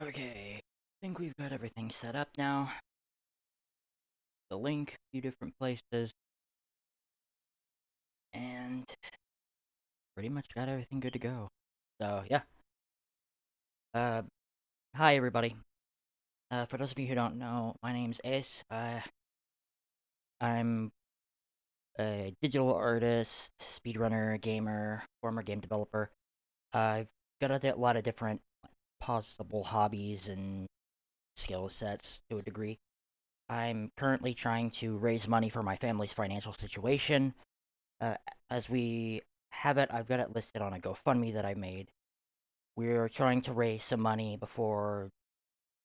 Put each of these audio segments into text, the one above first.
Okay, I think we've got everything set up now. The link, a few different places, and pretty much got everything good to go. So, yeah. Uh, Hi everybody. For those of you who don't know, my name's Ace. I'm a digital artist, speedrunner, gamer, former game developer. I've got a lot of different possible hobbies and skill sets to a degree. I'm currently trying to raise money for my family's financial situation. Uh, as we have it, I've got it listed on a GoFundMe that I made. We're trying to raise some money before,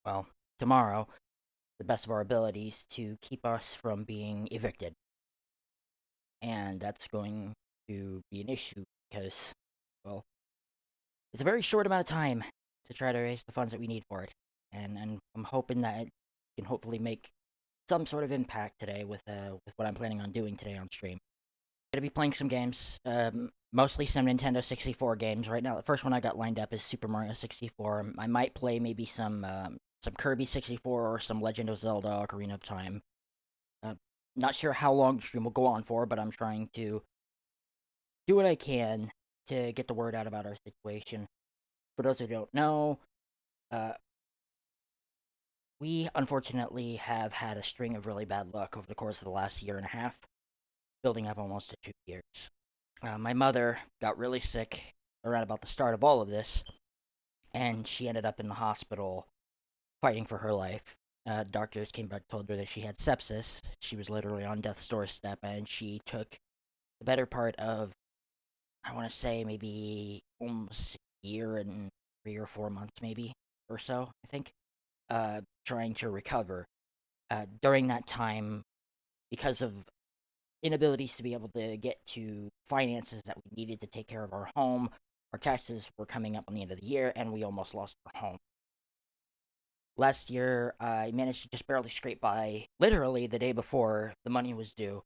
well, tomorrow, the best of our abilities, to keep us from being evicted. And that's going to be an issue because, well, it's a very short amount of time to try to raise the funds that we need for it. And I'm hoping that it can hopefully make some sort of impact today with what I'm planning on doing today on stream. Gonna be playing some games, mostly some Nintendo 64 games right now. The first one I got lined up is Super Mario 64. I might play maybe some Kirby 64 or some Legend of Zelda Ocarina of Time. Uh, Not sure how long the stream will go on for, but I'm trying to do what I can to get the word out about our situation. For those who don't know, uh, we unfortunately have had a string of really bad luck over the course of the last year and a half, building up almost to 2 years. My mother got really sick around about the start of all of this, and she ended up in the hospital fighting for her life. Doctors came back, told her that she had sepsis. She was literally on death's doorstep, and she took the better part of, I want to say, maybe almost a year and 3 or 4 months, maybe, or so, I think, trying to recover. During that time, because of inabilities to be able to get to finances that we needed to take care of our home. Our taxes were coming up on the end of the year, and we almost lost our home. Last year, I managed to just barely scrape by, literally the day before the money was due,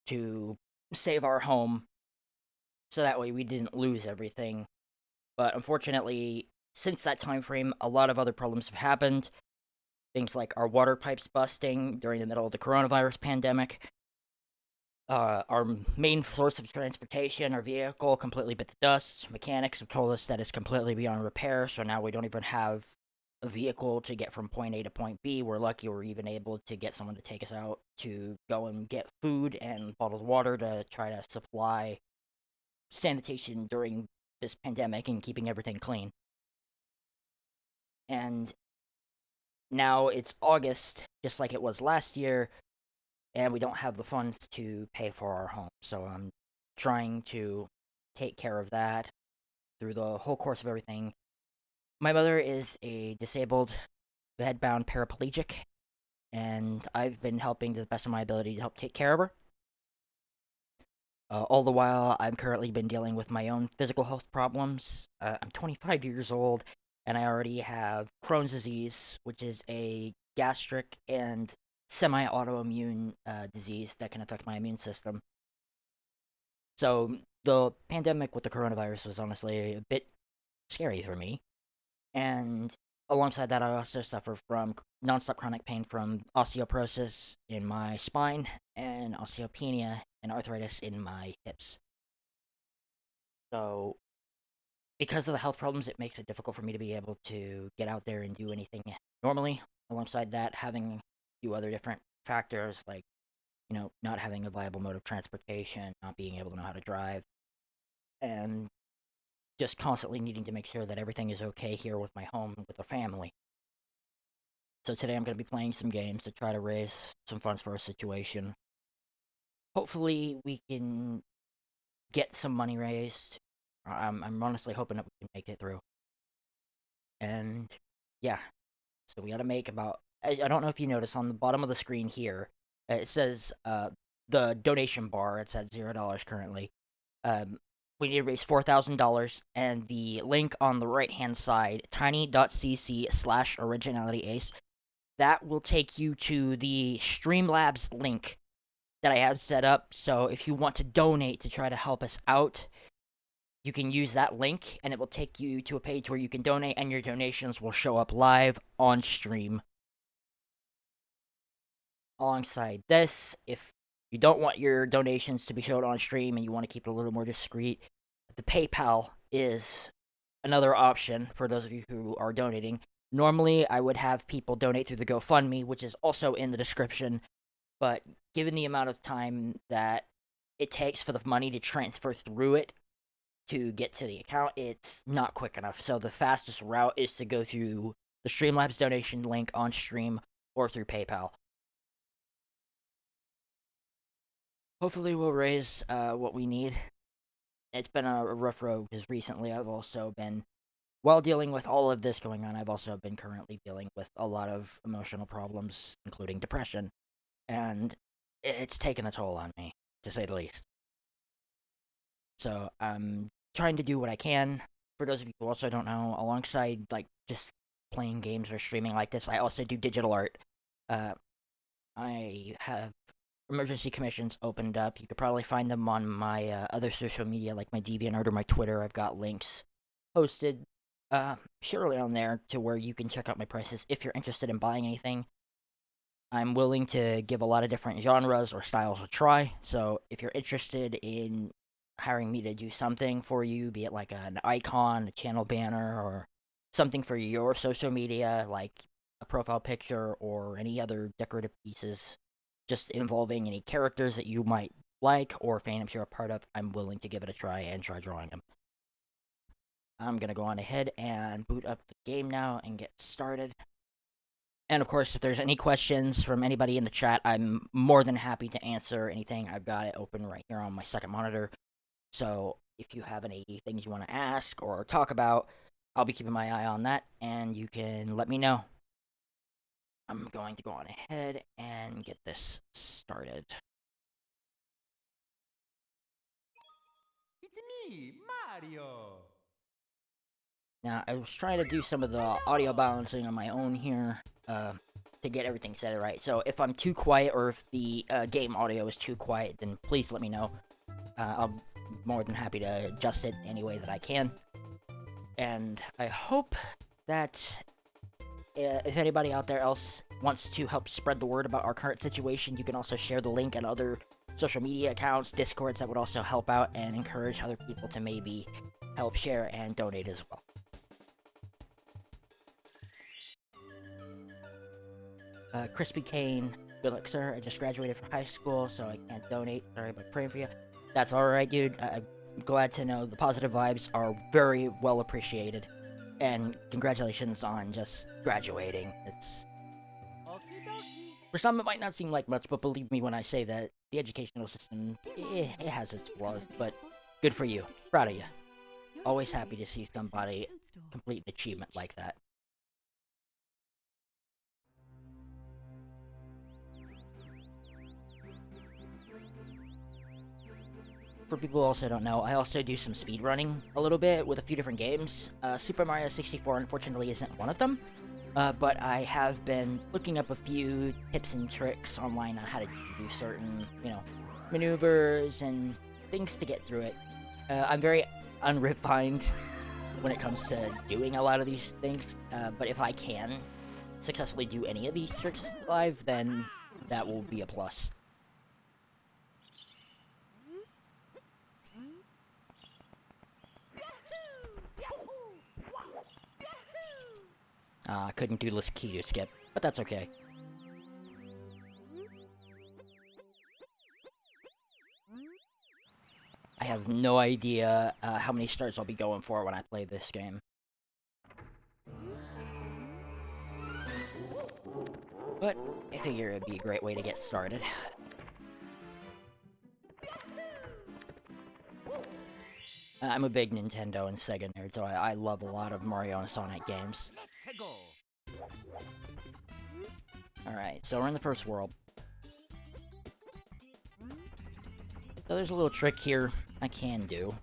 to save our home, so that way we didn't lose everything. But unfortunately, since that time frame, a lot of other problems have happened. Things like our water pipes busting during the middle of the coronavirus pandemic, our main source of transportation, our vehicle, completely bit the dust. Mechanics have told us that it's completely beyond repair, so now we don't even have a vehicle to get from point A to point B. We're lucky we're even able to get someone to take us out to go and get food and bottled water to try to supply sanitation during this pandemic and keeping everything clean. And now it's August, just like it was last year, and we don't have the funds to pay for our home. So I'm trying to take care of that through the whole course of everything. My mother is a disabled, bedbound paraplegic, and I've been helping to the best of my ability to help take care of her. All the while, I've currently been dealing with my own physical health problems. I'm 25 years old, and I already have Crohn's disease, which is a gastric and semi-autoimmune disease that can affect my immune system. So the pandemic with the coronavirus was honestly a bit scary for me. And alongside that, I also suffer from nonstop chronic pain from osteoporosis in my spine and osteopenia and arthritis in my hips. So, because of the health problems, it makes it difficult for me to be able to get out there and do anything normally. Alongside that, having a few other different factors like, not having a viable mode of transportation, not being able to know how to drive, and just constantly needing to make sure that everything is okay here with my home and with the family. So today I'm going to be playing some games to try to raise some funds for our situation. Hopefully we can get some money raised. I'm honestly hoping that we can make it through. And yeah, so we got to make about, I don't know if you notice on the bottom of the screen here, it says the donation bar. It's at $0 currently. We need to raise $4,000, and the link on the right-hand side, tiny.cc/originalityace, that will take you to the Streamlabs link that I have set up. So if you want to donate to try to help us out, you can use that link and it will take you to a page where you can donate, and your donations will show up live on stream. Alongside this, if you don't want your donations to be showed on stream and you want to keep it a little more discreet, the PayPal is another option for those of you who are donating. Normally, I would have people donate through the GoFundMe, which is also in the description, but given the amount of time that it takes for the money to transfer through it to get to the account, it's not quick enough. So the fastest route is to go through the Streamlabs donation link on stream or through PayPal. Hopefully we'll raise what we need. It's been a rough road because recently I've also been, while dealing with all of this going on, I've also been currently dealing with a lot of emotional problems, including depression, and it's taken a toll on me, to say the least. So I'm trying to do what I can. For those of you who also don't know, alongside like just playing games or streaming like this, I also do digital art. I have emergency commissions opened up. You could probably find them on my other social media, like my DeviantArt or my Twitter. I've got links posted surely on there to where you can check out my prices if you're interested in buying anything. I'm willing to give a lot of different genres or styles a try, so if you're interested in hiring me to do something for you, be it like an icon, a channel banner, or something for your social media, like a profile picture or any other decorative pieces, just involving any characters that you might like or fandoms you're a part of, I'm willing to give it a try and try drawing them. I'm going to go on ahead and boot up the game now and get started. And of course, if there's any questions from anybody in the chat, I'm more than happy to answer anything. I've got it open right here on my second monitor. So if you have any things you want to ask or talk about, I'll be keeping my eye on that, and you can let me know. I'm going to go on ahead and get this started. It's me, Mario. Now, I was trying to do some of the audio balancing on my own here to get everything set right. So if I'm too quiet or if the game audio is too quiet, then please let me know. I'll be more than happy to adjust it any way that I can. And I hope that if anybody out there else wants to help spread the word about our current situation, you can also share the link on other social media accounts, Discords. That would also help out and encourage other people to maybe help share and donate as well. Crispy Kane, good luck, sir. I just graduated from high school, so I can't donate. Sorry about praying for you. That's alright, dude. I'm glad to know the positive vibes are very well appreciated. And congratulations on just graduating. It's... For some, it might not seem like much, but believe me when I say that the educational system, it has its flaws, but good for you. Proud of you. Always happy to see somebody complete an achievement like that. For people who also don't know, I also do some speedrunning a little bit with a few different games. Super Mario 64 unfortunately isn't one of them, but I have been looking up a few tips and tricks online on how to do certain, maneuvers and things to get through it. I'm very unrefined when it comes to doing a lot of these things, but if I can successfully do any of these tricks live, then that will be a plus. I couldn't do this key to skip, but that's okay. I have no idea how many stars I'll be going for when I play this game. But I figure it'd be a great way to get started. I'm a big Nintendo and Sega nerd, so I love a lot of Mario and Sonic games. Alright, so we're in the first world. So there's a little trick here I can do.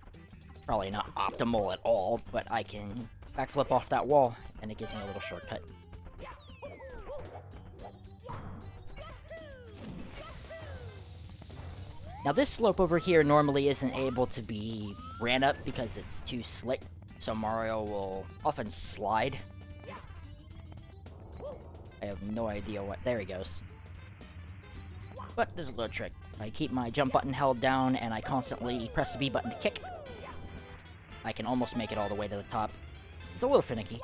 Probably not optimal at all, but I can backflip off that wall, and it gives me a little shortcut. Now this slope over here normally isn't able to be ran up because it's too slick, so Mario will often slide. I have no idea what... There he goes. But there's a little trick. I keep my jump button held down and I constantly press the B button to kick. I can almost make it all the way to the top. It's a little finicky.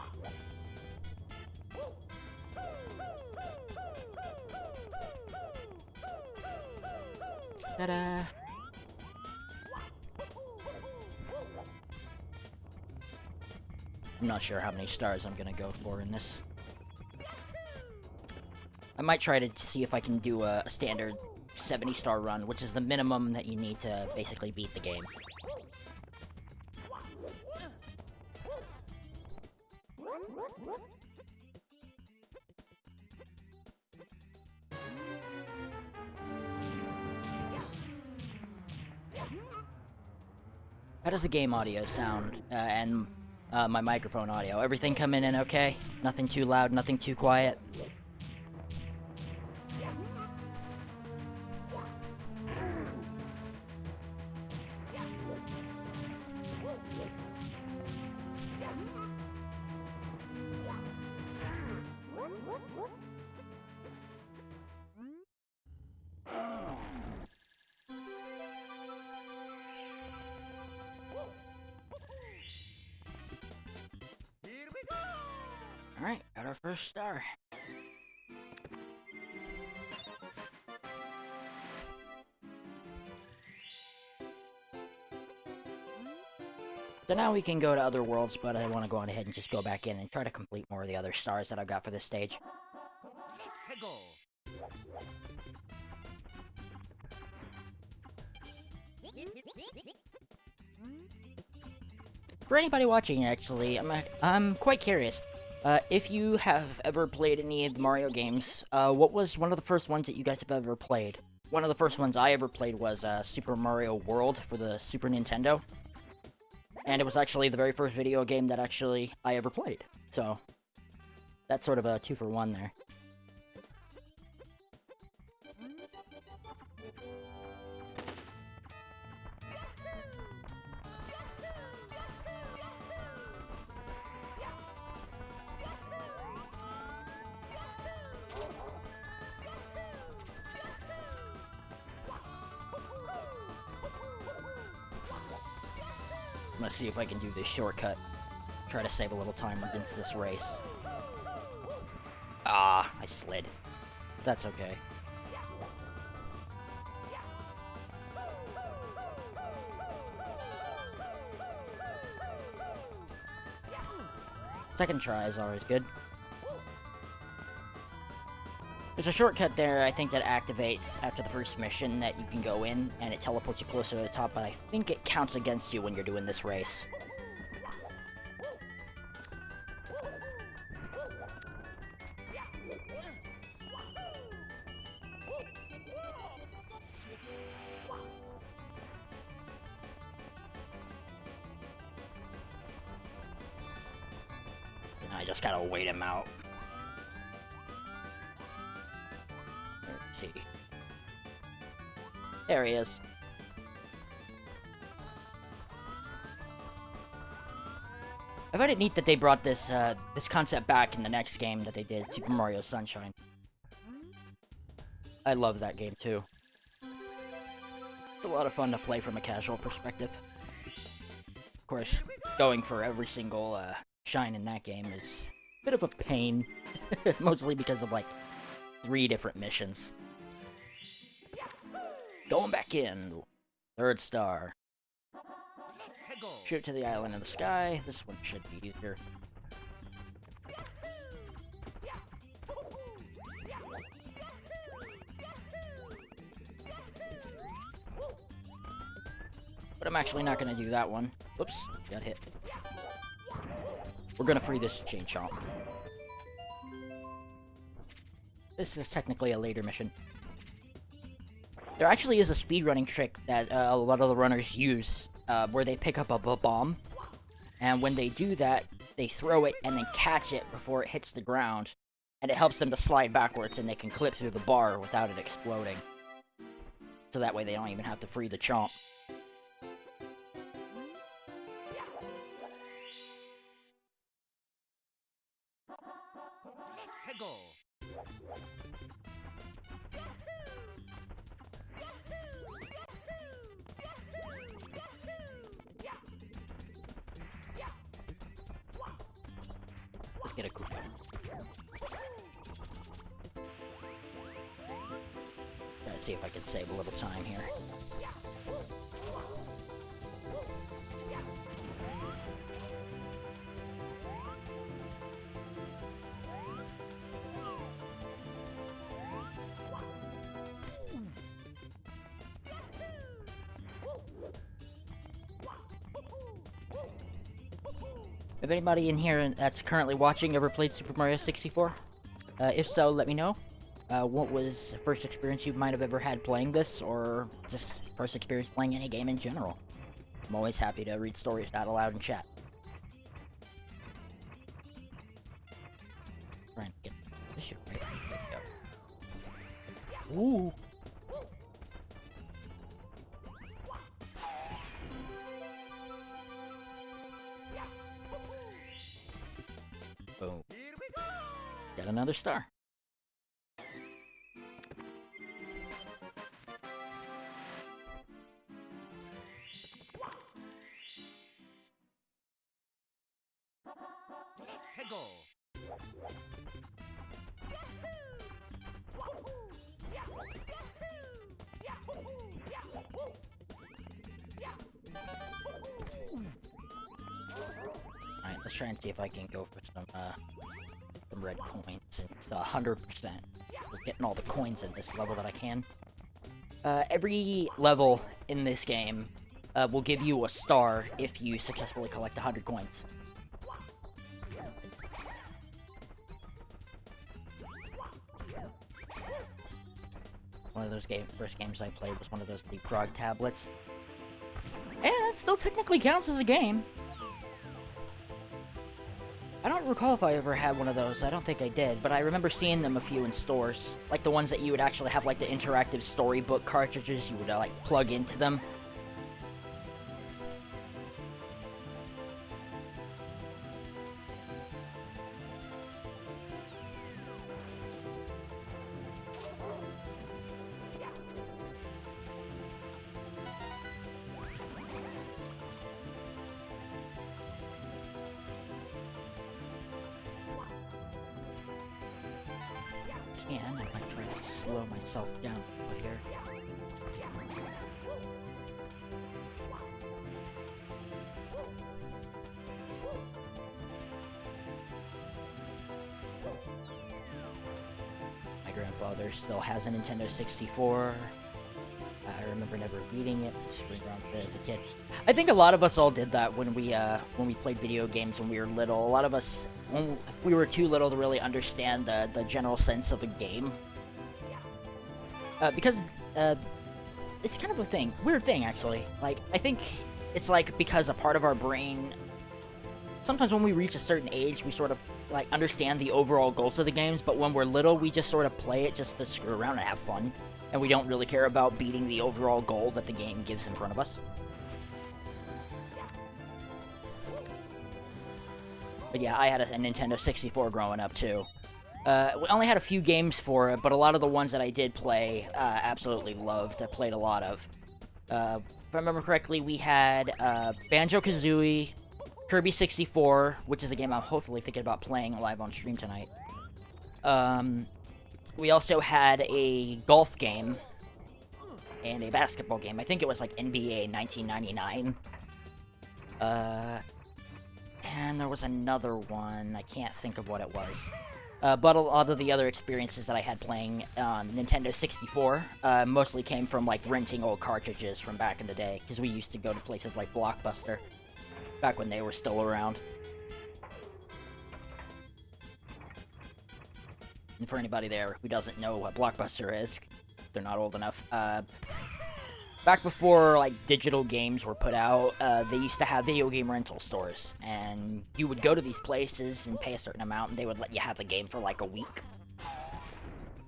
Ta-da! I'm not sure how many stars I'm gonna go for in this. I might try to see if I can do a standard 70-star run, which is the minimum that you need to basically beat the game. How does the game audio sound, and my microphone audio? Everything coming in okay? Nothing too loud, nothing too quiet? Alright, got our first star. So now we can go to other worlds, but I want to go on ahead and just go back in and try to complete more of the other stars that I've got for this stage. For anybody watching, actually, I'm quite curious. If you have ever played any of the Mario games, what was one of the first ones that you guys have ever played? One of the first ones I ever played was Super Mario World for the Super Nintendo. And it was actually the very first video game that I ever played. So, that's sort of a 2-for-1 there. I'm gonna see if I can do this shortcut. Try to save a little time against this race. Ah, I slid. That's okay. Second try is always good. There's a shortcut there, I think, that activates after the first mission that you can go in, and it teleports you closer to the top, but I think it counts against you when you're doing this race. And I just gotta wait him out. Let's see. There he is. I find it neat that they brought this this concept back in the next game that they did, Super Mario Sunshine. I love that game too. It's a lot of fun to play from a casual perspective. Of course, going for every single shine in that game is a bit of a pain, mostly because of like 3 different missions. Going back in. 3rd star. Shoot to the island in the sky. This one should be easier. But I'm actually not going to do that one. Oops, got hit. We're going to free this chain chomp. This is technically a later mission. There actually is a speedrunning trick that a lot of the runners use, where they pick up a bomb, and when they do that, they throw it and then catch it before it hits the ground, and it helps them to slide backwards and they can clip through the bar without it exploding. So that way they don't even have to free the chomp. Let's get a Koopa. Try to see if I can save a little time here. If anybody in here that's currently watching ever played Super Mario 64, if so, let me know. What was the first experience you might have ever had playing this, or just first experience playing any game in general? I'm always happy to read stories out aloud in chat. Trying to get this shit right. There we go. Ooh. Boom. Got another star. Alright, let's try and see if I can go for some red coins. And 100%. We're getting all the coins in this level that I can. Every level in this game will give you a star if you successfully collect 100 coins. One of those first games I played was one of those leapfrog tablets. And it still technically counts as a game. I don't recall if I ever had one of those. I don't think I did, but I remember seeing them a few in stores. Like the ones that you would actually have like the interactive storybook cartridges you would like plug into them. I might try to slow myself down over here. My grandfather still has a Nintendo 64. I remember never beating it, screwing around with it as a kid. I think a lot of us all did that when we played video games when we were little. A lot of us, if we were too little to really understand the general sense of the game. Because it's kind of a weird thing actually. Like, I think it's like because a part of our brain, sometimes when we reach a certain age, we sort of like understand the overall goals of the games, but when we're little, we just sort of play it just to screw around and have fun. And we don't really care about beating the overall goal that the game gives in front of us. But yeah, I had a Nintendo 64 growing up too. We only had a few games for it, but a lot of the ones that I did play, absolutely loved. I played a lot of. If I remember correctly, we had Banjo-Kazooie, Kirby 64, which is a game I'm hopefully thinking about playing live on stream tonight. We also had a golf game and a basketball game. I think it was like NBA 1999. And there was another one. I can't think of what it was. But a lot of the other experiences that I had playing on Nintendo 64 mostly came from like renting old cartridges from back in the day, because we used to go to places like Blockbuster back when they were still around. And for anybody there who doesn't know what Blockbuster is, they're not old enough. Back before like digital games were put out, they used to have video game rental stores, and you would go to these places and pay a certain amount, and they would let you have the game for like a week.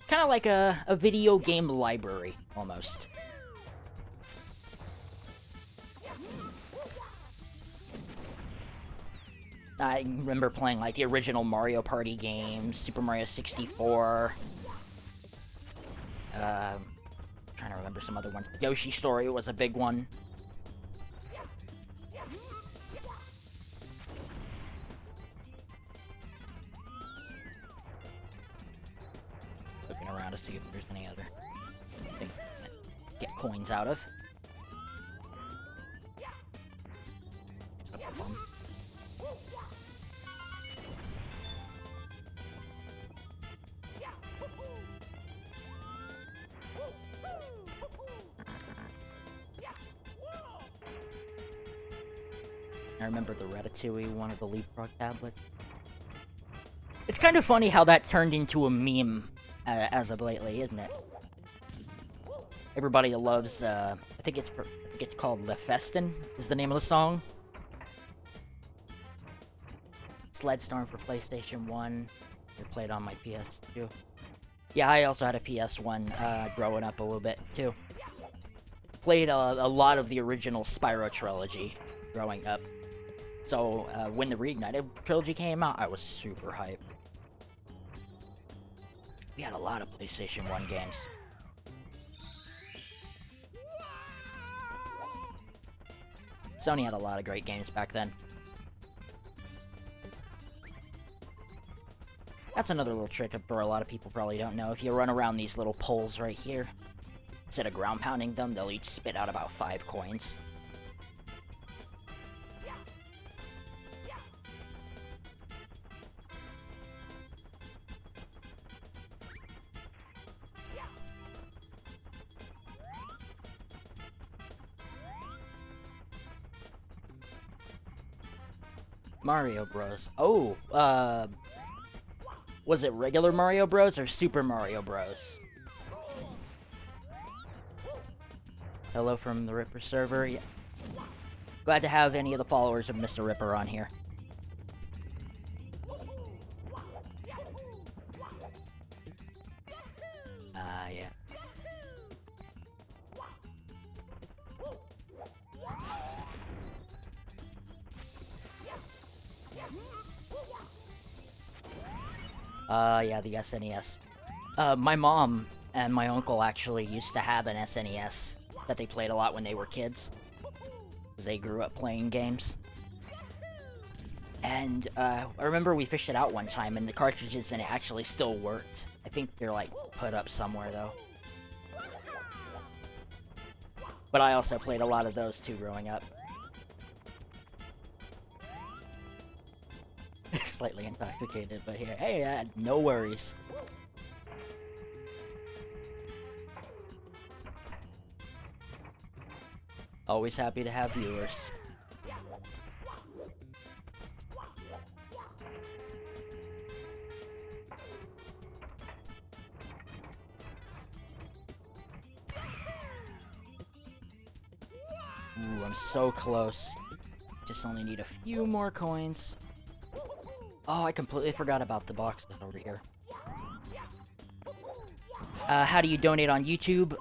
Kind of like a video game library, almost. I remember playing like the original Mario Party games, Super Mario 64. Trying to remember some other ones. Yoshi Story was a big one. Looking around to see if there's any other things to get coins out of. I remember the Ratatouille, one of the leapfrog tablets. It's kind of funny how that turned into a meme as of lately, isn't it? Everybody loves, I think it's called Le Festin is the name of the song. Sledstorm for PlayStation 1. I played on my PS2. Yeah, I also had a PS1 growing up a little bit, too. Played a lot of the original Spyro trilogy growing up. So, when the Reignited trilogy came out, I was super hyped. We had a lot of PlayStation 1 games. Sony had a lot of great games back then. That's another little trick for a lot of people probably don't know. If you run around these little poles right here, instead of ground pounding them, they'll each spit out about 5 coins. Mario Bros. Oh, was it regular Mario Bros. Or Super Mario Bros.? Hello from the Ripper server. Yeah. Glad to have any of the followers of Mr. Ripper on here. Yeah. Yeah, the SNES. My mom and my uncle actually used to have an SNES that they played a lot when they were kids. Because they grew up playing games. And, I remember we fished it out one time, and the cartridges in it actually still worked. I think they're, like, put up somewhere, though. But I also played a lot of those, too, growing up. Slightly intoxicated, but here, hey, no worries. Always happy to have viewers. Ooh, I'm so close. Just only need a few more coins. Oh, I completely forgot about the boxes over here. How do you donate on YouTube?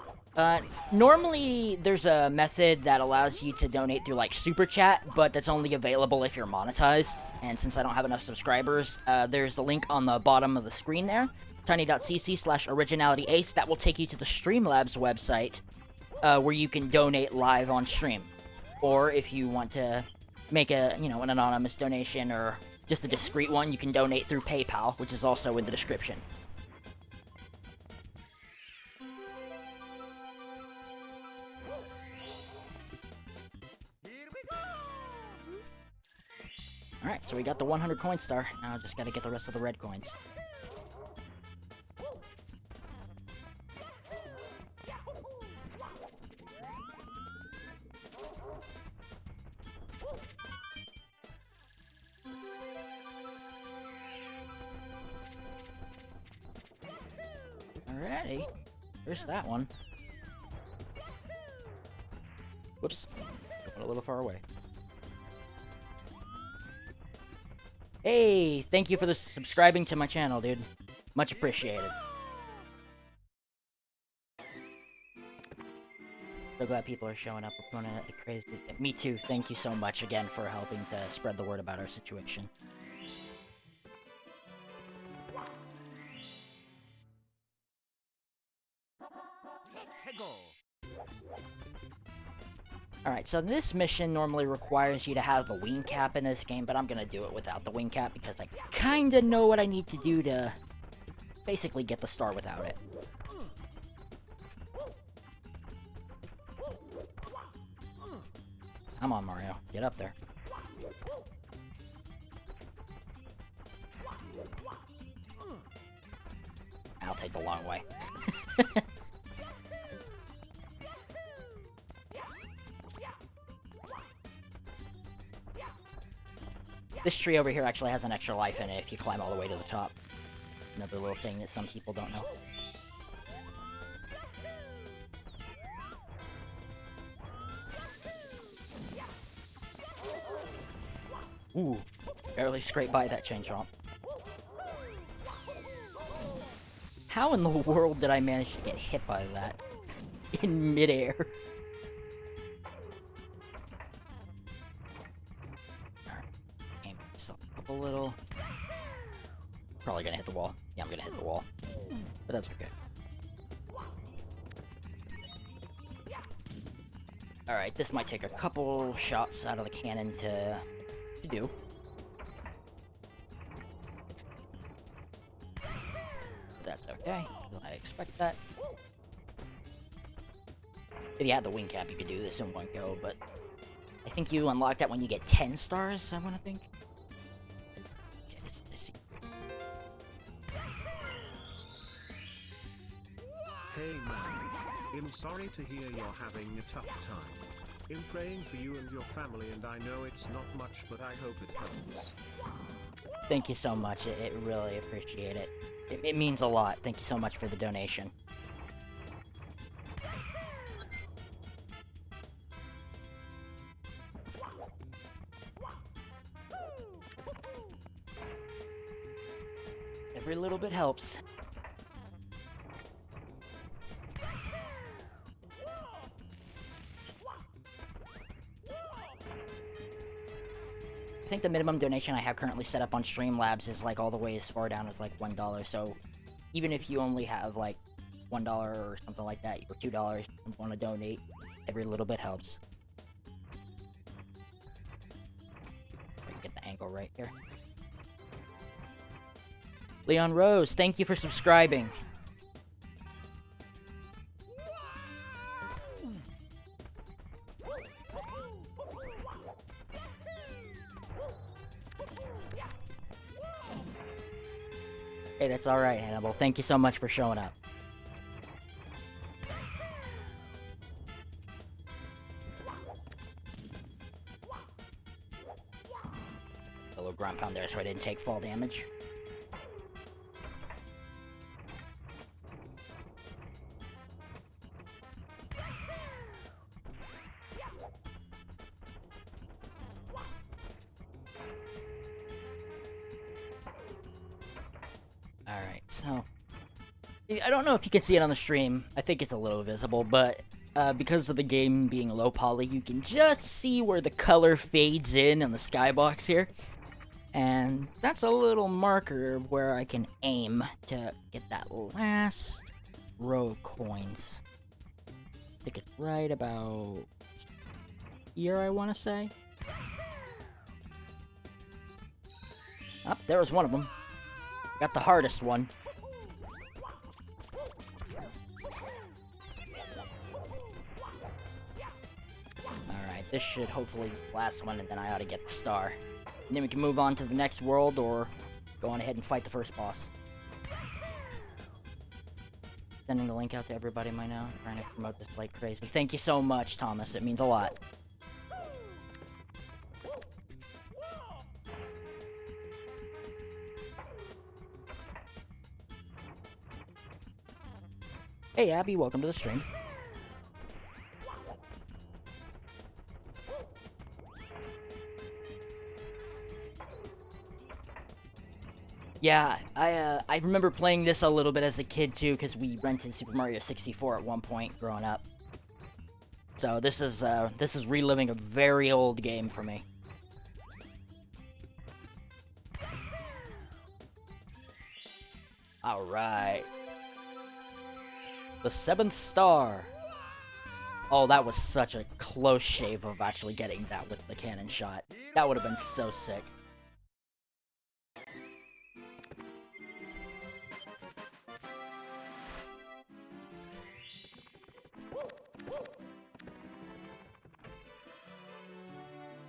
Normally, there's a method that allows you to donate through, like, Super Chat, but that's only available if you're monetized. And since I don't have enough subscribers, there's the link on the bottom of the screen there. tiny.cc/originalityace. That will take you to the Streamlabs website, where you can donate live on stream. Or if you want to make a, you know, an anonymous donation or just a discreet one, you can donate through PayPal, which is also in the description. Alright, so we got the 100 coin star. Now I just gotta get the rest of the red coins. Alrighty. There's that one. Whoops. Going a little far away. Hey, thank you for subscribing to my channel, dude. Much appreciated. So glad people are showing up. We're going crazy. Me too. Thank you so much again for helping to spread the word about our situation. Alright, so this mission normally requires you to have the wing cap in this game, but I'm gonna do it without the wing cap because I kinda know what I need to do to basically get the star without it. Come on, Mario. Get up there. I'll take the long way. This tree over here actually has an extra life in it if you climb all the way to the top. Another little thing that some people don't know. Ooh, barely scraped by that chain chomp. How in the world did I manage to get hit by that in midair? Aim myself up a little. Probably gonna hit the wall. Yeah, I'm gonna hit the wall. But that's okay. Alright, this might take a couple shots out of the cannon to do. That's okay. I expect that. If you had the wing cap, you could do this in one go, but I think you unlock that when you get 10 stars, I want to think. Okay, let's see. Hey man, I'm sorry to hear you're having a tough time. I'm praying for you and your family, and I know it's not much, but I hope it helps. Thank you so much. It really appreciate it. It means a lot. Thank you so much for the donation. Every little bit helps. I think the minimum donation I have currently set up on Streamlabs is like all the way as far down as like $1, so even if you only have like $1 or something like that, or $2 and want to donate, every little bit helps. I can get the angle right here. Leon Rose, thank you for subscribing. Hey, that's alright, Hannibal. Thank you so much for showing up. A little ground pound there so I didn't take fall damage. Alright, so I don't know if you can see it on the stream. I think it's a little visible, but because of the game being low poly, you can just see where the color fades in on the skybox here. And that's a little marker of where I can aim to get that last row of coins. I think it's right about here, I want to say. Oh, there was one of them. Got the hardest one. Alright, this should hopefully be the last one, and then I ought to get the star. And then we can move on to the next world, or go on ahead and fight the first boss. Sending the link out to everybody right now. Trying to promote this like crazy. Thank you so much, Thomas. It means a lot. Hey Abby, welcome to the stream. Yeah, I remember playing this a little bit as a kid too, because we rented Super Mario 64 at one point growing up. So this is reliving a very old game for me. All right. The 7th star. Oh, that was such a close shave of actually getting that with the cannon shot. That would have been so sick.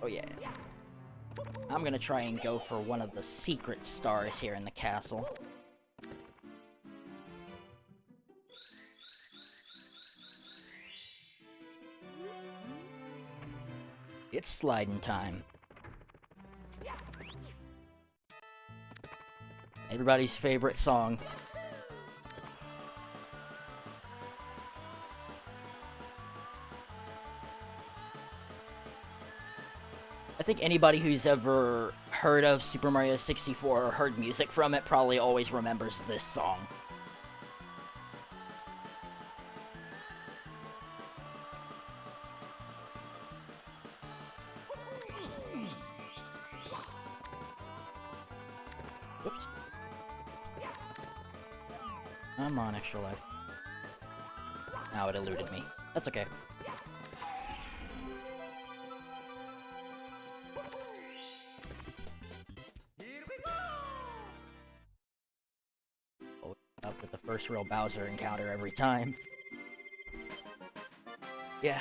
Oh yeah. I'm gonna try and go for one of the secret stars here in the castle. It's sliding time. Everybody's favorite song. I think anybody who's ever heard of Super Mario 64 or heard music from it probably always remembers this song. Whoops. I'm on extra life. Now it eluded me. That's okay. Up with the first real Bowser encounter every time. Yeah.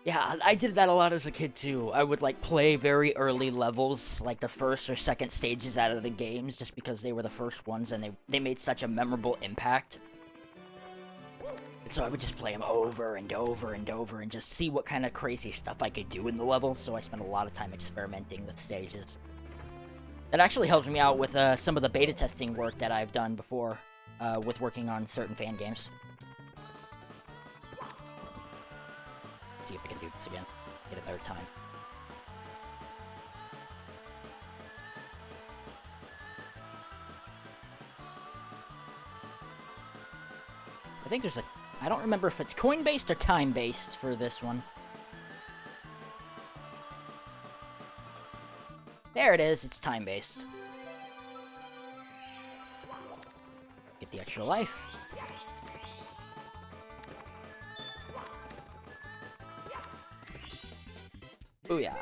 Yeah, I did that a lot as a kid too. I would like play very early levels, like the first or second stages out of the games, just because they were the first ones and they made such a memorable impact. And so I would just play them over and over and over and just see what kind of crazy stuff I could do in the level, so I spent a lot of time experimenting with stages. That actually helped me out with some of the beta testing work that I've done before, with working on certain fan games. See if I can do this again. Get a better time. I think there's a... I don't remember if it's coin-based or time-based for this one. There it is, it's time-based. Get the extra life. Booyah.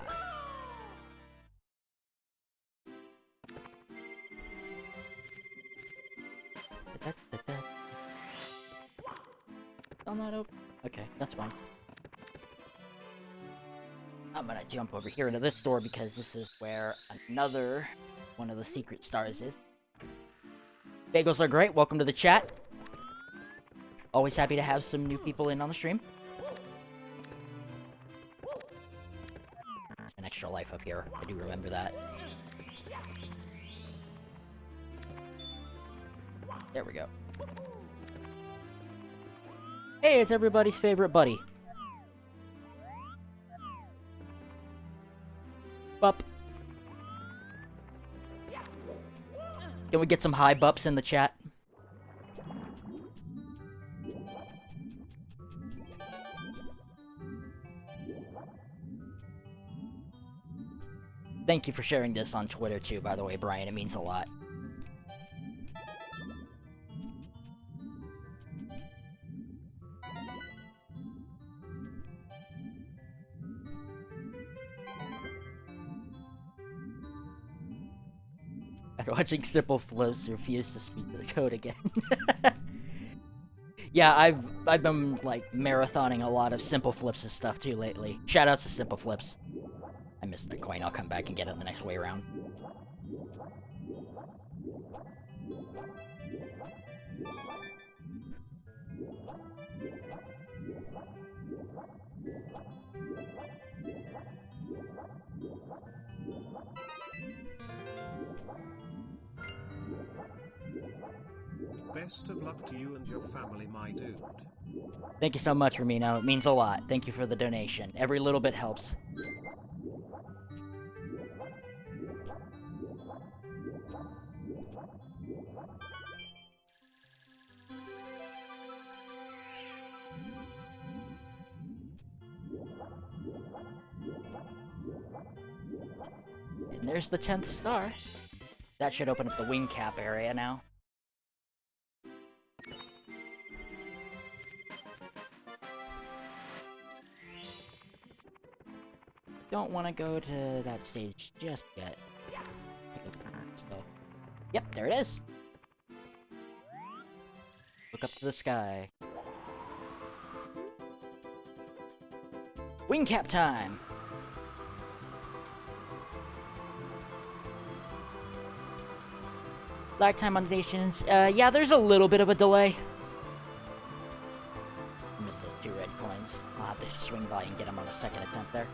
Still not open? Okay, that's fine. I'm gonna jump over here into this door because this is where another one of the secret stars is. Bagels are great. Welcome to the chat. Always happy to have some new people in on the stream. An extra life up here. I do remember that. There we go. Hey, it's everybody's favorite buddy. Bup. Can we get some high bups in the chat? Thank you for sharing this on Twitter too, by the way, Brian. It means a lot. After watching Simple Flips refuse to speak to the code again. Yeah, I've been like marathoning a lot of Simple Flips' stuff too lately. Shoutouts to Simple Flips. I missed the coin. I'll come back and get it the next way around. Best of luck to you and your family, my dude. Thank you so much, Ramino. It means a lot. Thank you for the donation. Every little bit helps. And there's the 10th star. That should open up the wing cap area now. Don't want to go to that stage just yet. So, yep, there it is. Look up to the sky. Wing cap time! Lag time on the nations. Yeah, there's a little bit of a delay. Missed those 2 red coins. I'll have to swing by and get them on a second attempt there.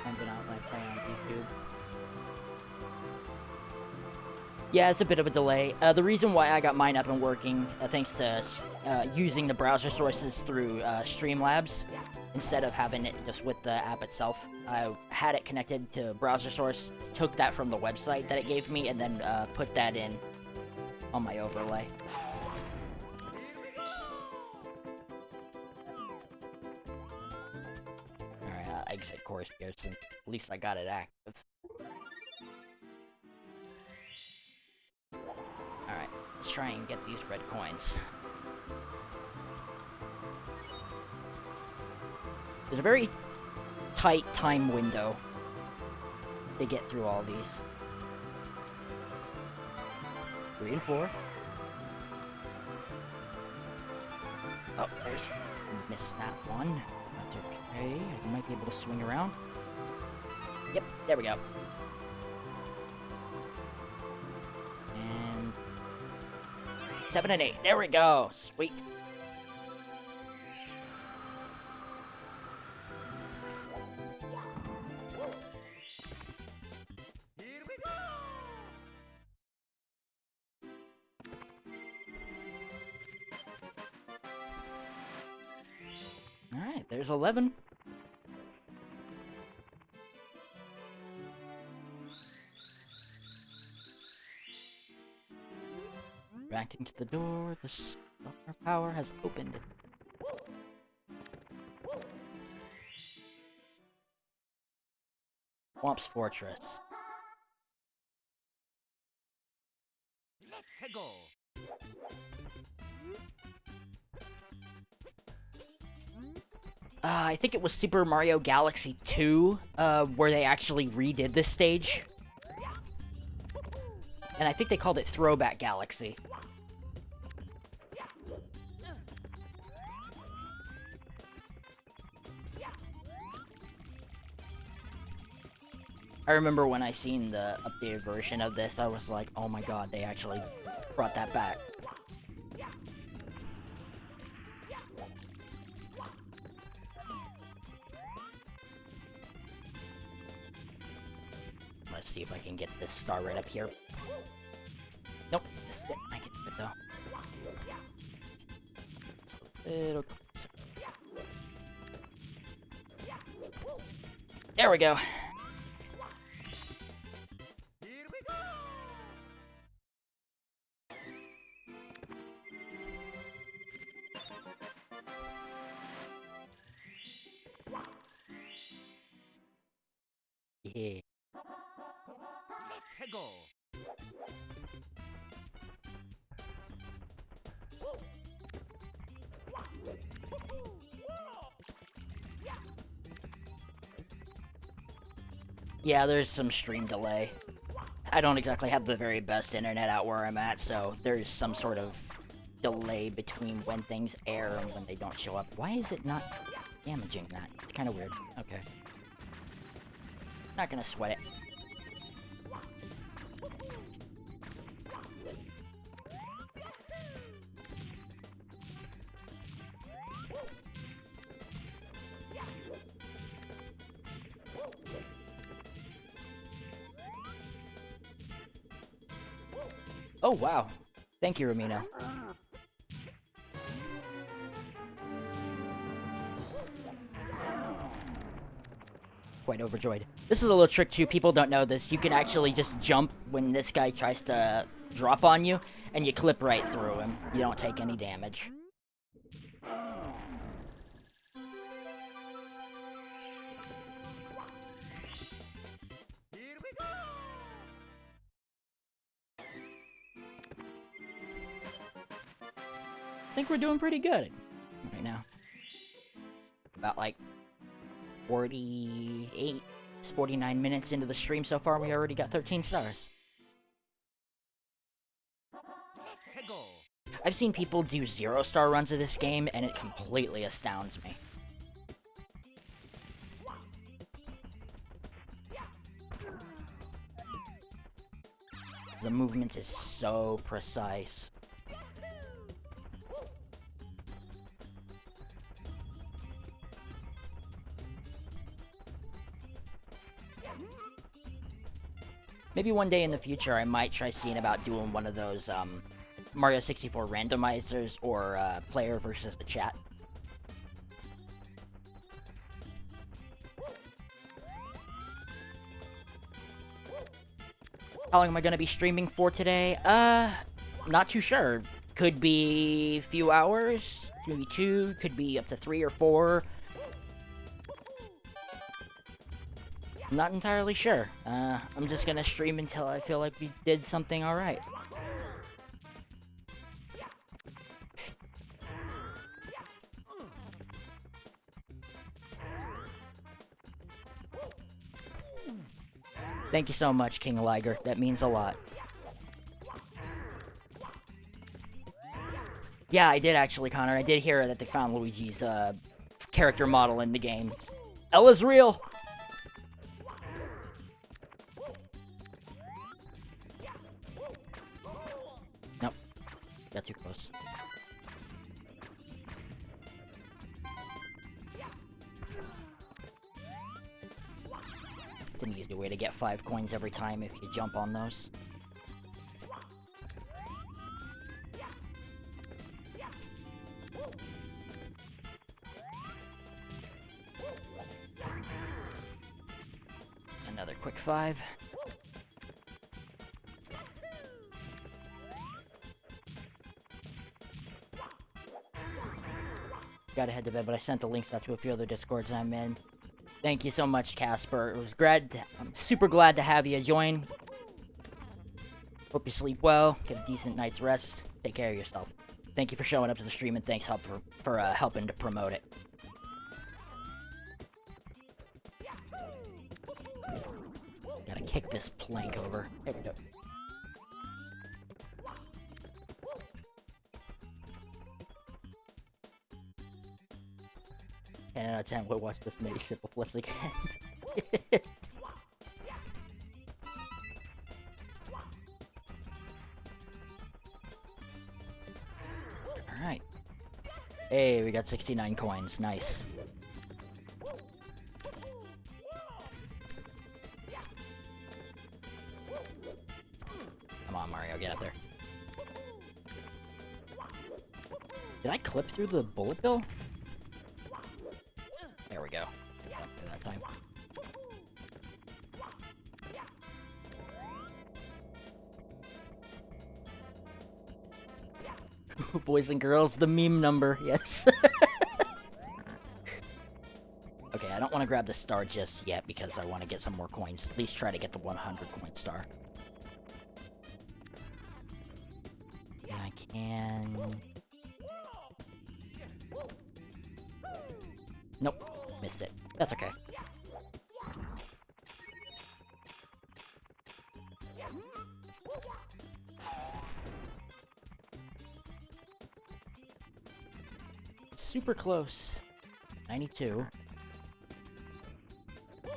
Ending out my play on YouTube. Yeah, it's a bit of a delay. The reason why I got mine up and working, thanks to using the browser sources through Streamlabs, instead of having it just with the app itself. I had it connected to browser source, took that from the website that it gave me, and then put that in on my overlay. Alright, I'll exit course here since at least I got it active. Alright, let's try and get these red coins. There's a very tight time window to get through all these. 3 and 4. Oh, there's... missed that one. That's okay. I might be able to swing around. Yep, there we go. And... 7 and 8. There we go. Sweet. Alright, there's 11. Reacting to the door, the star power has opened. Swamp's Fortress. Let's go. I think it was Super Mario Galaxy 2, where they actually redid this stage. And I think they called it Throwback Galaxy. I remember when I seen the updated version of this, I was like, oh my god, they actually brought that back. Let's see if I can get this star right up here. Nope, this is it. I can do it though. It's a little closer. There we go. Yeah. Let's go. Yeah, there's some stream delay. I don't exactly have the very best internet out where I'm at, so there's some sort of delay between when things air and when they don't show up. Why is it not damaging that? It's kind of weird. Okay. Not gonna sweat it. Oh, wow. Thank you, Ramino. Quite overjoyed. This is a little trick too. People don't know this. You can actually just jump when this guy tries to drop on you, and you clip right through him. You don't take any damage. think we're doing pretty good right now. About like 48, 49 minutes into the stream so far, we already got 13 stars. I've seen people do 0-star runs of this game, and it completely astounds me. The movement is so precise. Maybe one day in the future I might try seeing about doing one of those Mario 64 randomizers or player versus the chat. How long am I going to be streaming for today? Not too sure. Could be a few hours, maybe 2, could be up to 3 or 4. I'm not entirely sure. I'm just gonna stream until I feel like we did something alright. Thank you so much, King Liger. That means a lot. Yeah, I did actually, Connor. I did hear that they found Luigi's character model in the game. Ella's real! Nope. Got too close. It's an easy way to get 5 coins every time if you jump on those. Another quick 5. Gotta head to bed, but I sent the links out to a few other Discords I'm in. Thank you so much, Casper. It was I'm super glad to have you join. Hope you sleep well, get a decent night's rest, take care of yourself. Thank you for showing up to the stream, and thanks for helping to promote it. Gotta kick this plank over. There we go. 10 out of 10 would watch this many simple flips again. Alright. Hey, we got 69 coins. Nice. Come on, Mario, get up there. Did I clip through the bullet bill? There we go. That time. Boys and girls, the meme number, yes. Okay, I don't want to grab the star just yet because I want to get some more coins. At least try to get the 100 coin star. Yeah, I can... Nope. Missed it. That's okay. Super close. 92. I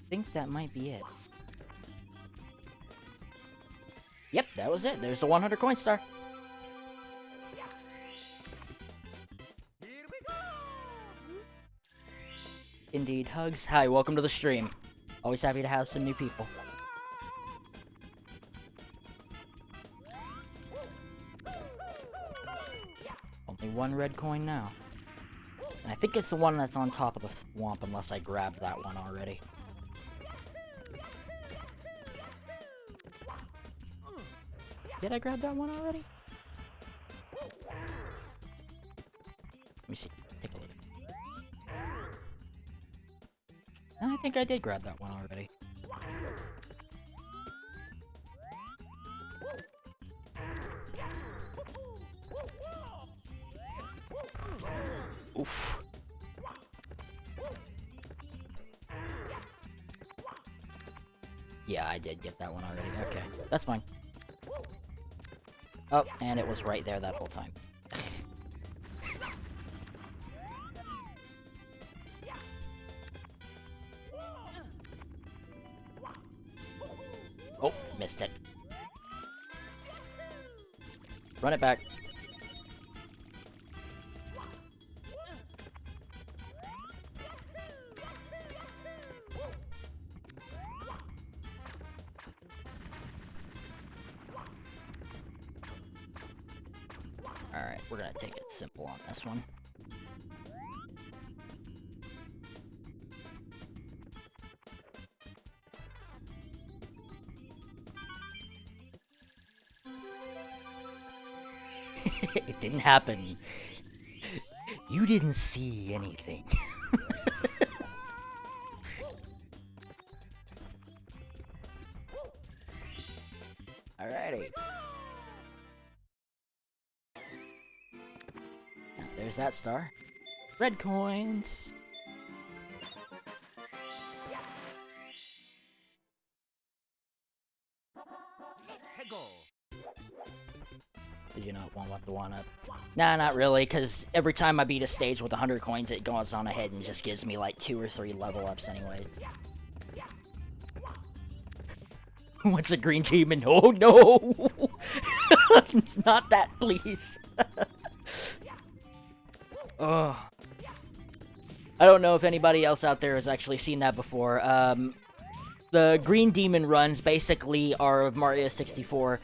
think that might be it. Yep, that was it. There's the 100 coin star. Indeed. Hugs. Hi, welcome to the stream. Always happy to have some new people. Only 1 red coin now. And I think it's the one that's on top of the swamp, unless I grabbed that one already. Did I grab that one already? Let me see. Take a look. I think I did grab that one already. Oof. Yeah, I did get that one already. Okay, that's fine. Oh, and it was right there that whole time. Oh, missed it. Run it back. Alright, we're gonna take it simple on this one. It didn't happen. You didn't see anything. Alrighty. Now, there's that star. Red coins. Did you not want the one up? Nah, not really, because every time I beat a stage with 100 coins, it goes on ahead and just gives me like 2 or 3 level ups anyways. What's a green demon? Oh no! Not that, please. Ugh. I don't know if anybody else out there has actually seen that before. The green demon runs basically are of Mario 64.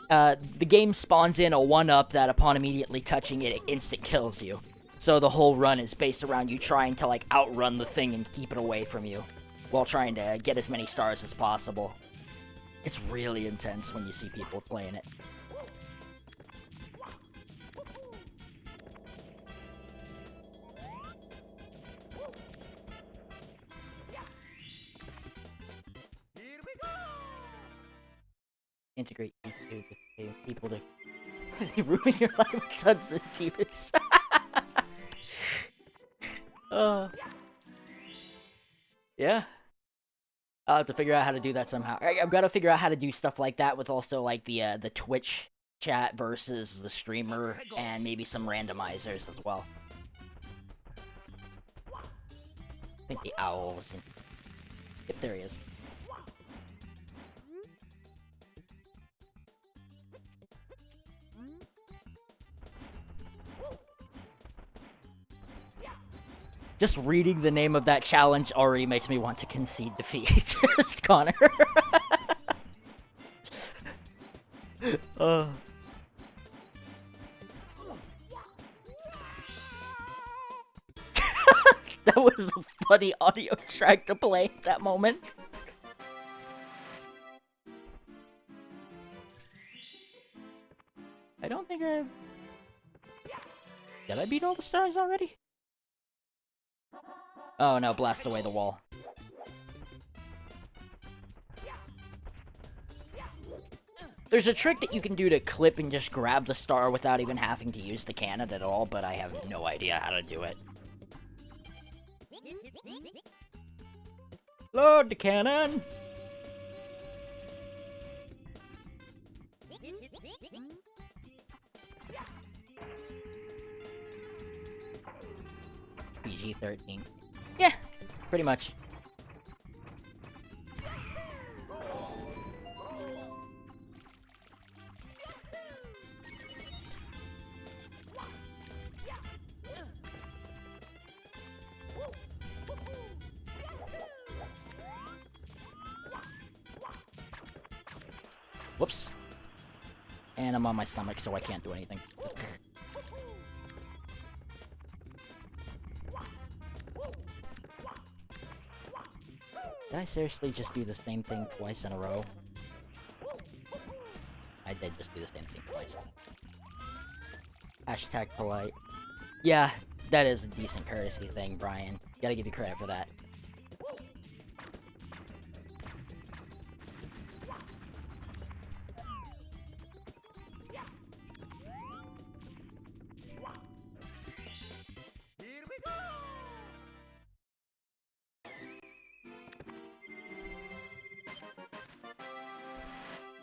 The game spawns in a 1-up that upon immediately touching it, it instant kills you. So the whole run is based around you trying to like outrun the thing and keep it away from you, while trying to get as many stars as possible. It's really intense when you see people playing it. Integrate YouTube with people to ruin your life with tons of demons. Yeah. I'll have to figure out how to do that somehow. I've got to figure out how to do stuff like that with also like the Twitch chat versus the streamer and maybe some randomizers as well. I think the owls. And... Yep, there he is. Just reading the name of that challenge already makes me want to concede defeat. Connor. That was a funny audio track to play at that moment. I don't think I've... Did I beat all the stars already? Oh no, blast away the wall. There's a trick that you can do to clip and just grab the star without even having to use the cannon at all, but I have no idea how to do it. Load the cannon! PG-13. Yeah, pretty much. Whoops. And I'm on my stomach, so I can't do anything. Did I seriously just do the same thing twice in a row? I did just do the same thing twice. Hashtag polite. Yeah, that is a decent courtesy thing, Brian. Gotta give you credit for that.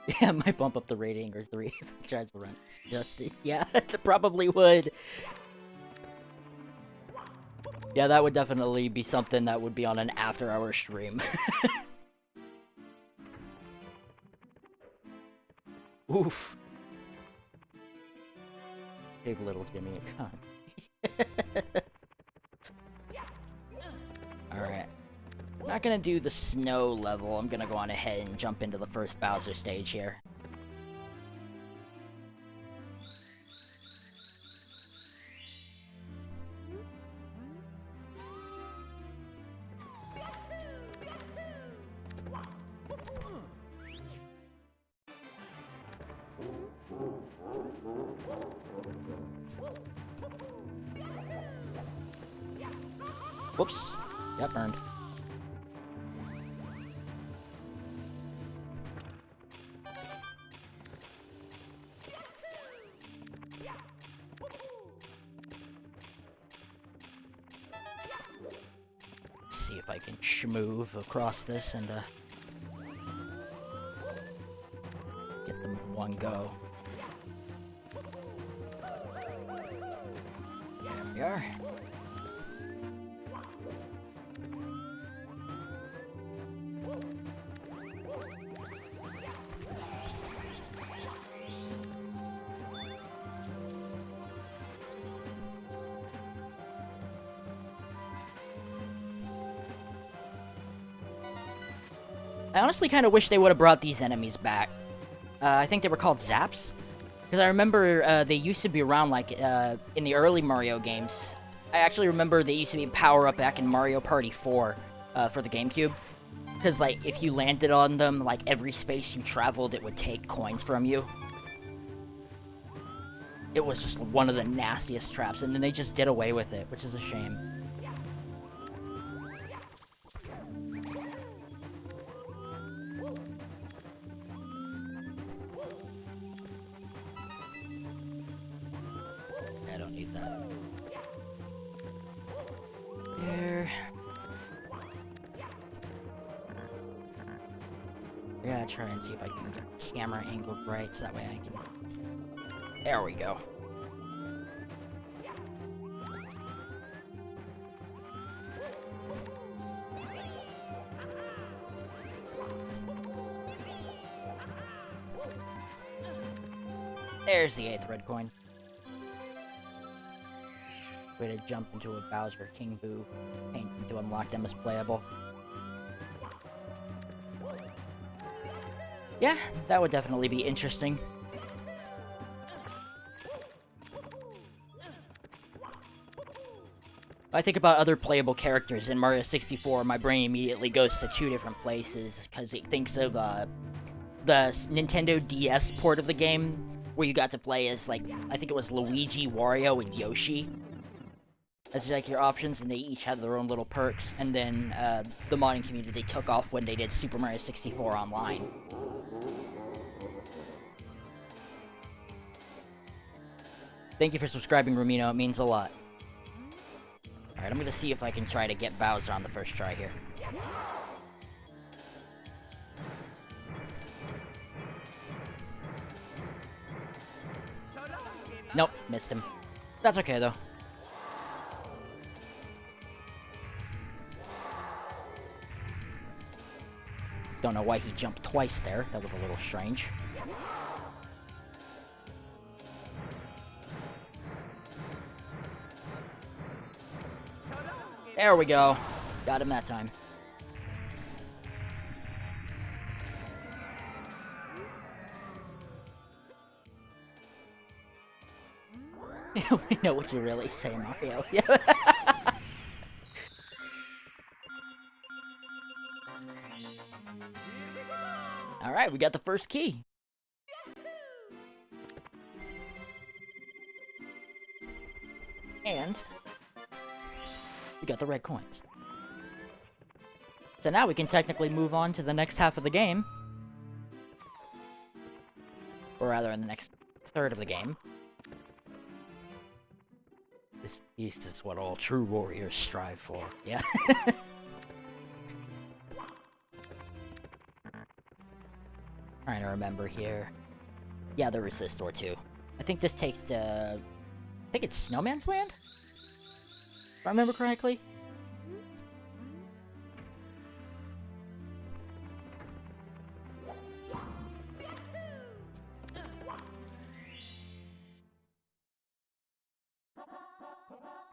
Yeah, it might bump up the rating or 3 if it tries to run just yeah, it probably would. Yeah, that would definitely be something that would be on an after-hour stream. Oof. Save little Jimmy a con. Alright. Not gonna do the snow level. I'm gonna go on ahead and jump into the first Bowser stage here. Whoops. Got burned. See if I can schmoove across this and get them in one go. There we are. I honestly kind of wish they would have brought these enemies back. I think they were called Zaps. Because I remember they used to be around, like, in the early Mario games. I actually remember they used to be power-up back in Mario Party 4 for the GameCube. Because, like, if you landed on them, like, every space you traveled, it would take coins from you. It was just one of the nastiest traps, and then they just did away with it, which is a shame. I don't need that. There. I gotta try and see if I can get the camera angled right, so that way I can... There we go. There's the 8th red coin. Way to jump into a Bowser King Boo paint to unlock them as playable. Yeah, that would definitely be interesting. I think about other playable characters in Mario 64, my brain immediately goes to 2 different places, because it thinks of the Nintendo DS port of the game, where you got to play as, like, I think it was Luigi, Wario, and Yoshi. As, like, your options, and they each had their own little perks, and then the modding community took off when they did Super Mario 64 Online. Thank you for subscribing, Rumino, it means a lot. Alright, I'm gonna see if I can try to get Bowser on the first try here. Nope, missed him. That's okay, though. Don't know why he jumped twice there. That was a little strange. There we go. Got him that time. We know what you really say, Mario. Alright, we got the first key. And we got the red coins. So now we can technically move on to the next half of the game. Or rather, in the next third of the game. This east is what all true warriors strive for. Yeah. Alright, Trying to remember here. Yeah, there is this door too. I think this takes to... I think it's Snowman's Land? If I remember correctly.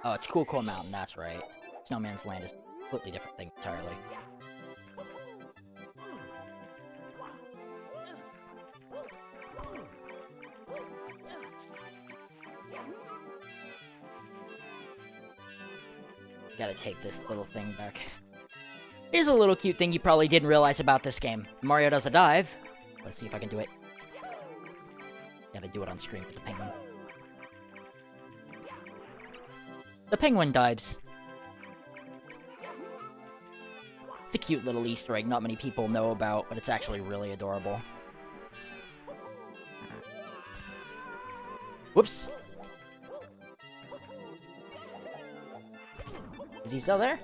Oh, it's Cool Cool Mountain, that's right. Snowman's Land is a completely different thing entirely. Gotta take this little thing back. Here's a little cute thing you probably didn't realize about this game. Mario does a dive. Let's see if I can do it. Gotta do it on screen with the penguin. The penguin dives. It's a cute little Easter egg not many people know about, but it's actually really adorable. Whoops. Is he still there?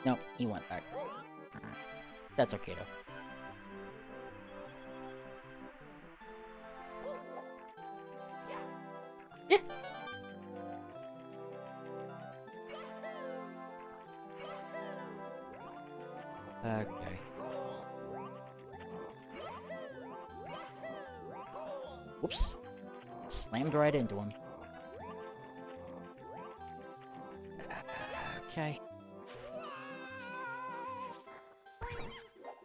No, he went back. That's okay though. Yeah. Okay. Whoops. Slammed right into him. Okay.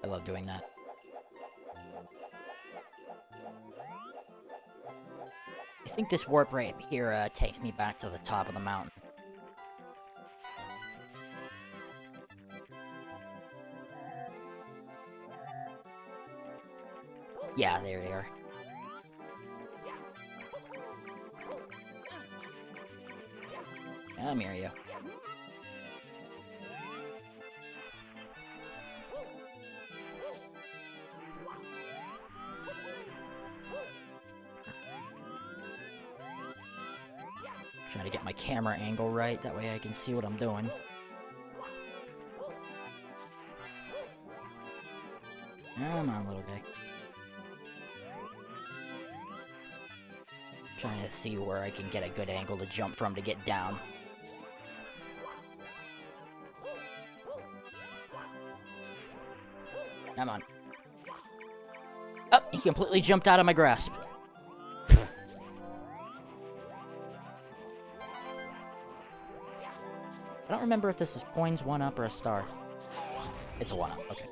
I love doing that. I think this warp right here takes me back to the top of the mountain. Yeah, there they are. Come here, you. Trying to get my camera angle right, that way I can see what I'm doing. Come on, little guy. Trying to see where I can get a good angle to jump from to get down. Come on. Oh, he completely jumped out of my grasp. I don't remember if this is coins, 1-up, or a star. It's a 1-up, okay.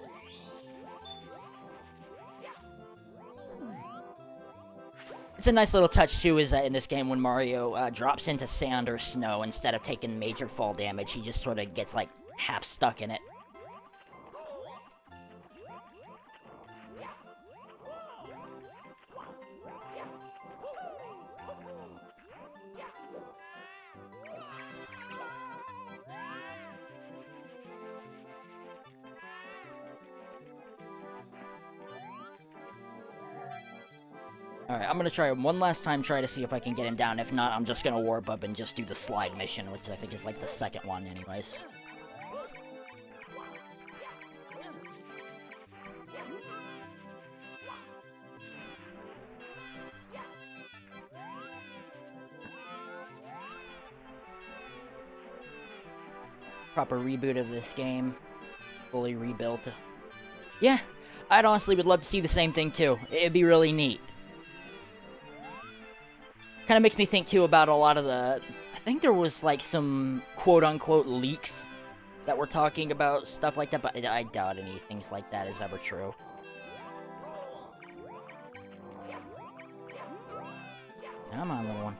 It's a nice little touch, too, is that in this game when Mario drops into sand or snow, instead of taking major fall damage, he just sort of gets, like, half stuck in it. Alright, I'm gonna try one last time, try to see if I can get him down. If not, I'm just gonna warp up and just do the slide mission, which I think is like the second one anyways. Proper reboot of this game. Fully rebuilt. Yeah, I'd honestly would love to see the same thing too. It'd be really neat. Kind of makes me think, too, about a lot of the... I think there was, like, some quote-unquote leaks that were talking about stuff like that, but I doubt anything like that is ever true. Come on, little one.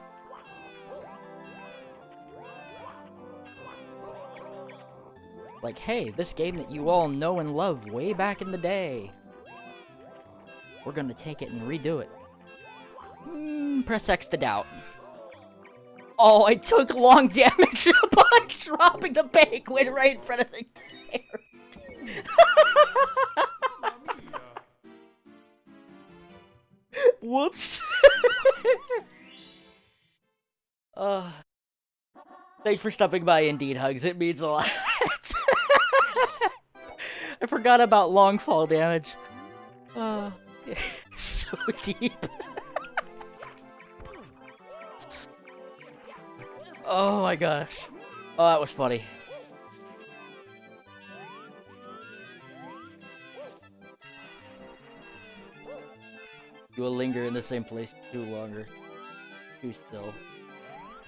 Like, hey, this game that you all know and love way back in the day. We're gonna take it and redo it. Press X to doubt. Oh, I took long damage upon dropping the penguin right in front of the camera. Whoops. Thanks for stopping by, Indeed Hugs. It means a lot. I forgot about long fall damage. So deep. Oh my gosh. Oh, that was funny. You will linger in the same place too longer. Too still.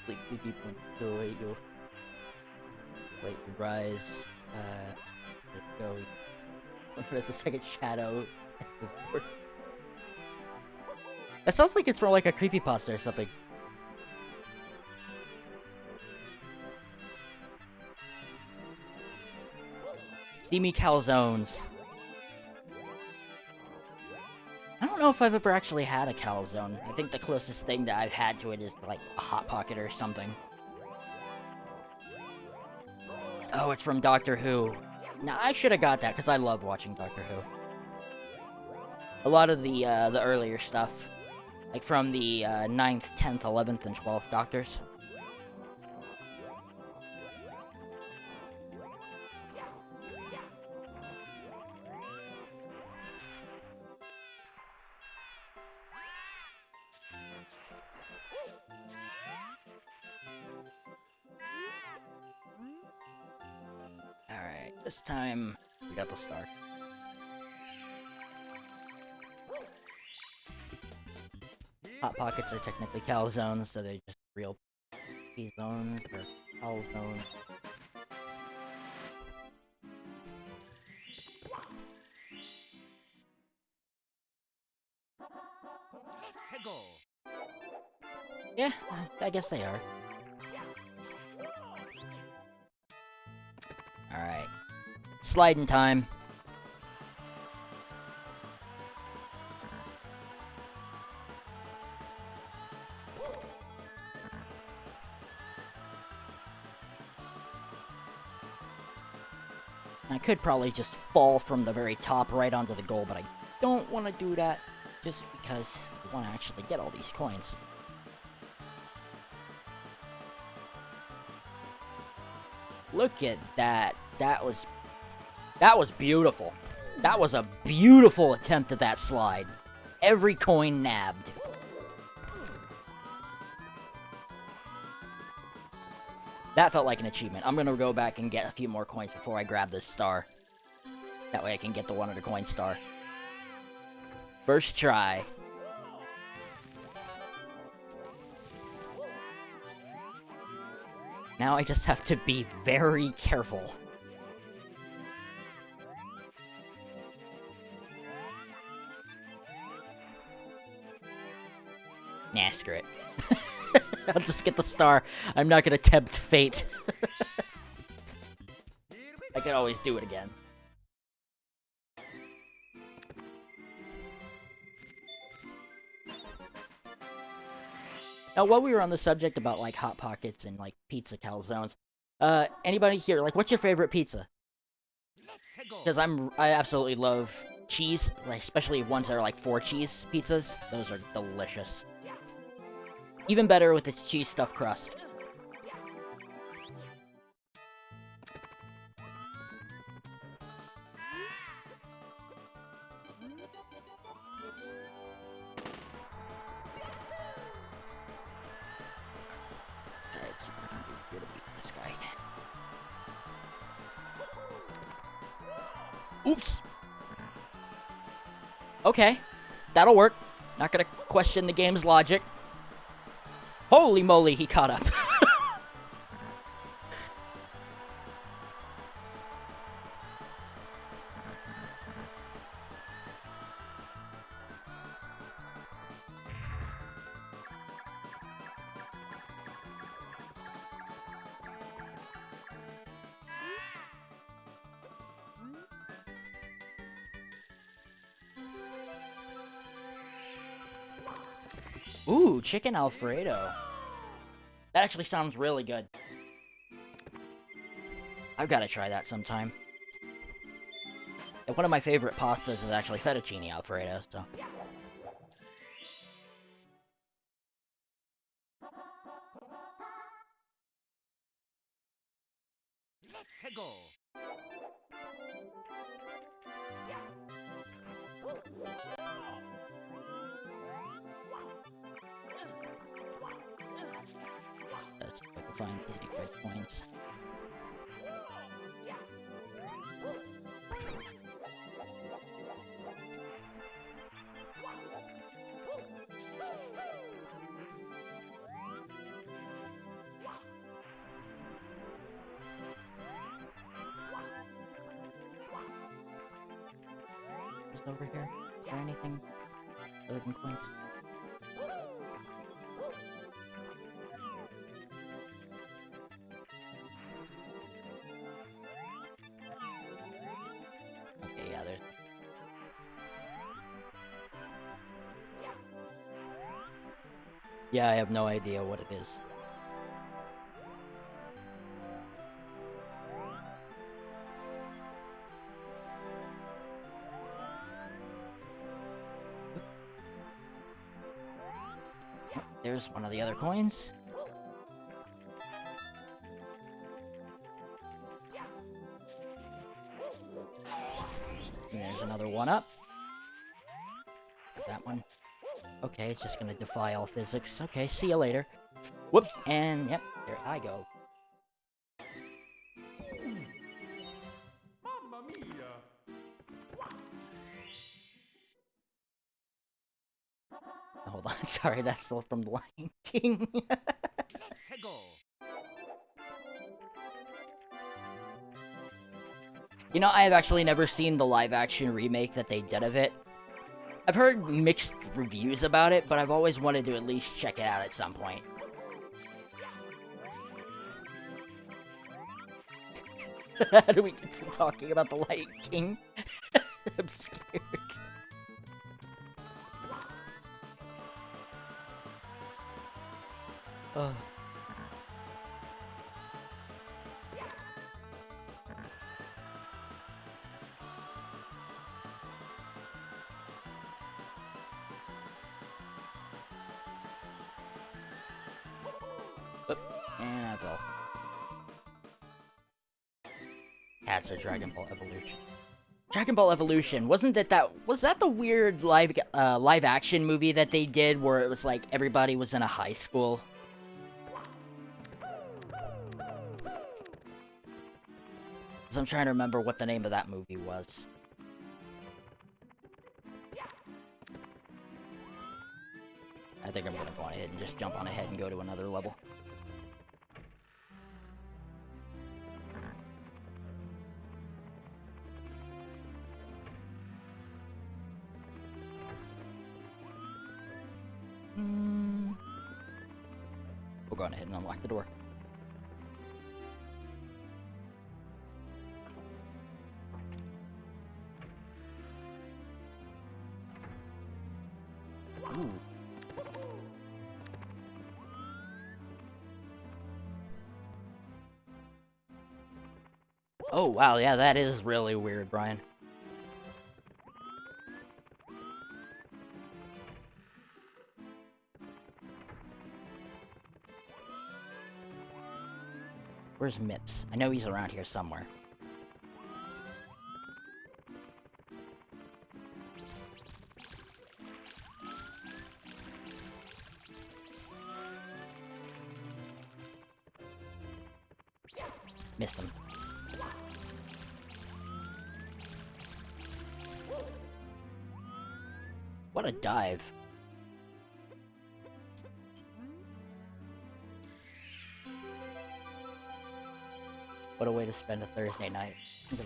Sleep too deep when you wait, you rise. Go. There's a second shadow. That sounds like it's from like a creepypasta or something. Steamy calzones. I don't know if I've ever actually had a calzone. I think the closest thing that I've had to it is like a Hot Pocket or something. Oh, it's from Doctor Who. Now, I should have got that because I love watching Doctor Who. A lot of the earlier stuff. Like from the 9th, 10th, 11th, and 12th Doctors. Alright, this time we got the star. Hot Pockets are technically calzones, so they're just real P-zones or calzones. Yeah, I guess they are. Alright. Sliding time. I could probably just fall from the very top right onto the goal, but I don't want to do that just because I want to actually get all these coins. Look at that. That was beautiful. That was a beautiful attempt at that slide. Every coin nabbed. That felt like an achievement. I'm gonna go back and get a few more coins before I grab this star. That way I can get the 100 coin star. First try. Now I just have to be very careful. Nah, screw it. I'll just get the star. I'm not gonna tempt fate. I can always do it again. Now, while we were on the subject about, like, Hot Pockets and, like, pizza calzones, anybody here, like, what's your favorite pizza? Because I absolutely love cheese, like, especially ones that are, like, 4-cheese pizzas. Those are delicious. Even better with its cheese stuffed crust. Alright, let's see what I can do here to beat this guy. Oops! Okay, that'll work. Not gonna question the game's logic. Holy moly, he caught up. Ooh, chicken Alfredo. That actually sounds really good. I've got to try that sometime. And one of my favorite pastas is actually fettuccine Alfredo, so... Let's see if I can find these 8 red coins. Just over here? Is there anything other than coins? Okay, yeah, there's... Yeah, I have no idea what it is. There's one of the other coins. And there's another one up. That one. Okay, it's just gonna defy all physics. Okay, see you later. Whoops, and yep, there I go. Mamma mia! Hold on, sorry, that's still from The Lion King. Hego! You know, I have actually never seen the live-action remake that they did of it. I've heard mixed reviews about it, but I've always wanted to at least check it out at some point. How do we get to talking about The Lion King? I'm scared. Oh. And I fell. That's a Dragon Ball Evolution. Dragon Ball Evolution, was that the weird live action movie that they did where it was like everybody was in a high school? 'Cause I'm trying to remember what the name of that movie was. I think I'm gonna go on ahead and just jump on ahead and go to another level. We'll go on ahead and unlock the door. Ooh. Oh, wow, yeah, that is really weird, Brian. Where's Mips? I know he's around here somewhere. Missed him. What a dive. What a way to spend a Thursday night. Here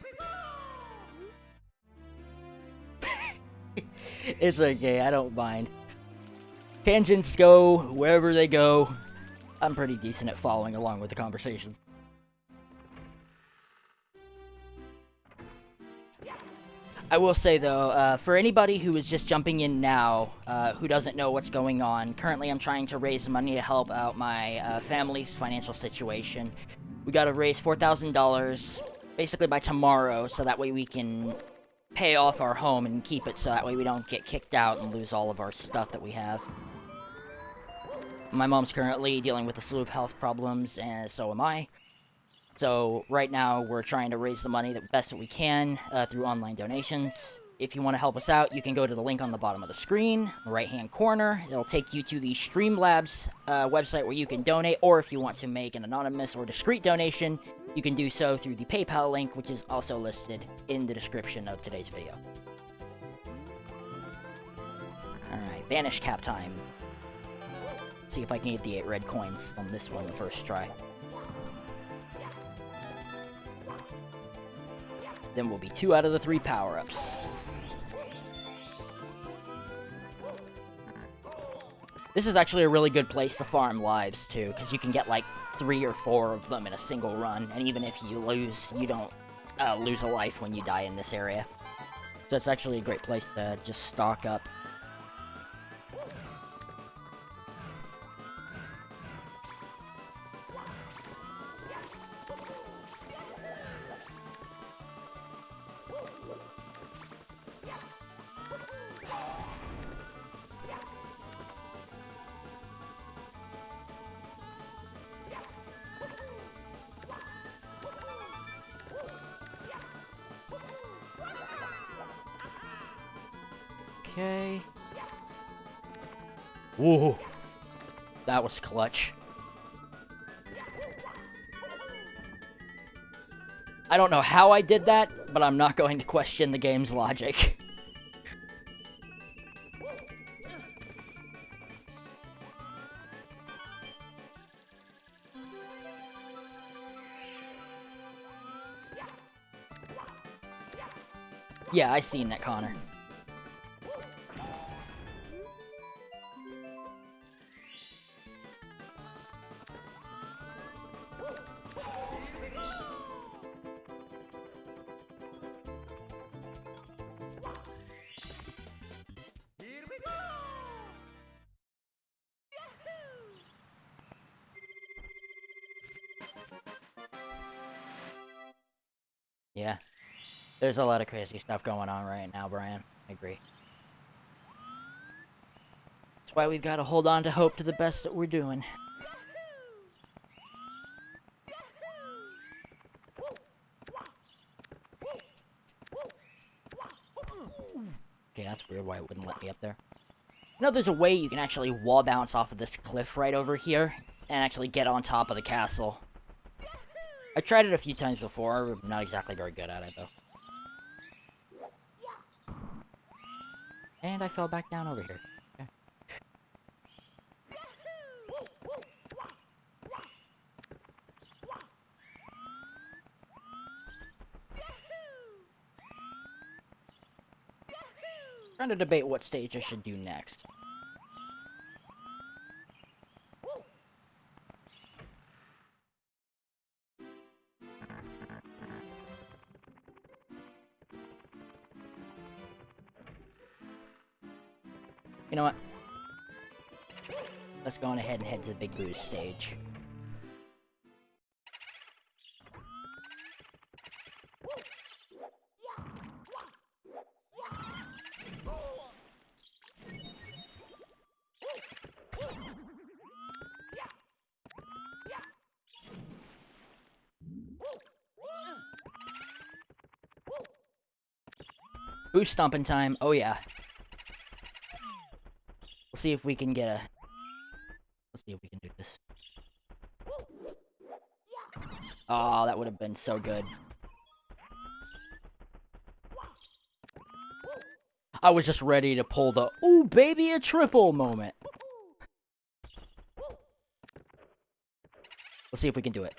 we go! It's okay, I don't mind. Tangents go wherever they go. I'm pretty decent at following along with the conversations. I will say though, for anybody who is just jumping in now, who doesn't know what's going on, currently I'm trying to raise money to help out my family's financial situation. We gotta raise $4,000 basically by tomorrow, so that way we can pay off our home and keep it, so that way we don't get kicked out and lose all of our stuff that we have. My mom's currently dealing with a slew of health problems, and so am I. So right now we're trying to raise the money the best that we can through online donations. If you want to help us out, you can go to the link on the bottom of the screen, the right-hand corner. It'll take you to the Streamlabs website where you can donate, or if you want to make an anonymous or discreet donation, you can do so through the PayPal link, which is also listed in the description of today's video. Alright, Vanish Cap time. See if I can get the 8 red coins on this one the first try. Then we'll be 2 out of the 3 power-ups. This is actually a really good place to farm lives, too, because you can get, like, 3 or 4 of them in a single run, and even if you lose, you don't lose a life when you die in this area. So it's actually a great place to just stock up. Okay. Whoa. That was clutch. I don't know how I did that, but I'm not going to question the game's logic. Yeah, I seen that, Connor. Here we go! Yeah. There's a lot of crazy stuff going on right now, Brian. I agree. That's why we've got to hold on to hope to the best that we're doing. Okay, that's weird why it wouldn't let me up there. You know, there's a way you can actually wall bounce off of this cliff right over here and actually get on top of the castle. I tried it a few times before. I'm not exactly very good at it, though. And I fell back down over here. Okay. Trying to debate what stage I should do next. You know what? Let's go on ahead and head to the Big Boo's stage. Boo stomping time. Oh yeah. We'll see if we can get a... Let's see if we can do this. Oh, that would have been so good. I was just ready to pull the, ooh, baby, a triple moment. We'll see if we can do it.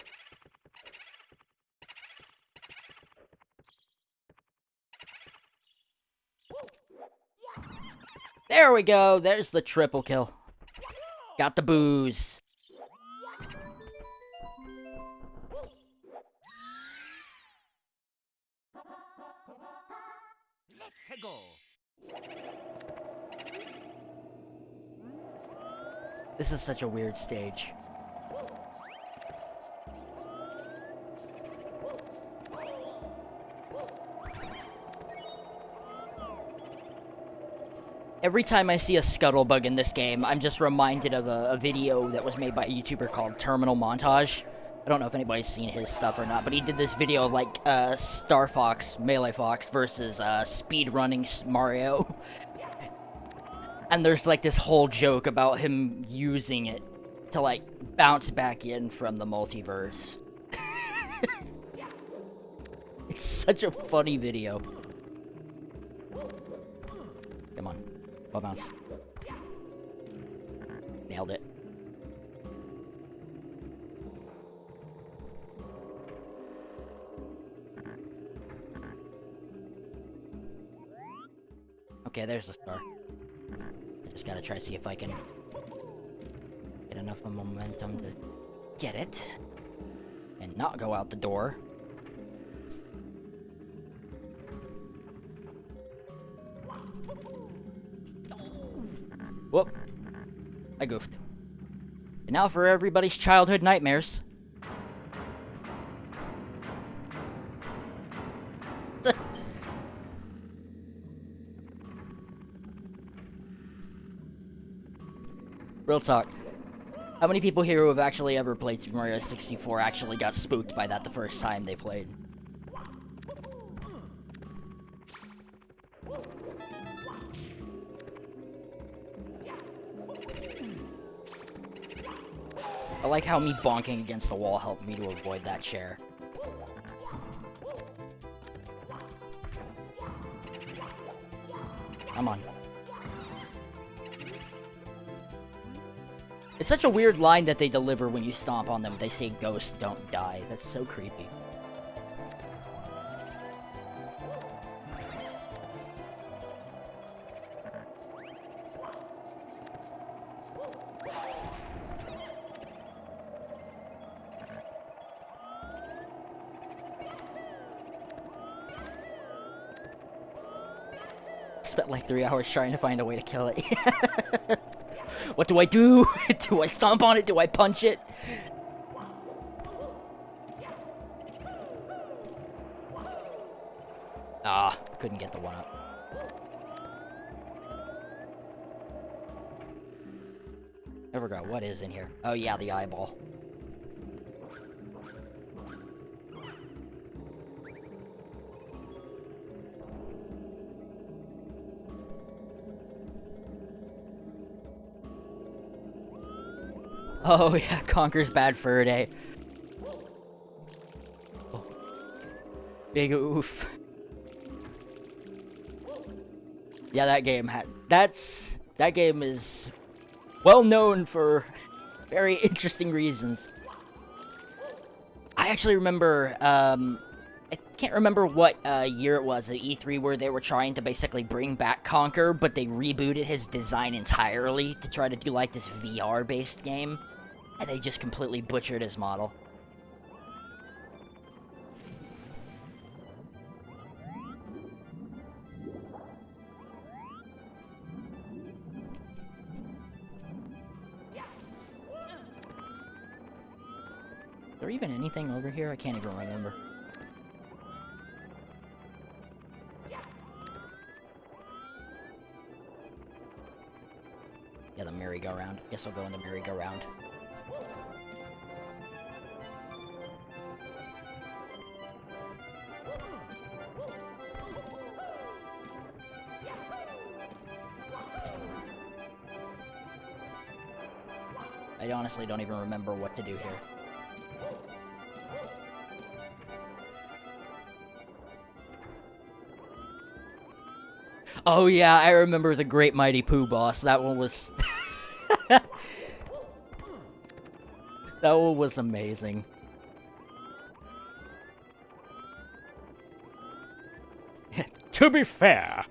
There we go. There's the triple kill. Got the booze. Let's go! This is such a weird stage. Every time I see a scuttlebug in this game, I'm just reminded of a video that was made by a YouTuber called Terminal Montage, I don't know if anybody's seen his stuff or not, but he did this video of like Star Fox, Melee Fox versus speed running Mario. And there's like this whole joke about him using it to like bounce back in from the multiverse. It's such a funny video. Come on. Ball bounce. Nailed it. Okay, there's the star. I just gotta try to see if I can get enough momentum to get it and not go out the door. Whoop. I goofed. And now for everybody's childhood nightmares. Real talk. How many people here who have actually ever played Super Mario 64 actually got spooked by that the first time they played? I like how me bonking against the wall helped me to avoid that chair. Come on. It's such a weird line that they deliver when you stomp on them. They say ghosts don't die. That's so creepy. Spent like 3 hours trying to find a way to kill it. What do I do? Do I stomp on it? Do I punch it? Ah, couldn't get the one up. I forgot what is in here. Oh yeah, the eyeball. Oh yeah, Conker's Bad Fur Day. Oh. Big oof. Yeah, that game that game is well known for very interesting reasons. I actually remember, I can't remember what year it was at E3 where they were trying to basically bring back Conker, but they rebooted his design entirely to try to do like this VR-based game. And they just completely butchered his model. Is there even anything over here? I can't even remember. Yeah, the merry-go-round. Guess I'll go in the merry-go-round. I honestly don't even remember what to do here. Oh yeah, I remember the Great Mighty Pooh boss. That one was... that one was amazing. To be fair...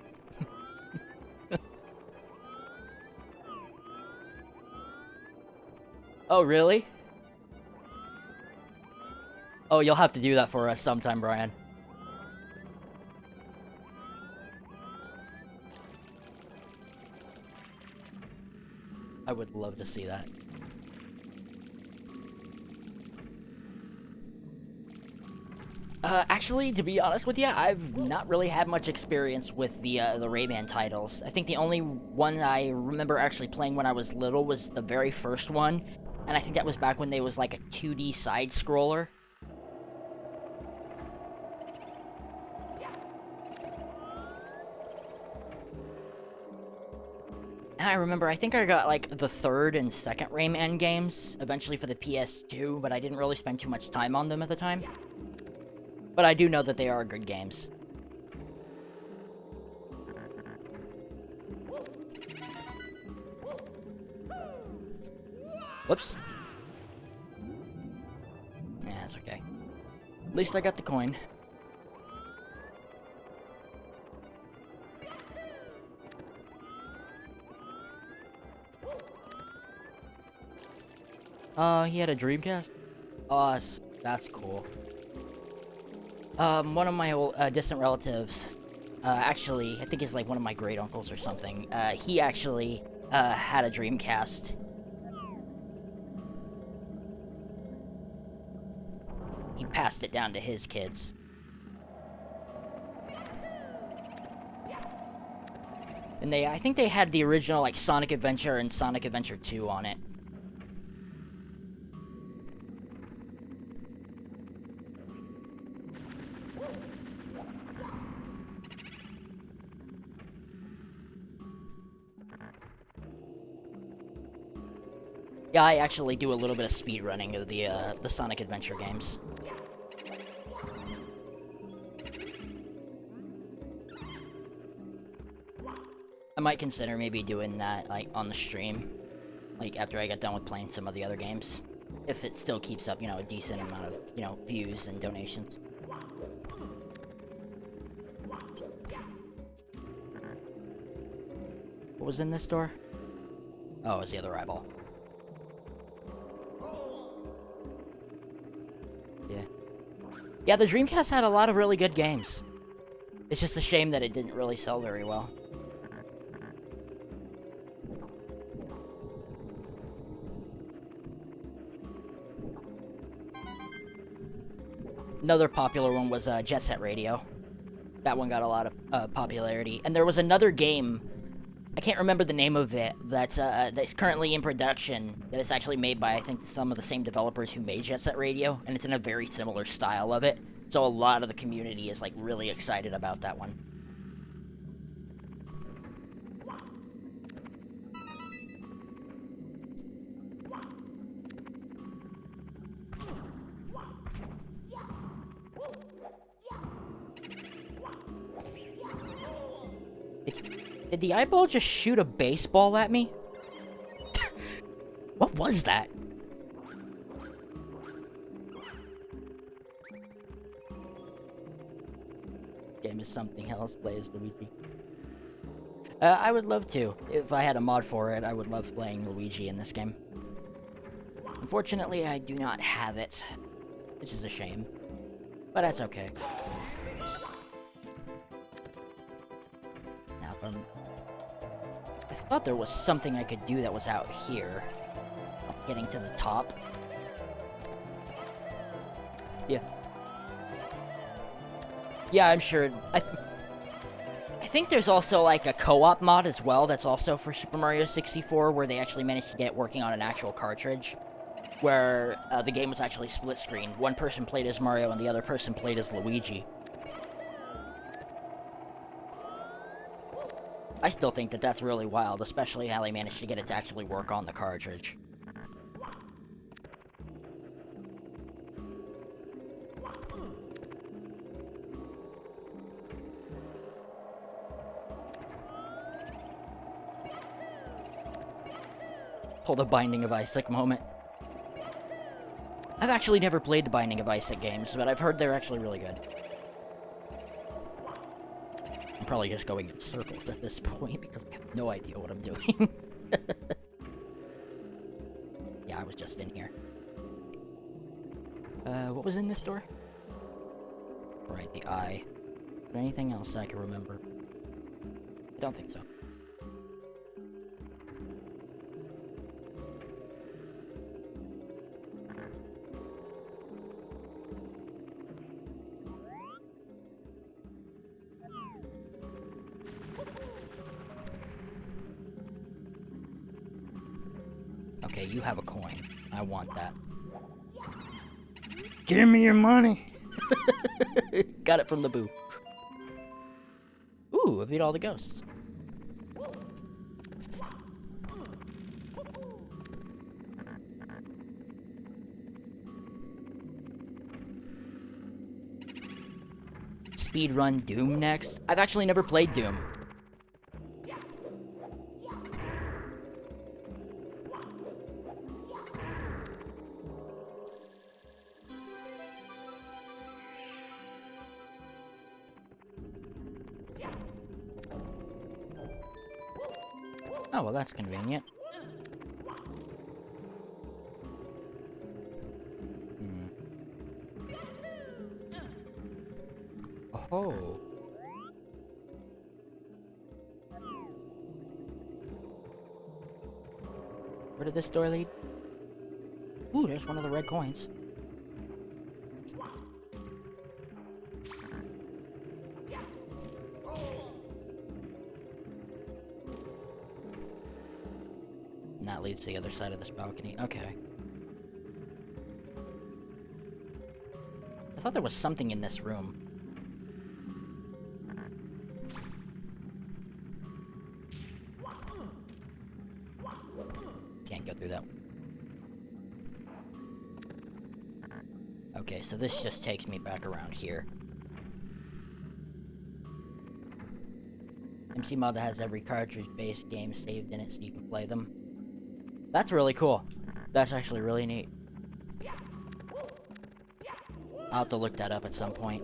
Oh, really? Oh, you'll have to do that for us sometime, Brian. I would love to see that. Actually, to be honest with you, I've not really had much experience with the Rayman titles. I think the only one I remember actually playing when I was little was the very first one, And I think that was back when they was like a 2D side scroller. And I remember, I think I got like the 3rd and 2nd Rayman games eventually for the PS2, but I didn't really spend too much time on them at the time. But I do know that they are good games. Whoops. Yeah, that's okay. At least I got the coin. He had a Dreamcast? Oh, that's cool. One of my old, distant relatives, actually, I think he's like one of my great uncles or something, he actually, had a Dreamcast. He passed it down to his kids. And I think they had the original, like, Sonic Adventure and Sonic Adventure 2 on it. Yeah, I actually do a little bit of speedrunning of the Sonic Adventure games. I might consider maybe doing that, like, on the stream. Like, after I get done with playing some of the other games. If it still keeps up, you know, a decent amount of, you know, views and donations. What was in this door? Oh, it was the other eyeball. Yeah. Yeah, the Dreamcast had a lot of really good games. It's just a shame that it didn't really sell very well. Another popular one was Jet Set Radio. That one got a lot of popularity. And there was another game, I can't remember the name of it, that's currently in production, that is actually made by, I think, some of the same developers who made Jet Set Radio, and it's in a very similar style of it. So a lot of the community is, like, really excited about that one. Did the eyeball just shoot a baseball at me? What was that? Game is something else. Play as Luigi. I would love to. If I had a mod for it, I would love playing Luigi in this game. Unfortunately, I do not have it, which is a shame. But that's okay. Now, I thought there was something I could do that was out here. Like getting to the top. Yeah. Yeah, I'm sure. I think there's also like a co-op mod as well that's also for Super Mario 64 where they actually managed to get it working on an actual cartridge. Where the game was actually split screen. One person played as Mario and the other person played as Luigi. I still think that that's really wild, especially how they managed to get it to actually work on the cartridge. Pull the Binding of Isaac moment. I've actually never played the Binding of Isaac games, but I've heard they're actually really good. I'm probably just going in circles at this point because I have no idea what I'm doing. Yeah, I was just in here. What was in this door? Right, the eye. Is there anything else I can remember? I don't think so. Okay, you have a coin. I want that. Give me your money! Got it from the booth. Ooh, I beat all the ghosts. Speedrun Doom next? I've actually never played Doom. Oh, well, that's convenient. Oh. Where did this door lead? Ooh, there's one of the red coins. And that leads to the other side of this balcony. Okay. I thought there was something in this room. Can't go through that. Okay, so this just takes me back around here. MC Mod has every cartridge-based game saved in it so you can play them. That's really cool. That's actually really neat. I'll have to look that up at some point.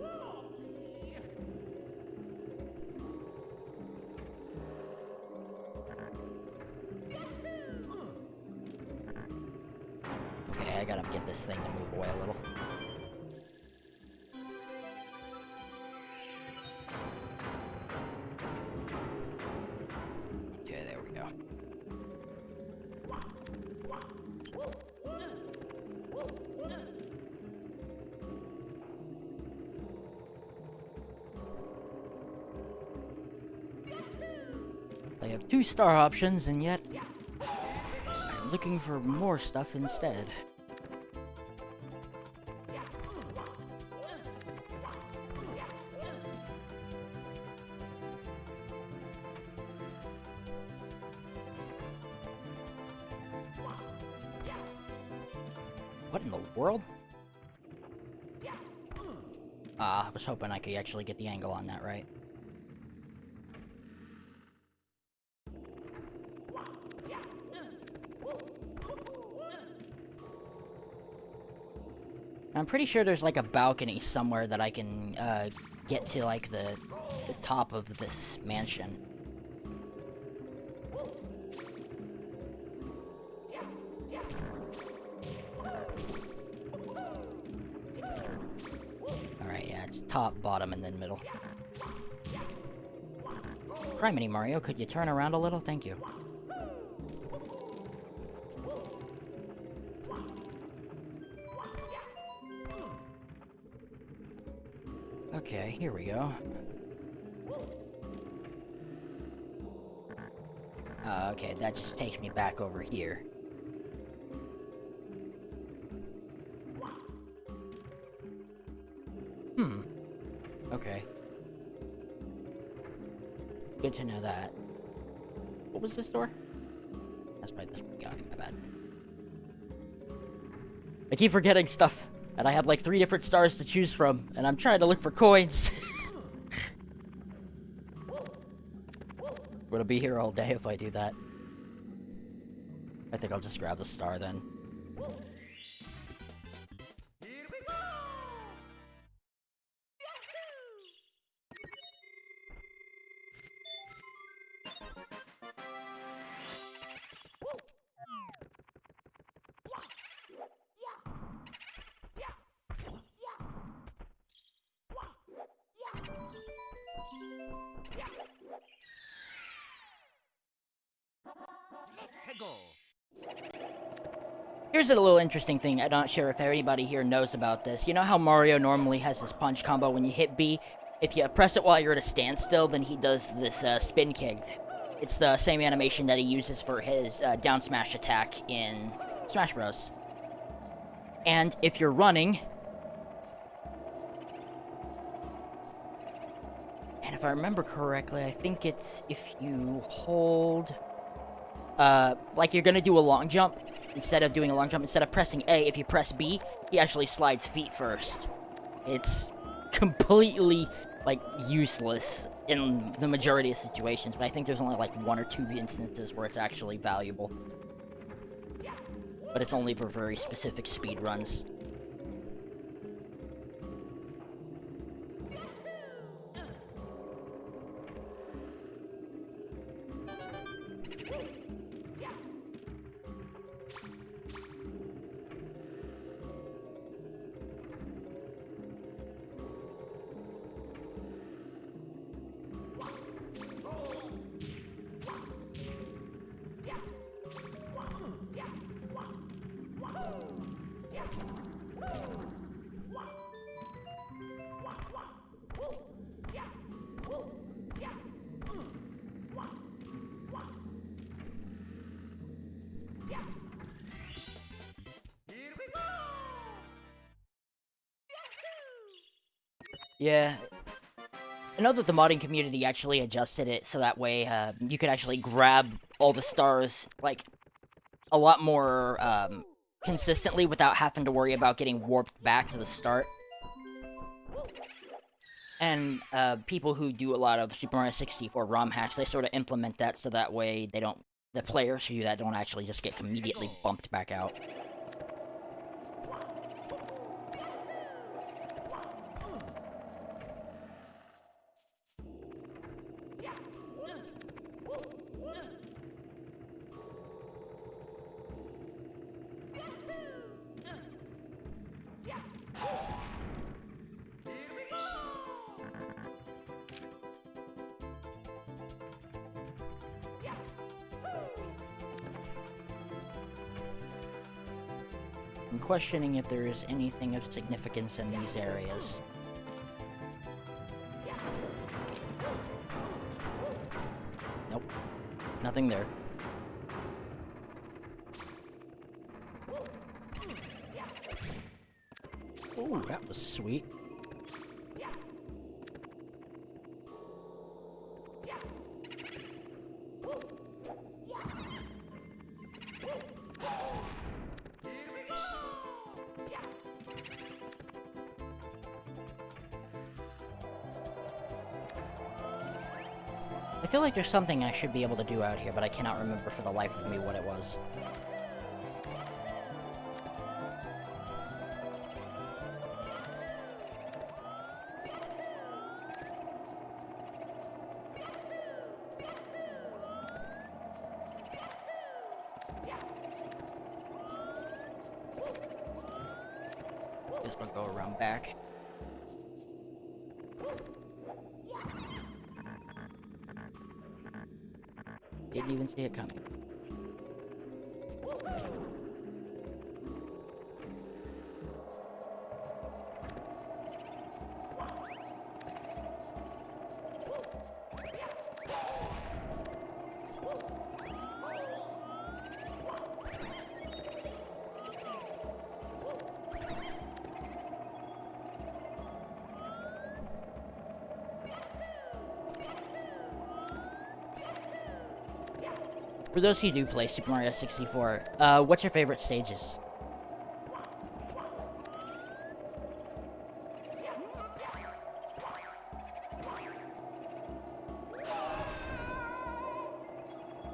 Okay, I gotta get this thing to move away a little. Okay, there we go. They have 2 star options, and yet I'm looking for more stuff instead. What in the world? I was hoping I could actually get the angle on that right. I'm pretty sure there's like a balcony somewhere that I can get to, like the top of this mansion. Alright, yeah, it's top, bottom, and then middle. Criminy Mario, could you turn around a little? Thank you. Okay, here we go. Okay, that just takes me back over here. Okay. Good to know that. What was this door? That's probably this one. Yeah, my bad. I keep forgetting stuff. And I have like 3 different stars to choose from, and I'm trying to look for coins. We're gonna be here all day if I do that. I think I'll just grab the star then. Here we go! Here's a little interesting thing. I'm not sure if anybody here knows about this. You know how Mario normally has this punch combo when you hit B? If you press it while you're at a standstill, then he does this spin kick. It's the same animation that he uses for his down smash attack in Smash Bros. And if you're running, and if I remember correctly, I think it's if you hold, like you're gonna do a long jump, instead of doing a long jump, instead of pressing A, if you press B, he actually slides feet first. It's completely, like, useless in the majority of situations, but I think there's only, like, 1 or 2 instances where it's actually valuable. But it's only for very specific speed runs. Yeah. I know that the modding community actually adjusted it so that way you could actually grab all the stars, like, a lot more consistently without having to worry about getting warped back to the start. And people who do a lot of Super Mario 64 ROM hacks, they sort of implement that so that way they don't, the players who do that don't actually just get immediately bumped back out. I'm questioning if there is anything of significance in these areas. Nope. Nothing there. Ooh, that was sweet. I feel like there's something I should be able to do out here, but I cannot remember for the life of me what it was. Guess we'll go around back. Didn't even see it coming. For those who do play Super Mario 64, what's your favorite stages?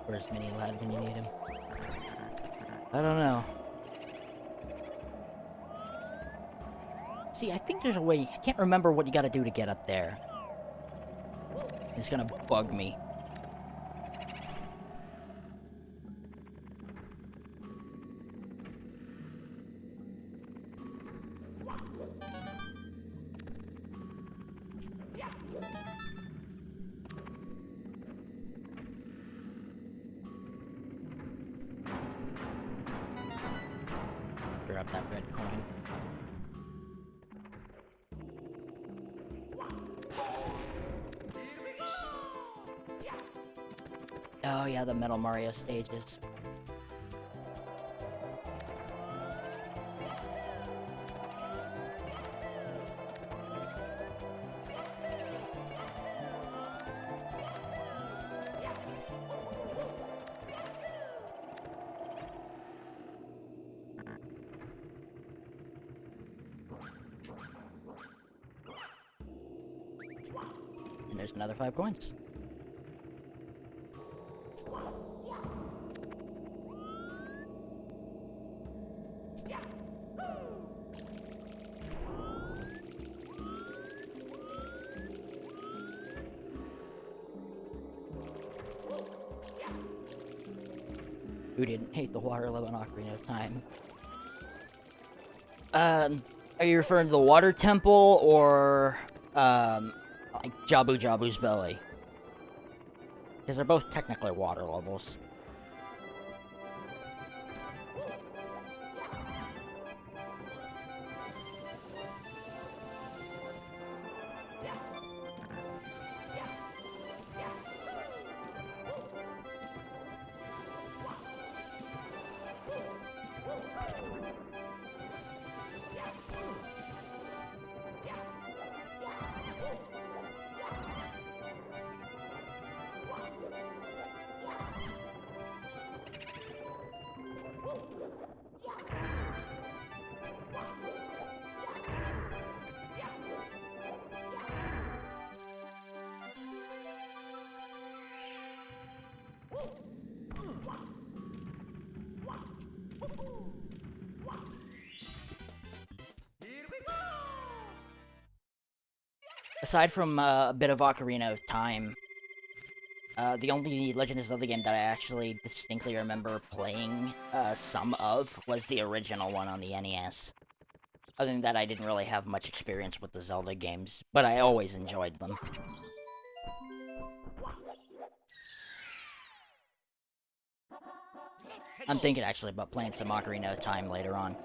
Where's Mini Lad when you need him? I don't know. See, I think there's a way. I can't remember what you gotta do to get up there. It's gonna bug me. Grab that red coin. Oh yeah, the Metal Mario stages. there's another 5 coins. Who didn't hate the water level in Ocarina of Time? Are you referring to the water temple or, like Jabu Jabu's belly? Because they're both technically water levels. Aside from a bit of Ocarina of Time, the only Legend of Zelda game that I actually distinctly remember playing some of was the original one on the NES. Other than that, I didn't really have much experience with the Zelda games, but I always enjoyed them. I'm thinking actually about playing some Ocarina of Time later on.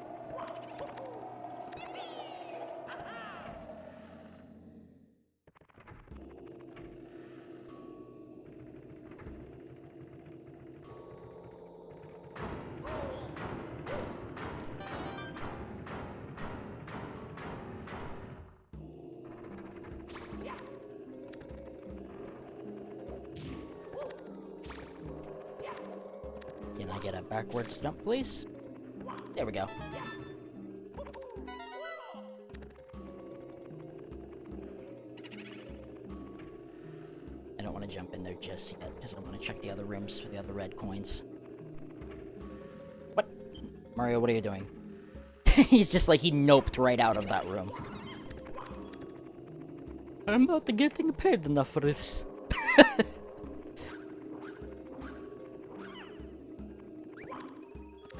Can I get a backwards jump, please? There we go. I don't want to jump in there just yet, because I want to check the other rooms for the other red coins. What? Mario, what are you doing? He's just like, he noped right out of that room. I'm not getting paid enough for this.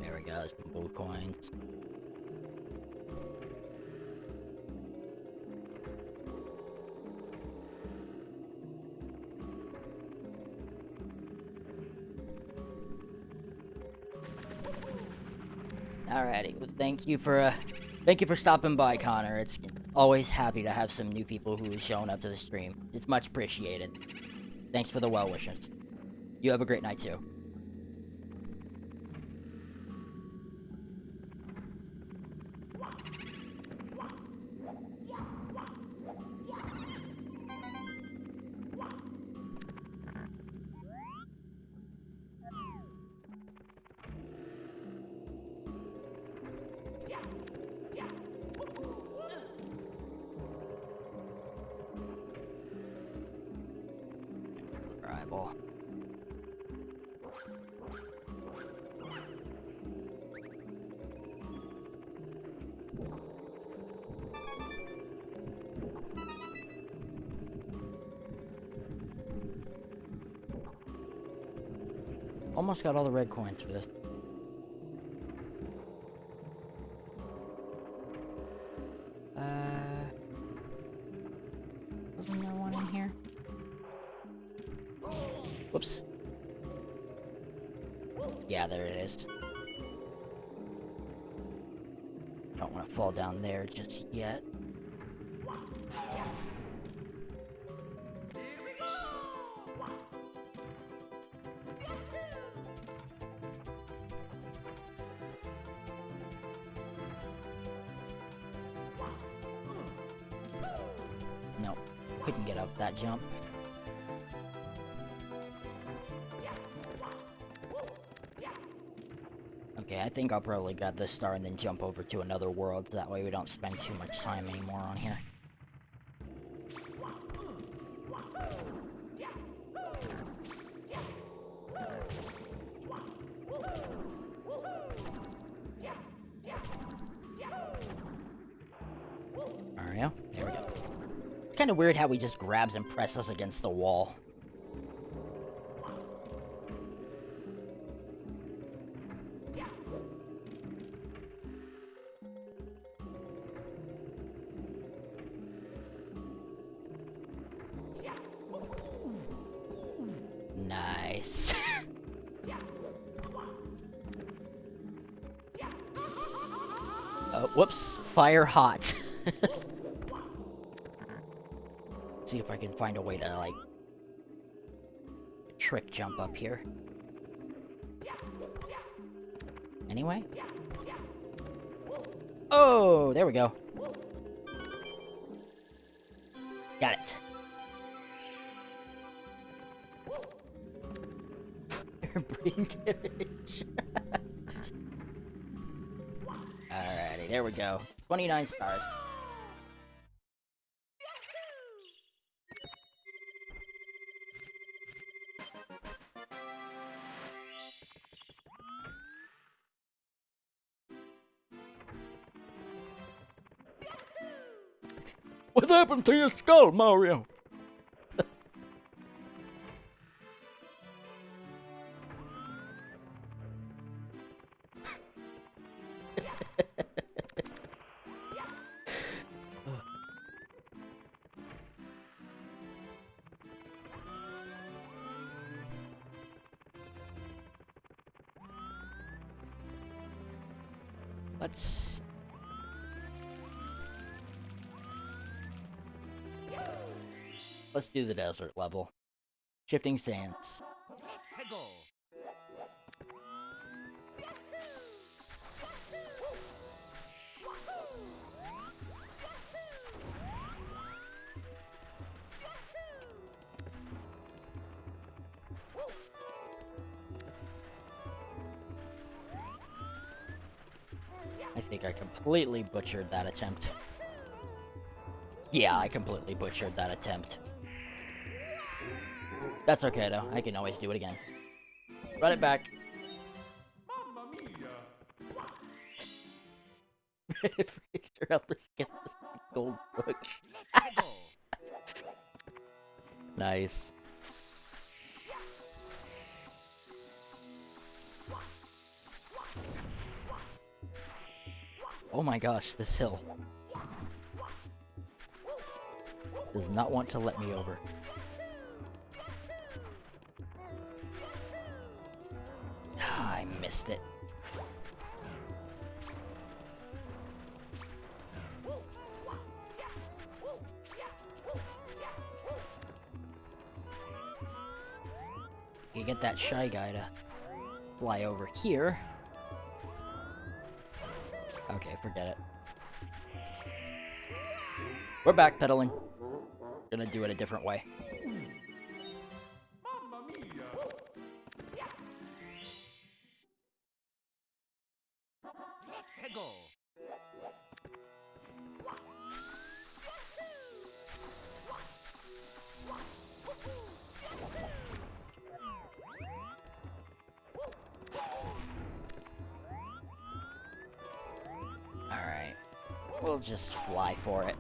There we go, some gold coins. Alrighty, well, thank you for stopping by, Connor. It's always happy to have some new people who have shown up to the stream. It's much appreciated. Thanks for the well wishes. You have a great night too. Eyeball. Almost got all the red coins for this. Wasn't there one in here? Whoops. Yeah, there it is. Don't want to fall down there just yet. Nope, couldn't get up that jump. Okay, I think I'll probably grab this star and then jump over to another world, so that way we don't spend too much time anymore on here. Mario. There we go. It's kind of weird how he just grabs and presses against the wall. Nice. Whoops. Fire hot. See if I can find a way to, like, trick jump up here. Anyway. Oh, there we go. Got it. Brain damage. Alrighty, there we go. 29 stars. What happened to your skull, Mario? Let's do the desert level. Shifting sands. Peggle. I think I completely butchered that attempt. Yeah, I completely butchered that attempt. That's okay, though. I can always do it again. Run it back. Mamma mia. Help us get this gold book. Peggle. Nice. Oh my gosh, this hill does not want to let me over. Ah, I missed it. You get that Shy Guy to fly over here. Okay, forget it. We're backpedaling. Gonna do it a different way. Mamma mia. Peggle. Alright. We'll just fly for it.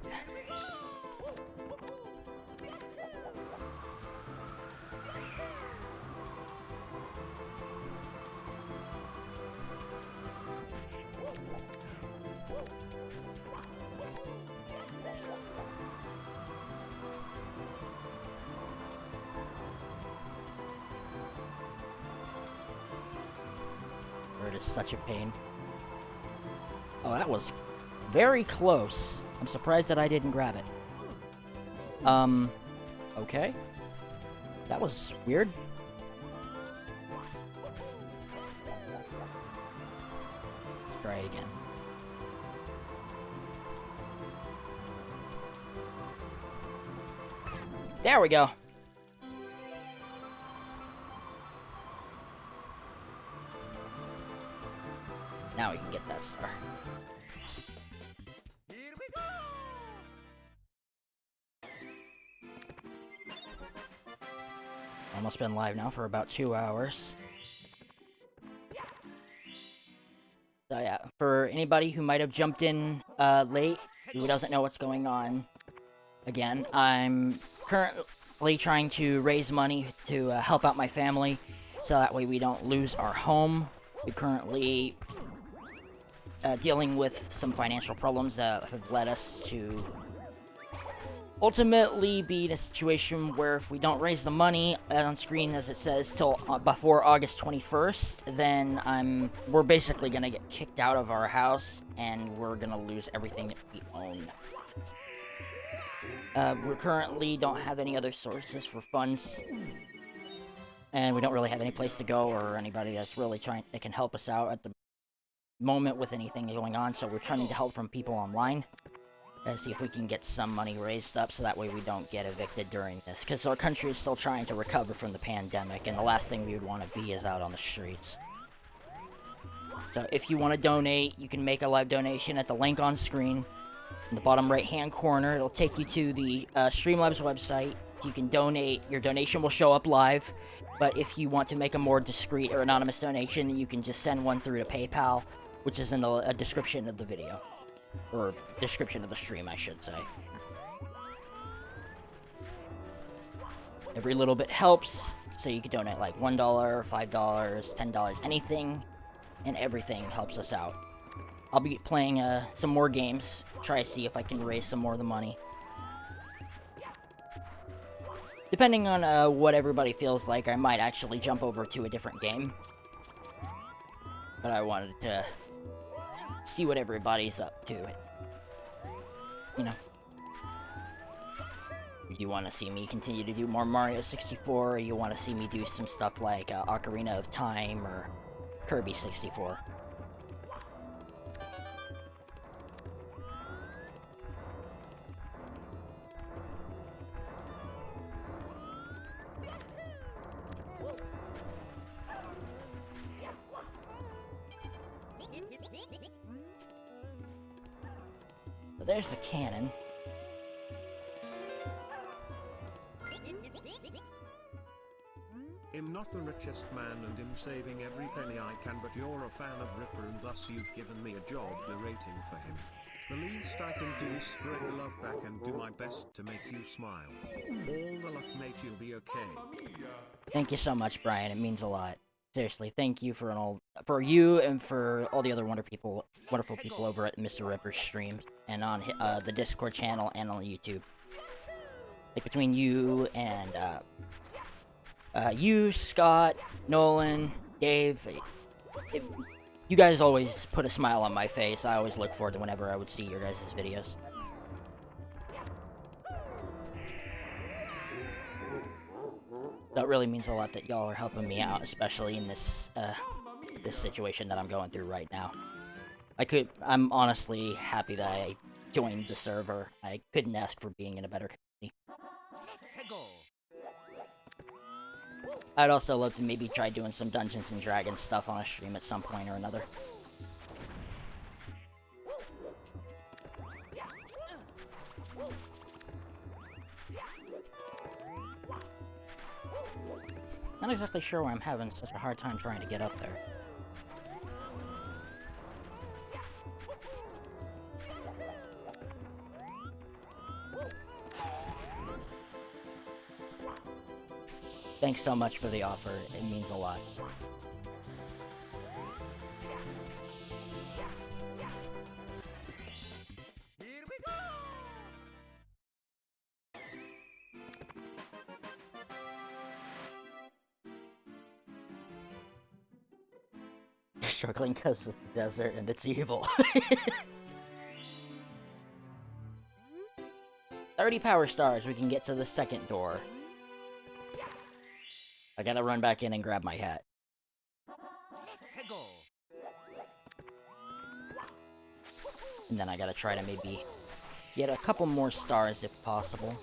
Bird is such a pain. Oh, that was very close. I'm surprised that I didn't grab it. Okay. That was weird. Let's try it again. There we go. Now we can get that star. Here we go. Almost been live now for about 2 hours. So yeah, for anybody who might have jumped in late, who doesn't know what's going on, again, I'm currently trying to raise money to help out my family, so that way we don't lose our home. We're currently dealing with some financial problems that have led us to ultimately be in a situation where if we don't raise the money on screen, as it says, till before August 21st, then we're basically gonna get kicked out of our house, and we're gonna lose everything that we own. We currently don't have any other sources for funds, and we don't really have any place to go or anybody that's really that can help us out at the moment with anything going on, so we're trying to help from people online. See if we can get some money raised up so that way we don't get evicted during this, because our country is still trying to recover from the pandemic, and the last thing we would want to be is out on the streets. So if you want to donate, you can make a live donation at the link on screen. In the bottom right hand corner, it'll take you to the Streamlabs website. You can donate. Your donation will show up live, but if you want to make a more discreet or anonymous donation, you can just send one through to PayPal, which is in the description of the video. Or description of the stream, I should say. Every little bit helps, so you can donate like $1, $5, $10, anything and everything helps us out. I'll be playing some more games, try to see if I can raise some more of the money. Depending on what everybody feels like, I might actually jump over to a different game. But I wanted to see what everybody's up to. You know. Do you want to see me continue to do more Mario 64, or you want to see me do some stuff like Ocarina of Time or Kirby 64? So there's the cannon. I'm not the richest man and I'm saving every penny I can, but you're a fan of Ripper and thus you've given me a job narrating for him. The least I can do is spread the love back and do my best to make you smile. All the luck, mate, you'll be okay. Thank you so much, Brian. It means a lot. Seriously, thank you for you and for all the other wonderful people over at Mr. Ripper's stream and on the Discord channel and on YouTube. Like between you and you, Scott, Nolan, Dave, you guys always put a smile on my face. I always look forward to whenever I would see your guys' videos. That really means a lot that y'all are helping me out, especially in this this situation that I'm going through right now. I'm honestly happy that I joined the server. I couldn't ask for being in a better community. I'd also love to maybe try doing some Dungeons and Dragons stuff on a stream at some point or another. Not exactly sure why I'm having such a hard time trying to get up there. Thanks so much for the offer. It means a lot. Here we go! Struggling because of the desert and it's evil. 30 power stars, we can get to the second door. I gotta run back in and grab my hat. And then I gotta try to maybe get a couple more stars if possible.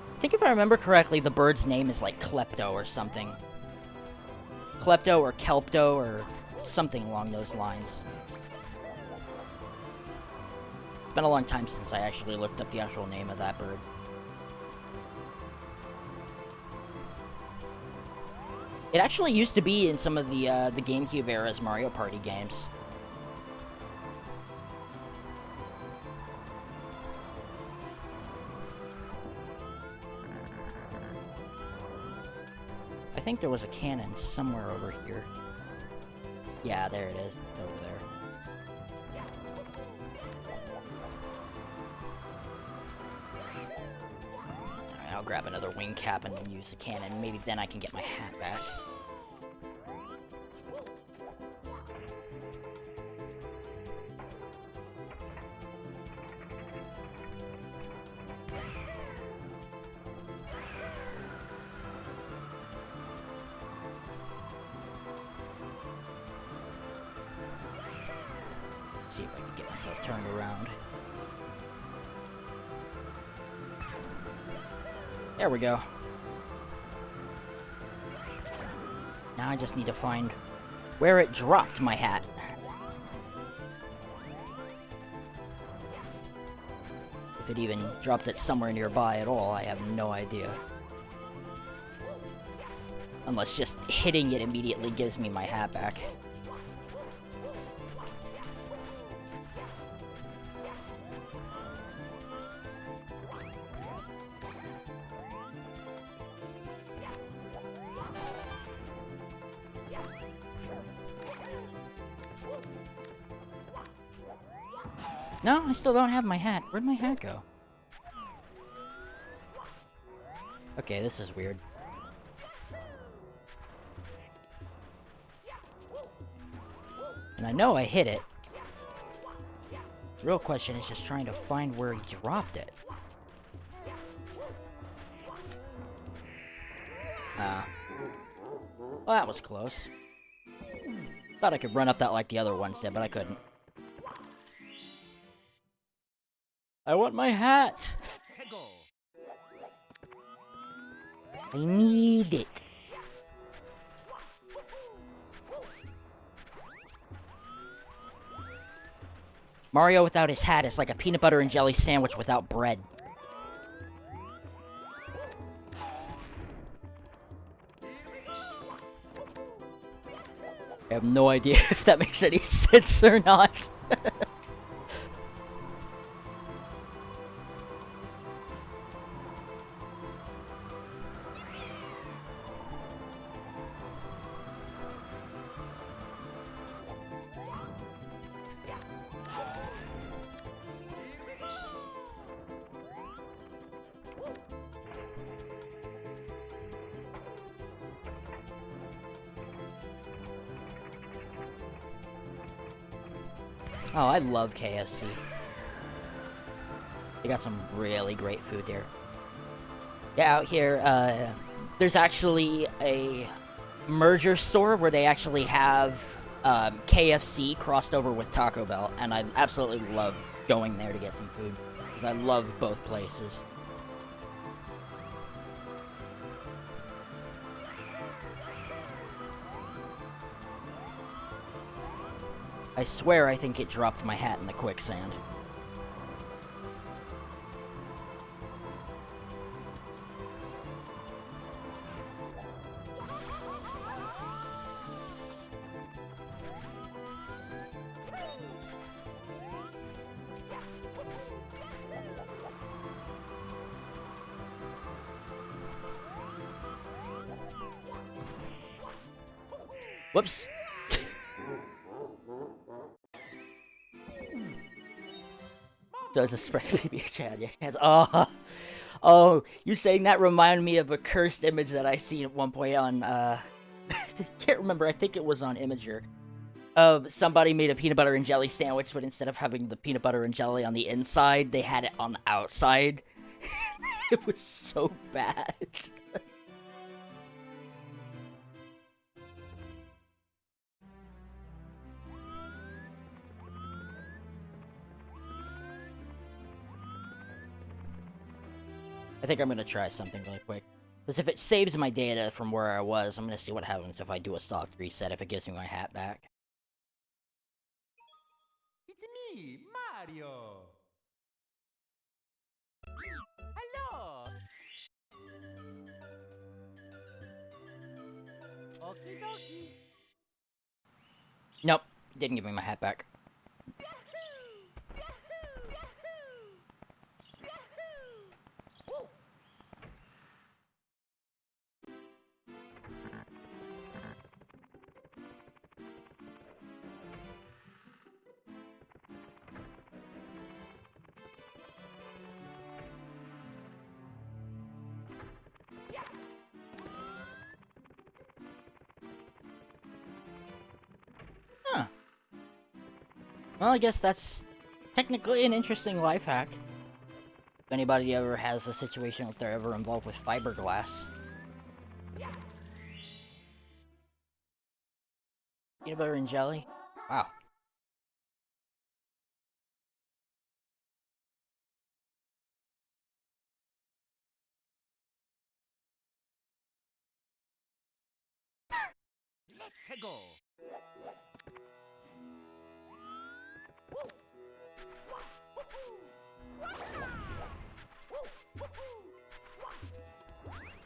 I think if I remember correctly, the bird's name is like Klepto or something. Klepto or Kelpto or something along those lines. been a long time since I actually looked up the actual name of that bird. It actually used to be in some of the GameCube era's Mario Party games. I think there was a cannon somewhere over here. Yeah, there it is. It's over there. Alright, I'll grab another wing cap and then use the cannon. Maybe then I can get my hat back. See if I can get myself turned around. There we go. Now I just need to find where it dropped my hat. If it even dropped it somewhere nearby at all, I have no idea. Unless just hitting it immediately gives me my hat back. No, I still don't have my hat. Where'd my hat go? Okay, this is weird. And I know I hit it. The real question is just trying to find where he dropped it. Well, that was close. Thought I could run up that like the other ones did, but I couldn't. I want my hat! I need it. Mario without his hat is like a peanut butter and jelly sandwich without bread. I have no idea if that makes any sense or not. Oh, I love KFC. They got some really great food there. Yeah, out here, there's actually a merger store where they actually have KFC crossed over with Taco Bell, and I absolutely love going there to get some food, because I love both places. I swear I think it dropped my hat in the quicksand. Whoops. So it's a spray baby Chad, your hands. Oh, oh, you saying that reminded me of a cursed image that I seen at one point on, can't remember, I think it was on Imager. Of somebody made a peanut butter and jelly sandwich, but instead of having the peanut butter and jelly on the inside, they had it on the outside. It was so bad. I think I'm gonna try something really quick. Because if it saves my data from where I was, I'm gonna see what happens if I do a soft reset, if it gives me my hat back. It's me, Mario. Okie dokie. Nope, didn't give me my hat back. Huh. Well, I guess that's technically an interesting life hack. If anybody ever has a situation if they're ever involved with fiberglass. Peanut butter and jelly? Wow. Let's go.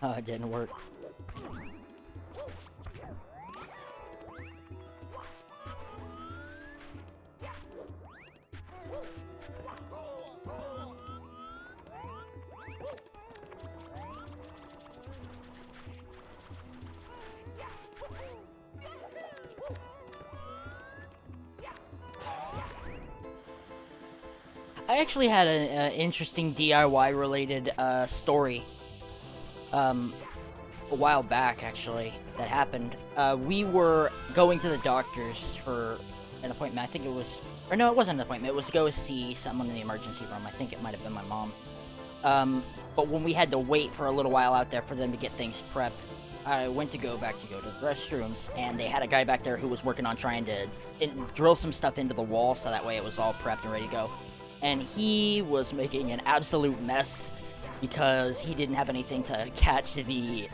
Oh, it didn't work. I actually had an interesting DIY related story a while back, actually, that happened. We were going to the doctor's for an appointment. I think it was, or no, it wasn't an appointment. It was to go see someone in the emergency room. I think it might have been my mom. But when we had to wait for a little while out there for them to get things prepped, I went to go to the restrooms, and they had a guy back there who was working on trying to drill some stuff into the wall, so that way it was all prepped and ready to go. And he was making an absolute mess because he didn't have anything to catch the,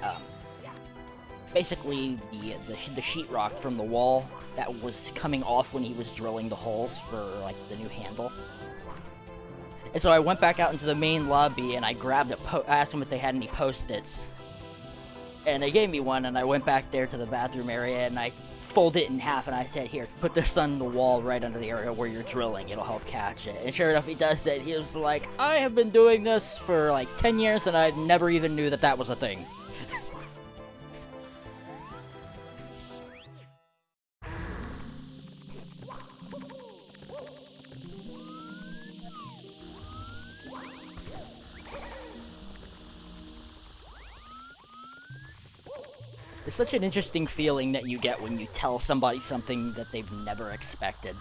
basically the sheetrock from the wall that was coming off when he was drilling the holes for, like, the new handle. And so I went back out into the main lobby, and I grabbed asked them if they had any Post-its. And they gave me one, and I went back there to the bathroom area, and I folded it in half, and I said, here, put this on the wall right under the area where you're drilling. It'll help catch it. And sure enough, he does that. He was like, I have been doing this for like 10 years, and I never even knew that that was a thing. It's such an interesting feeling that you get when you tell somebody something that they've never expected.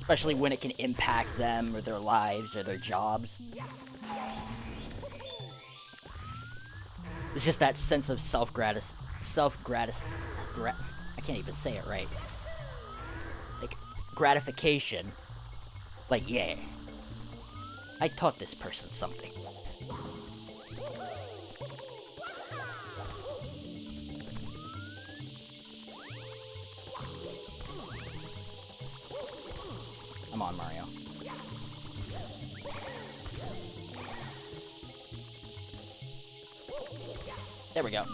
Especially when it can impact them, or their lives, or their jobs. It's just that sense of I can't even say it right. Like, gratification. Like, yeah. I taught this person something. Come on, Mario. There we go.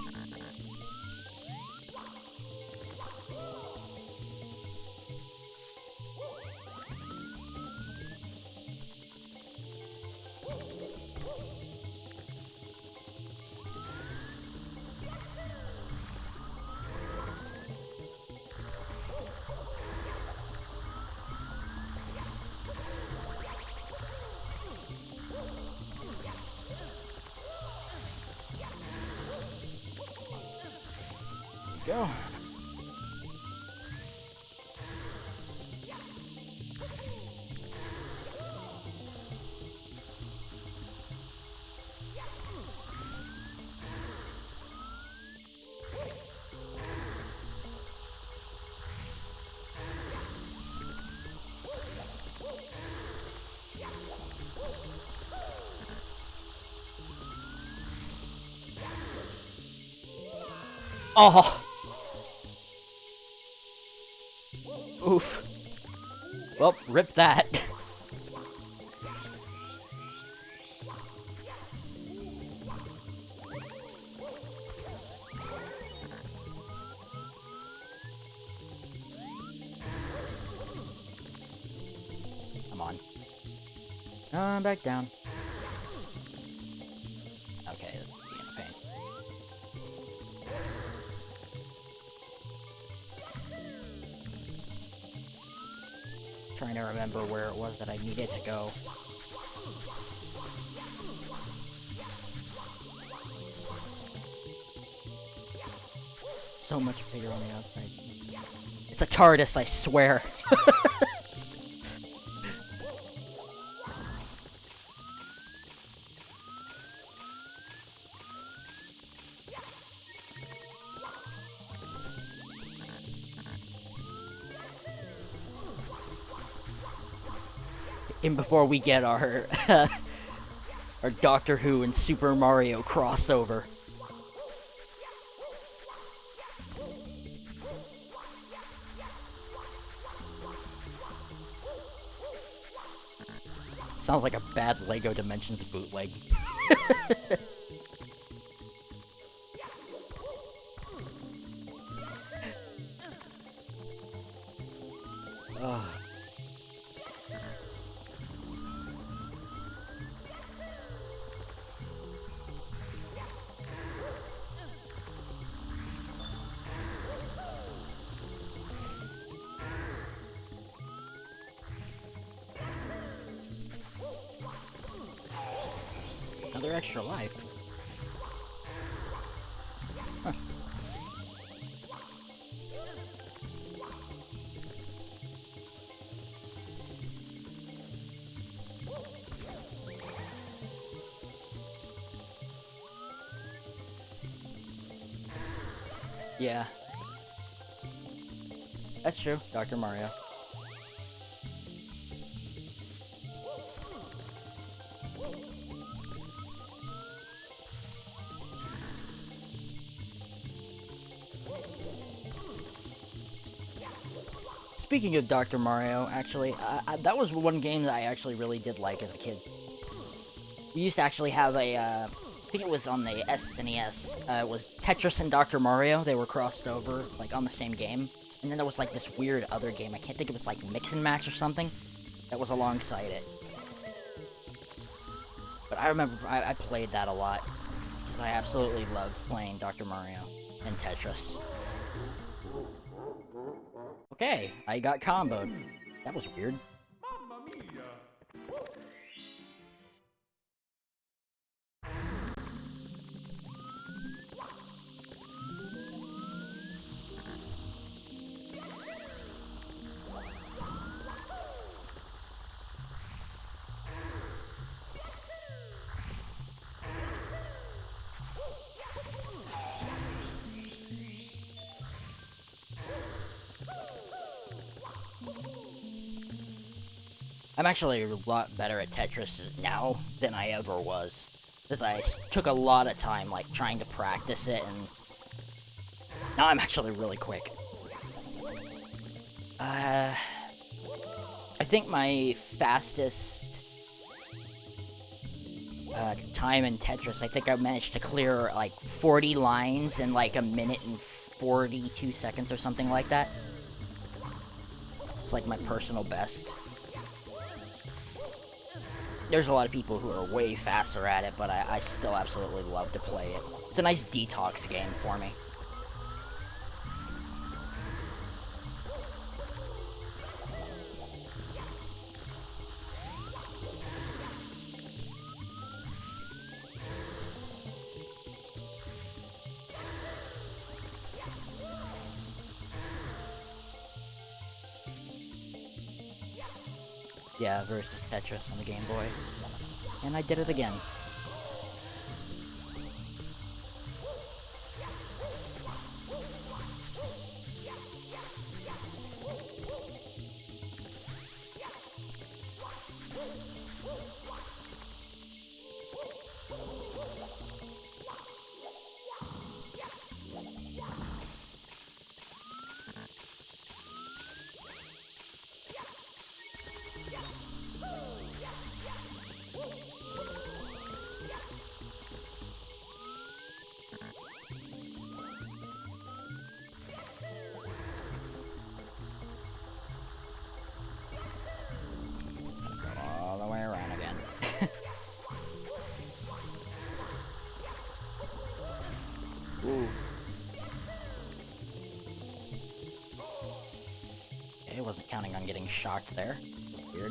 Go. Oh. Oof. Well, rip that. Back down. Okay, this is being a pain. Trying to remember where it was that I needed to go. So much bigger on the outside. It's a TARDIS, I swear. And before we get our our Doctor Who and Super Mario crossover. Sounds like a bad LEGO Dimensions bootleg. Ugh. Another extra life. Huh. Yeah. That's true, Dr. Mario. Speaking of Dr. Mario, actually, that was one game that I actually really did like as a kid. We used to actually have a, I think it was on the SNES, it was Tetris and Dr. Mario. They were crossed over, like, on the same game. And then there was, like, this weird other game, I can't think, it was, like, Mix and Match or something, that was alongside it. But I remember I played that a lot, because I absolutely loved playing Dr. Mario and Tetris. Okay, I got comboed. That was weird. Mamma mia! I'm actually a lot better at Tetris now than I ever was. Because I took a lot of time, like, trying to practice it, and now I'm actually really quick. I think my fastest time in Tetris, I think I managed to clear, like, 40 lines in, like, a minute and 42 seconds or something like that. It's, like, my personal best. There's a lot of people who are way faster at it, but I still absolutely love to play it. It's a nice detox game for me. Yeah, versus Tetris on the Game Boy. And I did it again. Okay, wasn't counting on getting shocked there. Weird.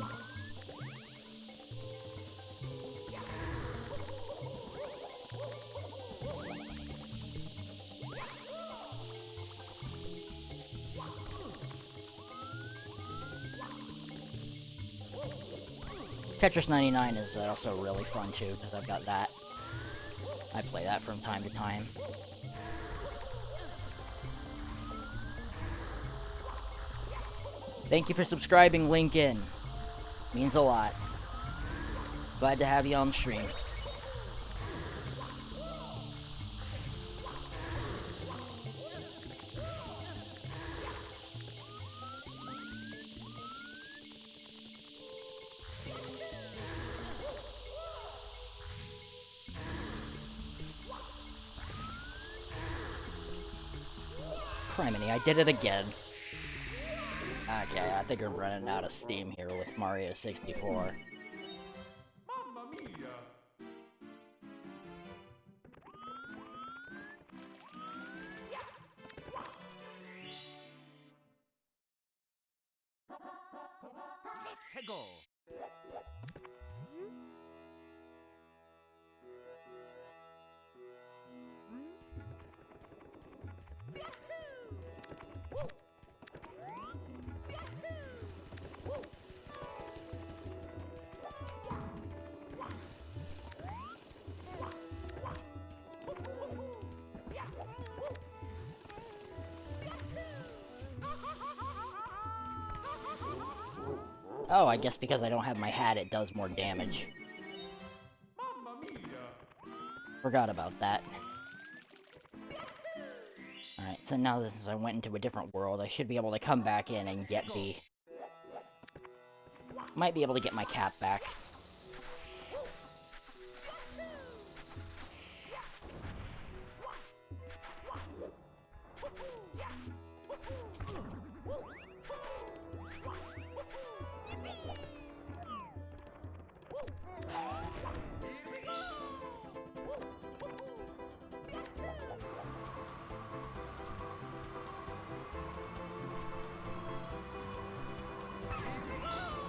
Tetris 99 is also really fun too, because I've got that. I play that from time to time. Thank you for subscribing, Lincoln. Means a lot. Glad to have you on the stream. Criminy, I did it again. Okay, I think I'm running out of steam here with Mario 64. Mamma mia! Let's go. Oh, I guess because I don't have my hat, it does more damage. Mamma mia! Forgot about that. Alright, so now since I went into a different world, I should be able to come back in and get the... Might be able to get my cap back.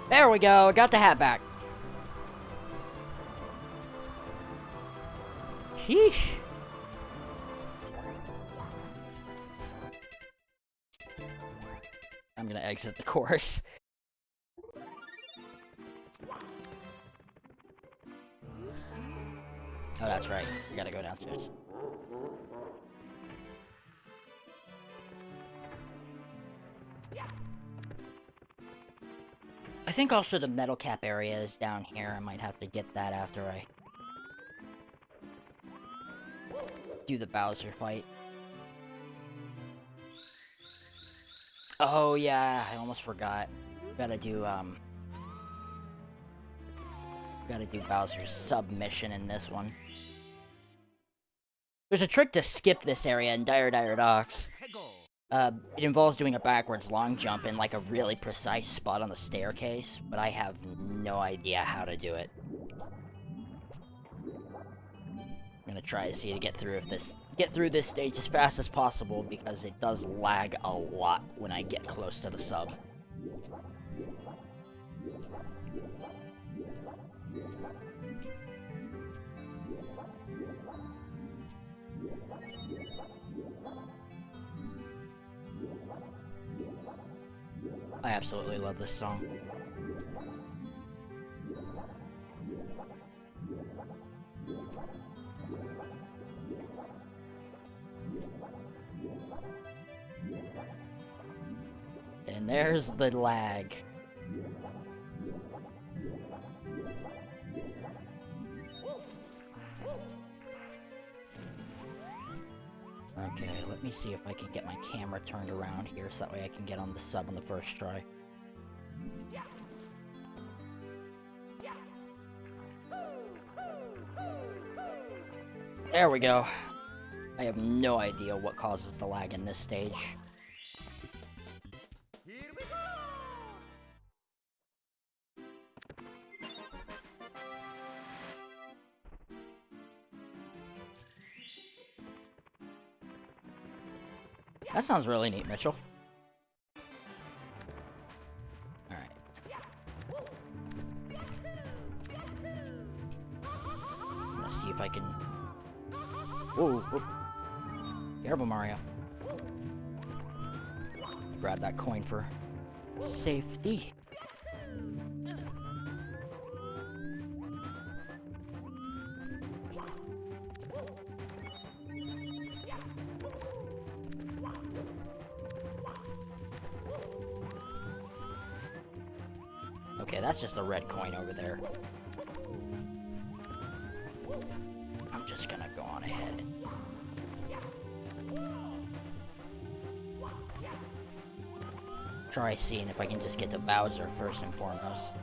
There we go, got the hat back. Sheesh. I'm gonna exit the course. Oh, that's right. We gotta go downstairs. I think also the metal cap area is down here. I might have to get that after I do the Bowser fight. Oh yeah, I almost forgot. Gotta do Bowser's submission in this one. There's a trick to skip this area in Dire Dire Docks. It involves doing a backwards long jump in like a really precise spot on the staircase, but I have no idea how to do it. I'm gonna try to see to get through this stage as fast as possible because it does lag a lot when I get close to the sub. I absolutely love this song. And there's the lag. Okay, let me see if I can get my camera turned around here so that way I can get on the sub on the first try. There we go. I have no idea what causes the lag in this stage. Here we go! That sounds really neat, Mitchell. if I can... Whoa, whoa. Careful, Mario. Grab that coin for safety. Okay, that's just a red coin over there. I'm just gonna go on ahead. Try seeing if I can just get to Bowser first and foremost.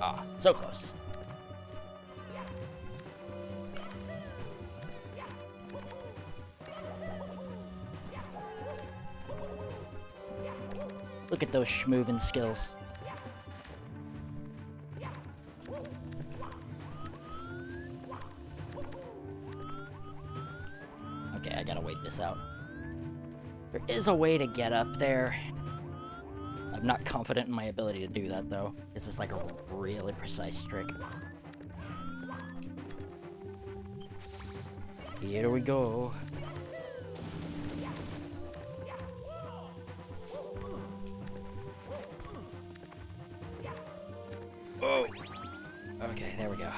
Ah, so close. Look at those schmoovin' skills. Okay, I gotta wait this out. There is a way to get up there. I'm not confident in my ability to do that, though. This is like a really precise trick. Here we go. Oh! Okay, there we go.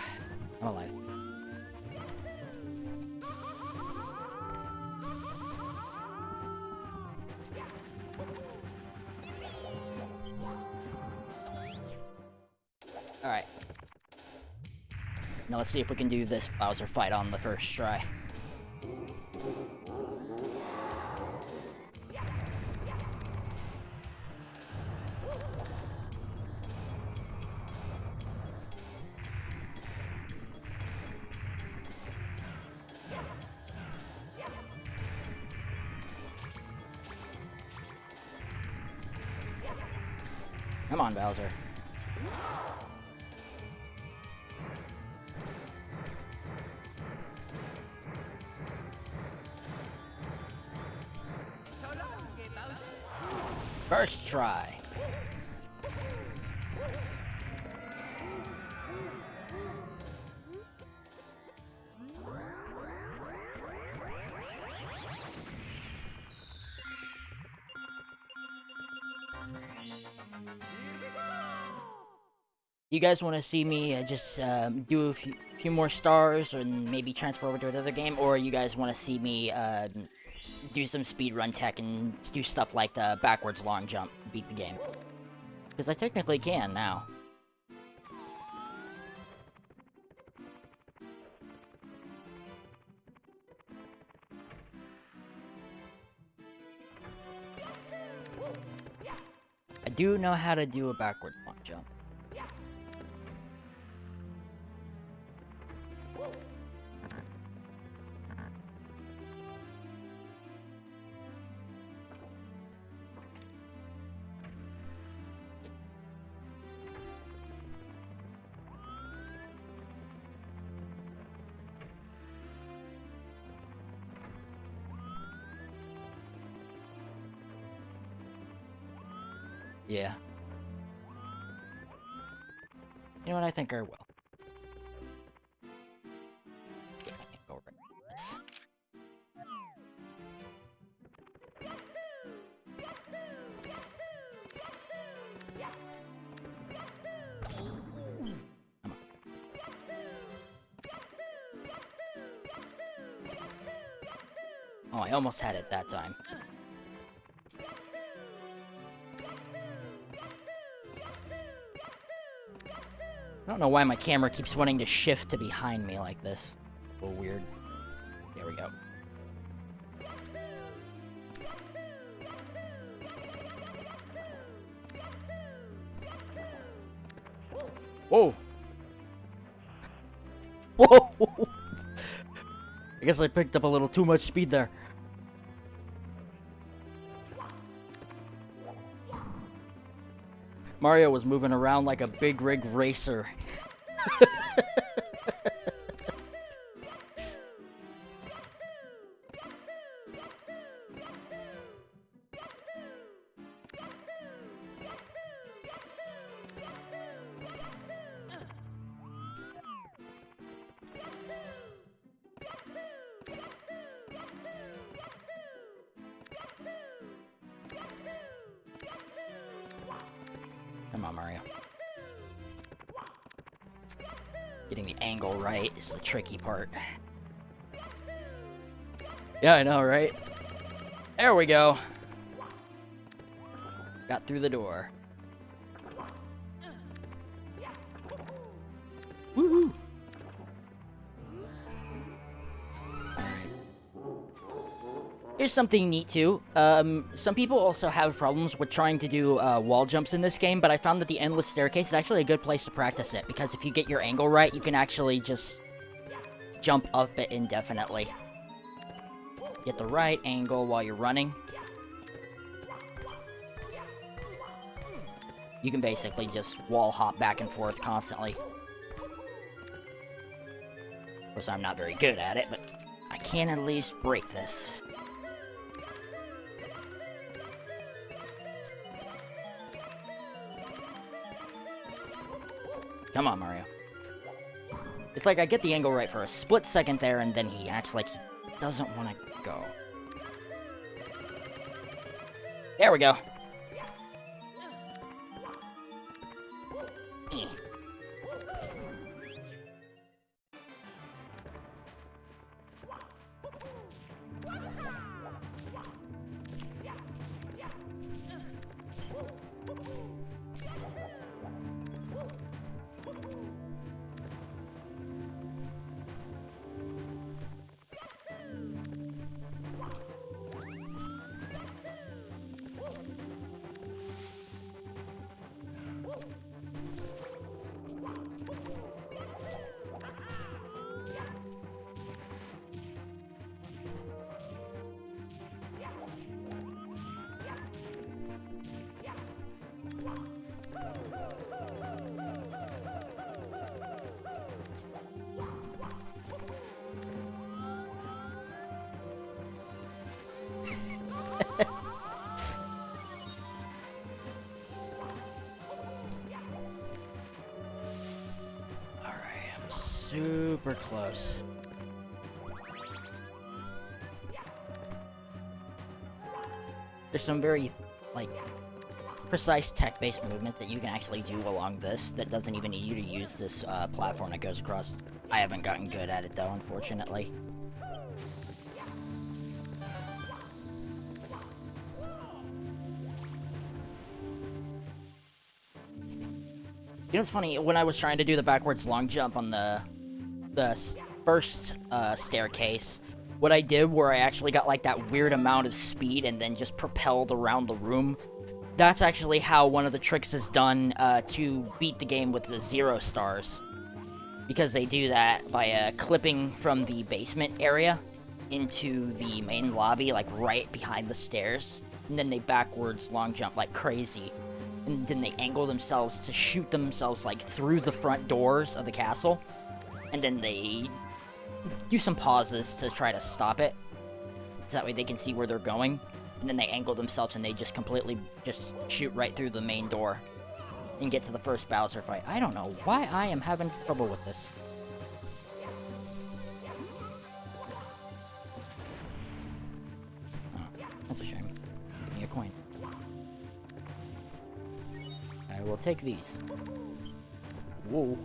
I'm alive. Alright. Now let's see if we can do this Bowser fight on the first try. Come on, Bowser. First try. You guys want to see me just do a few more stars and maybe transfer over to another game, or you guys want to see me do some speedrun tech and do stuff like the backwards long jump, beat the game? Because I technically can now. I do know how to do a backwards long jump. Yeah. You know what? I think I will. Yeah, I can go right with this. Come on. Oh, I almost had it that time. I don't know why my camera keeps wanting to shift to behind me like this. A little weird. There we go. Whoa! Whoa! I guess I picked up a little too much speed there. Mario was moving around like a big rig racer. Come on, Mario. Getting the angle right is the tricky part. Yeah, I know, right? There we go. Got through the door. Woohoo! Here's something neat too. Some people also have problems with trying to do wall jumps in this game, but I found that the endless staircase is actually a good place to practice it, because if you get your angle right, you can actually just jump up it indefinitely. Get the right angle while you're running. You can basically just wall hop back and forth constantly. Of course, I'm not very good at it, but I can at least break this. Come on, Mario. It's like I get the angle right for a split second there, and then he acts like he doesn't want to go. There we go. Super close. There's some very, like, precise tech-based movements that you can actually do along this that doesn't even need you to use this platform that goes across. I haven't gotten good at it, though, unfortunately. You know what's funny? When I was trying to do the backwards long jump on the first staircase, what I did where I actually got like that weird amount of speed and then just propelled around the room, that's actually how one of the tricks is done to beat the game with the 0 stars. Because they do that by clipping from the basement area into the main lobby, like right behind the stairs, and then they backwards long jump like crazy. And then they angle themselves to shoot themselves, like, through the front doors of the castle. And then they do some pauses to try to stop it. So that way they can see where they're going. And then they angle themselves and they just completely just shoot right through the main door. And get to the first Bowser fight. I don't know why I am having trouble with this. Oh, that's a shame. Give me a coin. I will take these. Whoa.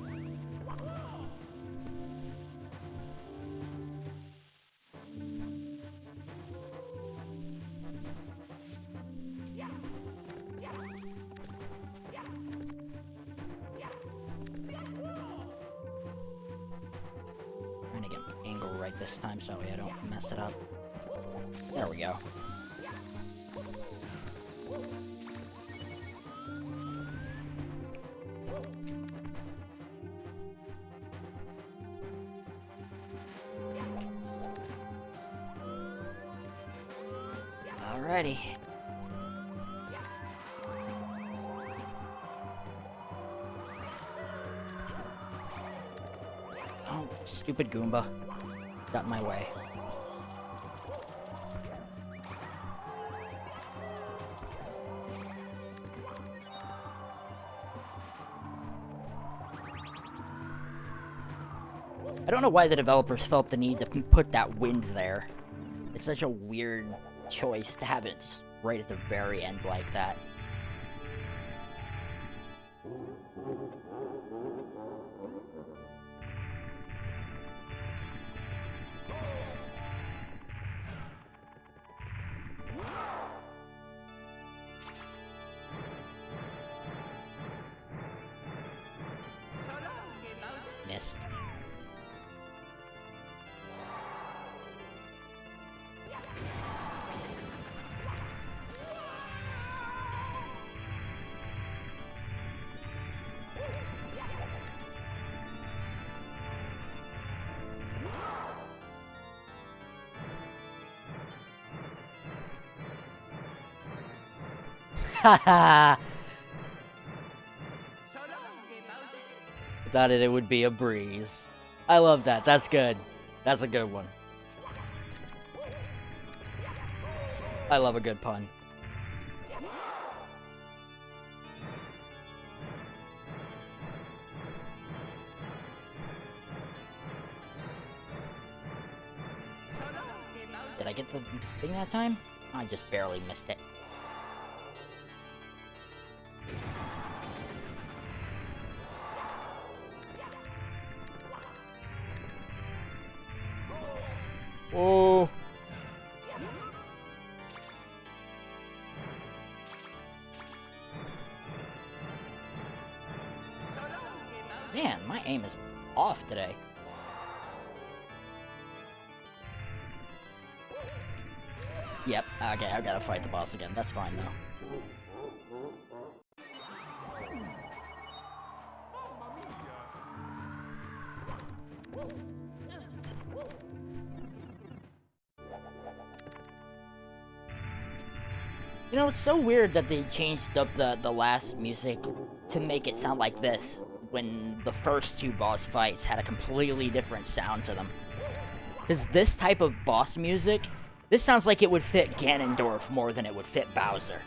Trying to get my angle right this time so I don't mess it up. There we go. Alrighty. Oh, stupid Goomba. Got in my way. I don't know why the developers felt the need to put that wind there. It's such a weird choice to have it right at the very end like that. Without it, it would be a breeze. I love that. That's good. That's a good one. I love a good pun. Did I get the thing that time? I just barely missed it. Oh. Man, my aim is off today. Yep, okay, I gotta fight the boss again. That's fine, though. You know, it's so weird that they changed up the last music to make it sound like this, when the first two boss fights had a completely different sound to them. Because this type of boss music, this sounds like it would fit Ganondorf more than it would fit Bowser.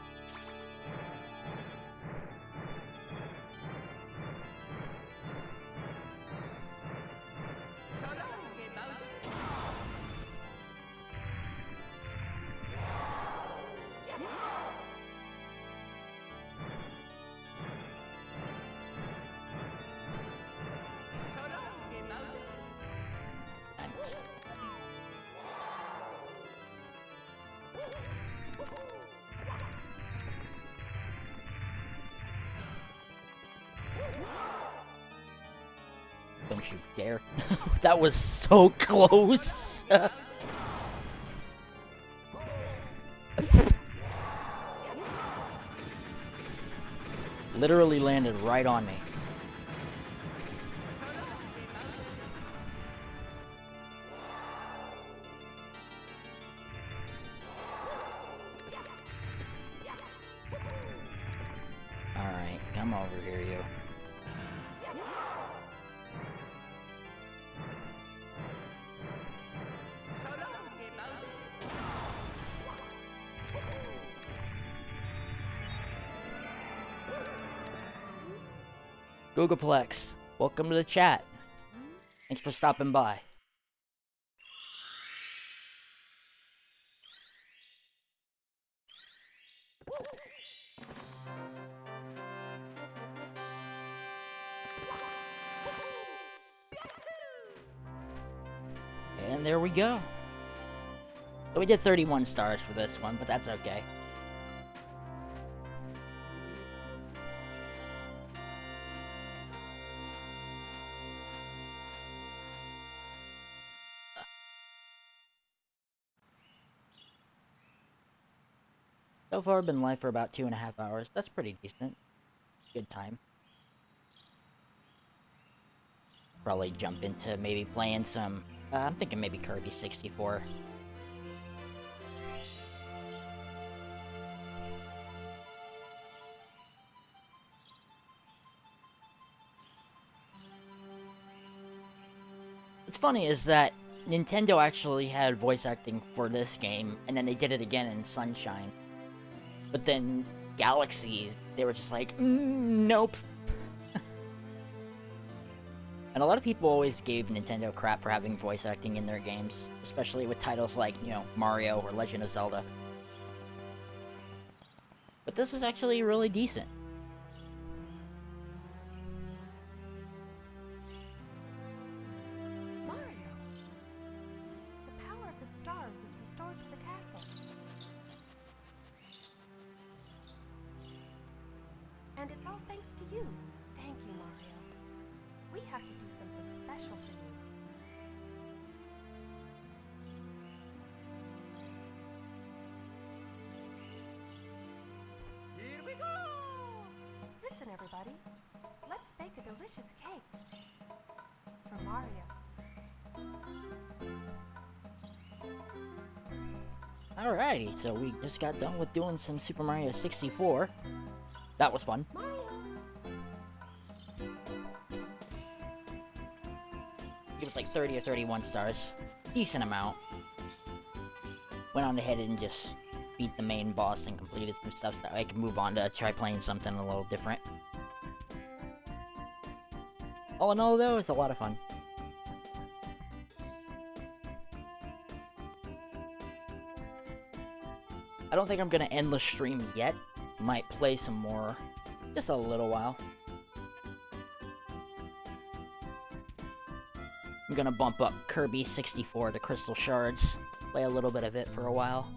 Don't you dare. That was so close. Literally landed right on me. Alright, come over here, you. Googleplex, welcome to the chat. Thanks for stopping by. And there we go. So we did 31 stars for this one, but that's okay. So far, I've been live for about 2.5 hours. That's pretty decent. Good time. Probably jump into maybe playing some... I'm thinking maybe Kirby 64. What's funny is that Nintendo actually had voice acting for this game, and then they did it again in Sunshine. But then Galaxy, they were just like, nope. And a lot of people always gave Nintendo crap for having voice acting in their games, especially with titles like, you know, Mario or Legend of Zelda. But this was actually really decent. Mario! The power of the stars is restored to the castle. And it's all thanks to you. Thank you, Mario. We have to do something special for you. Here we go! Listen, everybody. Let's bake a delicious cake. For Mario. Alrighty, so we just got done with doing some Super Mario 64. That was fun. It was like 30 or 31 stars. Decent amount. Went on ahead and just beat the main boss and completed some stuff so that I could move on to try playing something a little different. All in all, though, it's a lot of fun. I don't think I'm gonna end the stream yet. Might play some more. Just a little while. I'm gonna bump up Kirby 64, the Crystal Shards. Play a little bit of it for a while.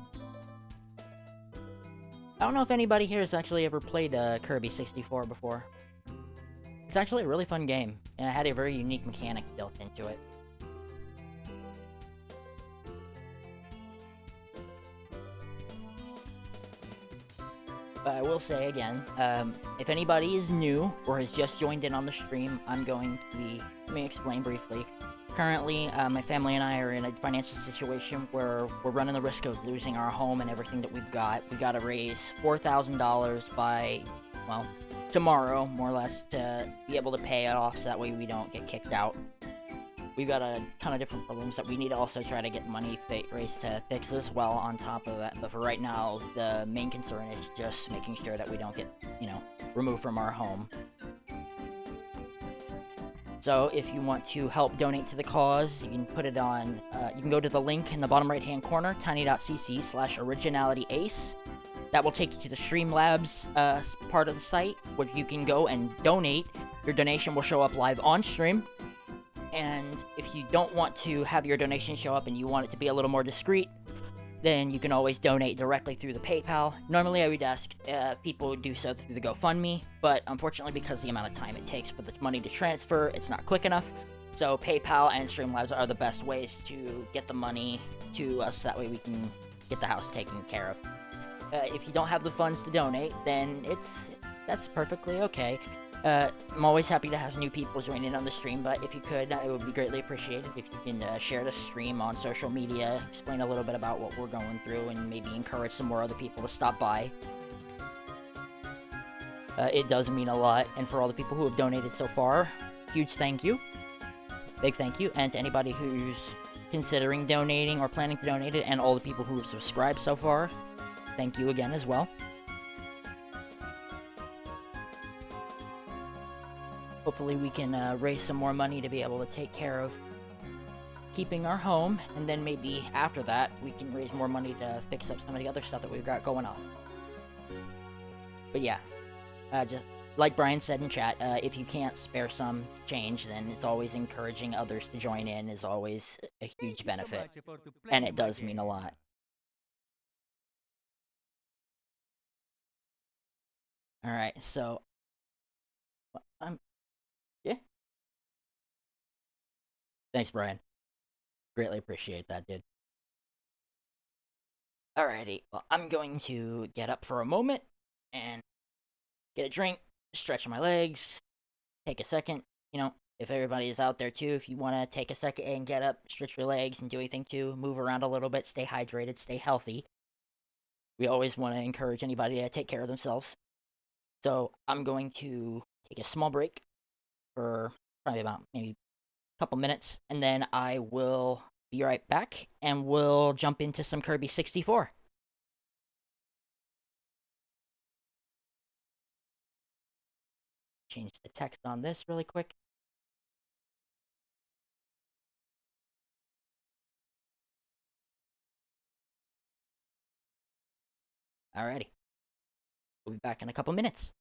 I don't know if anybody here has actually ever played Kirby 64 before. It's actually a really fun game, and it had a very unique mechanic built into it. But I will say again, if anybody is new or has just joined in on the stream, I'm going to be, let me explain briefly. Currently, my family and I are in a financial situation where we're running the risk of losing our home and everything that we've got. We gotta raise $4,000 by, well, tomorrow, more or less, to be able to pay it off so that way we don't get kicked out. We've got a ton of different problems that we need to also try to get money raised to fix as well on top of that. But for right now, the main concern is just making sure that we don't get, you know, removed from our home. So if you want to help donate to the cause, you can put it on, you can go to the link in the bottom right hand corner, tiny.cc/originalityace. That will take you to the Streamlabs part of the site, where you can go and donate. Your donation will show up live on stream. And if you don't want to have your donation show up and you want it to be a little more discreet, then you can always donate directly through the PayPal. Normally I would ask people do so through the GoFundMe, but unfortunately because of the amount of time it takes for the money to transfer, it's not quick enough. So PayPal and Streamlabs are the best ways to get the money to us, that way we can get the house taken care of. If you don't have the funds to donate, then that's perfectly okay. I'm always happy to have new people join in on the stream, but if you could, it would be greatly appreciated if you can share the stream on social media, explain a little bit about what we're going through, and maybe encourage some more other people to stop by. It does mean a lot, and for all the people who have donated so far, huge thank you. Big thank you, and to anybody who's considering donating or planning to donate it, and all the people who have subscribed so far, thank you again as well. Hopefully we can raise some more money to be able to take care of keeping our home, and then maybe after that we can raise more money to fix up some of the other stuff that we've got going on. But yeah, just like Brian said in chat, if you can't spare some change, then it's always encouraging others to join in is always a huge benefit, and it does mean a lot. Alright, so yeah. Thanks, Brian. Greatly appreciate that, dude. Alrighty, well, I'm going to get up for a moment and get a drink, stretch my legs, take a second. You know, if everybody is out there too, if you want to take a second and get up, stretch your legs, and do anything too, move around a little bit, stay hydrated, stay healthy. We always want to encourage anybody to take care of themselves. So I'm going to take a small break for probably about maybe a couple minutes, and then I will be right back, and we'll jump into some Kirby 64. Change the text on this really quick. Alrighty. We'll be back in a couple minutes.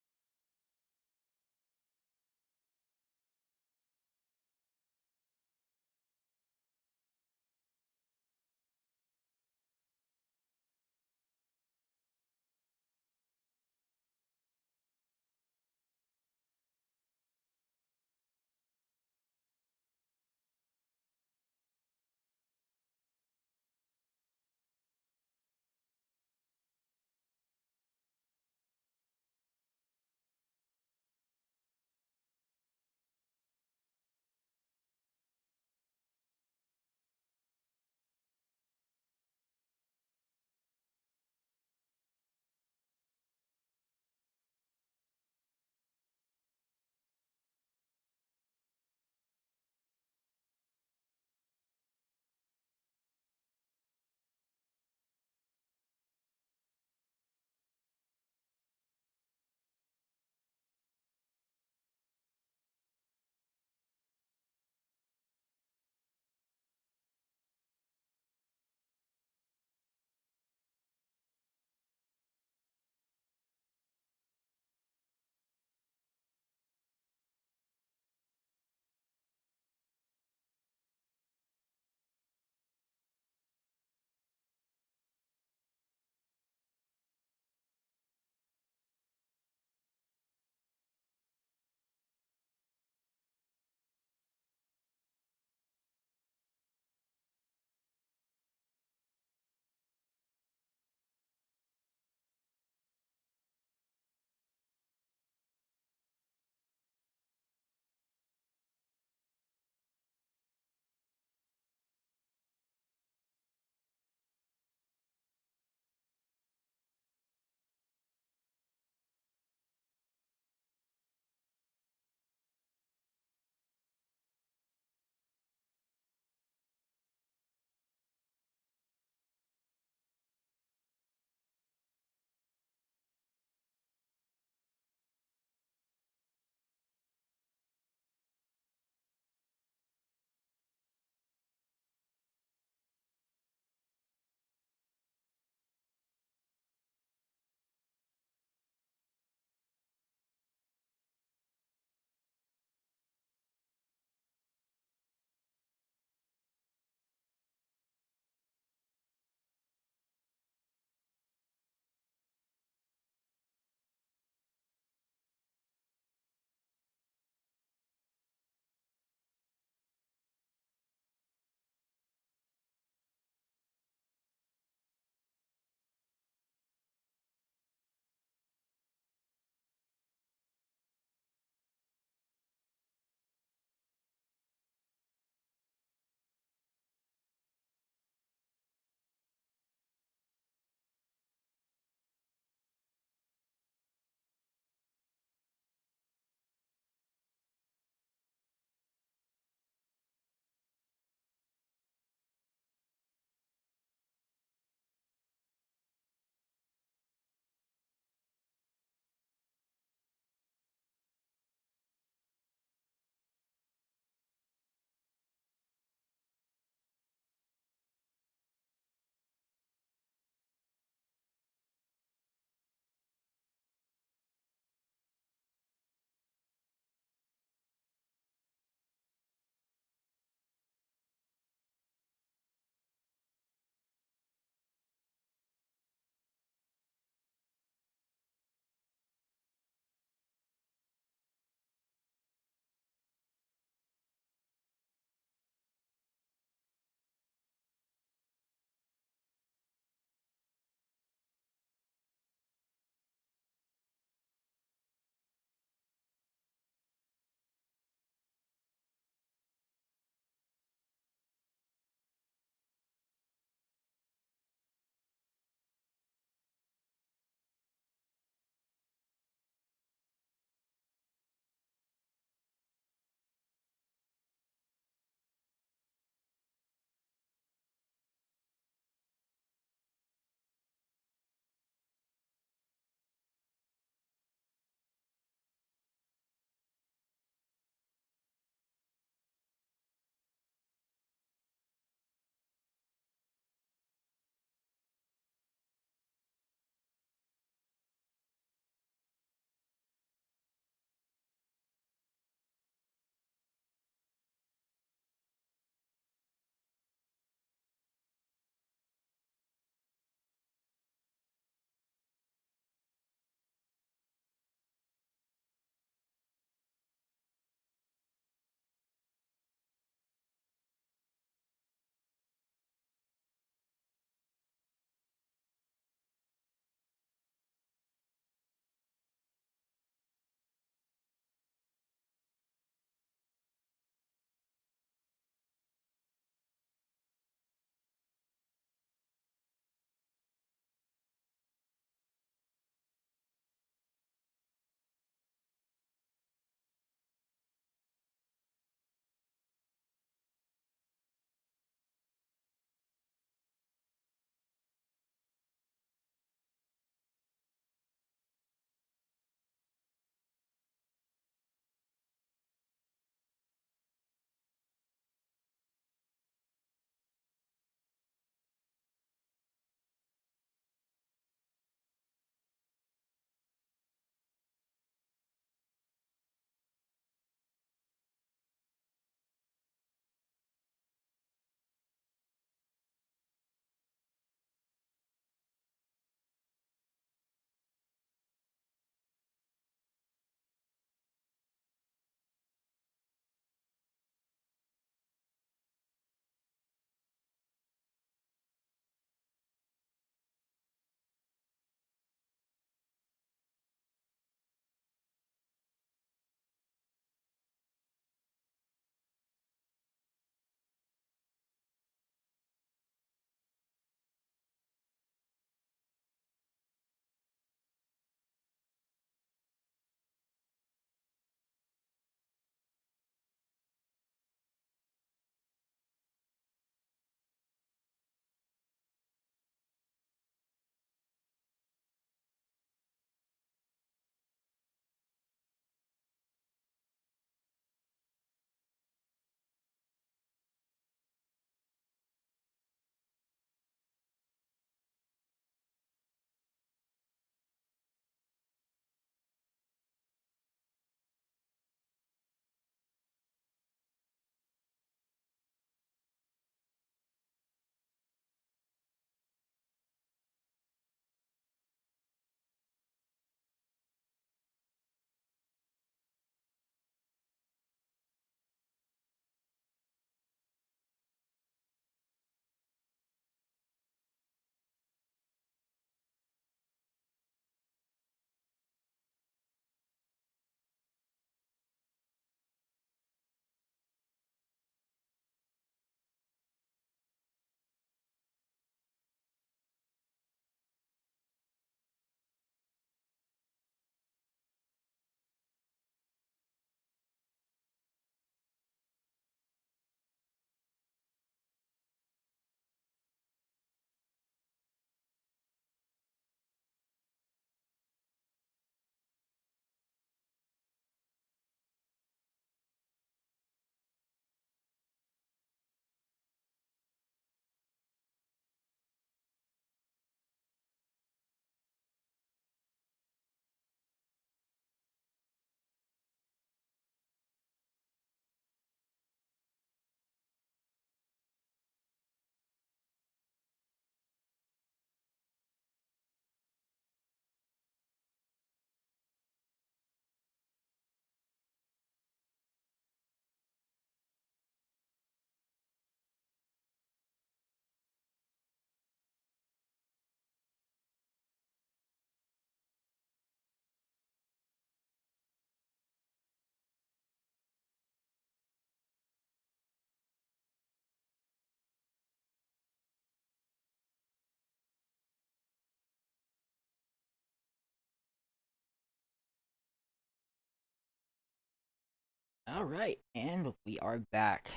Alright, and we are back.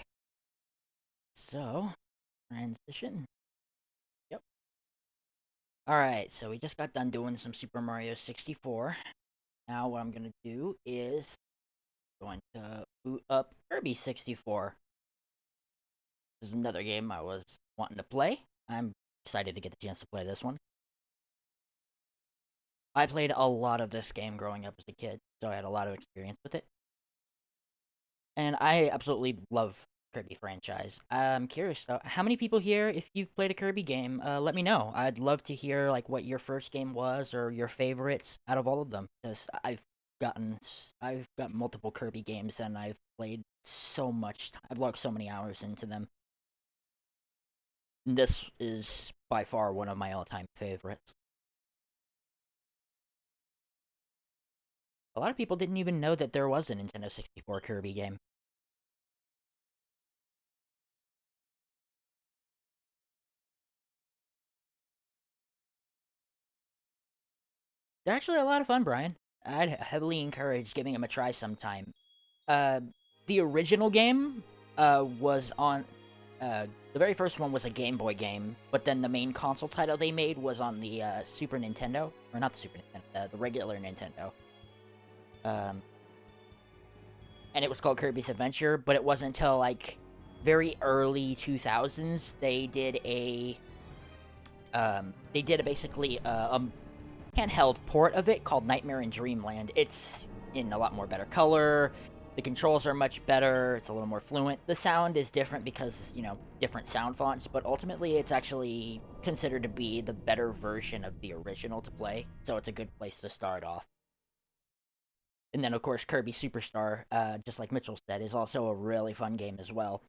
So, transition. Yep. Alright, so we just got done doing some Super Mario 64. Now what I'm gonna do is going to boot up Kirby 64. This is another game I was wanting to play. I'm excited to get the chance to play this one. I played a lot of this game growing up as a kid, so I had a lot of experience with it. And I absolutely love Kirby franchise. I'm curious though, how many people here, if you've played a Kirby game, let me know. I'd love to hear like what your first game was or your favorites out of all of them. Because I've got multiple Kirby games and I've played so much. I've logged so many hours into them. And this is by far one of my all-time favorites. A lot of people didn't even know that there was a Nintendo 64 Kirby game. They're actually a lot of fun, Brian. I'd heavily encourage giving them a try sometime. Uh, the original game was on. The very first one was a Game Boy game, but then the main console title they made was on the Super Nintendo, or not the Super Nintendo, the regular Nintendo. And it was called Kirby's Adventure, but it wasn't until like very early 2000s they did a basically a handheld port of it called Nightmare in Dreamland. It's in a lot more better color. The controls are much better. It's a little more fluent. The sound is different because, you know, different sound fonts, but ultimately it's actually considered to be the better version of the original to play. So it's a good place to start off. And then, of course, Kirby Superstar, just like Mitchell said, is also a really fun game as well.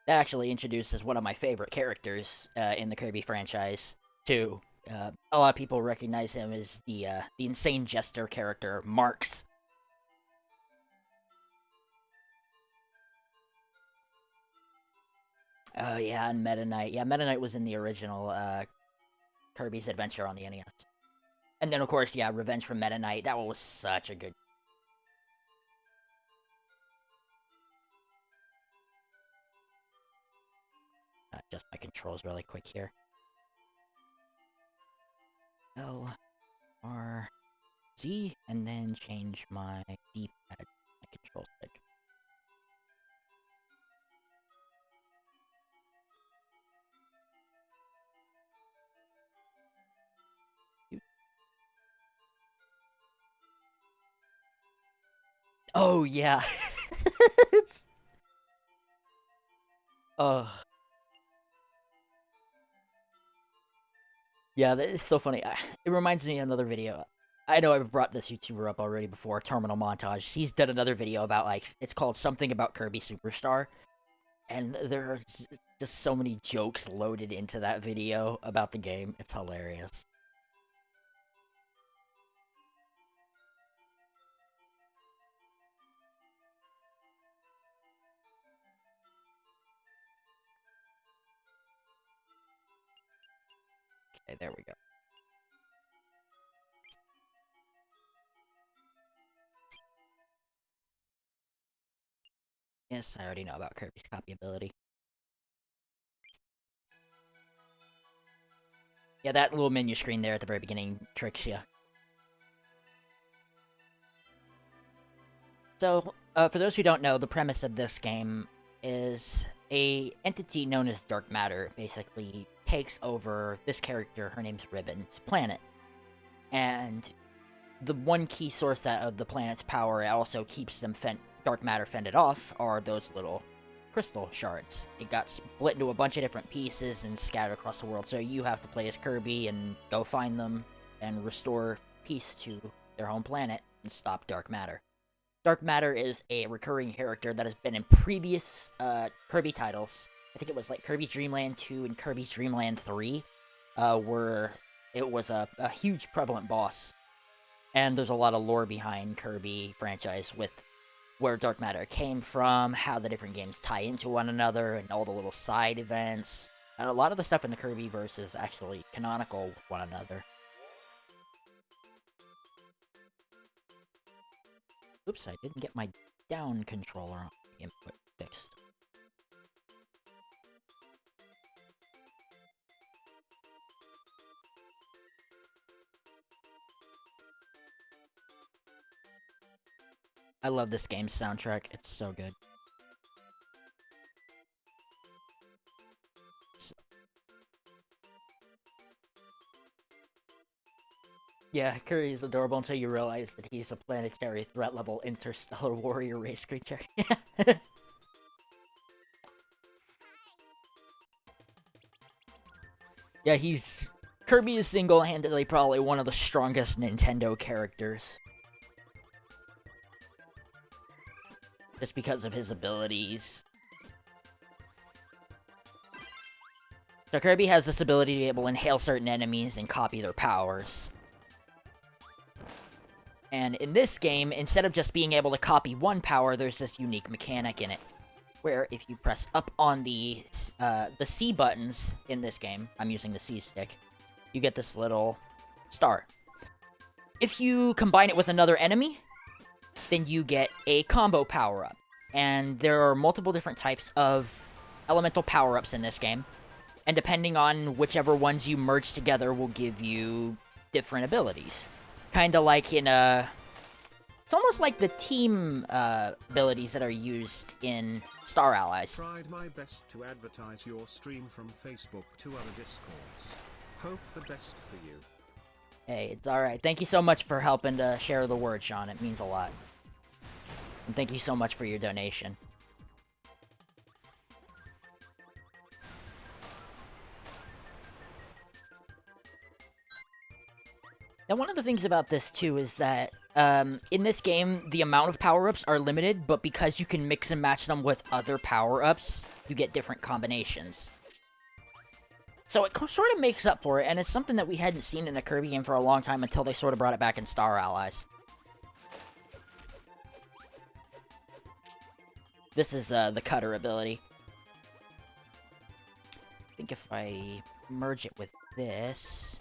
That actually introduces one of my favorite characters in the Kirby franchise, too. A lot of people recognize him as the insane jester character, Marx. Oh yeah, and Meta Knight. Yeah, Meta Knight was in the original Kirby's Adventure on the NES. And then, of course, yeah, Revenge from Meta Knight. That one was such a good. Adjust my controls really quick here. L, R, Z, and then change my D-pad, my control stick. Oh yeah. Ugh. Yeah, that is so funny. It reminds me of another video. I know I've brought this YouTuber up already before, Terminal Montage. He's done another video about, like, it's called Something About Kirby Superstar. And there's just so many jokes loaded into that video about the game. It's hilarious. Okay, there we go. Yes, I already know about Kirby's copy ability. Yeah, that little menu screen there at the very beginning tricks you. So, for those who don't know, the premise of this game is a entity known as Dark Matter basically takes over this character, her name's Ribbon's planet. And the one key source of the planet's power also keeps them Dark Matter fended off are those little crystal shards. It got split into a bunch of different pieces and scattered across the world, so you have to play as Kirby and go find them and restore peace to their home planet and stop Dark Matter. Dark Matter is a recurring character that has been in previous Kirby titles. I think it was like Kirby's Dream Land 2 and Kirby's Dream Land 3, where it was a huge prevalent boss. And there's a lot of lore behind Kirby franchise with where Dark Matter came from, how the different games tie into one another, and all the little side events. And a lot of the stuff in the Kirbyverse is actually canonical with one another. Oops, I didn't get my down controller input fixed. I love this game's soundtrack. It's so good. Yeah, Kirby is adorable until you realize that he's a planetary threat level interstellar warrior race creature. Yeah, Kirby is single-handedly probably one of the strongest Nintendo characters. Just because of his abilities. So Kirby has this ability to be able to inhale certain enemies and copy their powers. And in this game, instead of just being able to copy one power, there's this unique mechanic in it. Where if you press up on the C buttons in this game, I'm using the C stick, you get this little star. If you combine it with another enemy, then you get a combo power-up. And there are multiple different types of elemental power-ups in this game. And depending on whichever ones you merge together will give you different abilities. Kinda like in it's almost like the team abilities that are used in Star Allies. Tried my best to advertise your stream from Facebook to other Discords. Hope the best for you. Hey, it's alright. Thank you so much for helping to share the word, Sean. It means a lot. And thank you so much for your donation. Now, one of the things about this, too, is that in this game, the amount of power-ups are limited, but because you can mix and match them with other power-ups, you get different combinations. So it sort of makes up for it, and it's something that we hadn't seen in a Kirby game for a long time until they sort of brought it back in Star Allies. This is the cutter ability. I think if I merge it with this...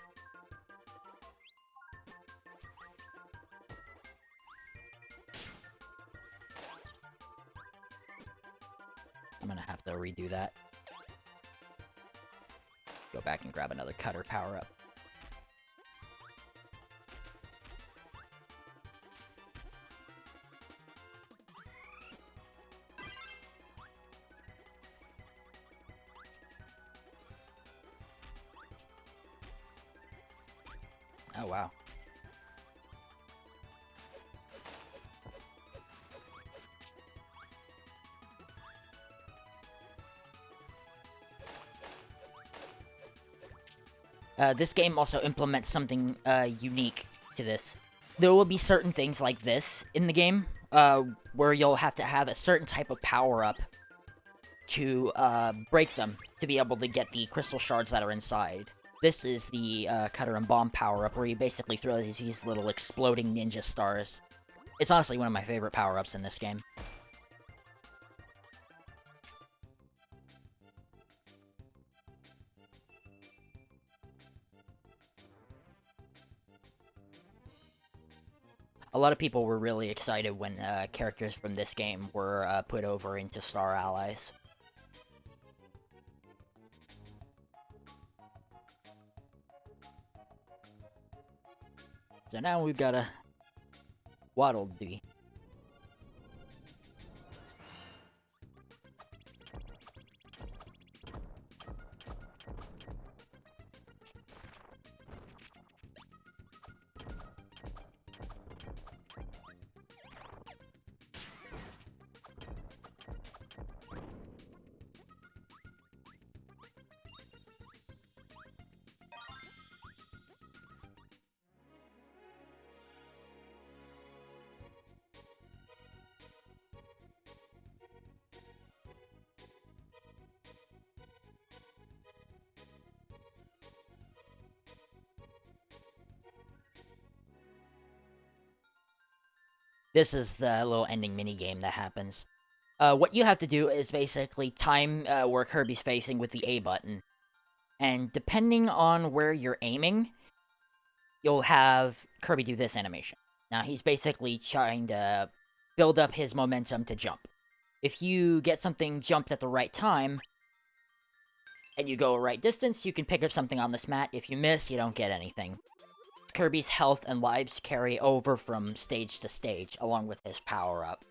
I'm gonna have to redo that. Go back and grab another cutter power-up. Oh, wow. This game also implements something unique to this. There will be certain things like this in the game, where you'll have to have a certain type of power-up to break them, to be able to get the crystal shards that are inside. This is the Cutter and Bomb power-up, where you basically throw these little exploding ninja stars. It's honestly one of my favorite power-ups in this game. A lot of people were really excited when characters from this game were put over into Star Allies. So now we've got a Waddle Dee. This is the little ending mini-game that happens. What you have to do is basically time where Kirby's facing with the A button. And depending on where you're aiming, you'll have Kirby do this animation. Now, he's basically trying to build up his momentum to jump. If you get something jumped at the right time, and you go a right distance, you can pick up something on this mat. If you miss, you don't get anything. Kirby's health and lives carry over from stage to stage, along with his power-up.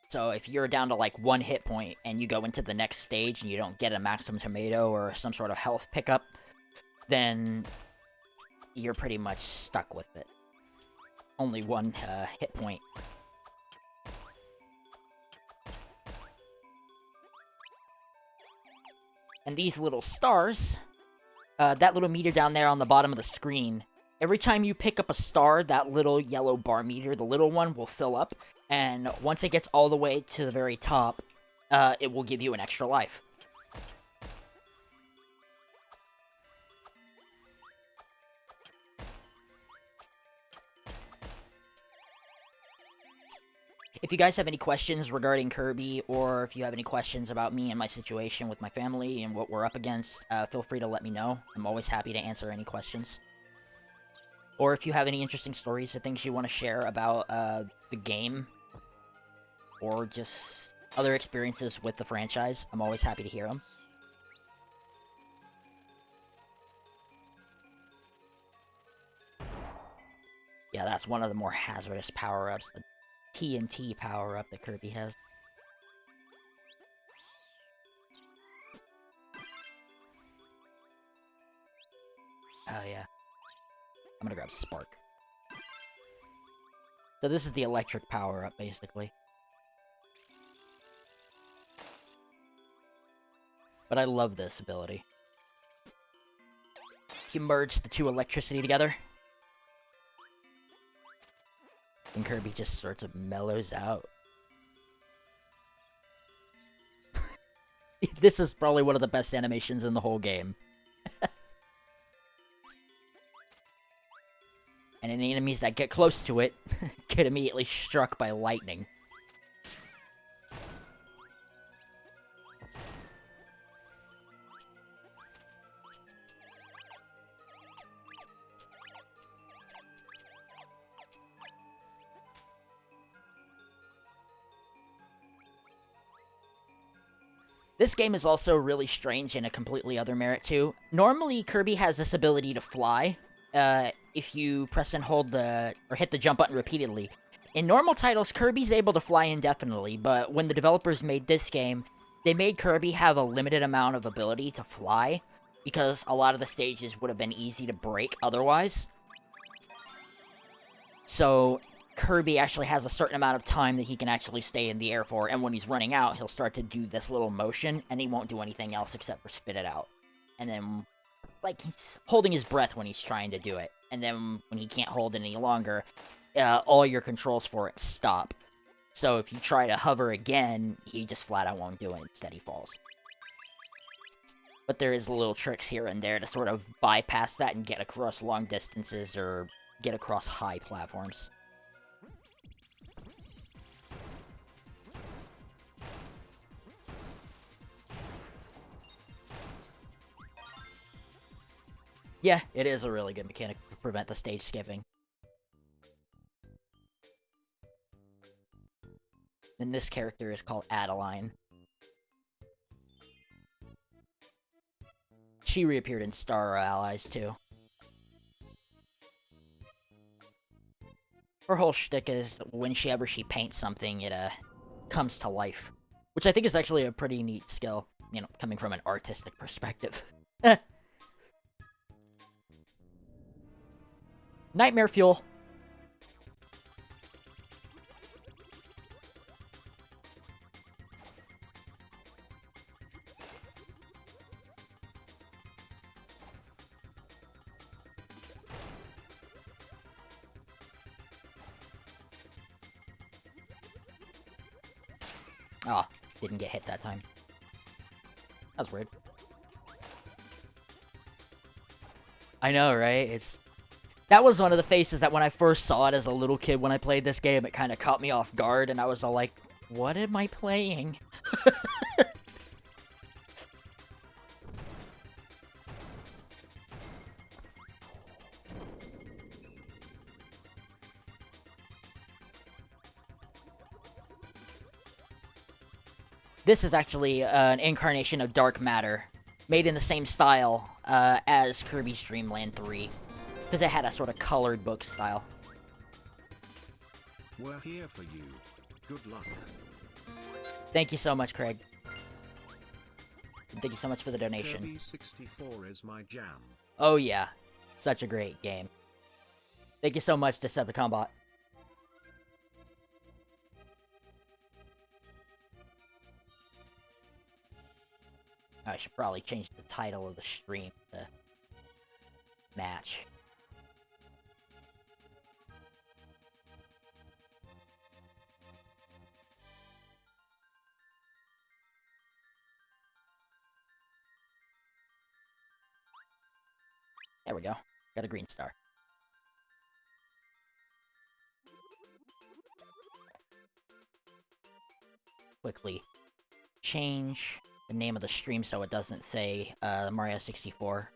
So if you're down to like 1 hit point, and you go into the next stage, and you don't get a maximum tomato or some sort of health pickup, then you're pretty much stuck with it. Only 1 hit point. And these little stars, that little meter down there on the bottom of the screen, every time you pick up a star, that little yellow bar meter, the little one, will fill up. And once it gets all the way to the very top, it will give you an extra life. If you guys have any questions regarding Kirby, or if you have any questions about me and my situation with my family and what we're up against, feel free to let me know. I'm always happy to answer any questions. Or if you have any interesting stories or things you want to share about the game, or just other experiences with the franchise, I'm always happy to hear them. Yeah, that's one of the more hazardous power-ups, the TNT power-up that Kirby has. Oh yeah. I'm gonna grab Spark. So this is the electric power-up, basically. But I love this ability. You merge the 2 electricity together, and Kirby just sort of mellows out. This is probably one of the best animations in the whole game. And any enemies that get close to it get immediately struck by lightning. This game is also really strange in a completely other merit, too. Normally, Kirby has this ability to fly, if you press and hold or hit the jump button repeatedly. In normal titles, Kirby's able to fly indefinitely, but when the developers made this game, they made Kirby have a limited amount of ability to fly, because a lot of the stages would have been easy to break otherwise. So Kirby actually has a certain amount of time that he can actually stay in the air for, and when he's running out, he'll start to do this little motion, and he won't do anything else except for spit it out. And then, like, he's holding his breath when he's trying to do it. And then, when he can't hold it any longer, all your controls for it stop. So if you try to hover again, he just flat out won't do it, instead he falls. But there is little tricks here and there to sort of bypass that and get across long distances, or get across high platforms. Yeah, it is a really good mechanic to prevent the stage skipping. And this character is called Adeline. She reappeared in Star Allies, too. Her whole shtick is whenever she paints something, it comes to life. Which I think is actually a pretty neat skill, you know, coming from an artistic perspective. Nightmare Fuel. Oh, didn't get hit that time. That was weird. I know, right? That was one of the faces that when I first saw it as a little kid when I played this game, it kind of caught me off guard, and I was all like, what am I playing? This is actually an incarnation of dark matter, made in the same style as Kirby's Dream Land 3, because it had a sort of colored book style. We're here for you. Good luck. Thank you so much, Craig. And thank you so much for the donation. Kirby 64 is my jam. Oh yeah, such a great game. Thank you so much, Decepticonbot. I should probably change the title of the stream to match. There we go. Got a green star. Quickly change the name of the stream so it doesn't say Mario 64.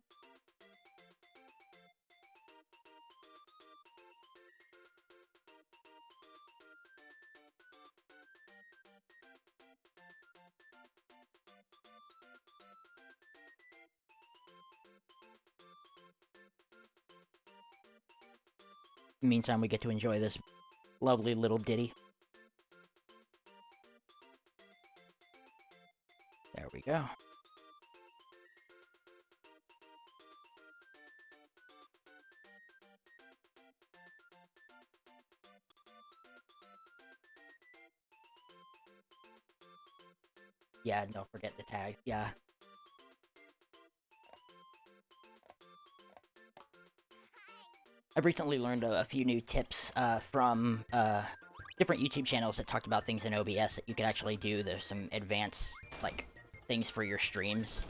Meantime, we get to enjoy this lovely little ditty. There we go. Yeah, don't forget the tag. Yeah. I've recently learned a few new tips from different YouTube channels that talked about things in OBS that you could actually do. There's some advanced, like, things for your streams.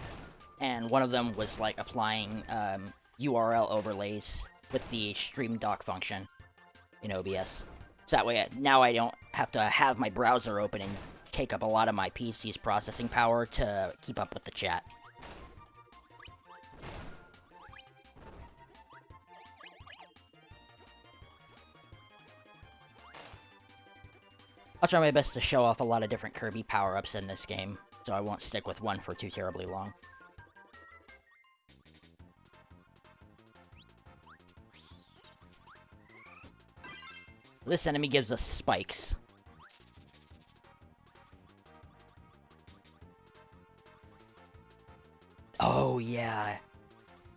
And one of them was, like, applying URL overlays with the stream dock function in OBS. So that way, now I don't have to have my browser open and take up a lot of my PC's processing power to keep up with the chat. I'll try my best to show off a lot of different Kirby power-ups in this game, so I won't stick with one for too terribly long. This enemy gives us spikes. Oh, yeah.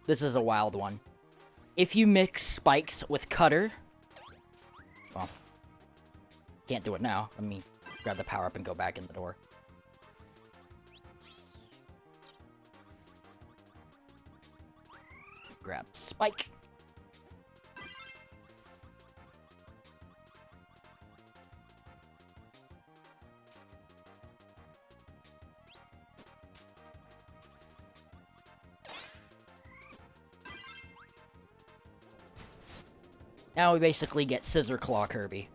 This is a wild one. If you mix spikes with cutter... Well, can't do it now. Let me grab the power-up and go back in the door. Grab spike. Now we basically get Scissor Claw Kirby.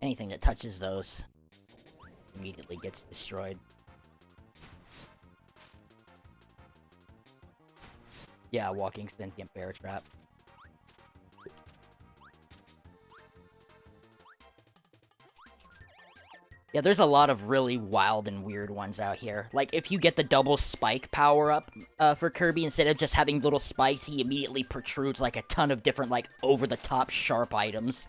Anything that touches those immediately gets destroyed. Yeah, walking sentient bear trap. Yeah, there's a lot of really wild and weird ones out here. Like, if you get the double spike power-up for Kirby, instead of just having little spikes, he immediately protrudes, like, a ton of different, like, over-the-top sharp items.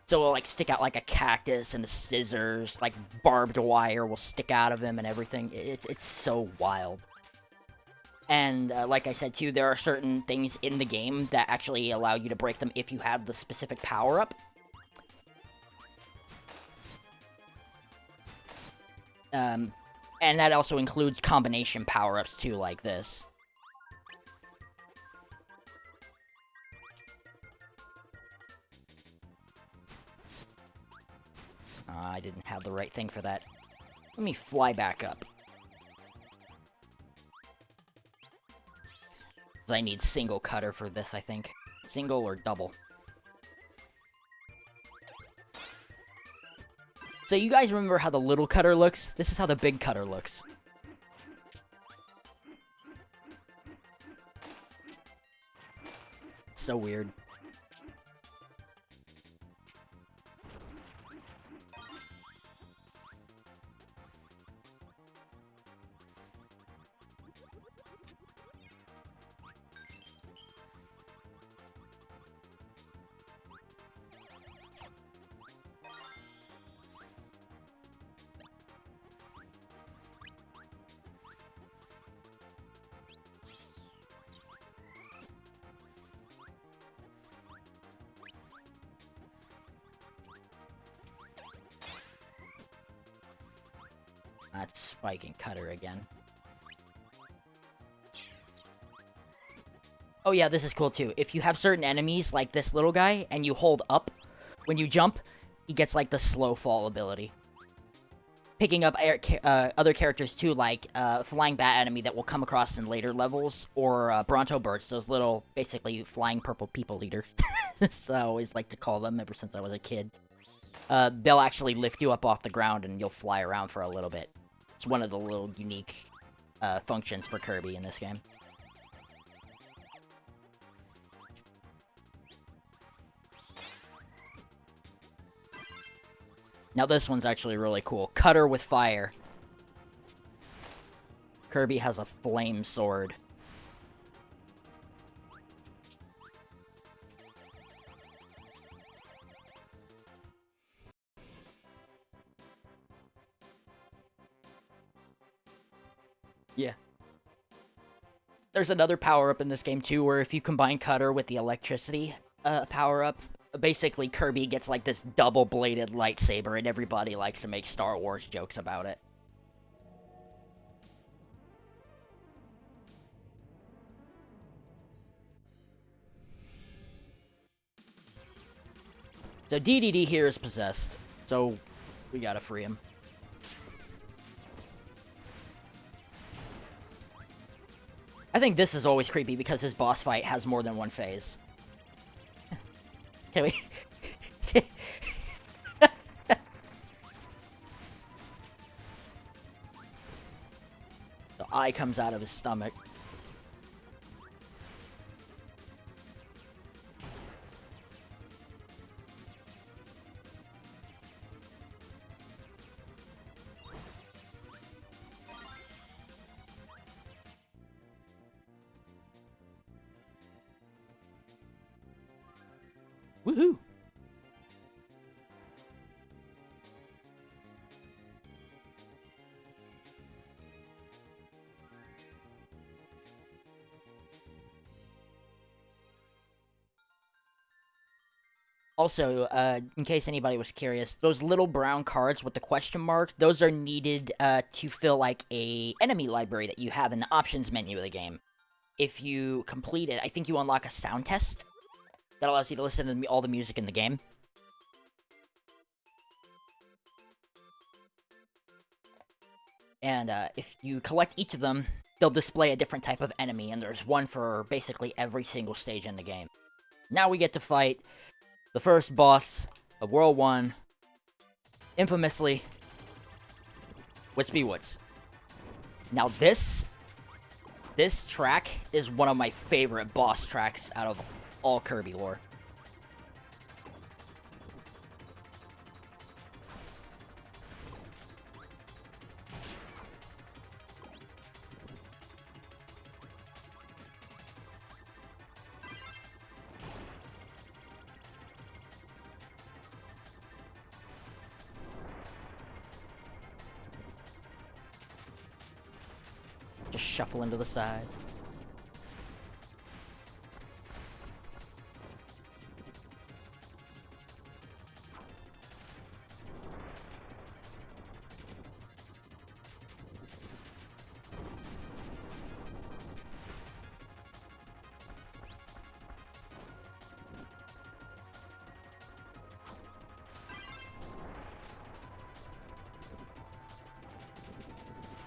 So it'll, like, stick out like a cactus, and the scissors, like, barbed wire will stick out of him and everything. It's so wild. And, like I said, too, there are certain things in the game that actually allow you to break them if you have the specific power-up. And that also includes combination power-ups, too, like this. I didn't have the right thing for that. Let me fly back up. I need single cutter for this, I think. Single or double. So you guys remember how the little cutter looks? This is how the big cutter looks. So weird. That's Spike and Cutter again. Oh yeah, this is cool too. If you have certain enemies, like this little guy, and you hold up, when you jump, he gets like the slow fall ability. Picking up other characters too, like Flying Bat enemy that will come across in later levels, or Bronto Birds, those little, basically, flying purple people eaters. So I always like to call them ever since I was a kid. They'll actually lift you up off the ground and you'll fly around for a little bit. It's one of the little unique functions for Kirby in this game. Now this one's actually really cool. Cutter with fire. Kirby has a flame sword. Yeah. There's another power-up in this game, too, where if you combine Cutter with the electricity power-up, basically Kirby gets, like, this double-bladed lightsaber, and everybody likes to make Star Wars jokes about it. So DDD here is possessed, so we gotta free him. I think this is always creepy because his boss fight has more than one phase. Can we... The eye comes out of his stomach. Woohoo! Also, in case anybody was curious, those little brown cards with the question mark, those are needed to fill like a enemy library that you have in the options menu of the game. If you complete it, I think you unlock a sound test that allows you to listen to all the music in the game. And if you collect each of them, they'll display a different type of enemy, and there's one for basically every single stage in the game. Now we get to fight the first boss of World 1, infamously, Wispy Woods. Now this track is one of my favorite boss tracks out of all Kirby lore. Just shuffle into the side.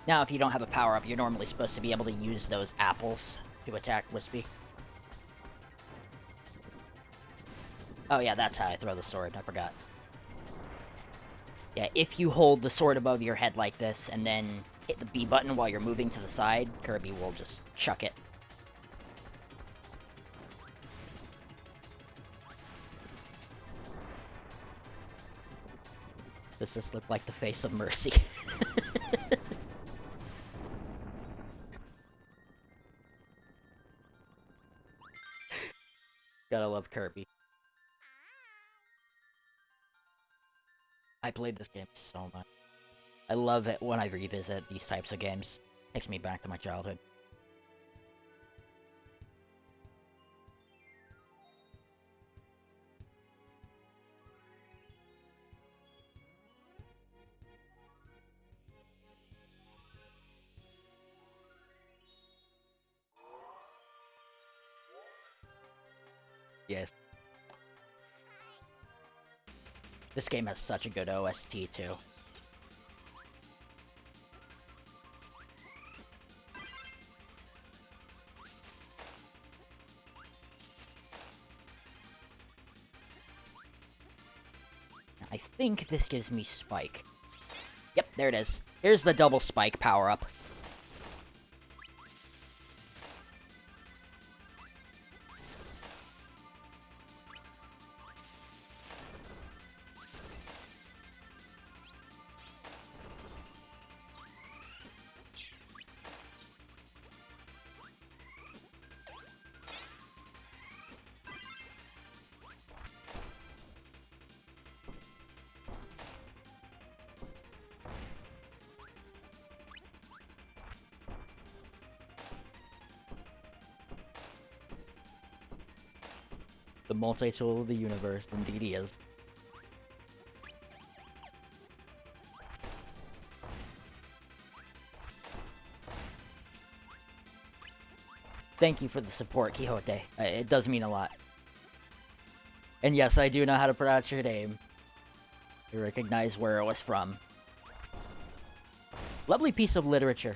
Now, if you don't have a power-up, you're normally supposed to be able to use those apples to attack Wispy. Oh yeah, that's how I throw the sword, I forgot. Yeah, if you hold the sword above your head like this, and then hit the B button while you're moving to the side, Kirby will just chuck it. Does this look like the face of mercy? Gotta love Kirby. I played this game so much. I love it when I revisit these types of games. Takes me back to my childhood. Yes. This game has such a good OST too. I think this gives me Spike. Yep, there it is. Here's the double Spike power-up. The multi-tool of the universe, indeed he is. Thank you for the support, Quixote. It does mean a lot. And yes, I do know how to pronounce your name. I recognize where it was from. Lovely piece of literature.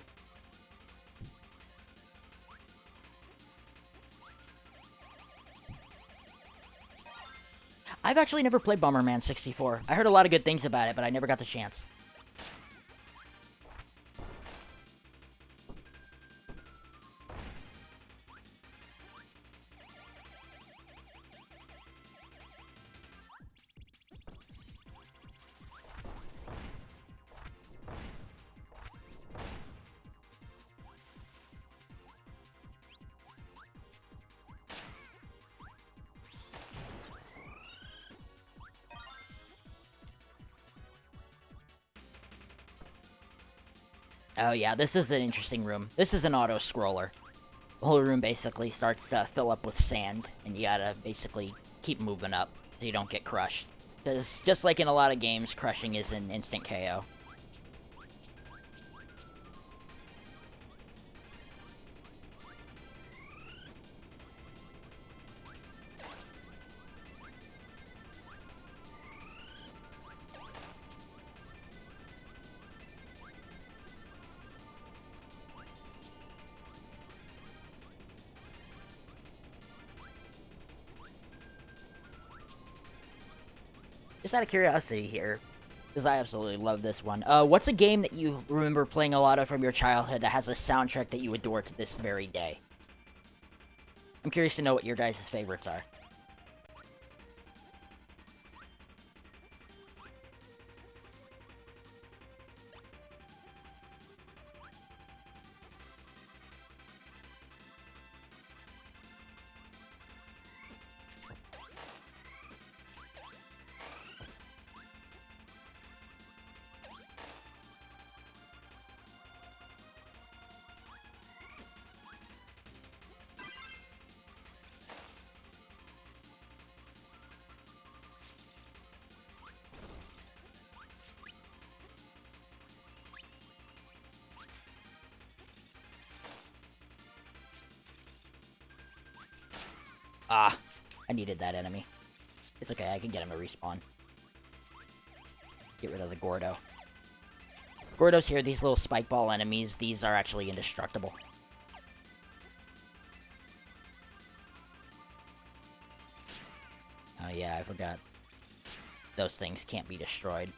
I've actually never played Bomberman 64. I heard a lot of good things about it, but I never got the chance. Oh yeah, this is an interesting room. This is an auto-scroller. The whole room basically starts to fill up with sand, and you gotta basically keep moving up so you don't get crushed. Because just like in a lot of games, crushing is an instant KO. Just out of curiosity here, because I absolutely love this one. What's a game that you remember playing a lot of from your childhood that has a soundtrack that you adore to this very day? I'm curious to know what your guys' favorites are. Ah, I needed that enemy. It's okay, I can get him to respawn. Get rid of the Gordo. Gordos here, these little spike ball enemies, these are actually indestructible. Oh yeah, I forgot. Those things can't be destroyed.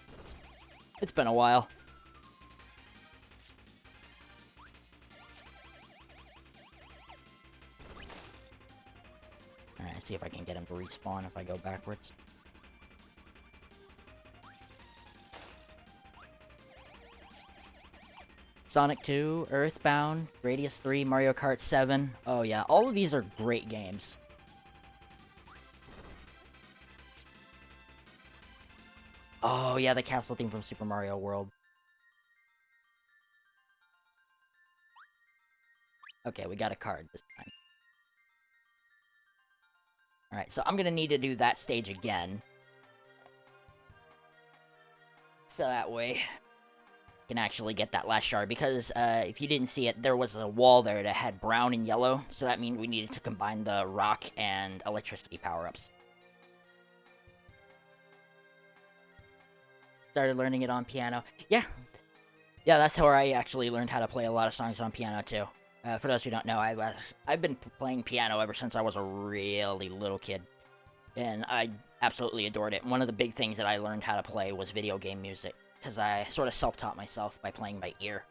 It's been a while. Alright, see if I can get him to respawn if I go backwards. Sonic 2, Earthbound, Radius 3, Mario Kart 7. Oh yeah, all of these are great games. Oh yeah, the castle theme from Super Mario World. Okay, we got a card this time. Alright, so I'm gonna need to do that stage again. So that way, I can actually get that last shard. Because if you didn't see it, there was a wall there that had brown and yellow. So that means we needed to combine the rock and electricity power-ups. Started learning it on piano. Yeah, that's how I actually learned how to play a lot of songs on piano too. For those who don't know, I've been playing piano ever since I was a really little kid, and I absolutely adored it. One of the big things that I learned how to play was video game music, because I sort of self-taught myself by playing by ear.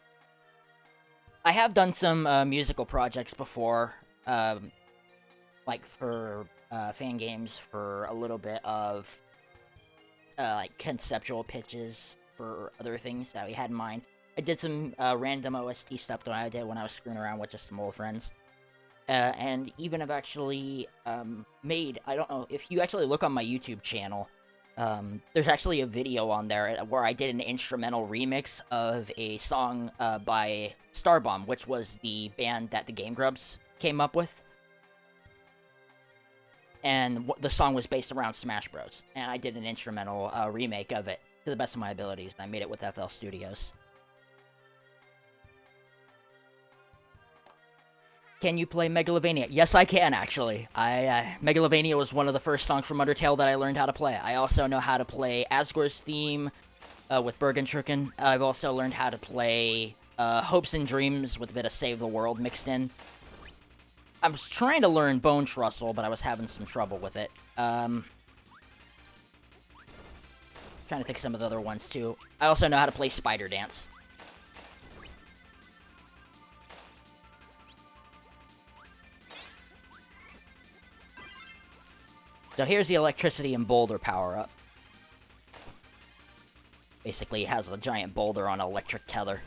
I have done some musical projects before, like for fan games, for a little bit of like conceptual pitches for other things that we had in mind. I did some random OST stuff that I did when I was screwing around with just some old friends. And even have actually made, I don't know, if you actually look on my YouTube channel, there's actually a video on there where I did an instrumental remix of a song by Starbomb, which was the band that the Game Grumps came up with. And the song was based around Smash Bros. And I did an instrumental remake of it to the best of my abilities, and I made it with FL Studios. Can you play Megalovania? Yes, I can, actually. Megalovania was one of the first songs from Undertale that I learned how to play. I also know how to play Asgore's theme with Bergen. I've also learned how to play Hopes and Dreams with a bit of Save the World mixed in. I was trying to learn Bone Trussel, but I was having some trouble with it. Trying to think of some of the other ones, too. I also know how to play Spider Dance. So here's the electricity and boulder power-up. Basically, it has a giant boulder on an electric tether.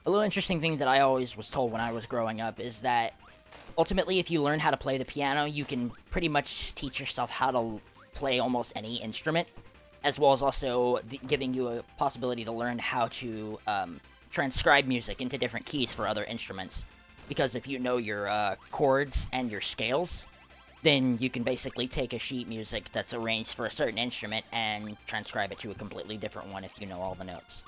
A little interesting thing that I always was told when I was growing up is that ultimately, if you learn how to play the piano, you can pretty much teach yourself how to play almost any instrument, as well as also giving you a possibility to learn how to transcribe music into different keys for other instruments. Because if you know your chords and your scales, then you can basically take a sheet music that's arranged for a certain instrument and transcribe it to a completely different one if you know all the notes.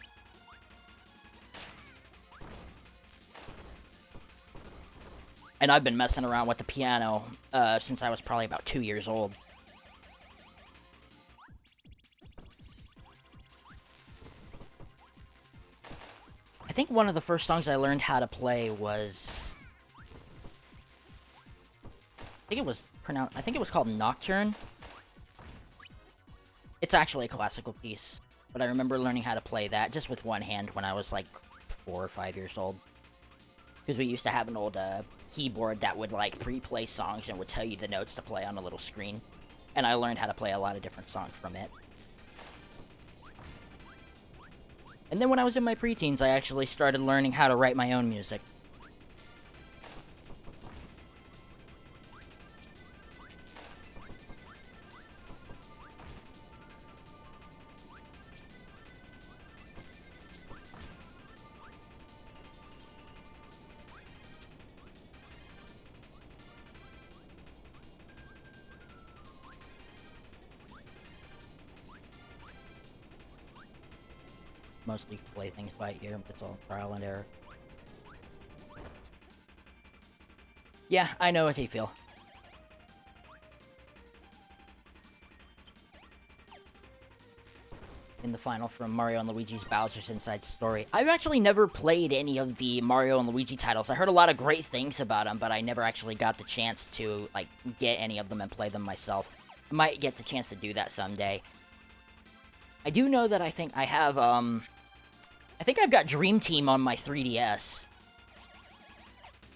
And I've been messing around with the piano since I was probably about 2 years old. I think one of the first songs I learned how to play was... I think it was called Nocturne. It's actually a classical piece, but I remember learning how to play that just with one hand when I was like 4 or 5 years old. Because we used to have an old keyboard that would like pre-play songs and would tell you the notes to play on a little screen. And I learned how to play a lot of different songs from it. And then when I was in my preteens, I actually started learning how to write my own music. Mostly play things by ear, but it's all trial and error. Yeah, I know what you feel. In the final from Mario and Luigi's Bowser's Inside Story. I've actually never played any of the Mario and Luigi titles. I heard a lot of great things about them, but I never actually got the chance to, like, get any of them and play them myself. I might get the chance to do that someday. I do know that I think I have, I think I've got Dream Team on my 3DS.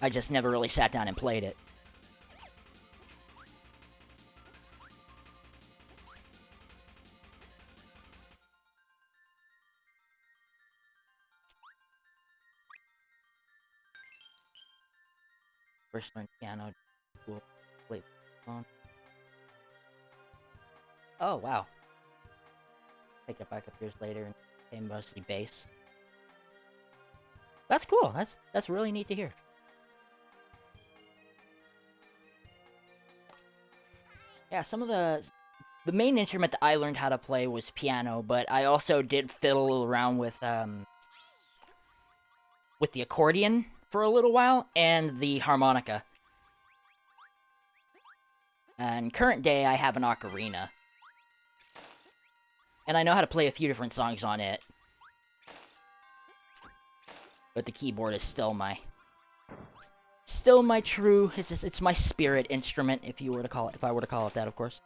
I just never really sat down and played it. First learned piano. Cool. Wait. On. Oh wow. Pick it back up years later and became mostly bass. That's cool. That's really neat to hear. Yeah, some of the main instrument that I learned how to play was piano, but I also did fiddle around with the accordion for a little while and the harmonica. And current day, I have an ocarina. And I know how to play a few different songs on it. But the keyboard is still my true, it's my spirit instrument, if I were to call it that, of course.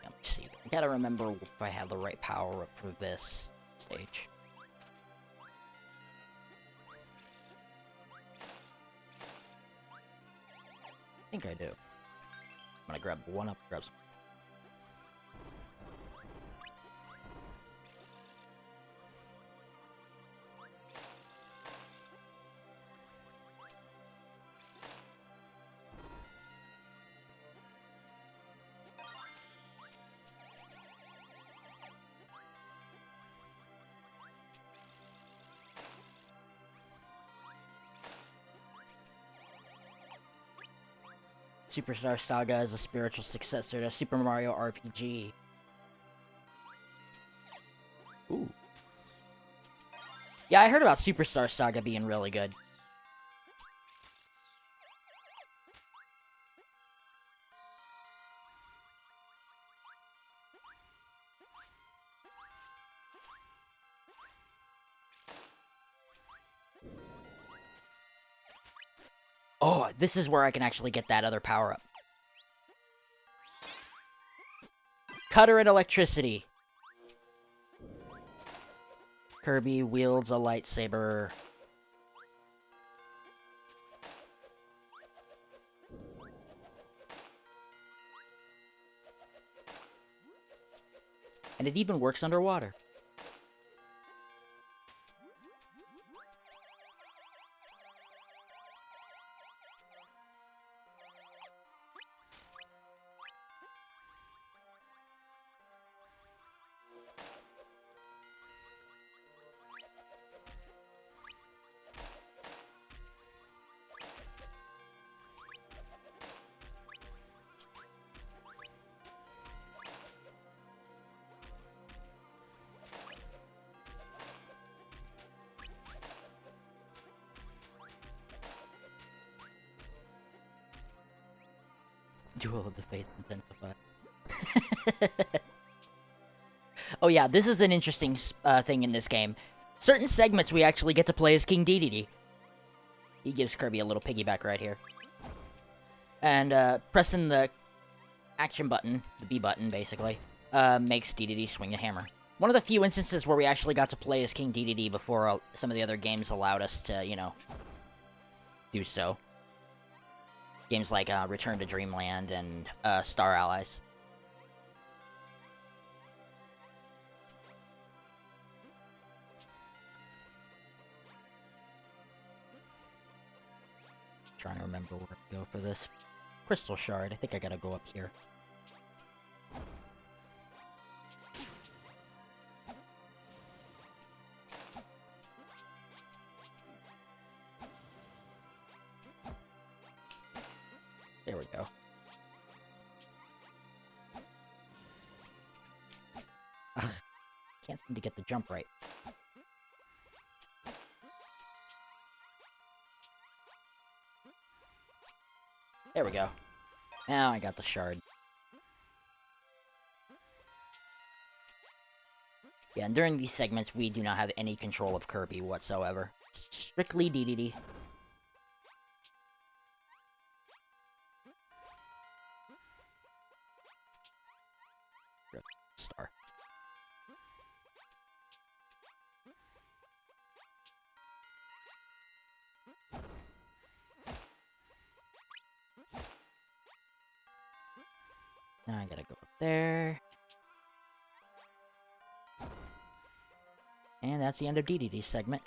Let me see. I gotta remember if I have the right power up for this stage. I think I do. I'm gonna grab one up, grab some. Superstar Saga is a spiritual successor to Super Mario RPG. Ooh. Yeah, I heard about Superstar Saga being really good. Oh, this is where I can actually get that other power-up. Cutter and electricity. Kirby wields a lightsaber. And it even works underwater. Duel of the Fates intensified. Oh yeah, this is an interesting thing in this game. Certain segments we actually get to play as King Dedede. He gives Kirby a little piggyback right here. And pressing the action button, the B button basically, makes Dedede swing the hammer. One of the few instances where we actually got to play as King Dedede before some of the other games allowed us to, you know, do so. Games like Return to Dreamland and Star Allies. Trying to remember where to go for this crystal shard. I think I gotta go up here. There we go. Ugh, can't seem to get the jump right. There we go. Now I got the shard. Yeah, and during these segments, we do not have any control of Kirby whatsoever. Strictly DDD. Star. Now I gotta go up there. And that's the end of DDD segment.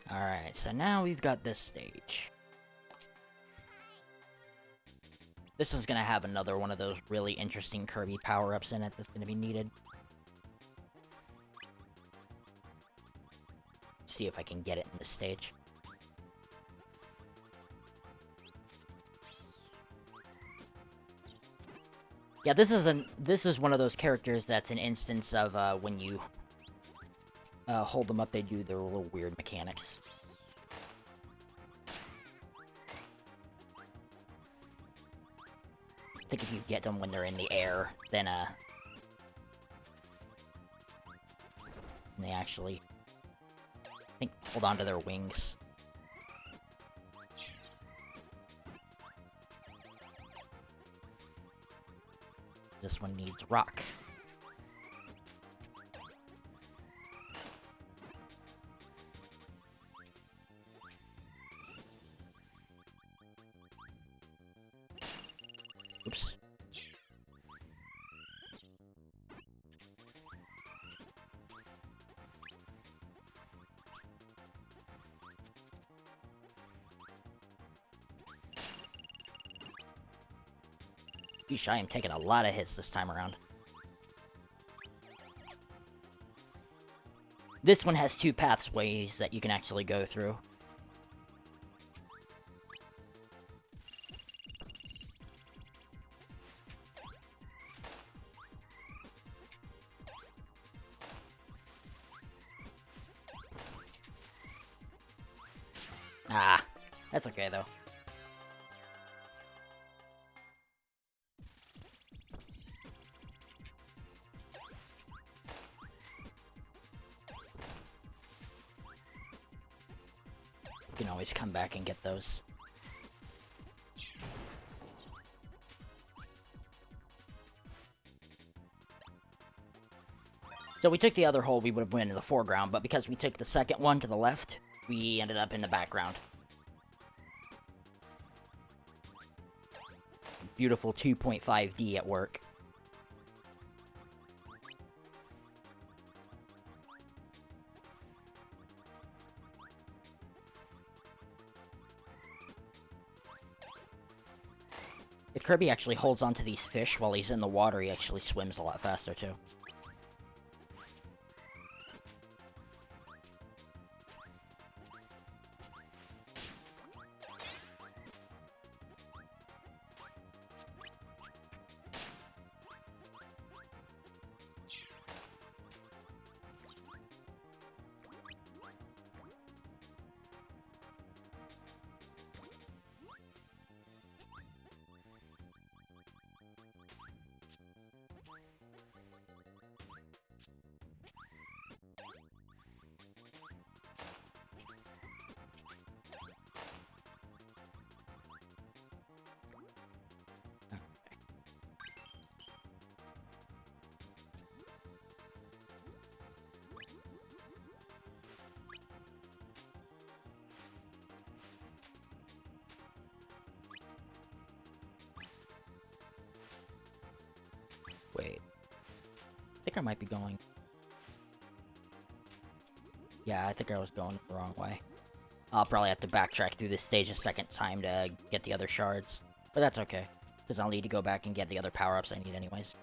Alright, so now we've got this stage. This one's gonna have another one of those really interesting Kirby power-ups in it that's gonna be needed. See if I can get it in this stage. Yeah, this is one of those characters that's an instance of when you hold them up, they do their little weird mechanics. I think if you get them when they're in the air, then they actually, I think, hold on to their wings. This one needs rock. Oops. Yeesh, I am taking a lot of hits this time around. This one has two pathways that you can actually go through. Ah, that's okay though. You can always come back and get those. So we took the other hole, we would have went in the foreground, but because we took the second one to the left, we ended up in the background. Beautiful 2.5D at work. If Kirby actually holds onto these fish while he's in the water, he actually swims a lot faster too. Wait. I think I might be going... Yeah, I think I was going the wrong way. I'll probably have to backtrack through this stage a second time to get the other shards. But that's okay, because I'll need to go back and get the other power-ups I need anyways.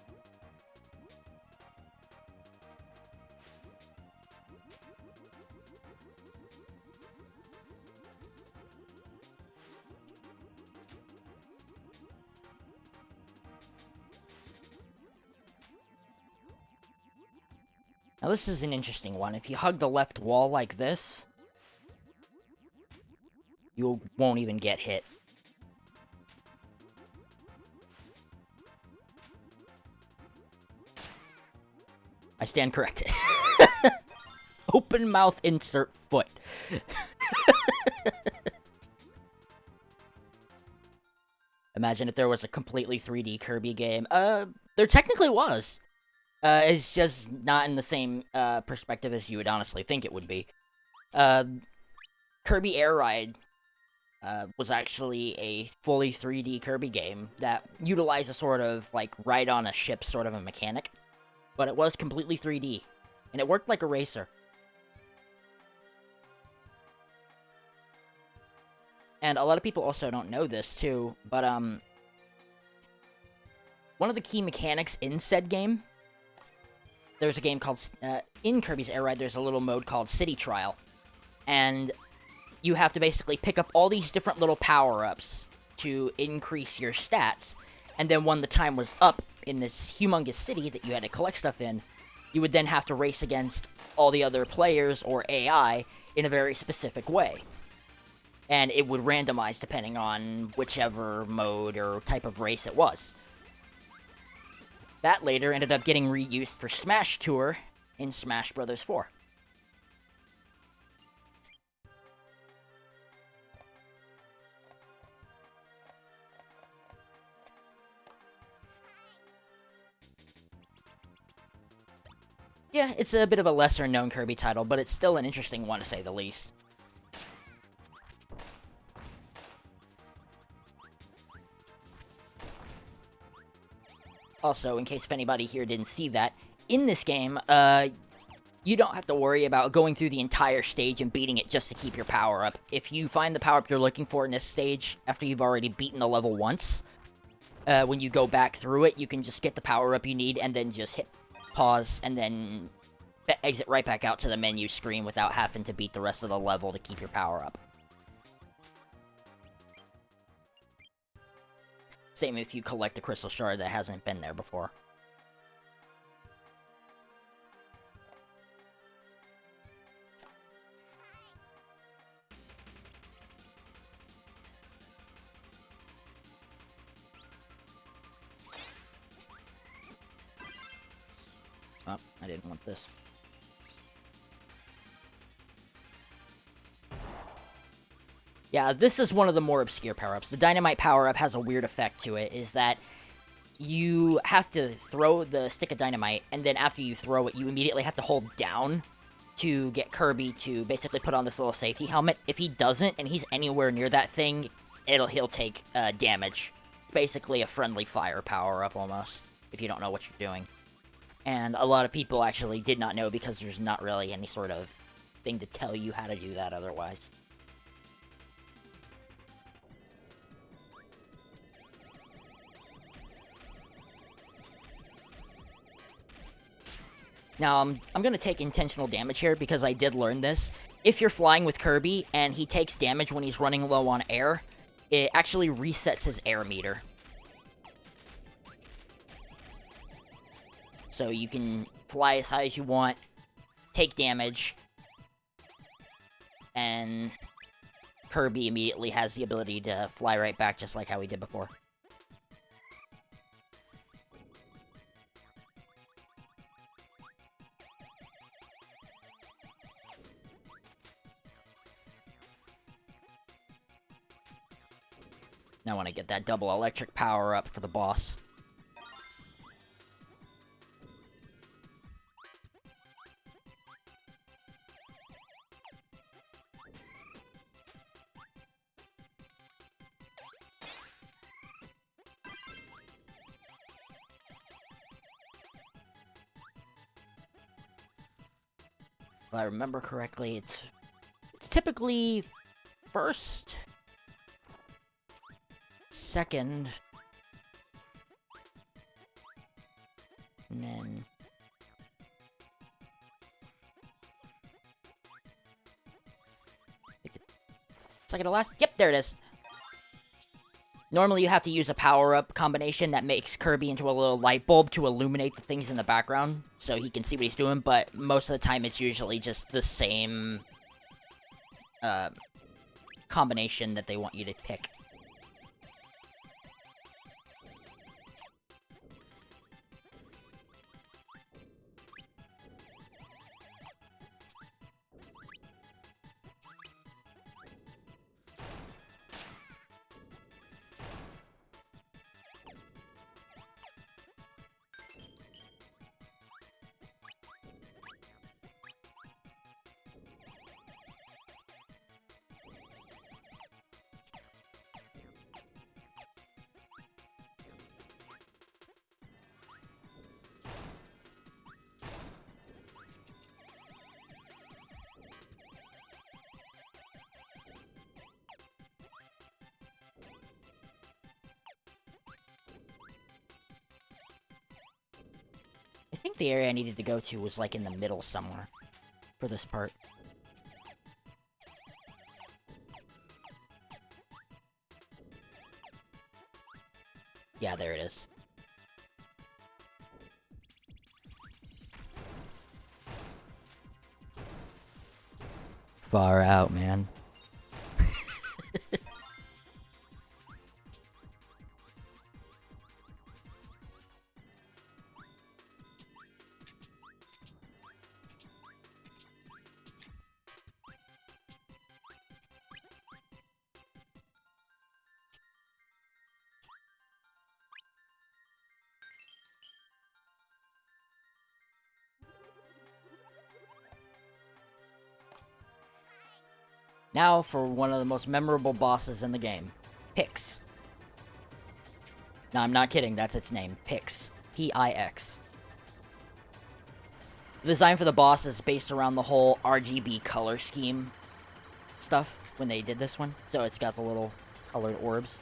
Now this is an interesting one. If you hug the left wall like this, you won't even get hit. I stand corrected. Open mouth, insert foot. Imagine if there was a completely 3D Kirby game. There technically was. It's just not in the same perspective as you would honestly think it would be. Kirby Air Ride was actually a fully 3D Kirby game that utilized a sort of, like, ride on a ship sort of a mechanic. But it was completely 3D, and it worked like a racer. And a lot of people also don't know this, too, but, one of the key mechanics in said game, there's a game called, in Kirby's Air Ride, there's a little mode called City Trial. And you have to basically pick up all these different little power-ups to increase your stats. And then when the time was up in this humongous city that you had to collect stuff in, you would then have to race against all the other players or AI in a very specific way. And it would randomize depending on whichever mode or type of race it was. That later ended up getting reused for Smash Tour in Smash Bros. 4. Yeah, it's a bit of a lesser-known Kirby title, but it's still an interesting one to say the least. Also, in case if anybody here didn't see that, in this game, you don't have to worry about going through the entire stage and beating it just to keep your power-up. If you find the power-up you're looking for in this stage after you've already beaten the level once, when you go back through it, you can just get the power-up you need and then just hit pause and then exit right back out to the menu screen without having to beat the rest of the level to keep your power-up. Same if you collect a crystal shard that hasn't been there before. Oh, I didn't want this. Yeah, this is one of the more obscure power-ups. The dynamite power-up has a weird effect to it, is that you have to throw the stick of dynamite, and then after you throw it, you immediately have to hold down to get Kirby to basically put on this little safety helmet. If he doesn't, and he's anywhere near that thing, he'll take damage. It's basically a friendly fire power-up, almost, if you don't know what you're doing. And a lot of people actually did not know because there's not really any sort of thing to tell you how to do that otherwise. Now, I'm going to take intentional damage here because I did learn this. If you're flying with Kirby and he takes damage when he's running low on air, it actually resets his air meter. So you can fly as high as you want, take damage, and Kirby immediately has the ability to fly right back just like how he did before. Now I want to get that double electric power up for the boss. If I remember correctly, it's typically first, second, and then second to last. Yep, there it is. Normally you have to use a power-up combination that makes Kirby into a little light bulb to illuminate the things in the background so he can see what he's doing, but most of the time it's usually just the same combination that they want you to pick. I think the area I needed to go to was like in the middle somewhere for this part. Yeah, there it is. Far out, man. Now for one of the most memorable bosses in the game. Pix. No, I'm not kidding, that's its name. Pix. P-I-X. The design for the boss is based around the whole RGB color scheme stuff when they did this one. So it's got the little colored orbs.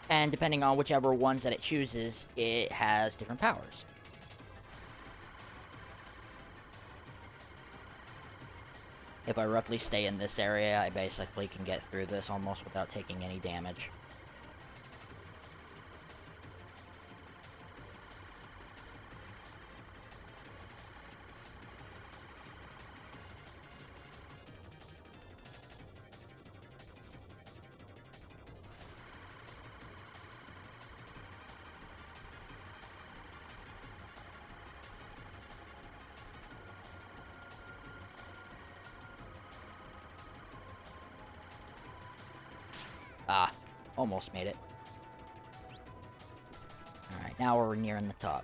And depending on whichever ones that it chooses, it has different powers. If I roughly stay in this area, I basically can get through this almost without taking any damage. Ah, almost made it. Alright, now we're nearing the top.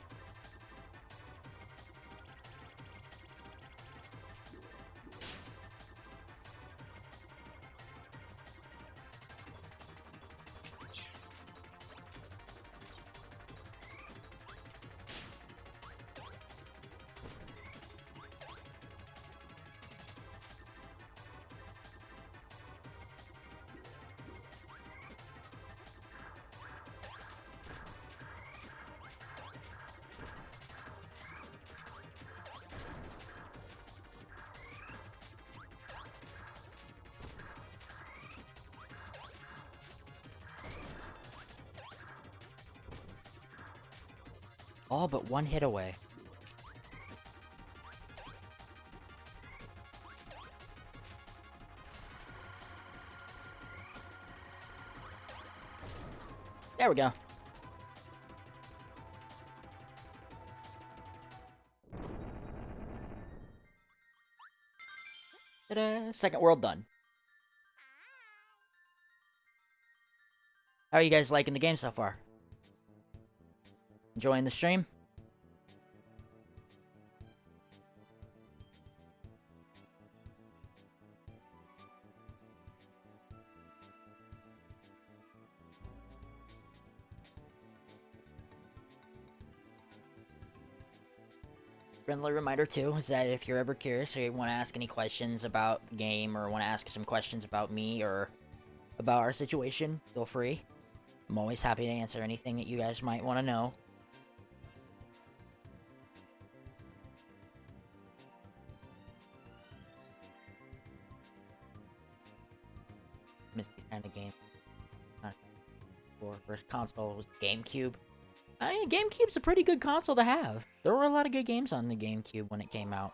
All but one hit away. There we go. Ta-da! Second world done. How are you guys liking the game so far? Enjoying the stream? Friendly reminder too is that if you're ever curious or you want to ask any questions about the game or want to ask some questions about me or about our situation, feel free. I'm always happy to answer anything that you guys might want to know. Missed this kind of game. For first console was GameCube. GameCube's a pretty good console to have. There were a lot of good games on the GameCube when it came out.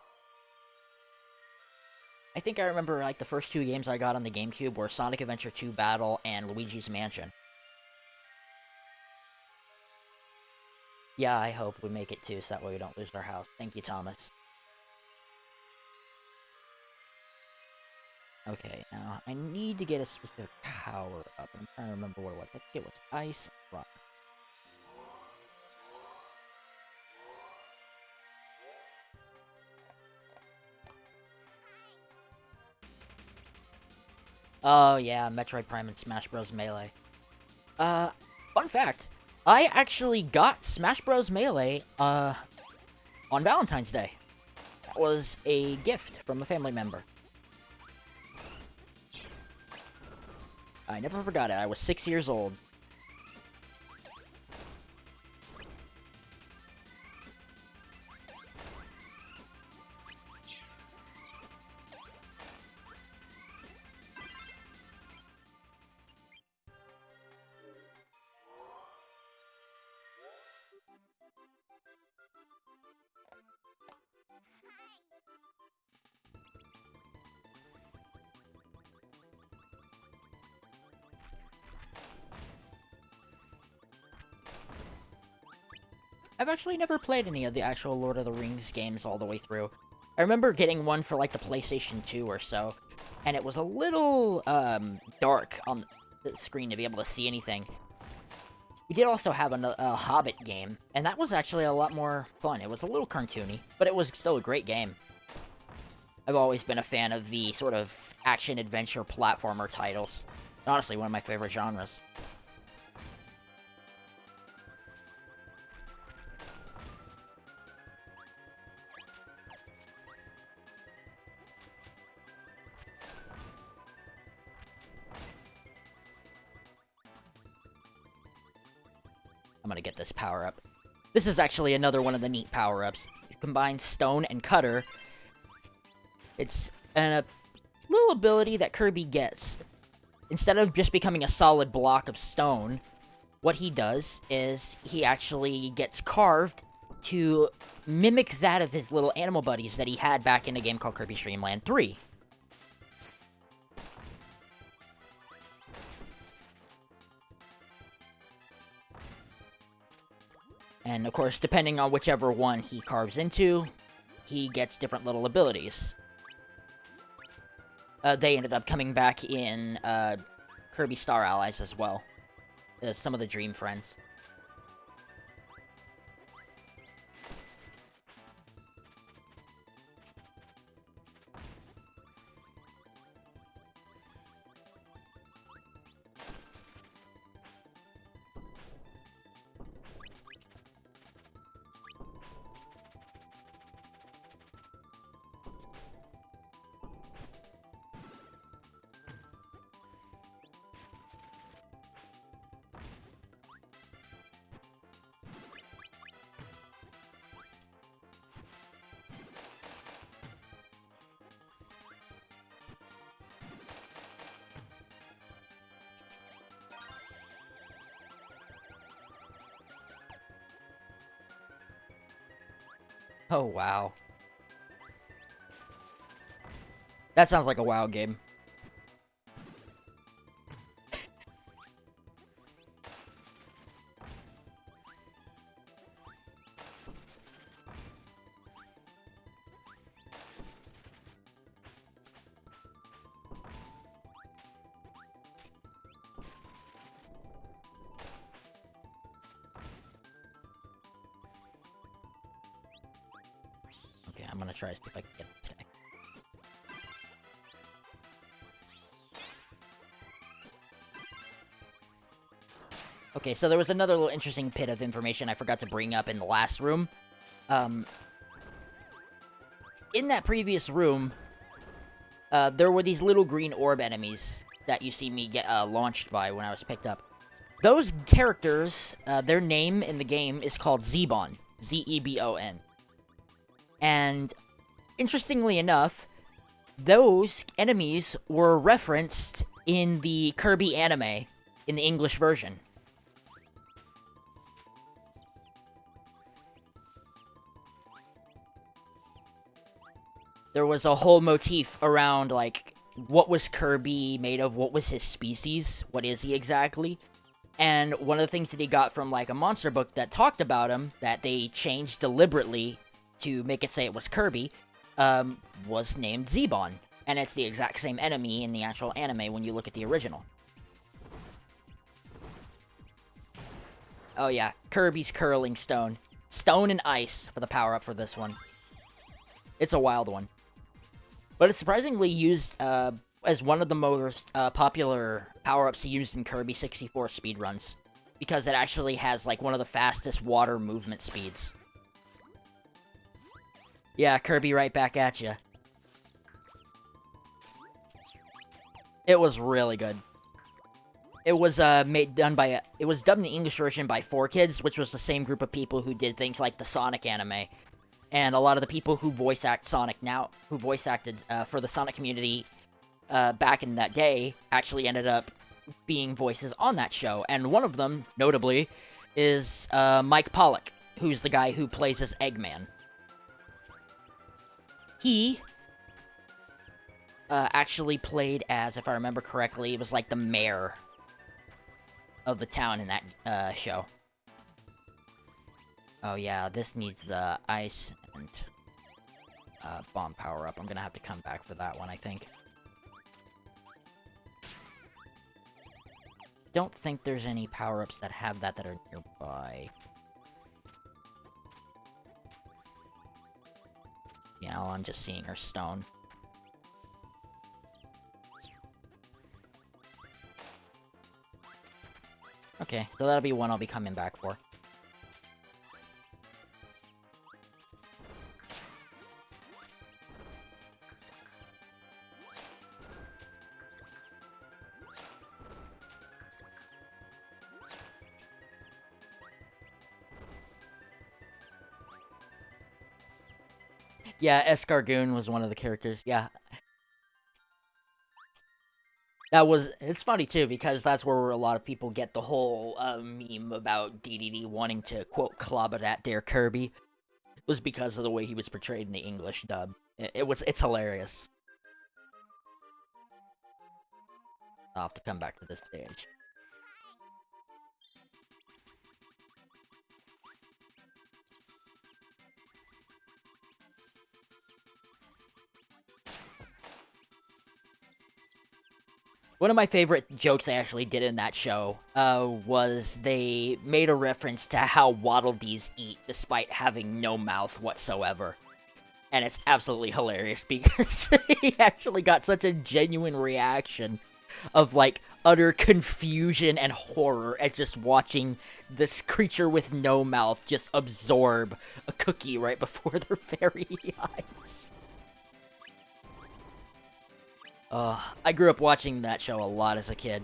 I think I remember, like, the first 2 games I got on the GameCube were Sonic Adventure 2 Battle and Luigi's Mansion. Yeah, I hope we make it too, so that way we don't lose our house. Thank you, Thomas. Okay, now, I need to get a specific power up. I'm trying to remember what it was. I think it was Ice and Rock. Oh, yeah, Metroid Prime and Smash Bros. Melee. Fun fact. I actually got Smash Bros. Melee, on Valentine's Day. That was a gift from a family member. I never forgot it. I was 6 years old. I've actually never played any of the actual Lord of the Rings games all the way through. I remember getting one for, like, the PlayStation 2 or so, and it was a little, dark on the screen to be able to see anything. We did also have a Hobbit game, and that was actually a lot more fun. It was a little cartoony, but it was still a great game. I've always been a fan of the sort of action-adventure platformer titles. Honestly, one of my favorite genres. I'm gonna get this power-up. This is actually another one of the neat power-ups. You combine Stone and Cutter. It's a little ability that Kirby gets. Instead of just becoming a solid block of stone, what he does is he actually gets carved to mimic that of his little animal buddies that he had back in a game called Kirby Dream Land 3. And, of course, depending on whichever one he carves into, he gets different little abilities. They ended up coming back in Kirby Star Allies as well, as some of the Dream Friends. Oh, wow. That sounds like a WoW game. Okay, I'm gonna try to see if I can get the tech. Okay, so there was another little interesting bit of information I forgot to bring up in the last room. In that previous room, there were these little green orb enemies that you see me get launched by when I was picked up. Those characters, their name in the game is called Zebon. Z-E-B-O-N. And, interestingly enough, those enemies were referenced in the Kirby anime, in the English version. there was a whole motif around, like, what was Kirby made of, what was his species, what is he exactly, and one of the things that he got from, like, a monster book that talked about him, that they changed deliberately to make it say it was Kirby, was named Zebon, and it's the exact same enemy in the actual anime when you look at the original. Oh yeah, Kirby's Curling Stone. Stone and Ice for the power-up for this one. It's a wild one. But it's surprisingly used as one of the most popular power-ups used in Kirby 64 speedruns. Because it actually has, like, one of the fastest water movement speeds. Yeah, Kirby right back at you. It was really good. It was dubbed in the English version by 4Kids, which was the same group of people who did things like the Sonic anime. And a lot of the people who voice act Sonic now, who voice acted for the Sonic community back in that day, actually ended up being voices on that show. And one of them, notably, is Mike Pollock, who's the guy who plays as Eggman. He actually played as, if I remember correctly, it was like the mayor of the town in that show. Oh yeah, this needs the ice and bomb power up. I'm gonna have to come back for that one, I think. Don't think there's any power-ups that have that are nearby. Yeah, all I'm just seeing are stone. Okay, so that'll be one I'll be coming back for. Yeah, Escargoon was one of the characters, yeah. It's funny too, because that's where a lot of people get the whole meme about DDD wanting to, quote, clobber that there Kirby. It was because of the way he was portrayed in the English dub. It's hilarious. I'll have to come back to this stage. One of my favorite jokes they actually did in that show was they made a reference to how Waddle Dees eat despite having no mouth whatsoever. And it's absolutely hilarious because he actually got such a genuine reaction of, like, utter confusion and horror at just watching this creature with no mouth just absorb a cookie right before their very eyes. I grew up watching that show a lot as a kid.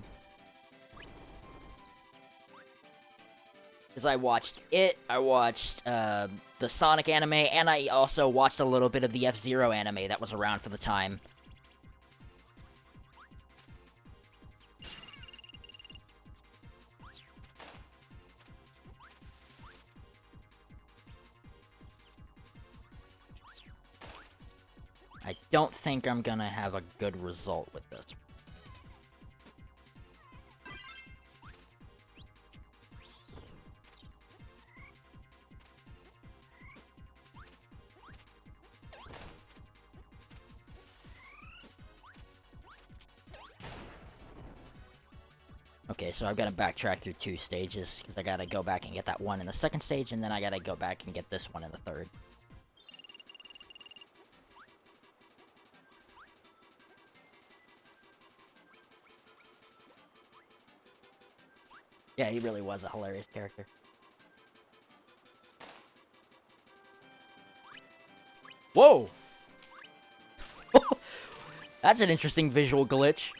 Because I watched it, I watched the Sonic anime, and I also watched a little bit of the F-Zero anime that was around for the time. I don't think I'm gonna have a good result with this. Okay, so I've got to backtrack through 2 stages, because I gotta go back and get that one in the second stage, and then I gotta go back and get this one in the third. Yeah, he really was a hilarious character. Whoa! That's an interesting visual glitch.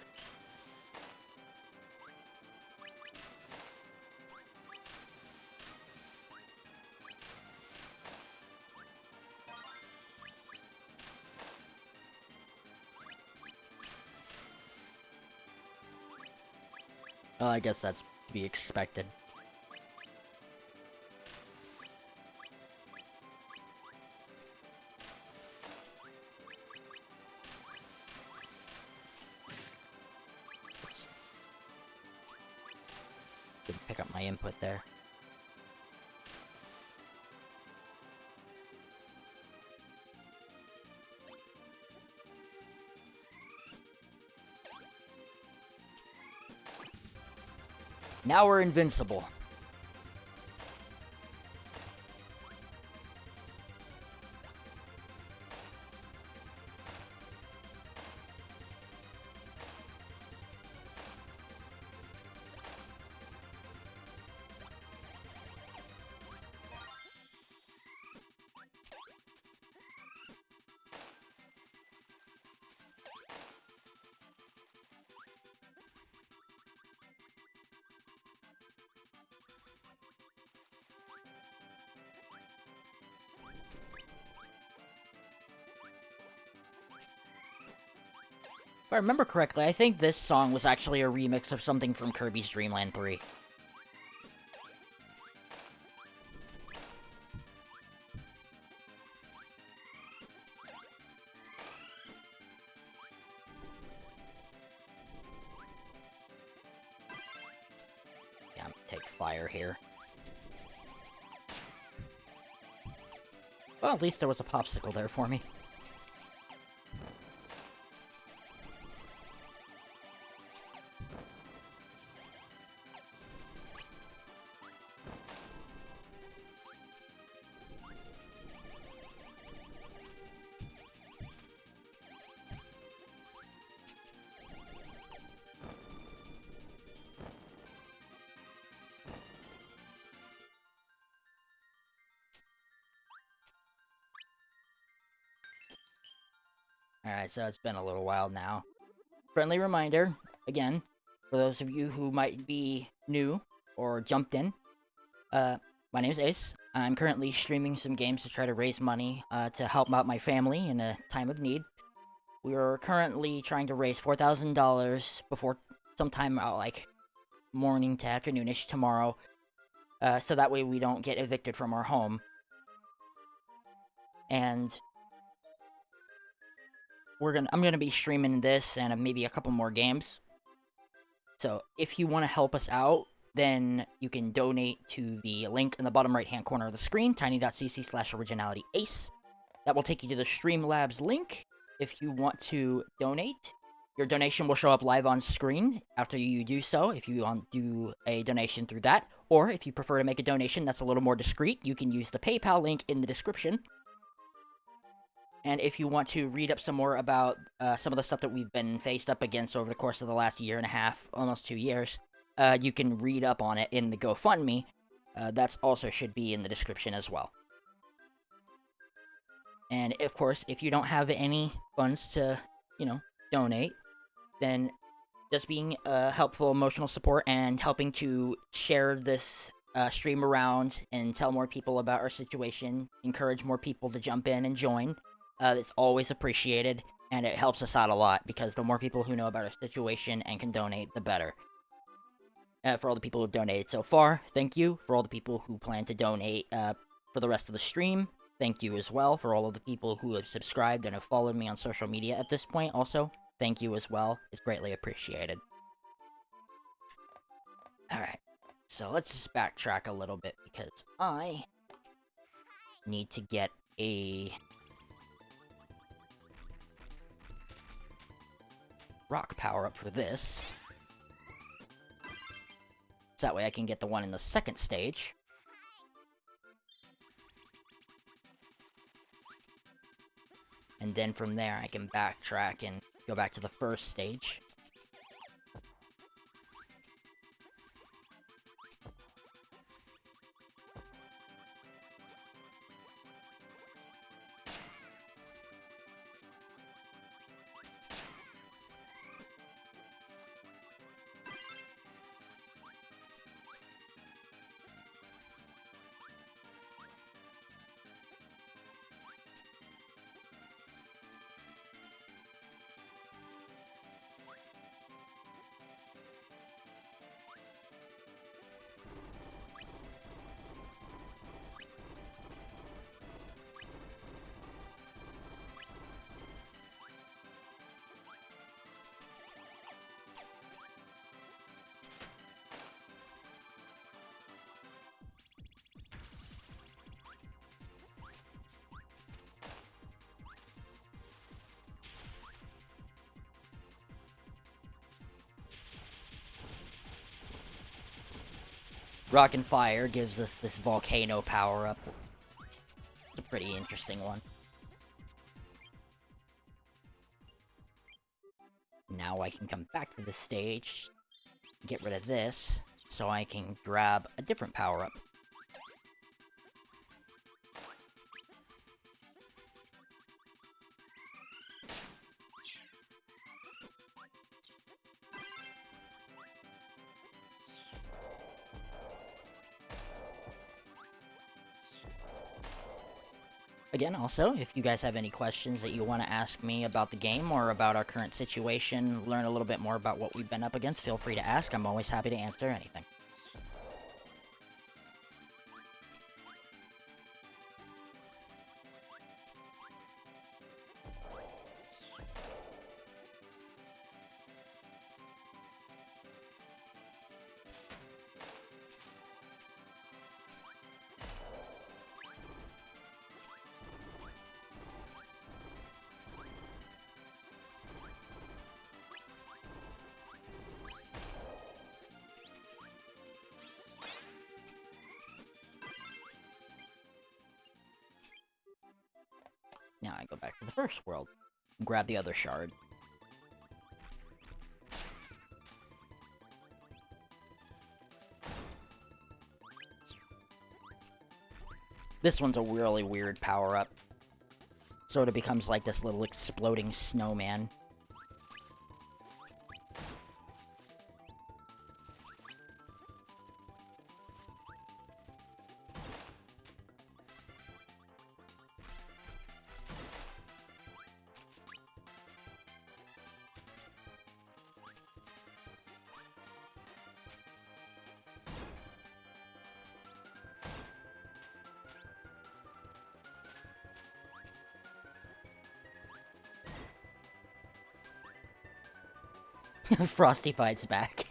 Well, I guess that's to be expected. pick up my input there. Now we're invincible. If I remember correctly, I think this song was actually a remix of something from Kirby's Dream Land 3. Yeah, I'm gonna take fire here. Well, at least there was a popsicle there for me. Alright, so it's been a little while now. Friendly reminder, again, for those of you who might be new or jumped in, my name's Ace. I'm currently streaming some games to try to raise money to help out my family in a time of need. We are currently trying to raise $4,000 before sometime like morning to afternoonish tomorrow, so that way we don't get evicted from our home. And I'm gonna be streaming this and maybe a couple more games. So if you want to help us out, then you can donate to the link in the bottom right-hand corner of the screen, tiny.cc/originalityace. That will take you to the Streamlabs link. If you want to donate, your donation will show up live on screen after you do so, if you do a donation through that. Or if you prefer to make a donation that's a little more discreet, you can use the PayPal link in the description. And if you want to read up some more about some of the stuff that we've been faced up against over the course of the last year and a half, almost 2 years, you can read up on it in the GoFundMe. That's also should be in the description as well. And of course, if you don't have any funds to, donate, then just being helpful emotional support and helping to share this stream around and tell more people about our situation, encourage more people to jump in and join. It's always appreciated, and it helps us out a lot, because the more people who know about our situation and can donate, the better. For all the people who've donated so far, thank you. For all the people who plan to donate for the rest of the stream, thank you as well. For all of the people who have subscribed and have followed me on social media at this point also, thank you as well. It's greatly appreciated. Alright, so let's just backtrack a little bit, because I need to get a rock power-up for this. So that way I can get the one in the second stage. And then from there I can backtrack and go back to the first stage. Rock and Fire gives us this volcano power-up. It's a pretty interesting one. Now I can come back to this stage, get rid of this, so I can grab a different power-up. Again, also, if you guys have any questions that you want to ask me about the game or about our current situation, learn a little bit more about what we've been up against, feel free to ask. I'm always happy to answer anything. Now I go back to the first world, and grab the other shard. This one's a really weird power-up. Sort of becomes like this little exploding snowman. Frosty fights back.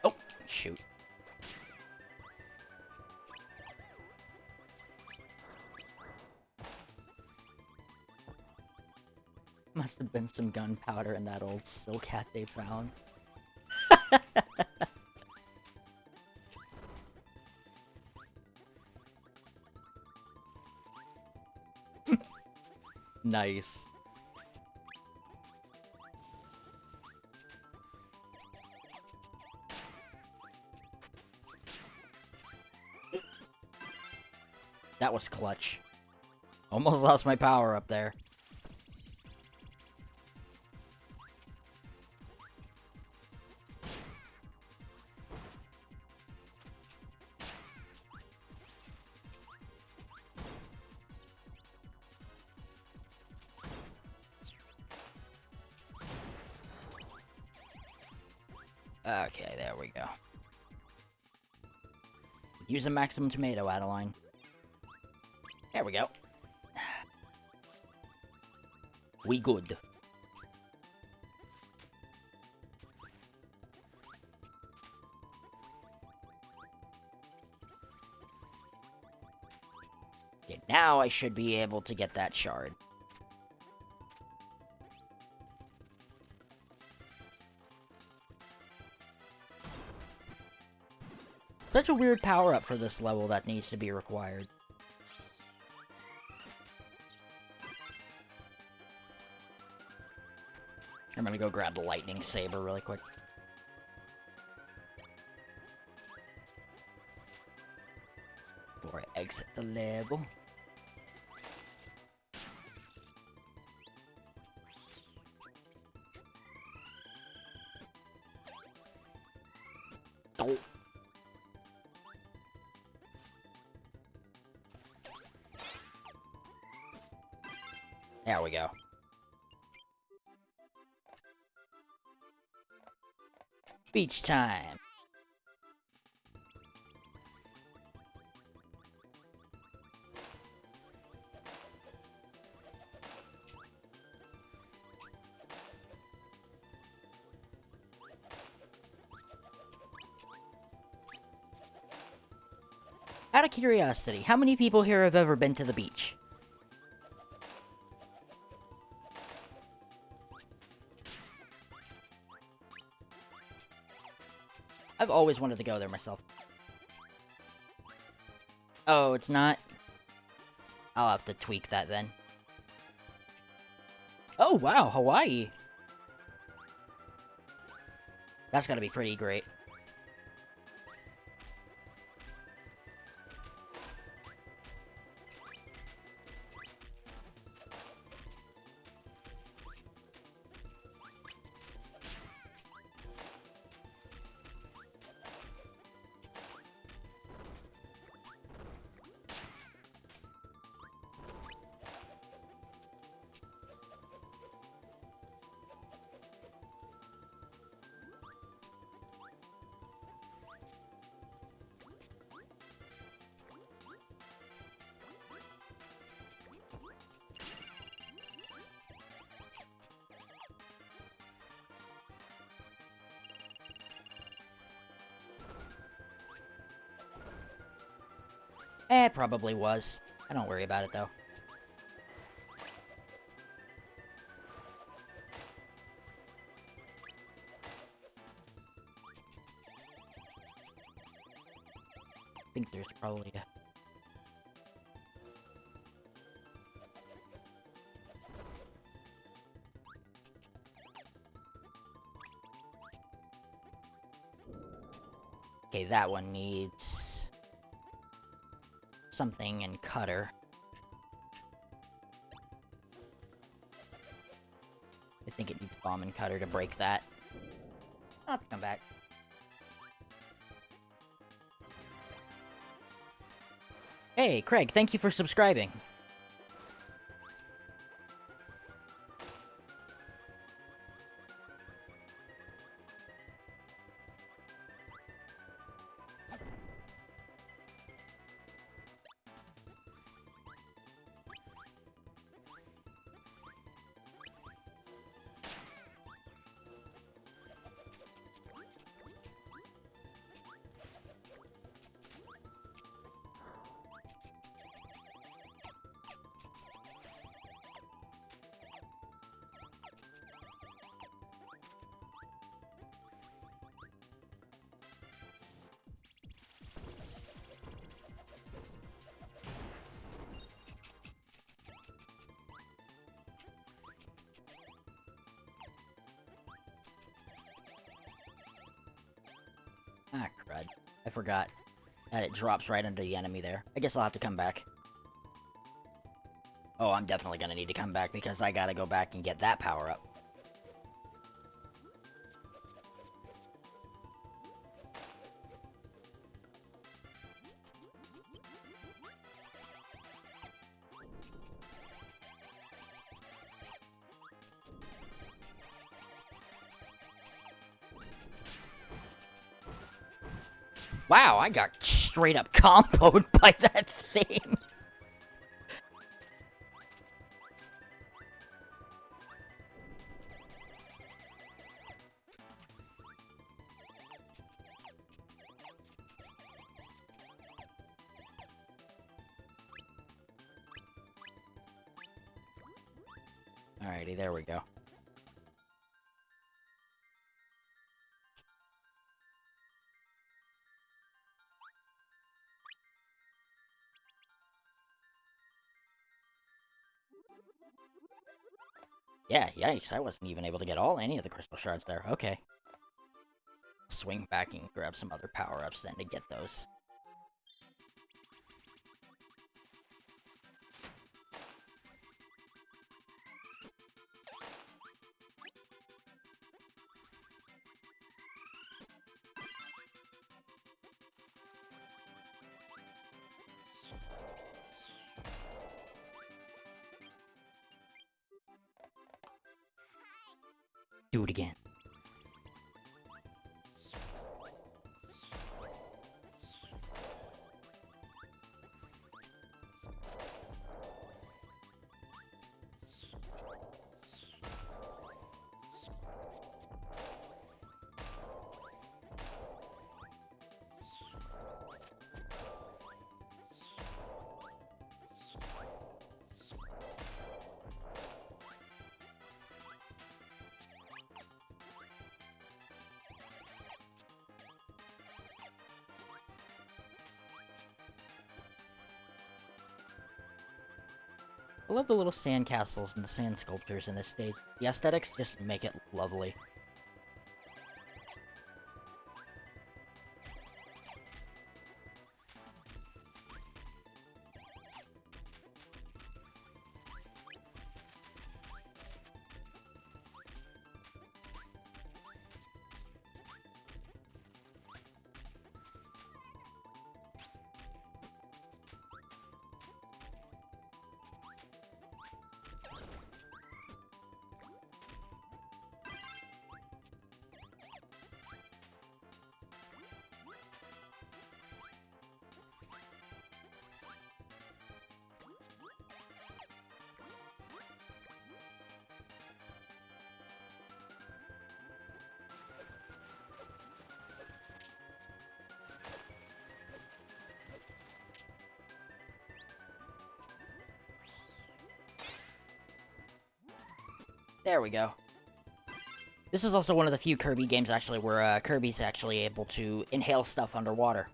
Oh, shoot. Must have been some gunpowder in that old silk hat they found. Nice. That was clutch. Almost lost my power up there. Okay, there we go. Use a maximum tomato, Adeline. There we go. We good. Okay, now I should be able to get that shard. Such a weird power-up for this level that needs to be required. I'm gonna go grab the lightning saber really quick. Before I exit the level. Oh. There we go. Beach time. Out of curiosity, how many people here have ever been to the beach? I've always wanted to go there myself. Oh, it's not? I'll have to tweak that then. Oh, wow, Hawaii. That's gotta be pretty great. It probably was. I don't worry about it, though. I think there's probably a... Okay, that one needs... something and cutter. I think it needs bomb and cutter to break that. I'll have to come back. Hey, Craig, thank you for subscribing. Ah, crud. I forgot that it drops right under the enemy there. I guess I'll have to come back. Oh, I'm definitely gonna need to come back because I gotta go back and get that power up. Wow, I got straight up comboed by that thing. Alrighty, there we go. Yeah, yikes, I wasn't even able to get any of the crystal shards there. Okay. Swing back and grab some other power-ups then to get those. Do it again. I love the little sand castles and the sand sculptures in this stage. The aesthetics just make it lovely. There we go. This is also one of the few Kirby games, actually, where Kirby's actually able to inhale stuff underwater.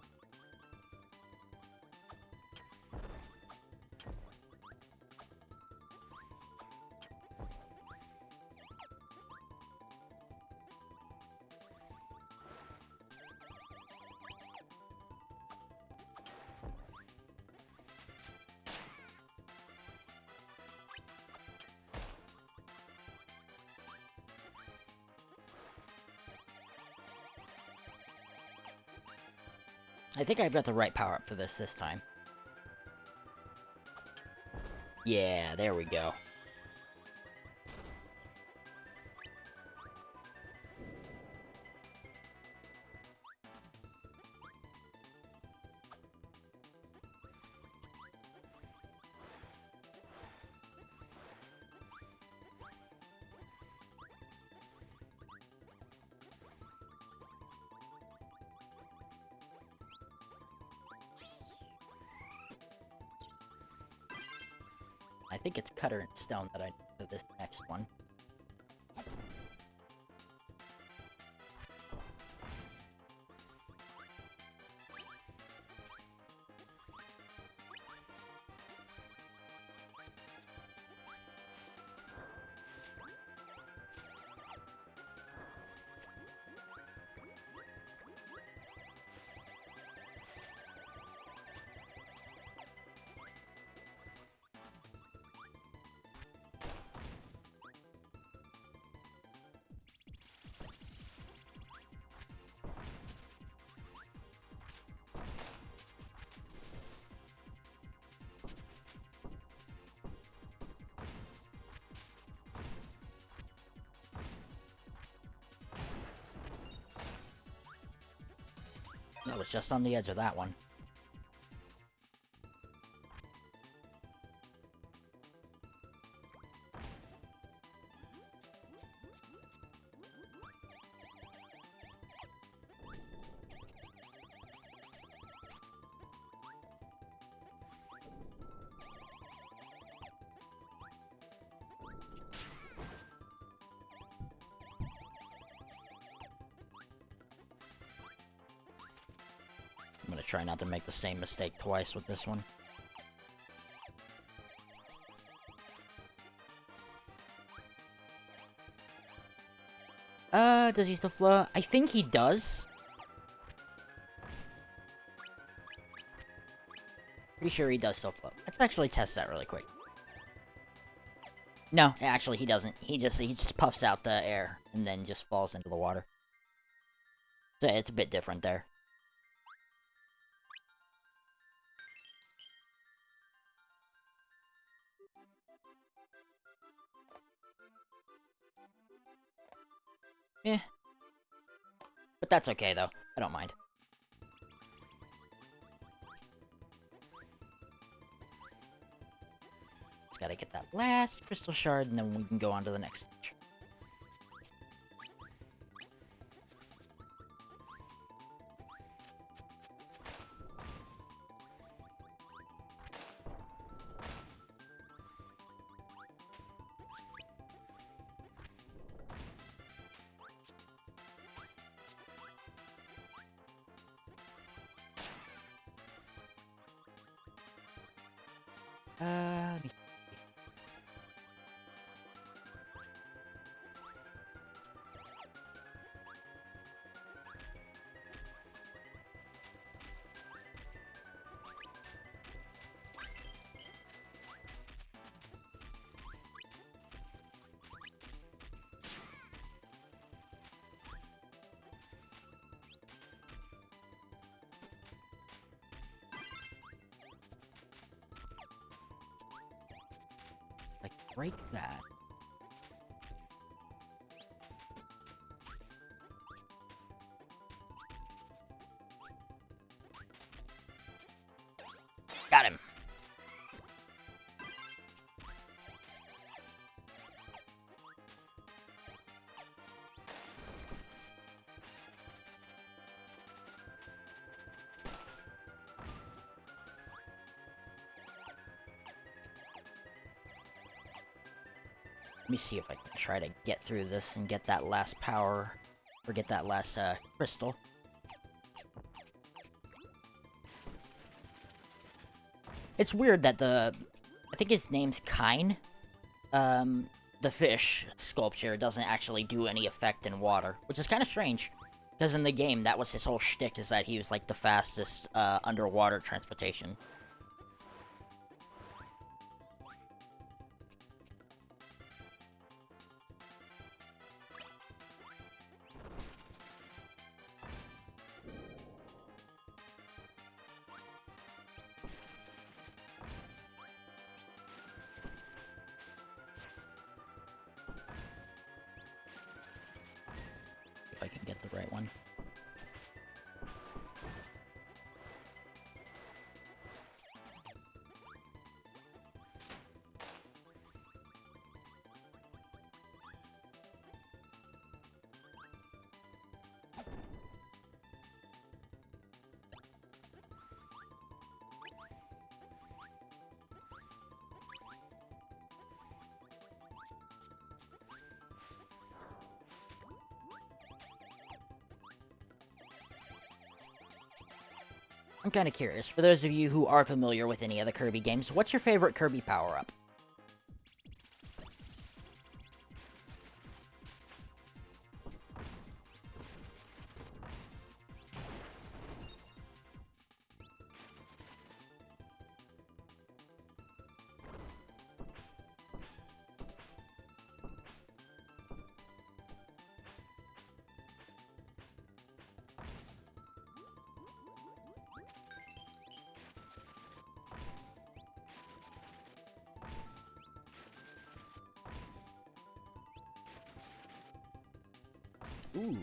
I think I've got the right power-up for this time. Yeah, there we go. I think it's Cutter and Stone that I need for this next one. That was just on the edge of that one. I'm gonna try not to make the same mistake twice with this one. Does he still float? I think he does. Pretty sure he does still float. Let's actually test that really quick. No, actually he doesn't. He just puffs out the air and then just falls into the water. So it's a bit different there. Eh. But that's okay, though. I don't mind. Just gotta get that last crystal shard, and then we can go on to the next stage. Let me see. Like, break that. Got him. Let me see if I can try to get through this and get that last power, or get that last, crystal. It's weird that I think his name's Kine. The fish sculpture doesn't actually do any effect in water, which is kind of strange. Because in the game, that was his whole shtick, is that he was, like, the fastest, underwater transportation. If I can get the right one. I'm kind of curious, for those of you who are familiar with any of the Kirby games, what's your favorite Kirby power-up? Ooh.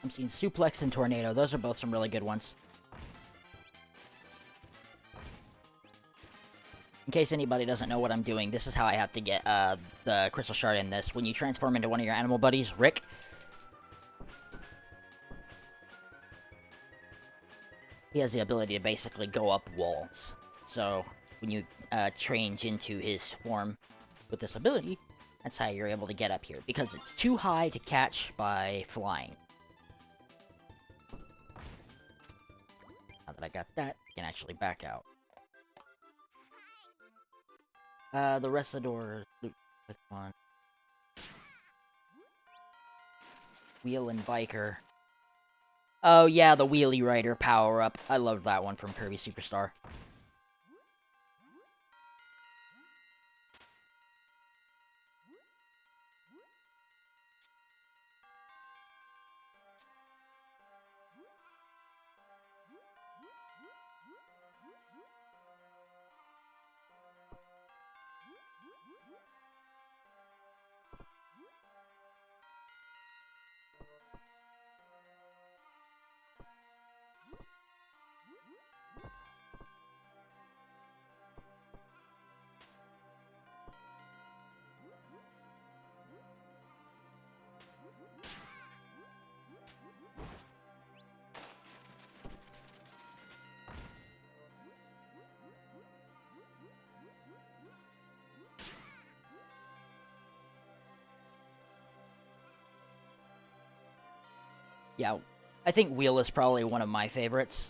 I'm seeing Suplex and Tornado. Those are both some really good ones. In case anybody doesn't know what I'm doing, this is how I have to get the Crystal Shard in this. When you transform into one of your animal buddies, Rick, he has the ability to basically go up walls. So, when you change into his form with this ability, that's how you're able to get up here. Because it's too high to catch by flying. Now that I got that, I can actually back out. The rest of the doors... Click on. Wheel and Biker. Oh yeah, the Wheelie Rider power-up. I love that one from Kirby Superstar. Yeah, I think Wheel is probably one of my favorites.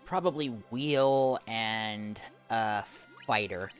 Probably Wheel and Fighter.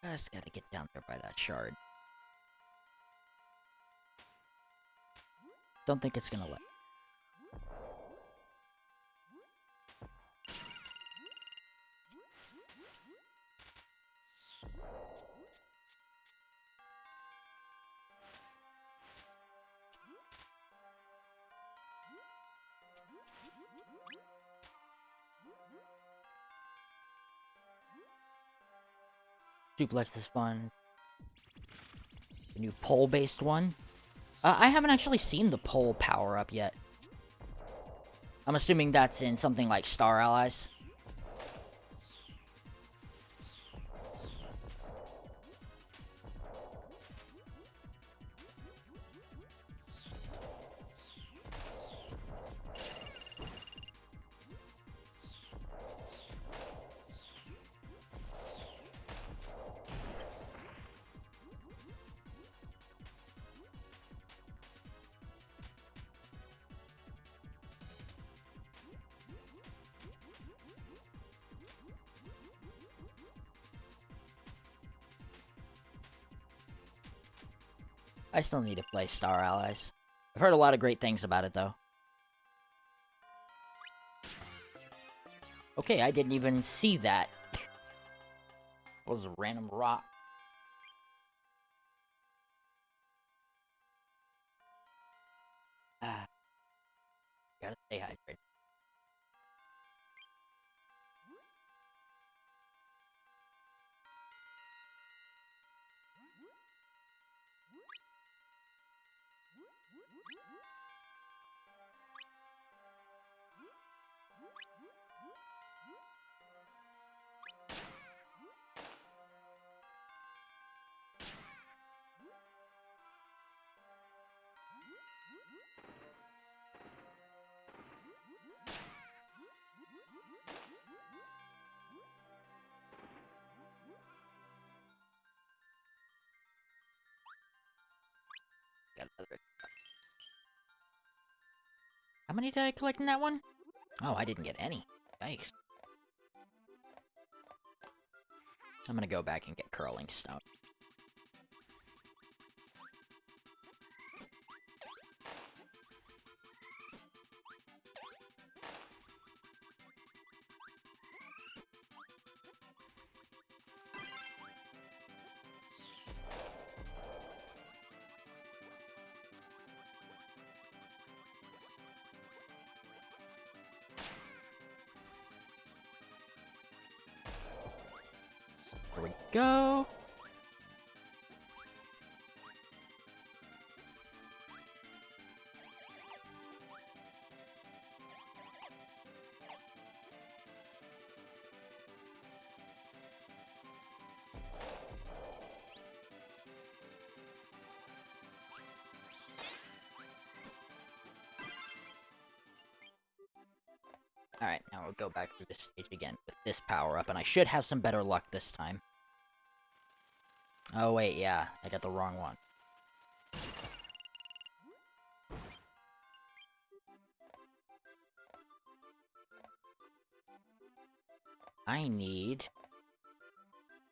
I just gotta get down there by that shard. Don't think it's gonna let. Duplex is fun. The new pole-based one. I haven't actually seen the pole power-up yet. I'm assuming that's in something like Star Allies. I still need to play Star Allies. I've heard a lot of great things about it, though. Okay, I didn't even see that. It was a random rock. Ah, gotta stay hydrated. Got another. How many did I collect in that one? Oh, I didn't get any. Yikes. I'm gonna go back and get curling stone. Here we go. Alright, now we'll go back through this stage again with this power up, and I should have some better luck this time. Oh wait, yeah, I got the wrong one. I need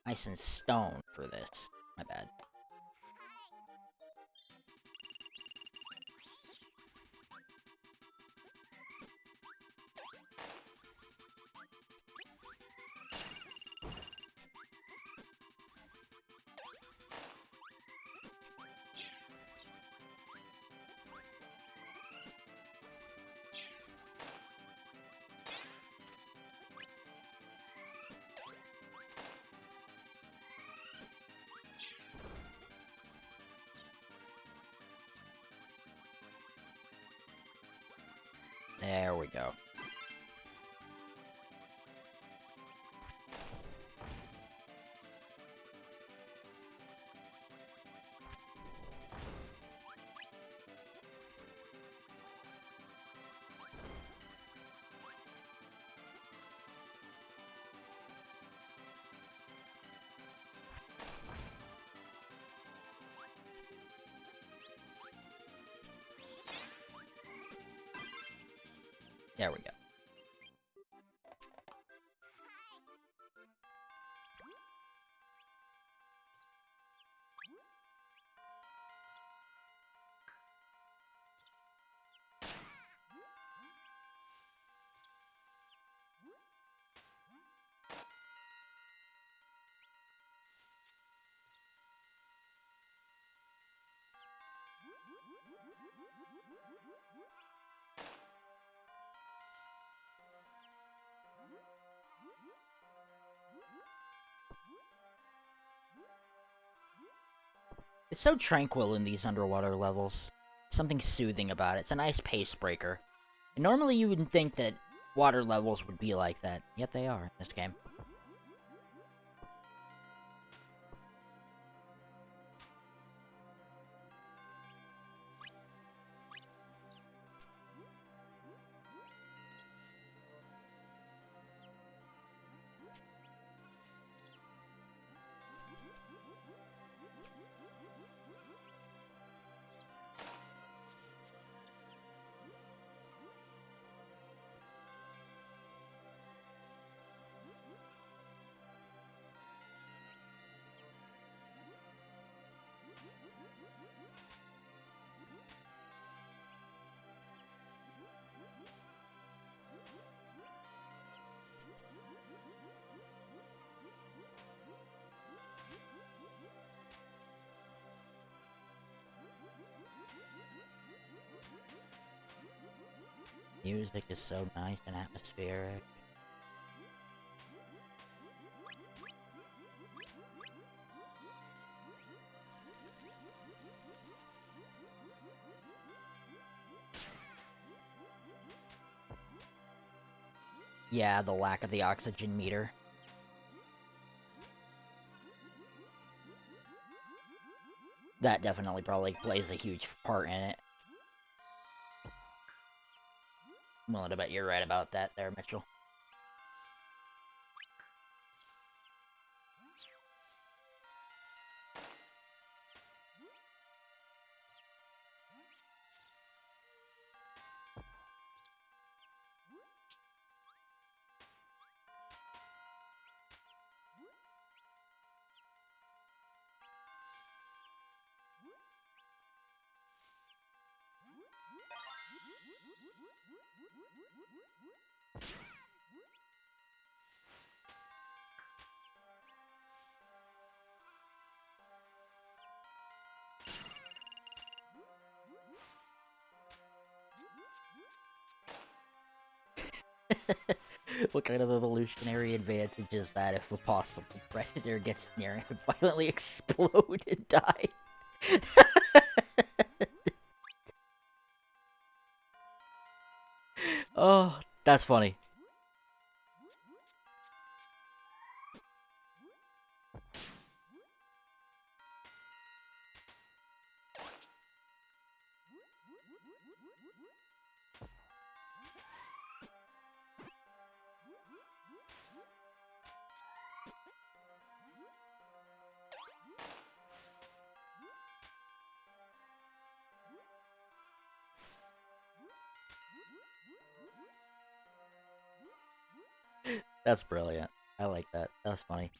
ice and stone for this. My bad. There we go. There we go. It's so tranquil in these underwater levels. Something soothing about it. It's a nice pace breaker. And normally you wouldn't think that water levels would be like that, yet they are in this game. Music is so nice and atmospheric. Yeah, the lack of the oxygen meter. That definitely probably plays a huge part in it. I'm willing to bet you're right about that there, Mitchell. What kind of evolutionary advantage is that if a possible predator gets near and violently explode and die? Oh, that's funny. That's brilliant. I like that. That was funny.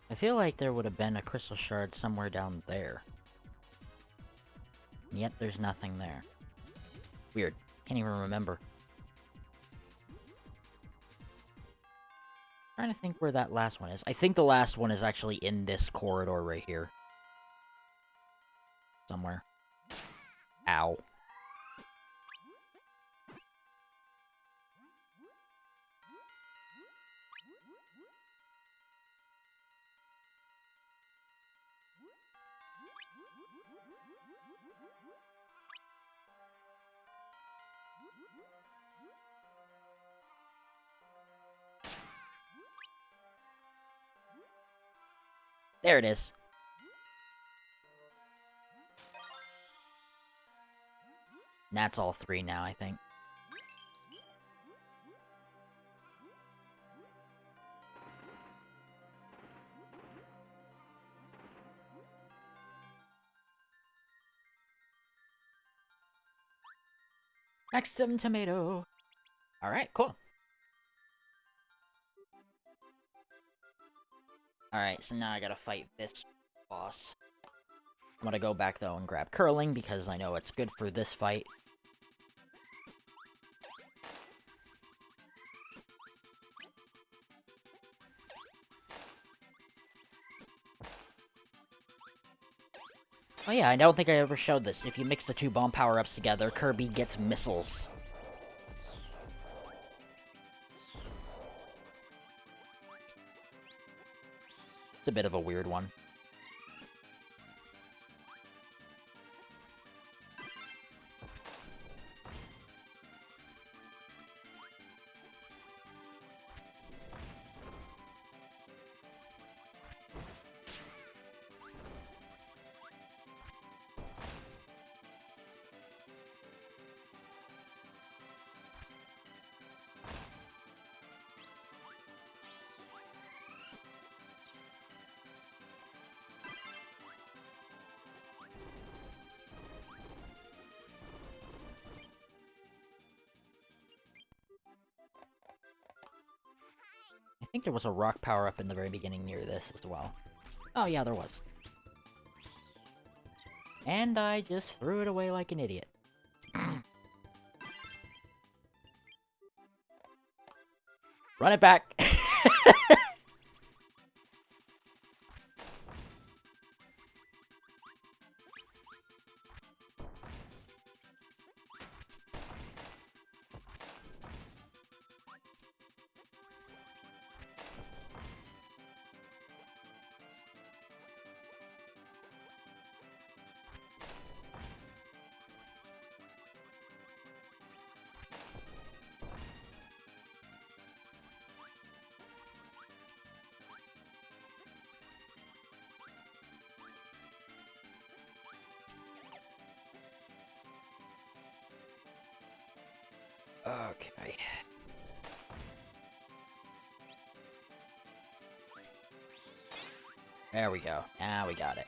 I feel like there would have been a crystal shard somewhere down there. And yet there's nothing there. Weird. Can't even remember. Trying to think where that last one is. I think the last one is actually in this corridor right here. Somewhere. Ow. There it is. And that's all three now, I think. Maximum tomato. Alright, cool. Alright, so now I gotta fight this boss. I'm gonna go back, though, and grab curling, because I know it's good for this fight. Oh yeah, I don't think I ever showed this. If you mix the two bomb power-ups together, Kirby gets missiles. It's a bit of a weird one. I think there was a rock power-up in the very beginning near this as well. Oh yeah, there was. And I just threw it away like an idiot. Run it back! Okay. There we go. Now we got it.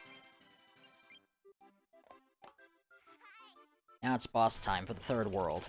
Now it's boss time for the third world.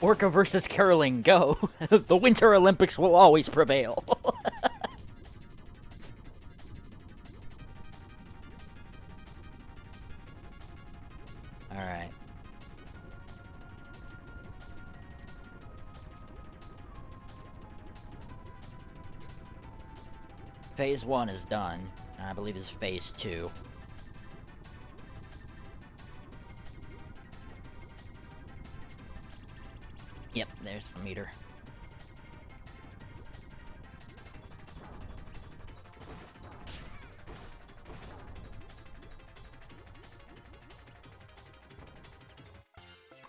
Orca versus Caroling, go! The Winter Olympics will always prevail. Phase 1 is done, and I believe this is Phase 2. Yep, there's the meter.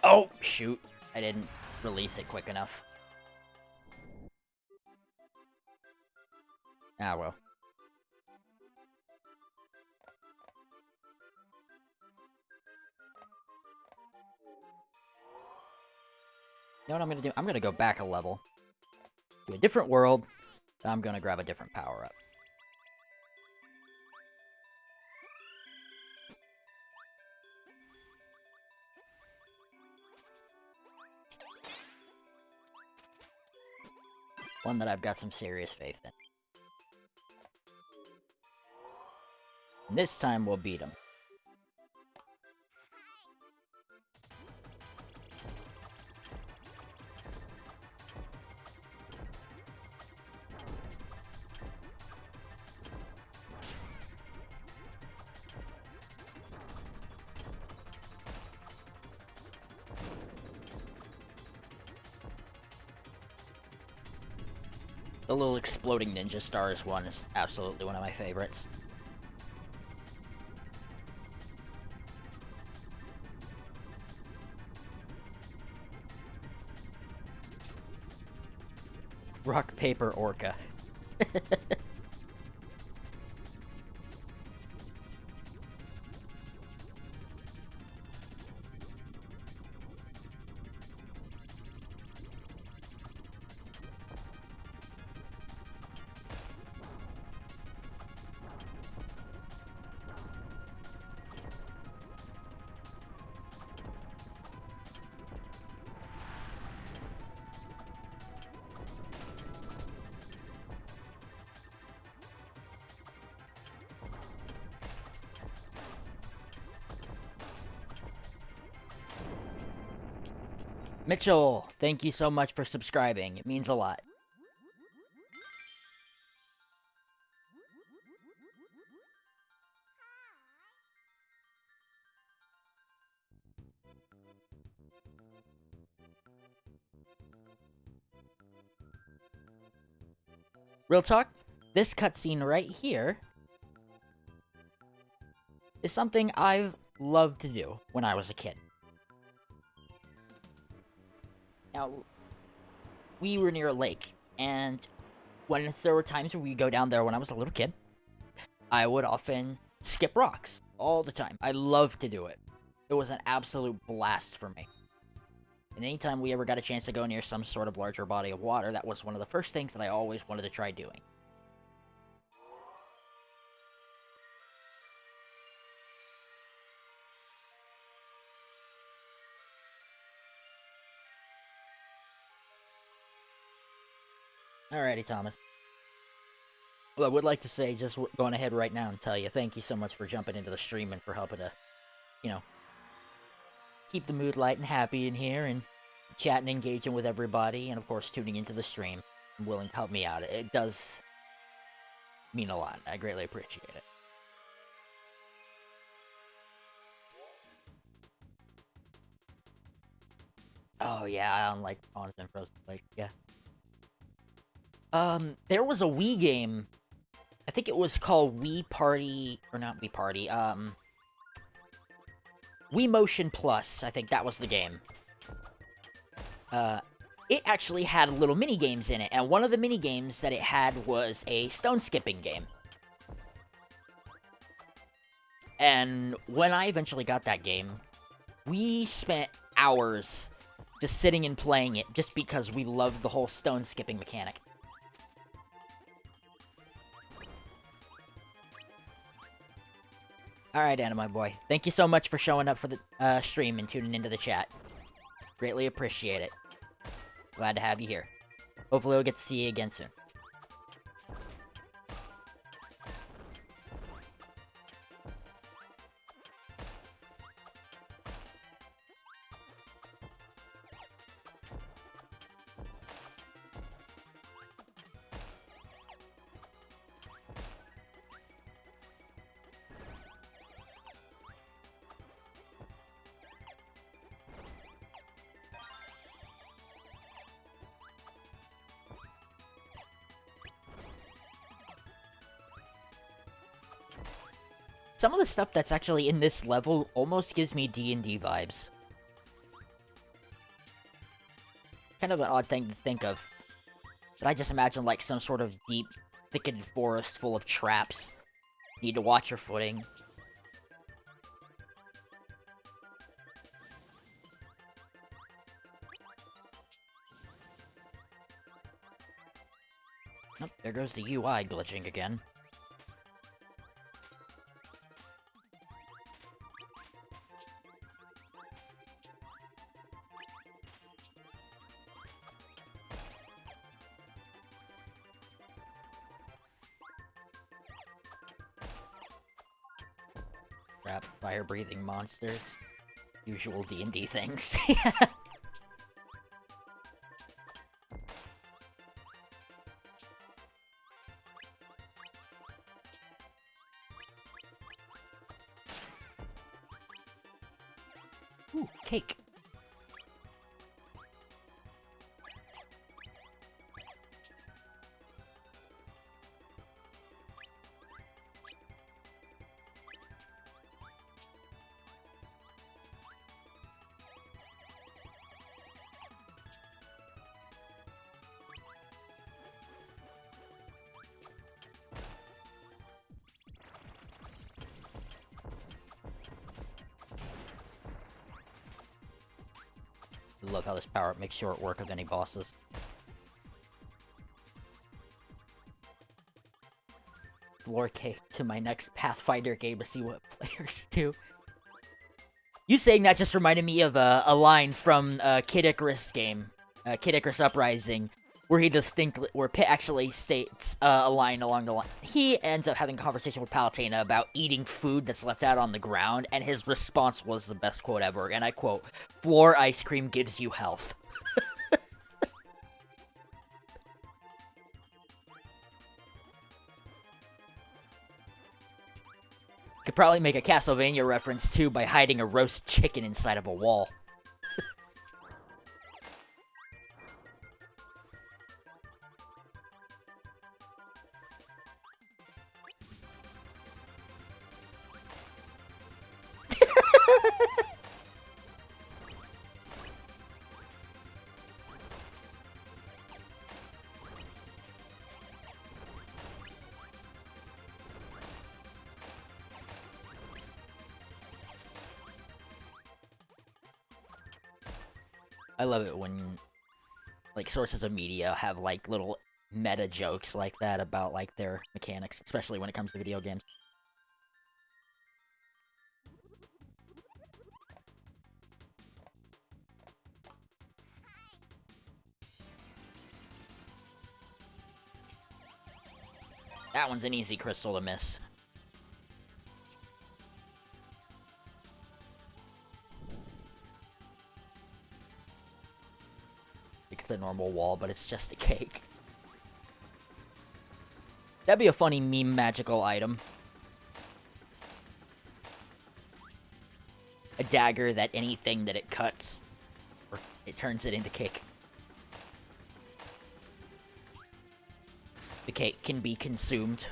Oh, shoot. I didn't release it quick enough. Ah, well. You know what I'm gonna do? I'm gonna go back a level to a different world, and I'm gonna grab a different power-up. One that I've got some serious faith in. And this time we'll beat him. The little exploding ninja stars one is absolutely one of my favorites. Rock, paper, orca. Mitchell, thank you so much for subscribing. It means a lot. Real talk, this cutscene right here is something I've loved to do when I was a kid. Now, we were near a lake, and when there were times where we go down there when I was a little kid, I would often skip rocks all the time. I loved to do it. It was an absolute blast for me. And anytime we ever got a chance to go near some sort of larger body of water, that was one of the first things that I always wanted to try doing. Alrighty, Thomas. Well, I would like to say, just going ahead right now and tell you, thank you so much for jumping into the stream and for helping to, you know, keep the mood light and happy in here and chatting, engaging with everybody, and of course tuning into the stream and willing to help me out. It does mean a lot. I greatly appreciate it. Oh yeah, I don't like Ponds and Frozen Lake, yeah. There was a Wii game, I think it was called Wii Party, or not Wii Party, Wii Motion Plus, I think that was the game. It actually had little mini games in it, and one of the mini games that it had was a stone skipping game. And when I eventually got that game, we spent hours just sitting and playing it just because we loved the whole stone skipping mechanic. Alright, Anna, my boy. Thank you so much for showing up for the stream and tuning into the chat. Greatly appreciate it. Glad to have you here. Hopefully we'll get to see you again soon. Some of the stuff that's actually in this level almost gives me D&D vibes. Kind of an odd thing to think of. But I just imagine like some sort of deep, thickened forest full of traps. You need to watch your footing. Oh, there goes the UI glitching again. Crap, fire-breathing monsters. Usual D&D things. Ooh, cake. I love how this power-up makes short work of any bosses. Floor cake to my next Pathfinder game to see what players do. You saying that just reminded me of a line from Kid Icarus game, Kid Icarus Uprising, where where Pit actually states a line along the line. He ends up having a conversation with Palutena about eating food that's left out on the ground, and his response was the best quote ever, and I quote, "Floor ice cream gives you health." Could probably make a Castlevania reference too by hiding a roast chicken inside of a wall. I love it when, like, sources of media have, like, little meta jokes like that about, like, their mechanics, especially when it comes to video games. That one's an easy crystal to miss. It's a normal wall, but it's just a cake. That'd be a funny meme magical item. A dagger that anything that it cuts, or it turns it into cake. The cake can be consumed.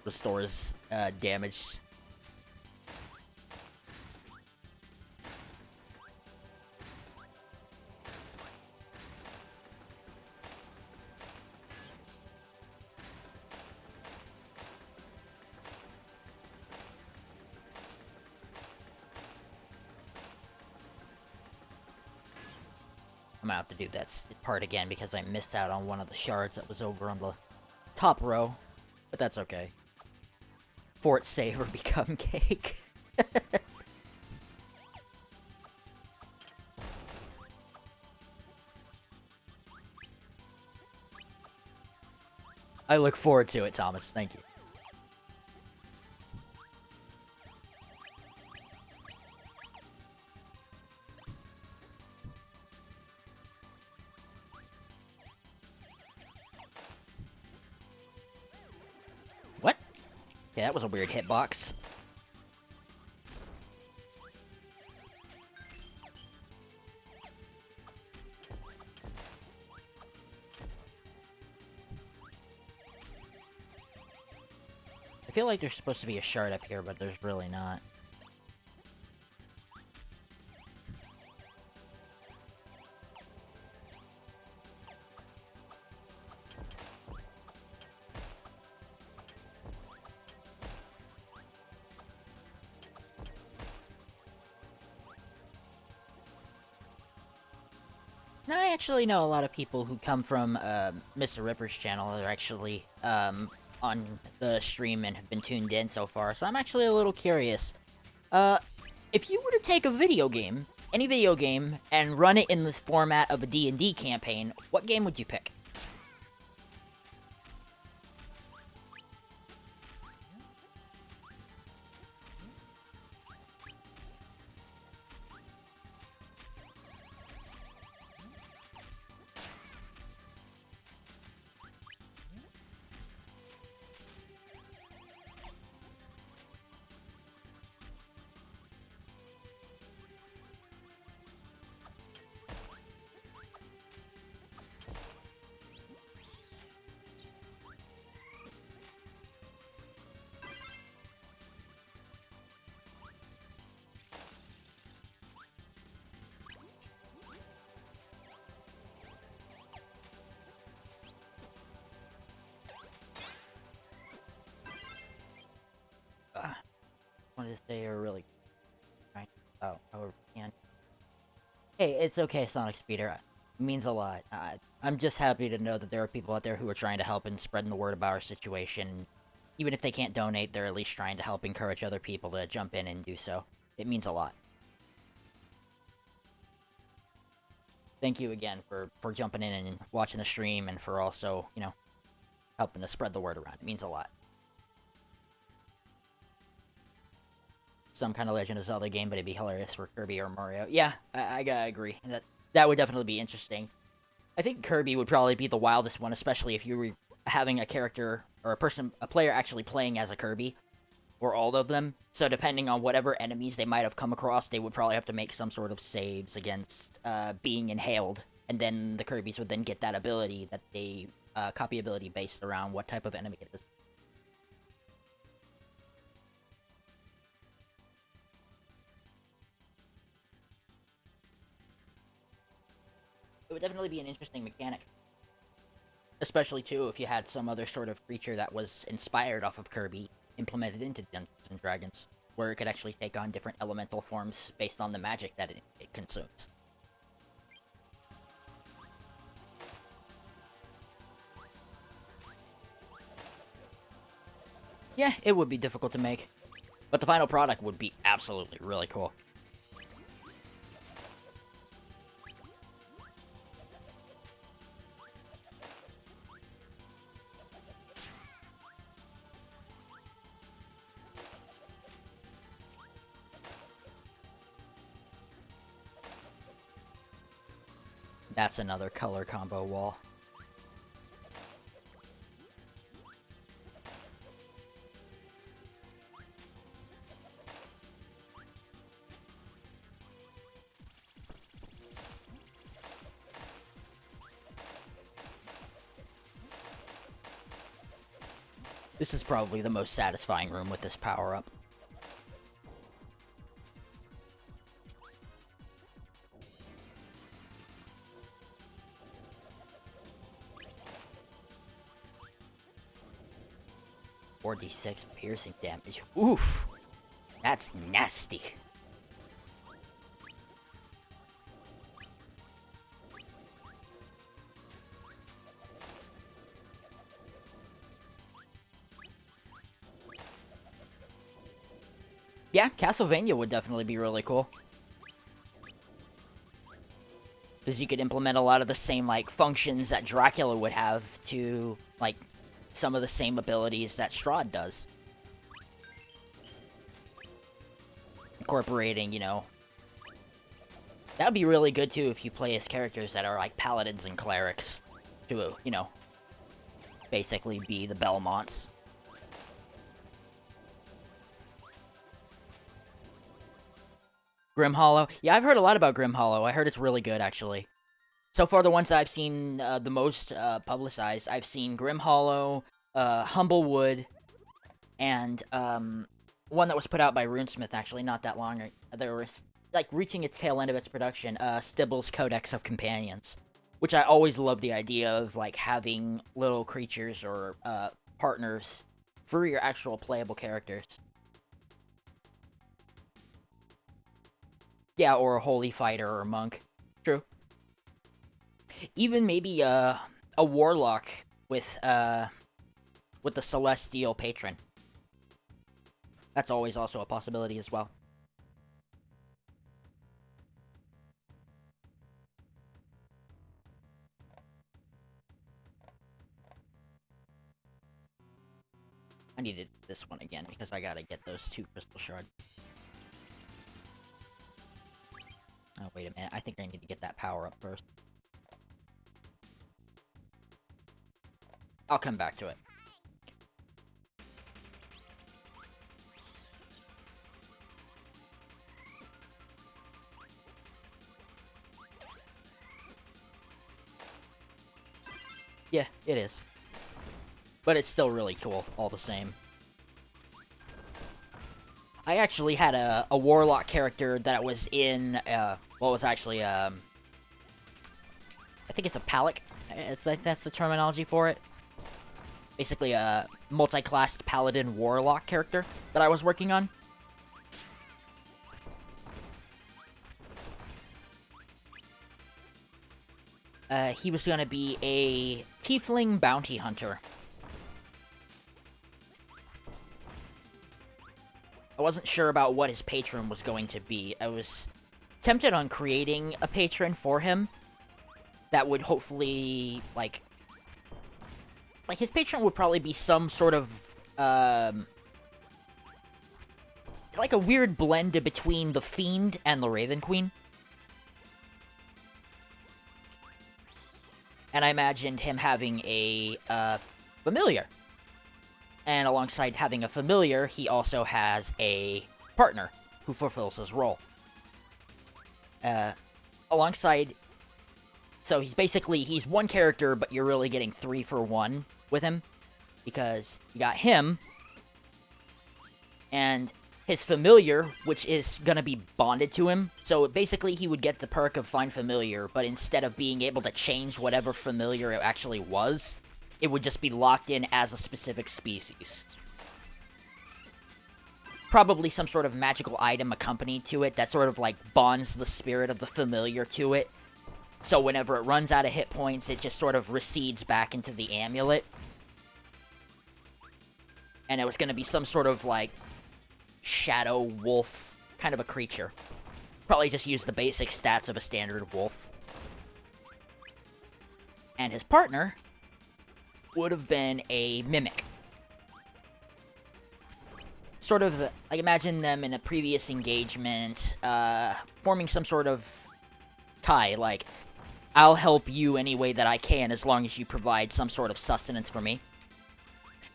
Restores damage. I'm gonna have to do that part again because I missed out on one of the shards that was over on the top row. But that's okay. Fort save or become cake. I look forward to it, Thomas. Thank you. What? Okay, that was a weird hitbox. I feel like there's supposed to be a shard up here, but there's really not. Now, I actually know a lot of people who come from Mr. Ripper's channel that are actually on the stream and have been tuned in so far, so I'm actually a little curious. If you were to take a video game, any video game, and run it in this format of a D&D campaign, what game would you pick? Wanted to say you're really trying. Oh, however, can. Hey, it's okay, Sonic Speeder. It means a lot. I'm just happy to know that there are people out there who are trying to help and spreading the word about our situation. Even if they can't donate, they're at least trying to help encourage other people to jump in and do so. It means a lot. Thank you again for jumping in and watching the stream, and for also, you know, helping to spread the word around. It means a lot. Some kind of Legend of Zelda game, but it'd be hilarious for Kirby or Mario. Yeah, I gotta agree. That would definitely be interesting. I think Kirby would probably be the wildest one, especially if you were having a character or a player actually playing as a Kirby, or all of them. So depending on whatever enemies they might have come across, they would probably have to make some sort of saves against being inhaled, and then the Kirbys would then get that ability that they copy ability based around what type of enemy it is. It would definitely be an interesting mechanic. Especially, too, if you had some other sort of creature that was inspired off of Kirby, implemented into Dungeons & Dragons, where it could actually take on different elemental forms based on the magic that it consumes. Yeah, it would be difficult to make, but the final product would be absolutely really cool. That's another color combo wall. This is probably the most satisfying room with this power-up. D6 piercing damage. Oof! That's nasty. Yeah, Castlevania would definitely be really cool. Because you could implement a lot of the same, like, functions that Dracula would have to, like, some of the same abilities that Strahd does. Incorporating, you know... That would be really good, too, if you play as characters that are, like, paladins and clerics. To, you know, basically be the Belmonts. Grim Hollow. Yeah, I've heard a lot about Grim Hollow. I heard it's really good, actually. So far, the ones I've seen the most publicized, I've seen Grim Hollow, Humblewood, and one that was put out by RuneSmith actually not that long. There was like reaching its tail end of its production, Stibble's Codex of Companions, which I always loved the idea of like having little creatures or partners for your actual playable characters. Yeah, or a holy fighter or a monk. True. Even maybe a warlock with the celestial patron. That's always also a possibility as well. I needed this one again because I gotta get those 2 crystal shards. Oh, wait a minute. I think I need to get that power up first. I'll come back to it. Yeah, it is. But it's still really cool, all the same. I actually had a warlock character that was in, what was actually, I think it's a Palic. It's like, that's the terminology for it. Basically a multi-classed paladin warlock character that I was working on. He was gonna be a tiefling bounty hunter. I wasn't sure about what his patron was going to be. I was tempted on creating a patron for him that would hopefully, like his patron would probably be some sort of, like a weird blend between the Fiend and the Raven Queen. And I imagined him having a, familiar. And alongside having a familiar, he also has a partner who fulfills his role. Alongside... So he's one character, but you're really getting 3 for 1 with him. Because you got him, and his familiar, which is gonna be bonded to him. So basically he would get the perk of Find Familiar, but instead of being able to change whatever familiar it actually was, it would just be locked in as a specific species. Probably some sort of magical item accompanied to it that sort of like bonds the spirit of the familiar to it. So whenever it runs out of hit points, it just sort of recedes back into the amulet. And it was going to be some sort of like shadow wolf kind of a creature. Probably just use the basic stats of a standard wolf. And his partner would have been a mimic. Sort of, like, imagine them in a previous engagement, forming some sort of tie, like, I'll help you any way that I can as long as you provide some sort of sustenance for me.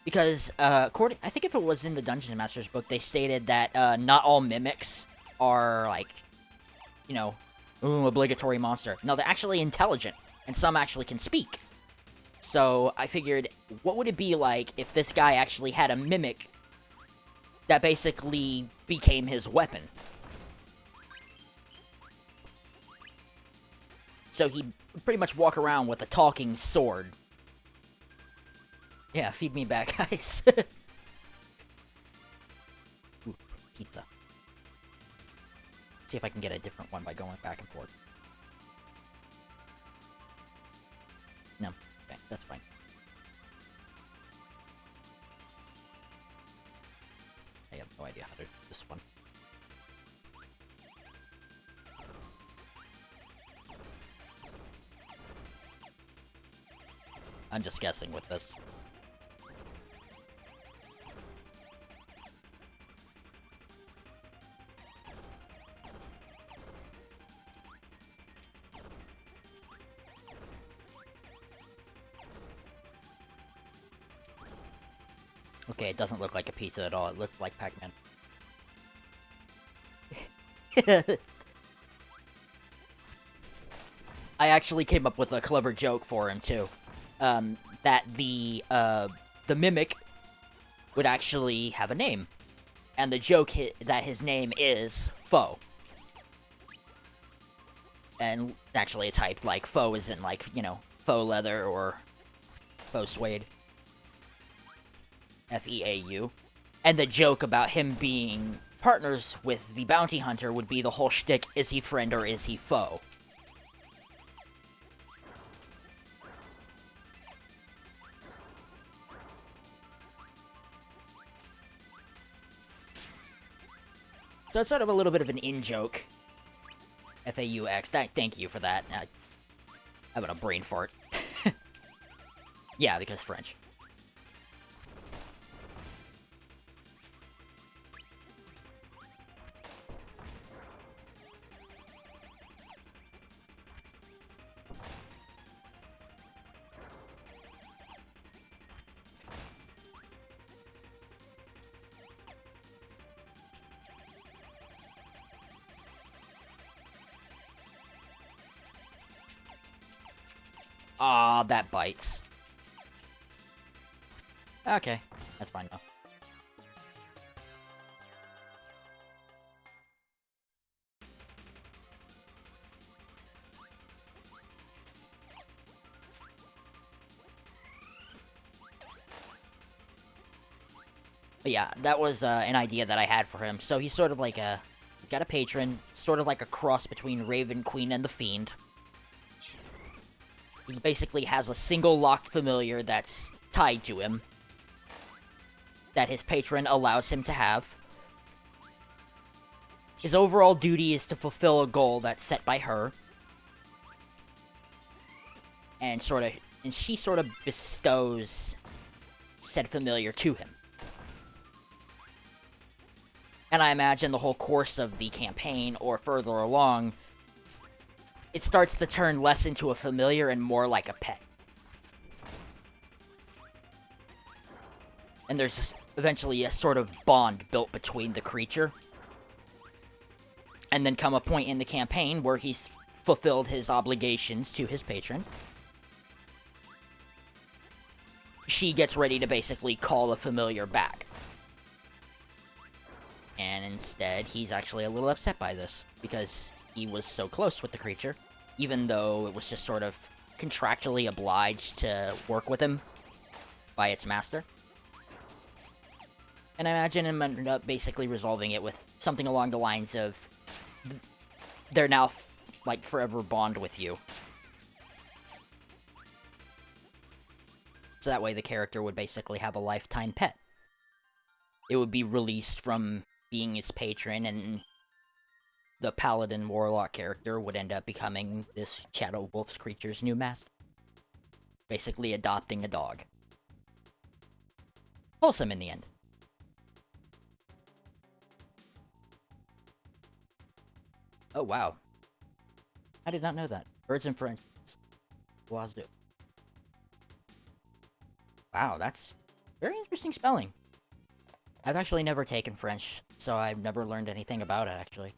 Because, I think if it was in the Dungeon Master's book, they stated that, not all mimics are, like, you know, obligatory monster. No, they're actually intelligent, and some actually can speak. So, I figured, what would it be like if this guy actually had a mimic that basically became his weapon? So he'd pretty much walk around with a talking sword. Yeah, feed me back, guys. Ooh, pizza. See if I can get a different one by going back and forth. No. Okay, that's fine. I have no idea how to do this one. I'm just guessing with this. Okay, it doesn't look like a pizza at all. It looked like Pac-Man. I actually came up with a clever joke for him, too. That the mimic would actually have a name. And the joke that his name is Foe. And actually it's hyped like faux isn't like, you know, faux leather or faux suede. F-E-A-U. And the joke about him being partners with the bounty hunter would be the whole shtick, is he friend or is he foe? So it's sort of a little bit of an in-joke. F-A-U-X. Thank you for that. I'm having a brain fart. Yeah, because French. Aw, that bites. Okay, that's fine though. But yeah, that was an idea that I had for him. So he's sort of like he's got a patron, sort of like a cross between Raven Queen and the Fiend. He basically has a single locked familiar that's tied to him, that his patron allows him to have. His overall duty is to fulfill a goal that's set by her. And she sort of bestows said familiar to him. And I imagine the whole course of the campaign, or further along, it starts to turn less into a familiar and more like a pet. And there's eventually a sort of bond built between the creature. And then come a point in the campaign where he's fulfilled his obligations to his patron. She gets ready to basically call the familiar back. And instead, he's actually a little upset by this, because he was so close with the creature, even though it was just sort of contractually obliged to work with him by its master. And I imagine him ended up basically resolving it with something along the lines of, they're now, like, forever bond with you. So that way the character would basically have a lifetime pet. It would be released from being its patron, and the paladin warlock character would end up becoming this Shadow Wolf creature's new master. Basically adopting a dog. Wholesome in the end. Oh wow. I did not know that. Birds in French. Wazoo. Wow, that's very interesting spelling. I've actually never taken French, so I've never learned anything about it, actually.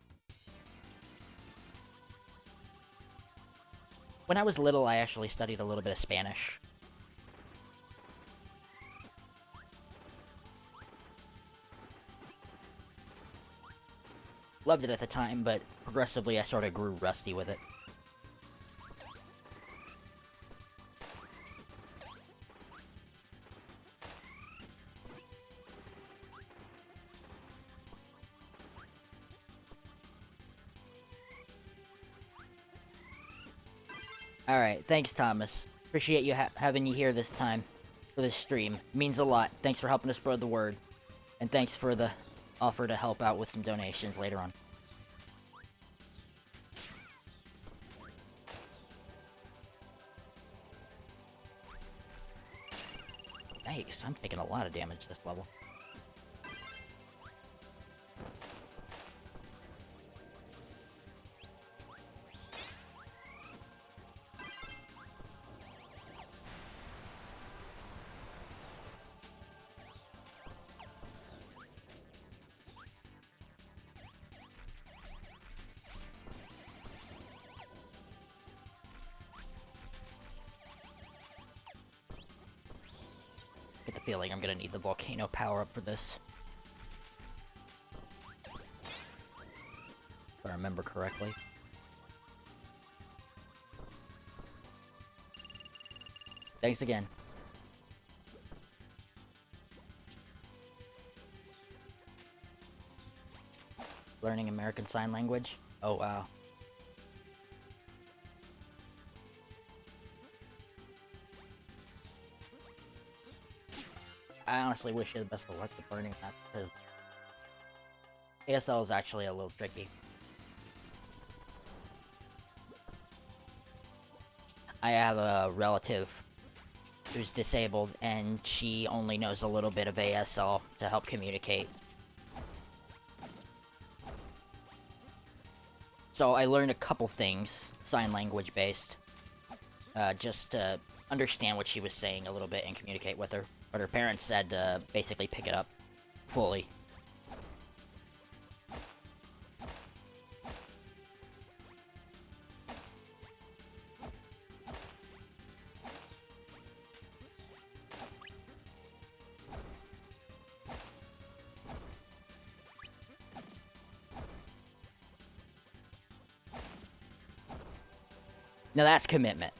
When I was little, I actually studied a little bit of Spanish. Loved it at the time, but progressively I sort of grew rusty with it. Alright, thanks Thomas. Appreciate you having you here this time for this stream. Means a lot. Thanks for helping us spread the word. And thanks for the offer to help out with some donations later on. Yikes, I'm taking a lot of damage this level. the feeling I'm gonna need the volcano power-up for this. If I remember correctly. Thanks again. Learning American Sign Language? Oh, wow. I honestly wish you the best of luck with learning that, because ASL is actually a little tricky. I have a relative who's disabled, and she only knows a little bit of ASL to help communicate. So I learned a couple things, sign language based, just to understand what she was saying a little bit and communicate with her. But her parents said to basically pick it up fully. Now that's commitment.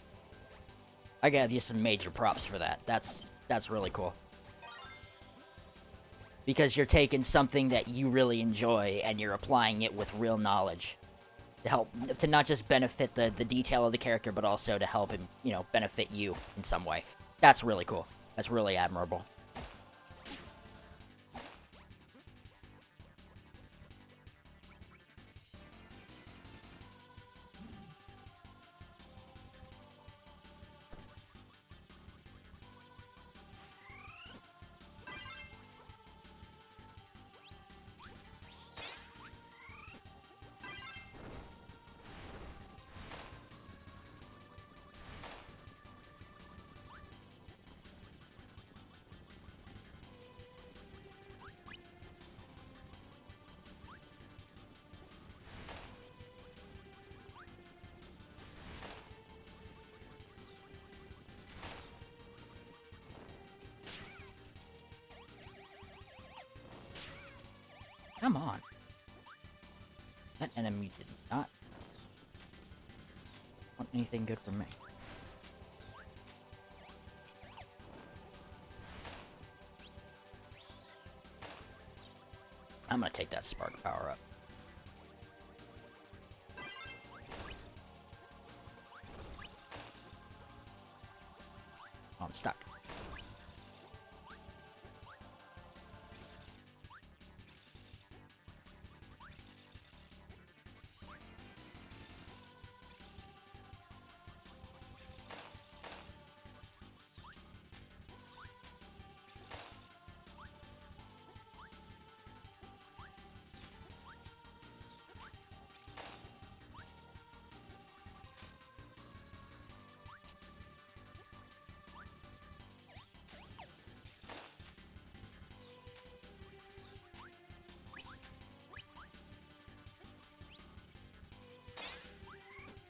I gotta give you some major props for that. That's really cool. Because you're taking something that you really enjoy and you're applying it with real knowledge. To help, to not just benefit the detail of the character, but also to help him, you know, benefit you in some way. That's really cool. That's really admirable. Come on. That enemy did not want anything good from me. I'm gonna take that spark power up. Oh, I'm stuck.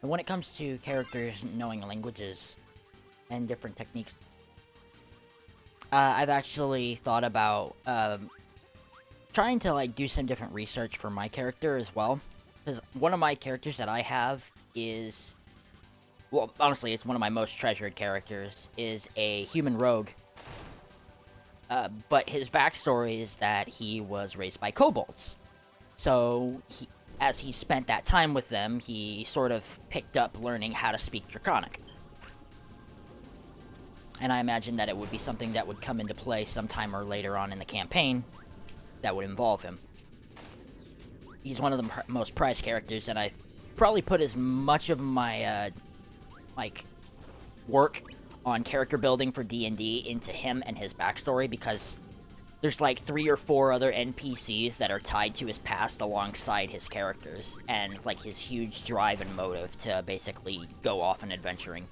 And when it comes to characters knowing languages and different techniques, I've actually thought about trying to like do some different research for my character as well. Because one of my characters that I have is, well, honestly, it's one of my most treasured characters, is a human rogue. But his backstory is that he was raised by kobolds. So, as he spent that time with them, he sort of picked up learning how to speak Draconic. And I imagine that it would be something that would come into play sometime or later on in the campaign that would involve him. He's one of the most prized characters, and I've probably put as much of my, work on character building for D&D into him and his backstory, because there's like 3 or 4 other NPCs that are tied to his past alongside his characters, and like his huge drive and motive to basically go off and adventuring.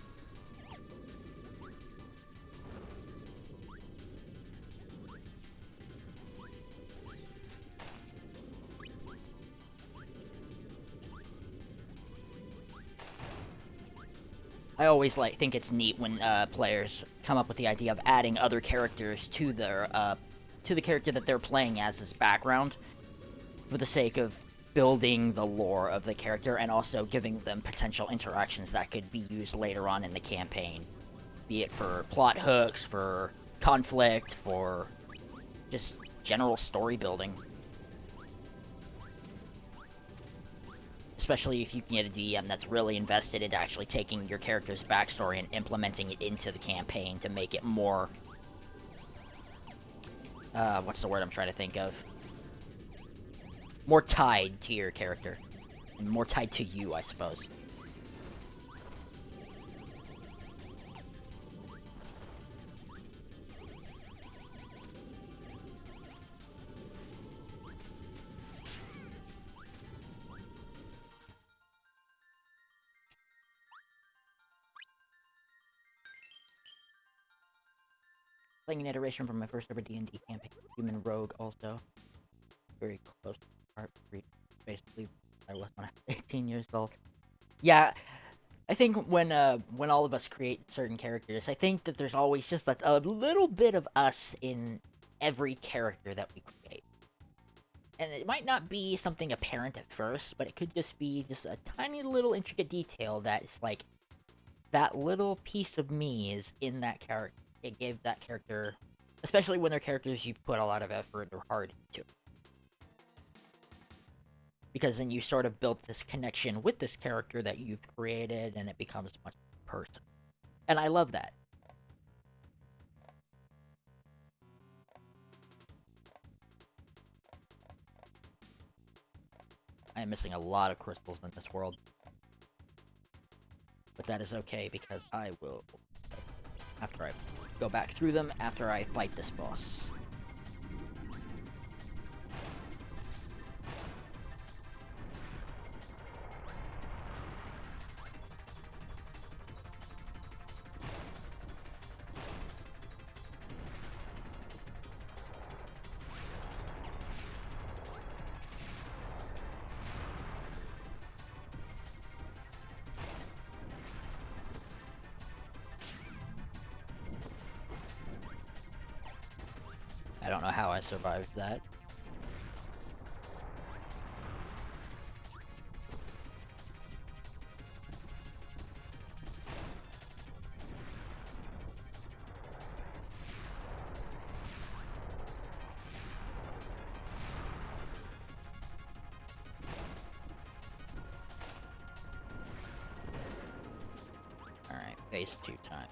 I always think it's neat when players come up with the idea of adding other characters to their to the character that they're playing as background, for the sake of building the lore of the character and also giving them potential interactions that could be used later on in the campaign, be it for plot hooks, for conflict, for just general story building. Especially if you can get a DM that's really invested into actually taking your character's backstory and implementing it into the campaign to make it more... what's the word I'm trying to think of? More tied to your character. And more tied to you, I suppose. Playing an iteration from my first ever D&D campaign. Human Rogue also. Very close to the part. Basically, I was when I was 18 years old. Yeah, I think when all of us create certain characters, I think that there's always just like a little bit of us in every character that we create. And it might not be something apparent at first, but it could just be just a tiny little intricate detail that's like, that little piece of me is in that character. It gave that character, especially when they're characters you put a lot of effort or heart into. Because then you sort of built this connection with this character that you've created, and it becomes much person. And I love that. I am missing a lot of crystals in this world. But that is okay, because I will... After I go back through them, after I fight this boss. I don't know how I survived that. Alright, phase 2 time.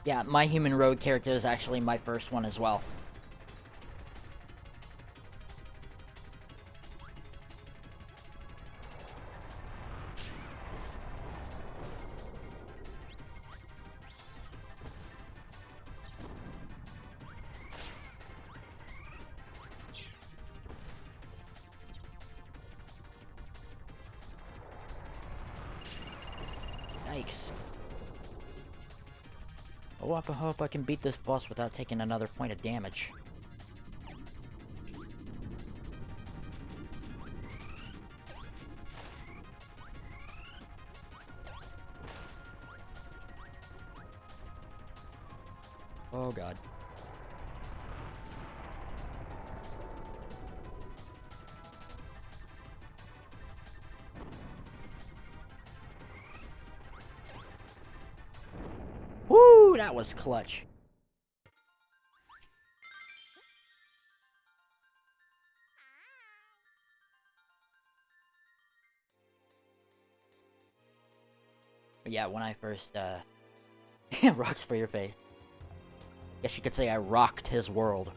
Yeah, my human rogue character is actually my first one as well. Yikes. Oh, I hope I can beat this boss without taking another point of damage. Oh god. Woo, that was clutch. But yeah, when I first, rocks for your face. Guess you could say I rocked his world.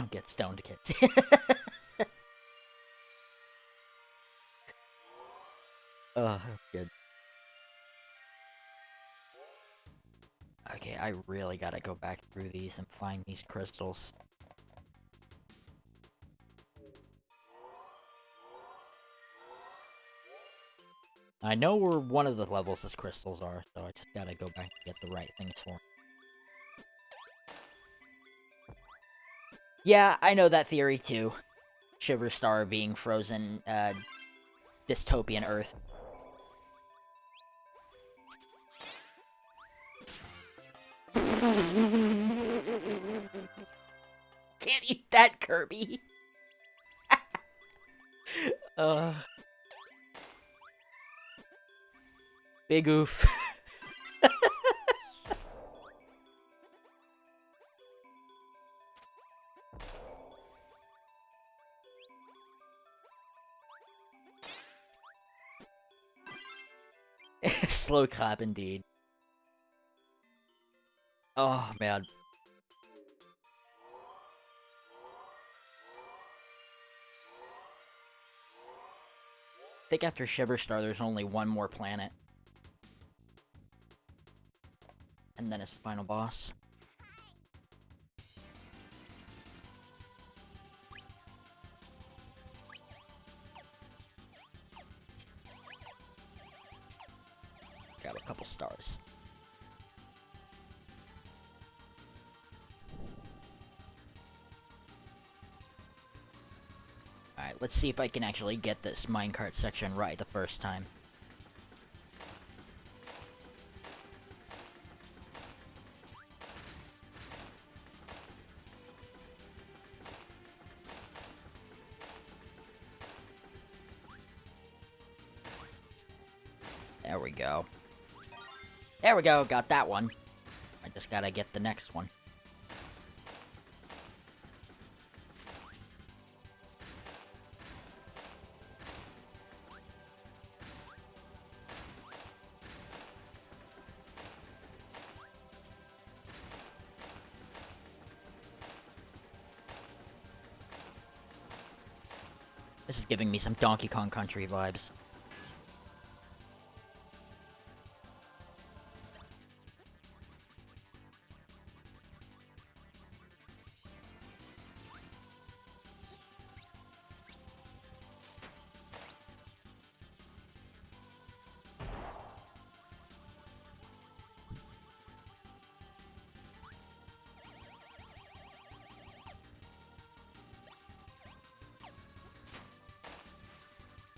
Don't get stoned, kids. Oh, good. Okay, I really gotta go back through these and find these crystals. I know where one of the levels as crystals are, so I just gotta go back and get the right things for 'em. Yeah, I know that theory too. Shiver Star being frozen, dystopian Earth. Can't eat that, Kirby! uh... Big oof. Slow clap indeed. Oh, man. I think after Shiver Star, there's only one more planet. And then it's the final boss. Grab a couple stars. Alright, let's see if I can actually get this minecart section right the first time. There we go. There we go, got that one. I just gotta get the next one. This is giving me some Donkey Kong Country vibes.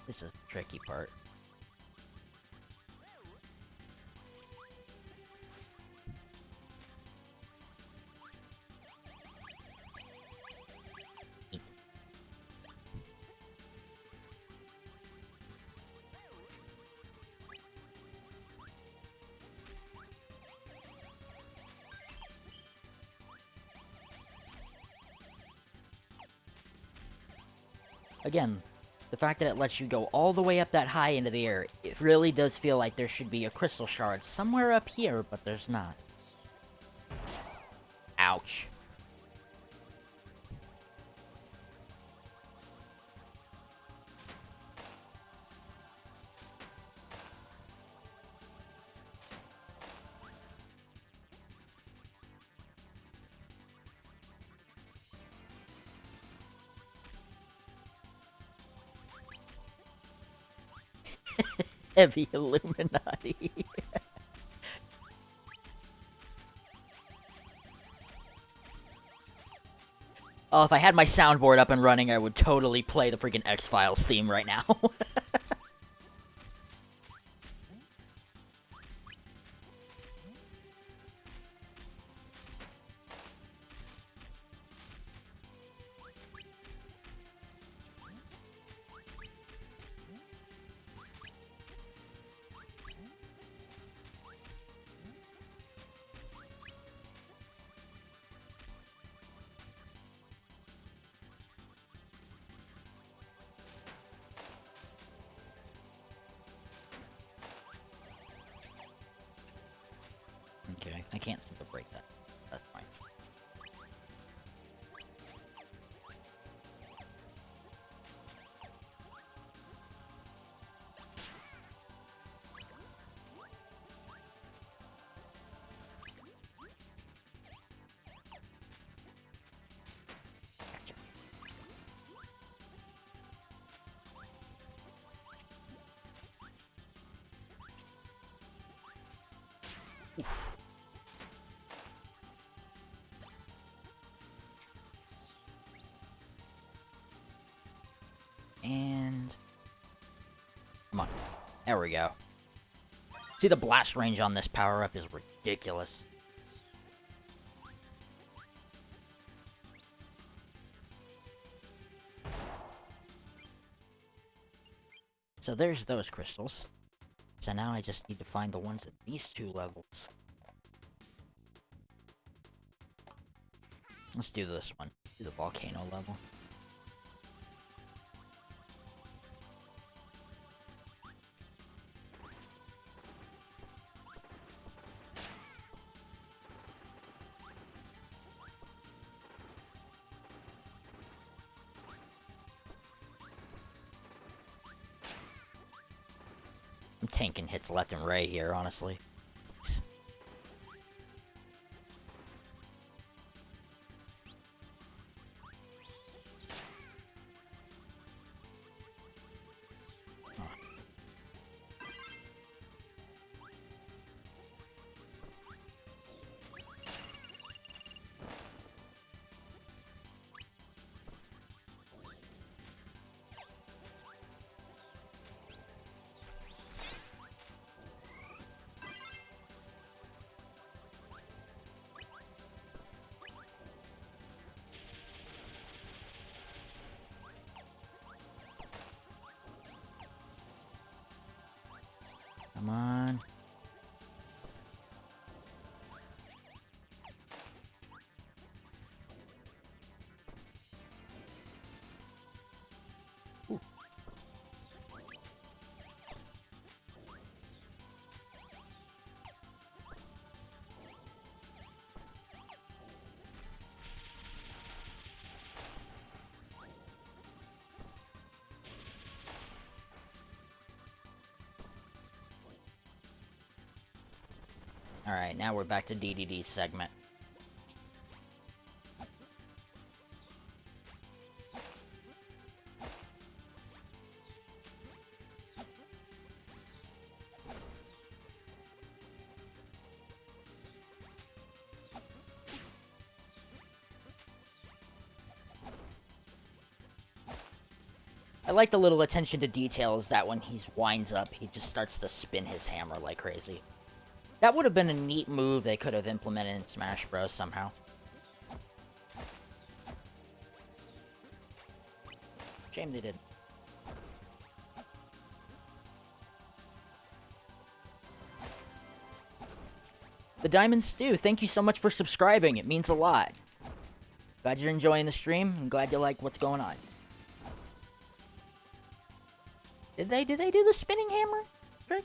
This is the tricky part. Again, the fact that it lets you go all the way up that high into the air, it really does feel like there should be a crystal shard somewhere up here, but there's not. Ouch. Heavy Illuminati. Oh, if I had my soundboard up and running, I would totally play the freaking X-Files theme right now. Okay, I can't seem to break that. That's fine. Oof. And come on. There we go. See, the blast range on this power-up is ridiculous. So there's those crystals. So now I just need to find the ones at these two levels. Let's do this one. Do the volcano level. I'm tanking hits left and right here, honestly. Come on. Ooh. Alright, now we're back to DDD's segment. I like the little attention to details that when he winds up, he just starts to spin his hammer like crazy. That would have been a neat move they could have implemented in Smash Bros. Somehow. Shame they did. The Diamond Stew, thank you so much for subscribing. It means a lot. Glad you're enjoying the stream. I'm glad you like what's going on. Did they do the spinning hammer trick?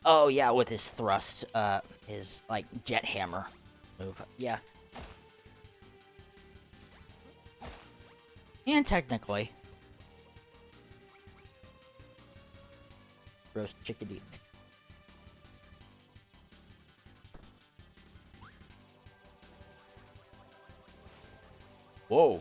Oh yeah, with his thrust, his like jet hammer move. Yeah. And technically, roast chickadee. Whoa.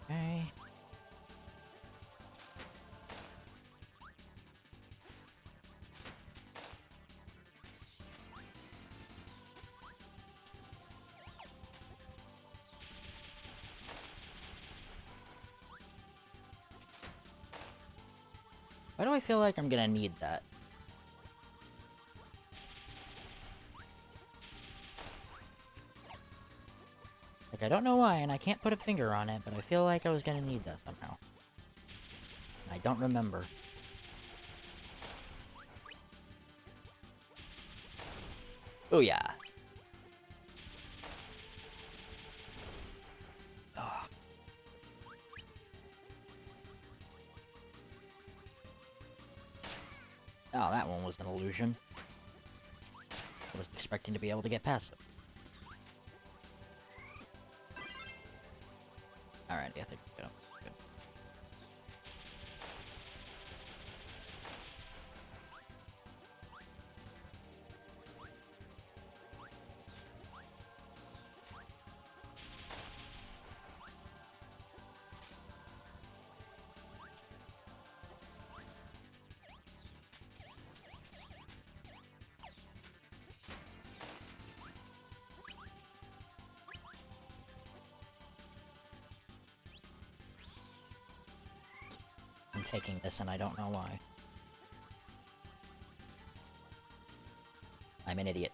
Okay. Why do I feel like I'm gonna need that? Like, I don't know why, and I can't put a finger on it, but I feel like I was gonna need that somehow. I don't remember. Oh yeah. Ugh. Oh, that one was an illusion. I was expecting to be able to get past it. Alright, I think we're good. Good. I'm taking this and I don't know why. I'm an idiot.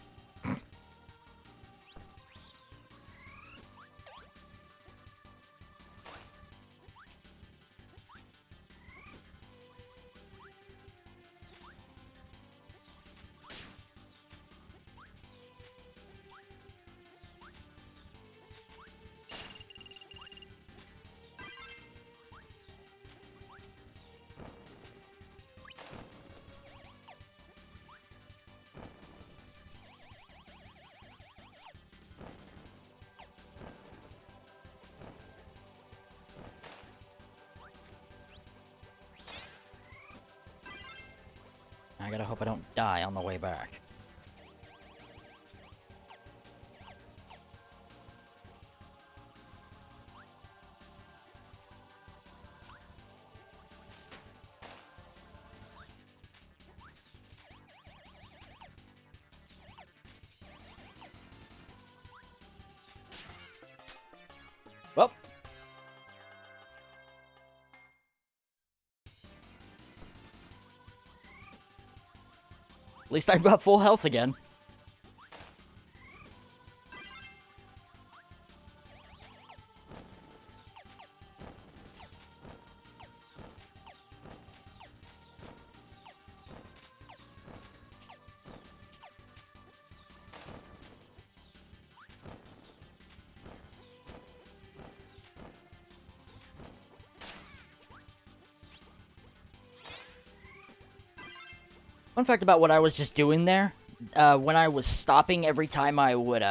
I gotta hope I don't die on the way back. Well. At least I've got full health again. Fun fact about what I was just doing there, when I was stopping every time I would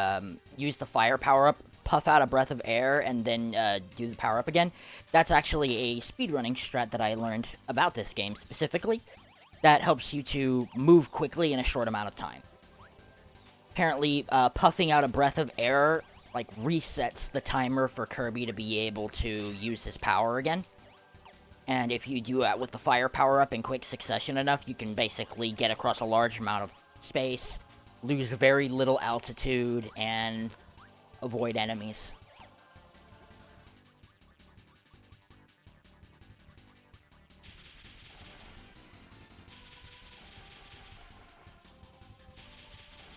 use the fire power-up, puff out a breath of air, and then do the power-up again, that's actually a speedrunning strat that I learned about this game specifically, that helps you to move quickly in a short amount of time. Apparently, puffing out a breath of air, like, resets the timer for Kirby to be able to use his power again. And if you do that with the fire power-up in quick succession enough, you can basically get across a large amount of space, lose very little altitude, and avoid enemies.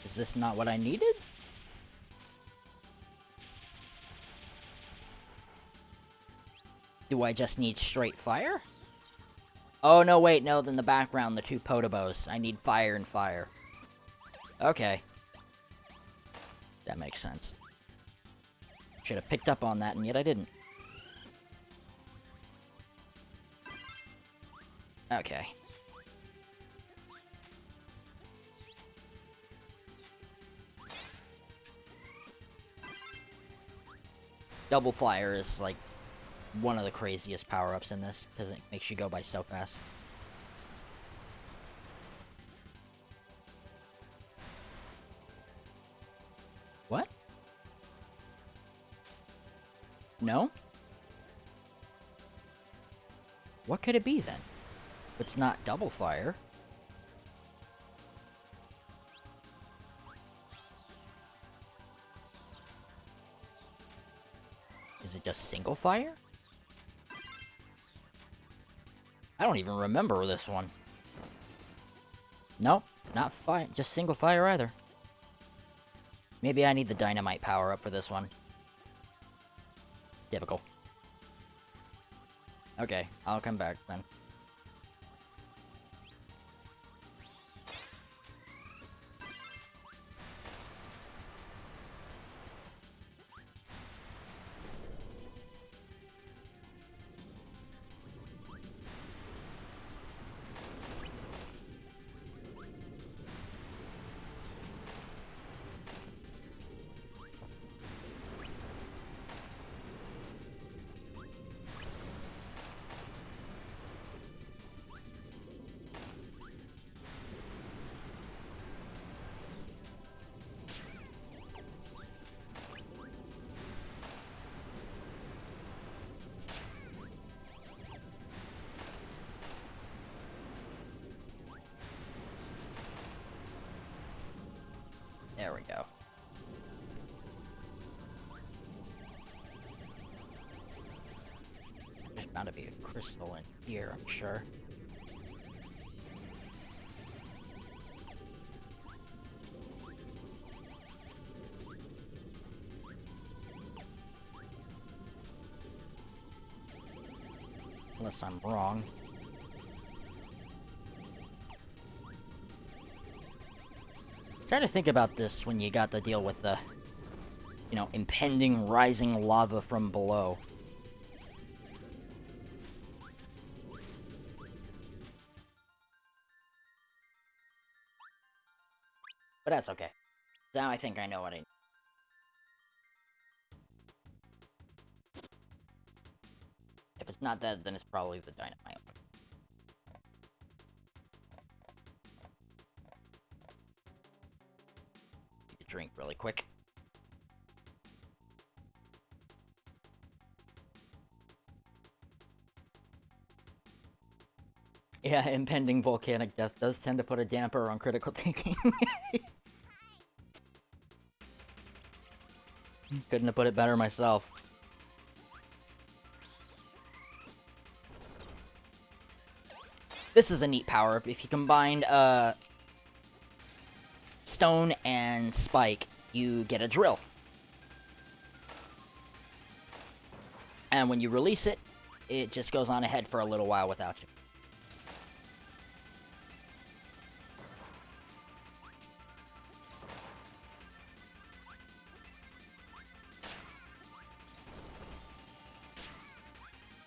Is this not what I needed? Do I just need straight fire? Oh, no, wait, no, then the background, the two Potobos. I need fire and fire. Okay. That makes sense. Should have picked up on that, and yet I didn't. Okay. Double fire is, like, one of the craziest power-ups in this, because it makes you go by so fast. What? No? What could it be, then? If it's not double fire. Is it just single fire? I don't even remember this one. Nope, not fire, just single fire either. Maybe I need the dynamite power-up for this one. Typical. Okay, I'll come back then. There we go. There's bound to be a crystal in here, I'm sure. Unless I'm wrong. Try to think about this when you got to deal with the, you know, impending rising lava from below. But that's okay. Now I think I know what I need. If it's not that, then it's probably the dynamite. Need a drink really quick. Yeah, impending volcanic death does tend to put a damper on critical thinking. Couldn't have put it better myself. This is a neat power-up. If you combine, stone and spike, you get a drill. And when you release it, it just goes on ahead for a little while without you.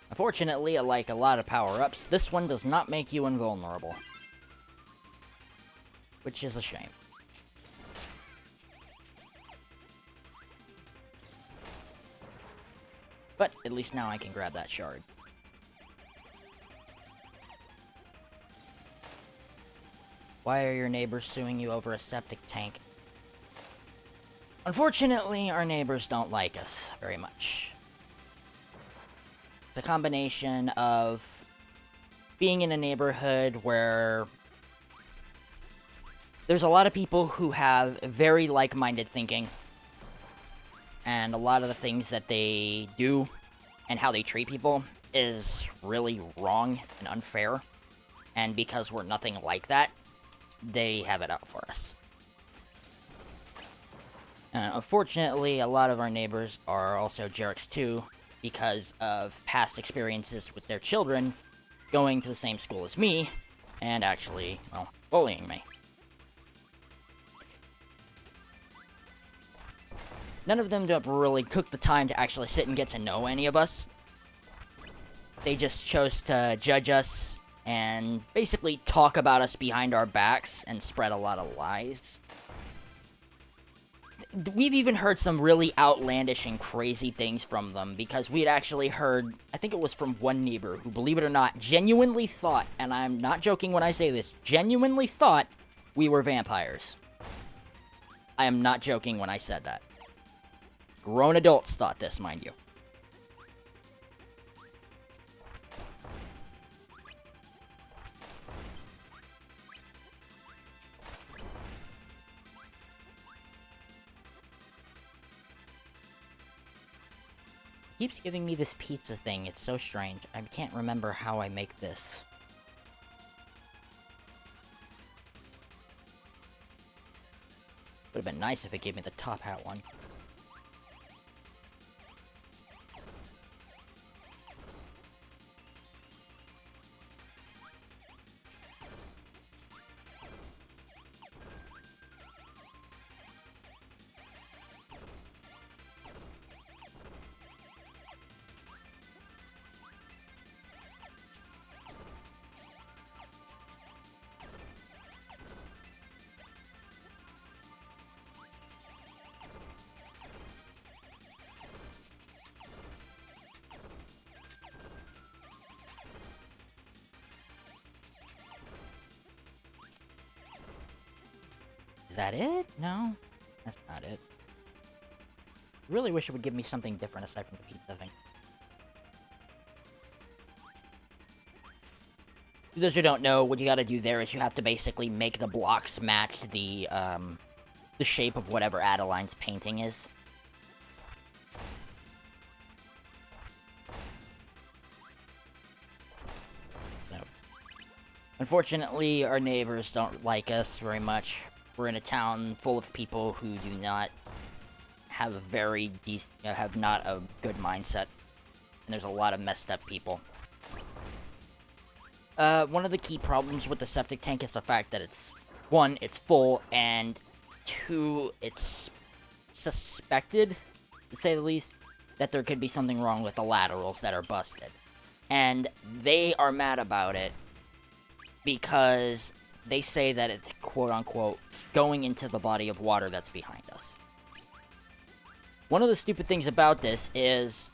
Unfortunately, like a lot of power-ups, this one does not make you invulnerable. Which is a shame. But at least now I can grab that shard. Why are your neighbors suing you over a septic tank? Unfortunately, our neighbors don't like us very much. It's a combination of being in a neighborhood where there's a lot of people who have very like-minded thinking, and a lot of the things that they do and how they treat people is really wrong and unfair, and because we're nothing like that, they have it out for us. Unfortunately, a lot of our neighbors are also jerks too, because of past experiences with their children going to the same school as me, and actually, well, bullying me. None of them don't really took the time to actually sit and get to know any of us. They just chose to judge us and basically talk about us behind our backs and spread a lot of lies. We've even heard some really outlandish and crazy things from them, because we'd actually heard, I think it was from one neighbor who, believe it or not, genuinely thought, and I'm not joking when I say this, genuinely thought we were vampires. I am not joking when I said that. Grown adults thought this, mind you. Keeps giving me this pizza thing. It's so strange. I can't remember how I make this. Would have been nice if it gave me the top hat one. Is that it? No, that's not it. Really wish it would give me something different aside from the pizza thing. For those who don't know, what you gotta do there is you have to basically make the blocks match the the shape of whatever Adeline's painting is. So, unfortunately, our neighbors don't like us very much. We're in a town full of people who do not have a very have not a good mindset, and there's a lot of messed up people. One of the key problems with the septic tank is the fact that it's, one, it's full, and two, it's suspected, to say the least, that there could be something wrong with the laterals that are busted. And they are mad about it because they say that it's quote-unquote going into the body of water that's behind us. One of the stupid things about this is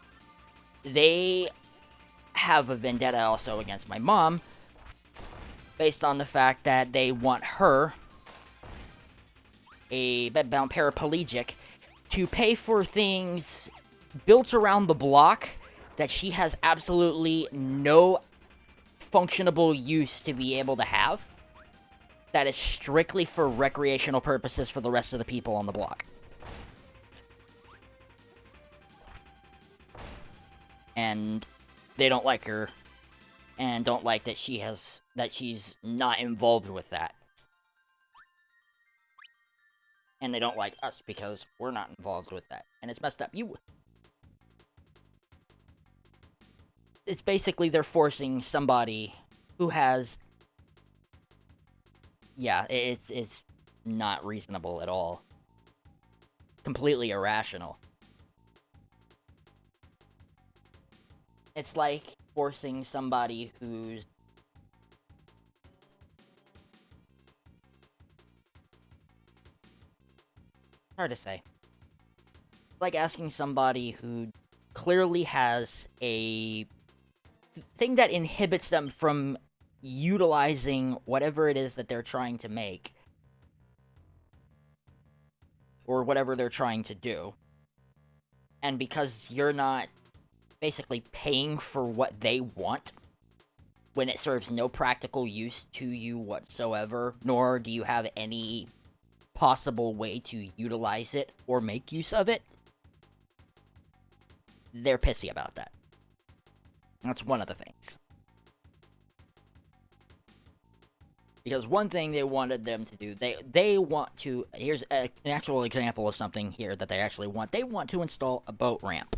they have a vendetta also against my mom based on the fact that they want her, a bedbound paraplegic, to pay for things built around the block that she has absolutely no functionable use to be able to have. That is strictly for recreational purposes for the rest of the people on the block. And they don't like her, and don't like that she's not involved with that. And they don't like us because we're not involved with that. And it's messed up. It's basically they're forcing somebody who has... Yeah, it's not reasonable at all. Completely irrational. It's like forcing somebody who's... hard to say. It's like asking somebody who clearly has a thing that inhibits them from utilizing whatever it is that they're trying to make. Or whatever they're trying to do. And because you're not basically paying for what they want, when it serves no practical use to you whatsoever, nor do you have any possible way to utilize it or make use of it, they're pissy about that. That's one of the things. Because one thing they wanted them to do, they want to... Here's an actual example of something here that they actually want. They want to install a boat ramp.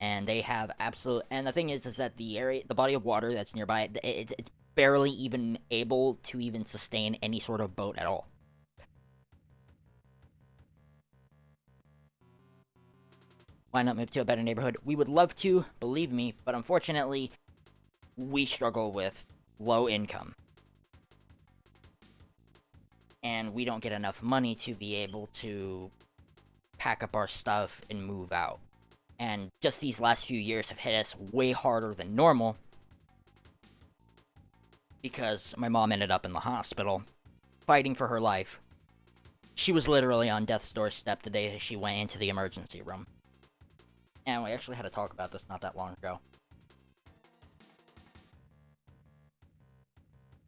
And they have absolute... And the thing is that the body of water that's nearby, it's barely even able to even sustain any sort of boat at all. Why not move to a better neighborhood? We would love to, believe me, but unfortunately, we struggle with low income. And we don't get enough money to be able to pack up our stuff and move out. And just these last few years have hit us way harder than normal. Because my mom ended up in the hospital, fighting for her life. She was literally on death's doorstep the day she went into the emergency room. And we actually had to talk about this not that long ago.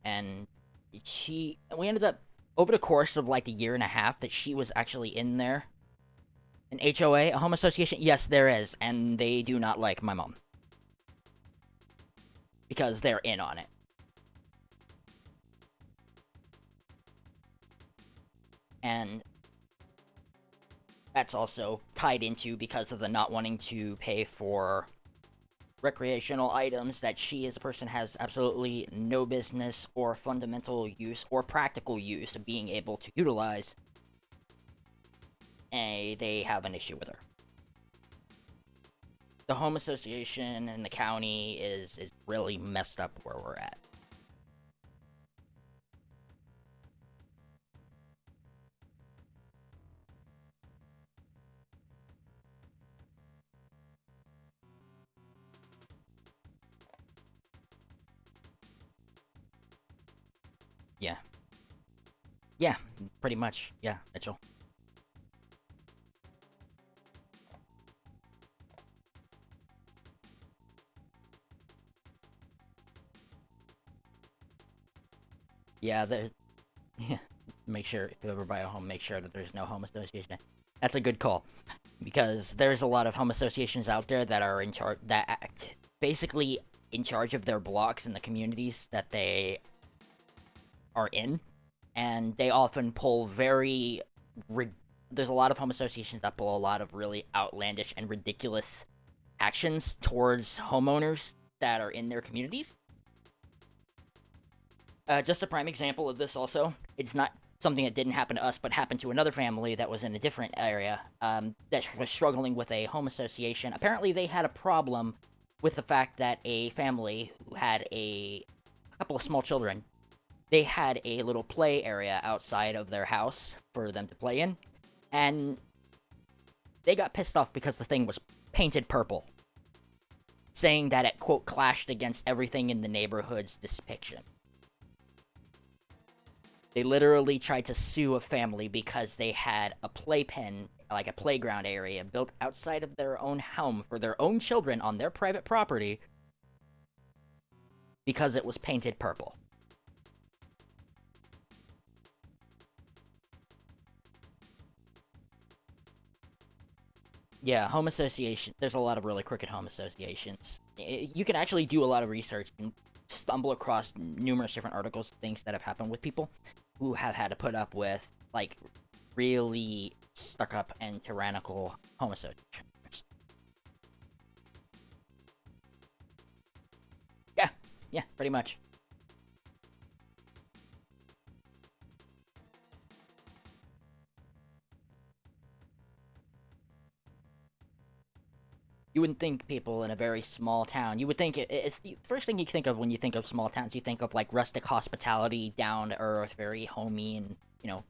And we ended up, over the course of like a year and a half that she was actually in there. An HOA, a home association? Yes, there is. And they do not like my mom. Because they're in on it. And that's also tied into because of the not wanting to pay for recreational items that she as a person has absolutely no business or fundamental use or practical use of being able to utilize. And they have an issue with her. The home association and the county is really messed up where we're at. Yeah. Yeah, pretty much. Yeah, Mitchell. Yeah, Make sure, if you ever buy a home, make sure that there's no home association. That's a good call. Because there's a lot of home associations out there that are in charge, that act basically in charge of their blocks and the communities that they are in. And they often pull there's a lot of home associations that pull a lot of really outlandish and ridiculous actions towards homeowners that are in their communities. Just a prime example of this also, it's not something that didn't happen to us, but happened to another family that was in a different area that was struggling with a home association. Apparently, they had a problem with the fact that a family who had a couple of small children, they had a little play area outside of their house for them to play in, and they got pissed off because the thing was painted purple, saying that it, quote, clashed against everything in the neighborhood's depiction. They literally tried to sue a family because they had a playpen, like a playground area, built outside of their own home for their own children on their private property because it was painted purple. Yeah, home association. There's a lot of really crooked home associations. You can actually do a lot of research and stumble across numerous different articles, things that have happened with people who have had to put up with, like, really stuck-up and tyrannical home associations. Yeah, pretty much. You wouldn't think people in a very small town, you would think it's the first thing you think of when you think of small towns, you think of, like, rustic hospitality, down-to-earth, very homey and,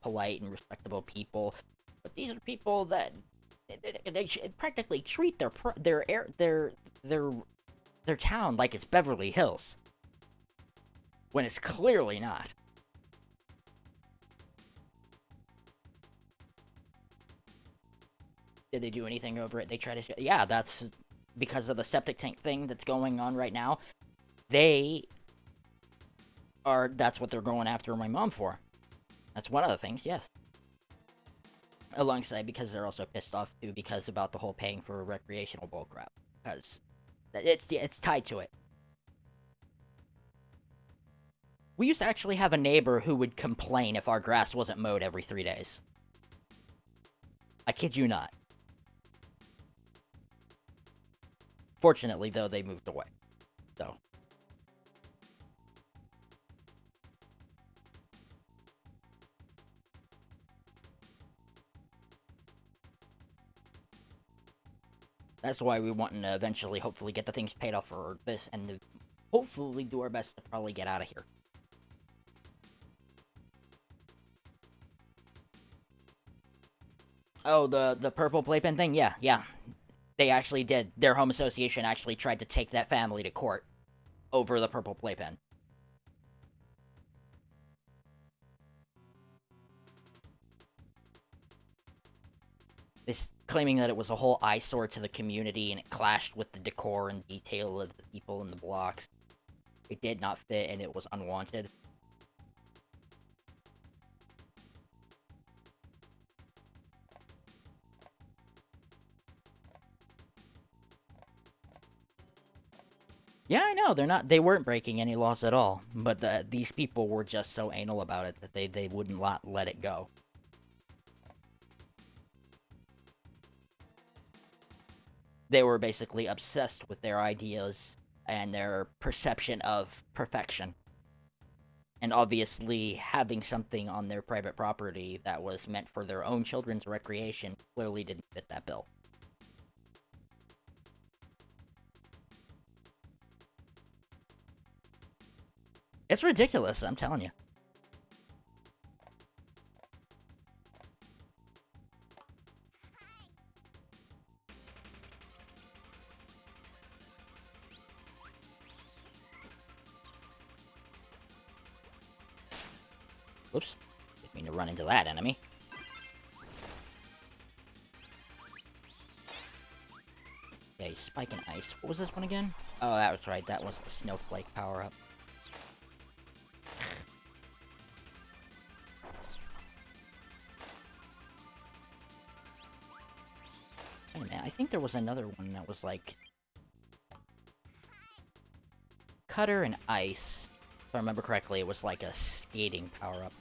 polite and respectable people. But these are people that they practically treat their town like it's Beverly Hills, when it's clearly not. Did they do anything over it? They try to... Yeah, that's because of the septic tank thing that's going on right now. That's what they're going after my mom for. That's one of the things, yes. Alongside, because they're also pissed off, too, because about the whole paying for recreational bullcrap. Because it's tied to it. We used to actually have a neighbor who would complain if our grass wasn't mowed every 3 days. I kid you not. Fortunately, though, they moved away. So. That's why we want to eventually, hopefully, get the things paid off for this, and hopefully do our best to probably get out of here. Oh, the purple playpen thing? Yeah. They actually did. Their home association actually tried to take that family to court over the purple playpen. This claiming that it was a whole eyesore to the community and it clashed with the decor and detail of the people in the blocks. It did not fit and it was unwanted. Yeah, I know, they weren't breaking any laws at all, but these people were just so anal about it that they wouldn't let it go. They were basically obsessed with their ideas and their perception of perfection. And obviously, having something on their private property that was meant for their own children's recreation clearly didn't fit that bill. It's ridiculous, I'm telling you. Whoops. Didn't mean to run into that enemy. Okay, Spike and Ice. What was this one again? Oh, that was right. That was the Snowflake power-up. I think there was another one that was like Cutter and Ice. If I remember correctly, it was like a skating power-up.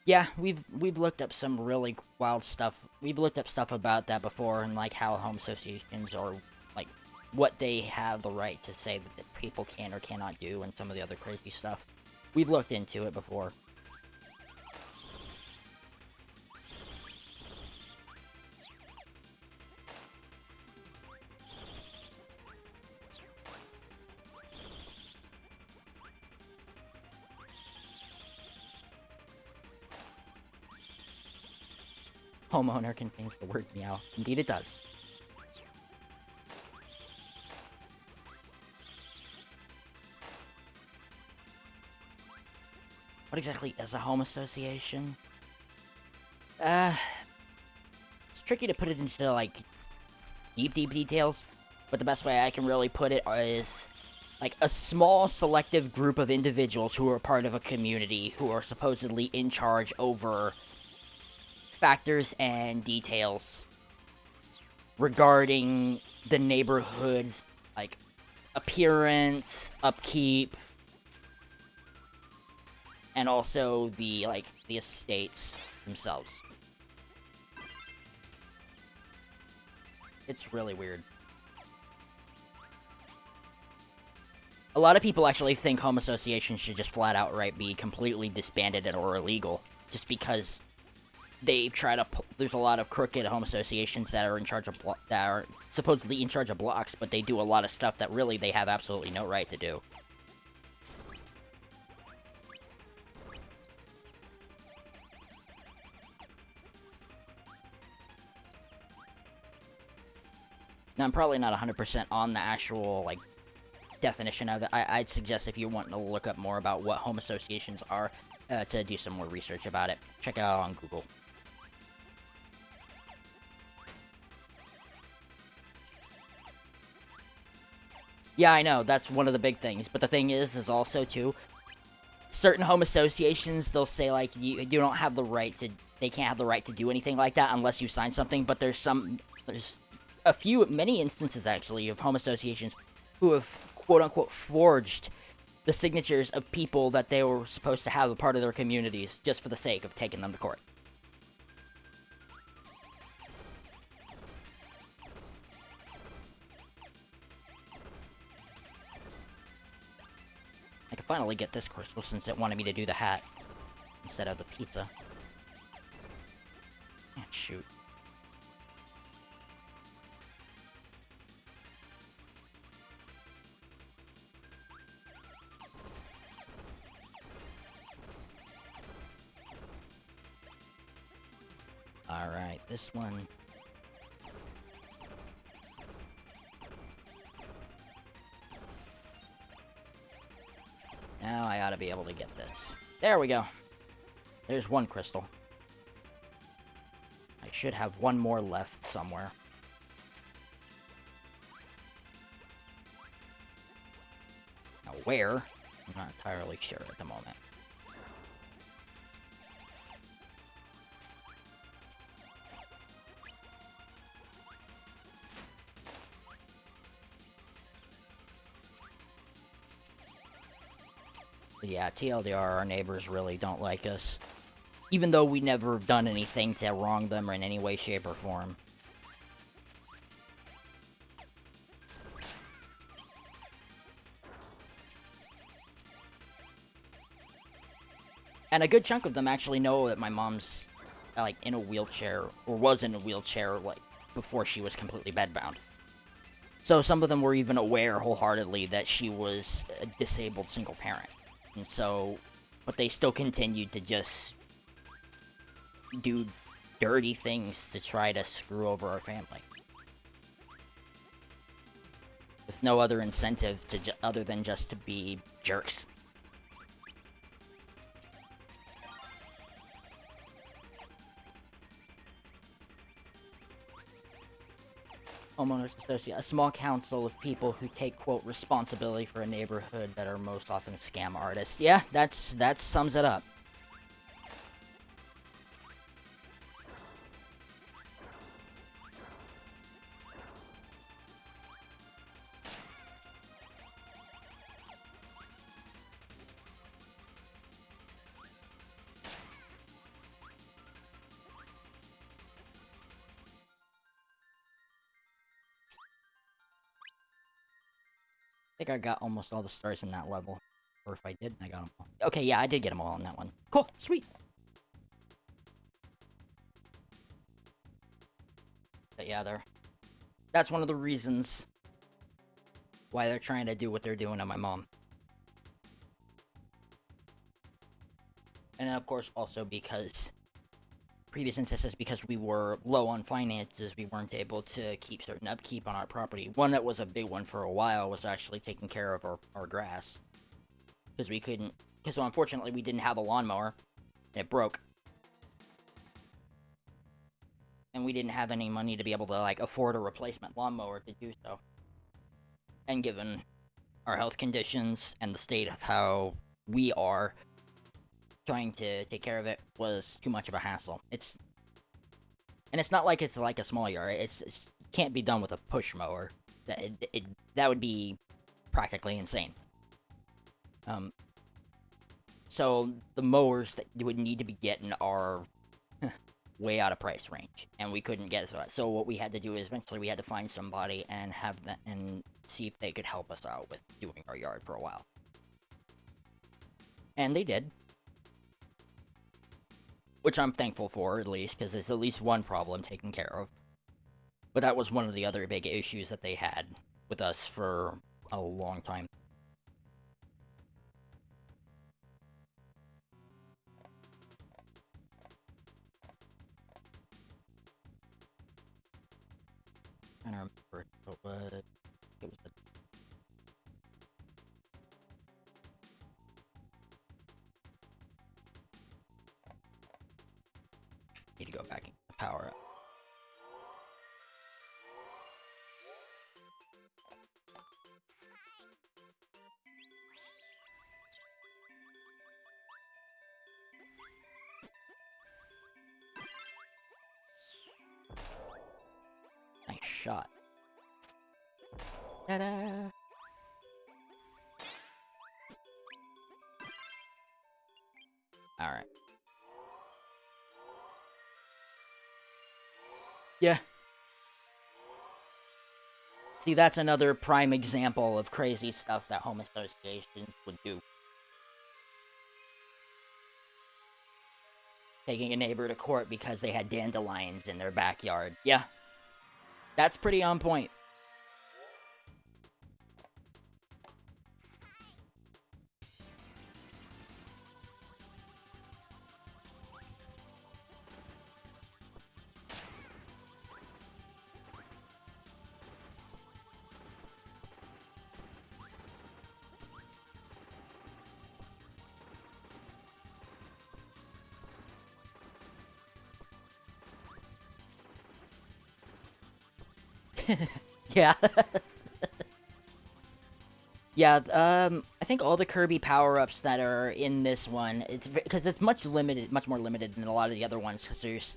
Yeah, we've looked up some really wild stuff. We've looked up stuff about that before, and like how home associations or like what they have the right to say that people can or cannot do, and some of the other crazy stuff. We've looked into it before. Homeowner contains the word meow. Indeed it does. What exactly is a home association? It's tricky to put it into, like, deep details, but the best way I can really put it is, like, a small selective group of individuals who are part of a community who are supposedly in charge over factors and details regarding the neighborhood's, like, appearance, upkeep, and also the, like, the estates themselves. It's really weird. A lot of people actually think home associations should just flat outright be completely disbanded or illegal, just because they try to there's a lot of crooked home associations that are in charge of that are supposedly in charge of blocks, but they do a lot of stuff that really they have absolutely no right to do. Now, I'm probably not 100% on the actual, like, definition of it. I'd suggest if you're wanting to look up more about what home associations are, to do some more research about it. Check it out on Google. Yeah, I know, that's one of the big things, but the thing is also, too, certain home associations, they'll say, like, you don't have the right to, they can't have the right to do anything like that unless you sign something, but there's many instances, actually, of home associations who have, quote-unquote, forged the signatures of people that they were supposed to have a part of their communities just for the sake of taking them to court. I can finally get this crystal since it wanted me to do the hat instead of the pizza. Ah, shoot. Alright, this one. Now I ought to be able to get this. There we go. There's one crystal. I should have one more left somewhere. Now where? I'm not entirely sure at the moment. But yeah, TLDR, our neighbors really don't like us. Even though we never have done anything to wrong them in any way, shape, or form. And a good chunk of them actually know that my mom's, like, in a wheelchair, or was in a wheelchair, like, before she was completely bedbound. So some of them were even aware wholeheartedly that she was a disabled single parent. And so, but they still continued to just do dirty things to try to screw over our family. With no other incentive to other than just to be jerks. homeowners association, a small council of people who take, quote, responsibility for a neighborhood that are most often scam artists. Yeah, that sums it up. I think I got almost all the stars in that level. Or if I did, I got them all. Okay, yeah, I did get them all on that one. Cool, sweet. But yeah, that's one of the reasons why they're trying to do what they're doing to my mom. And then, of course, also because previous instances, because we were low on finances, we weren't able to keep certain upkeep on our property. One that was a big one for a while was actually taking care of our grass. Because we couldn't, because so unfortunately we didn't have a lawnmower, and it broke. And we didn't have any money to be able to, like, afford a replacement lawnmower to do so. And given our health conditions and the state of how we are, trying to take care of it was too much of a hassle. It's not like it's like a small yard. It can't be done with a push mower. That would be practically insane. So the mowers that you would need to be getting are way out of price range, and we couldn't get it. So what we had to do is eventually we had to find somebody and have that and see if they could help us out with doing our yard for a while. And they did. Which I'm thankful for, at least, because there's at least one problem taken care of. But that was one of the other big issues that they had with us for a long time. I don't remember what it was. Need to go back and get the power up. Nice shot. Ta-da! Alright. Yeah. See, that's another prime example of crazy stuff that home associations would do. Taking a neighbor to court because they had dandelions in their backyard. Yeah. That's pretty on point. Yeah. Yeah, I think all the Kirby power-ups that are in this one, it's because it's much more limited than a lot of the other ones, because there's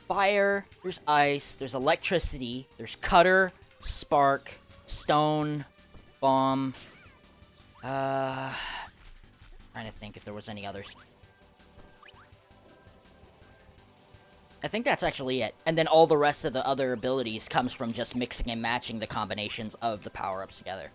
fire, there's ice, there's electricity, there's cutter, spark, stone, bomb, trying to think if there was any others. I think that's actually it. And then all the rest of the other abilities comes from just mixing and matching the combinations of the power-ups together.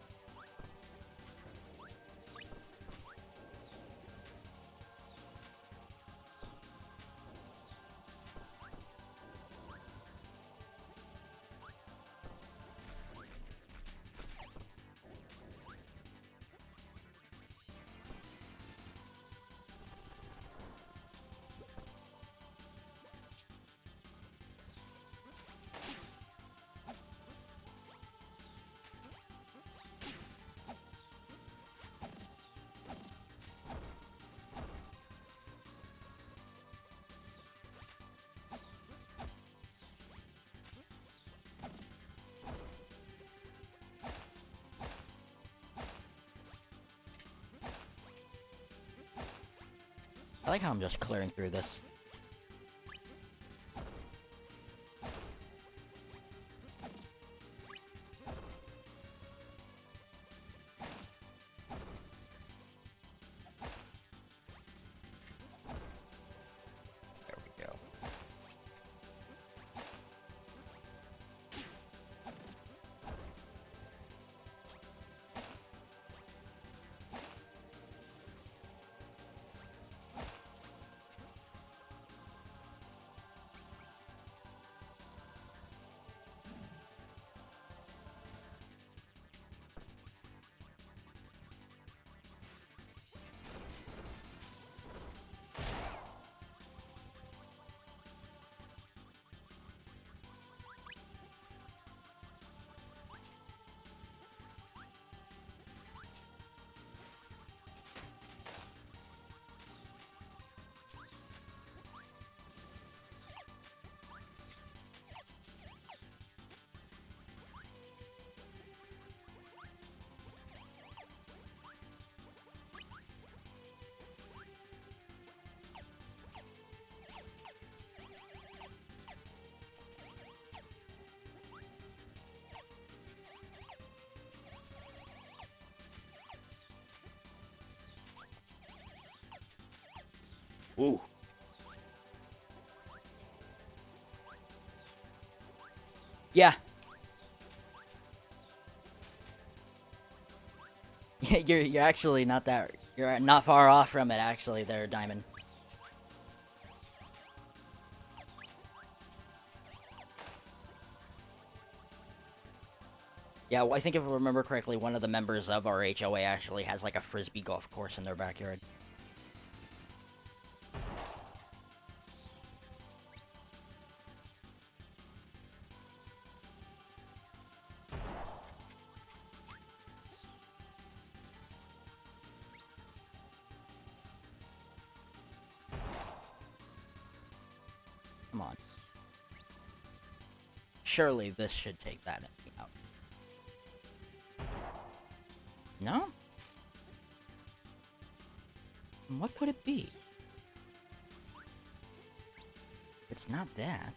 I like how I'm just clearing through this. There we go. Ooh. Yeah. You're actually not that. You're not far off from it, actually, there, Diamond. Yeah, well, I think if I remember correctly, one of the members of our HOA actually has like a frisbee golf course in their backyard. Come on. Surely this should take that out. No? What could it be? It's not that.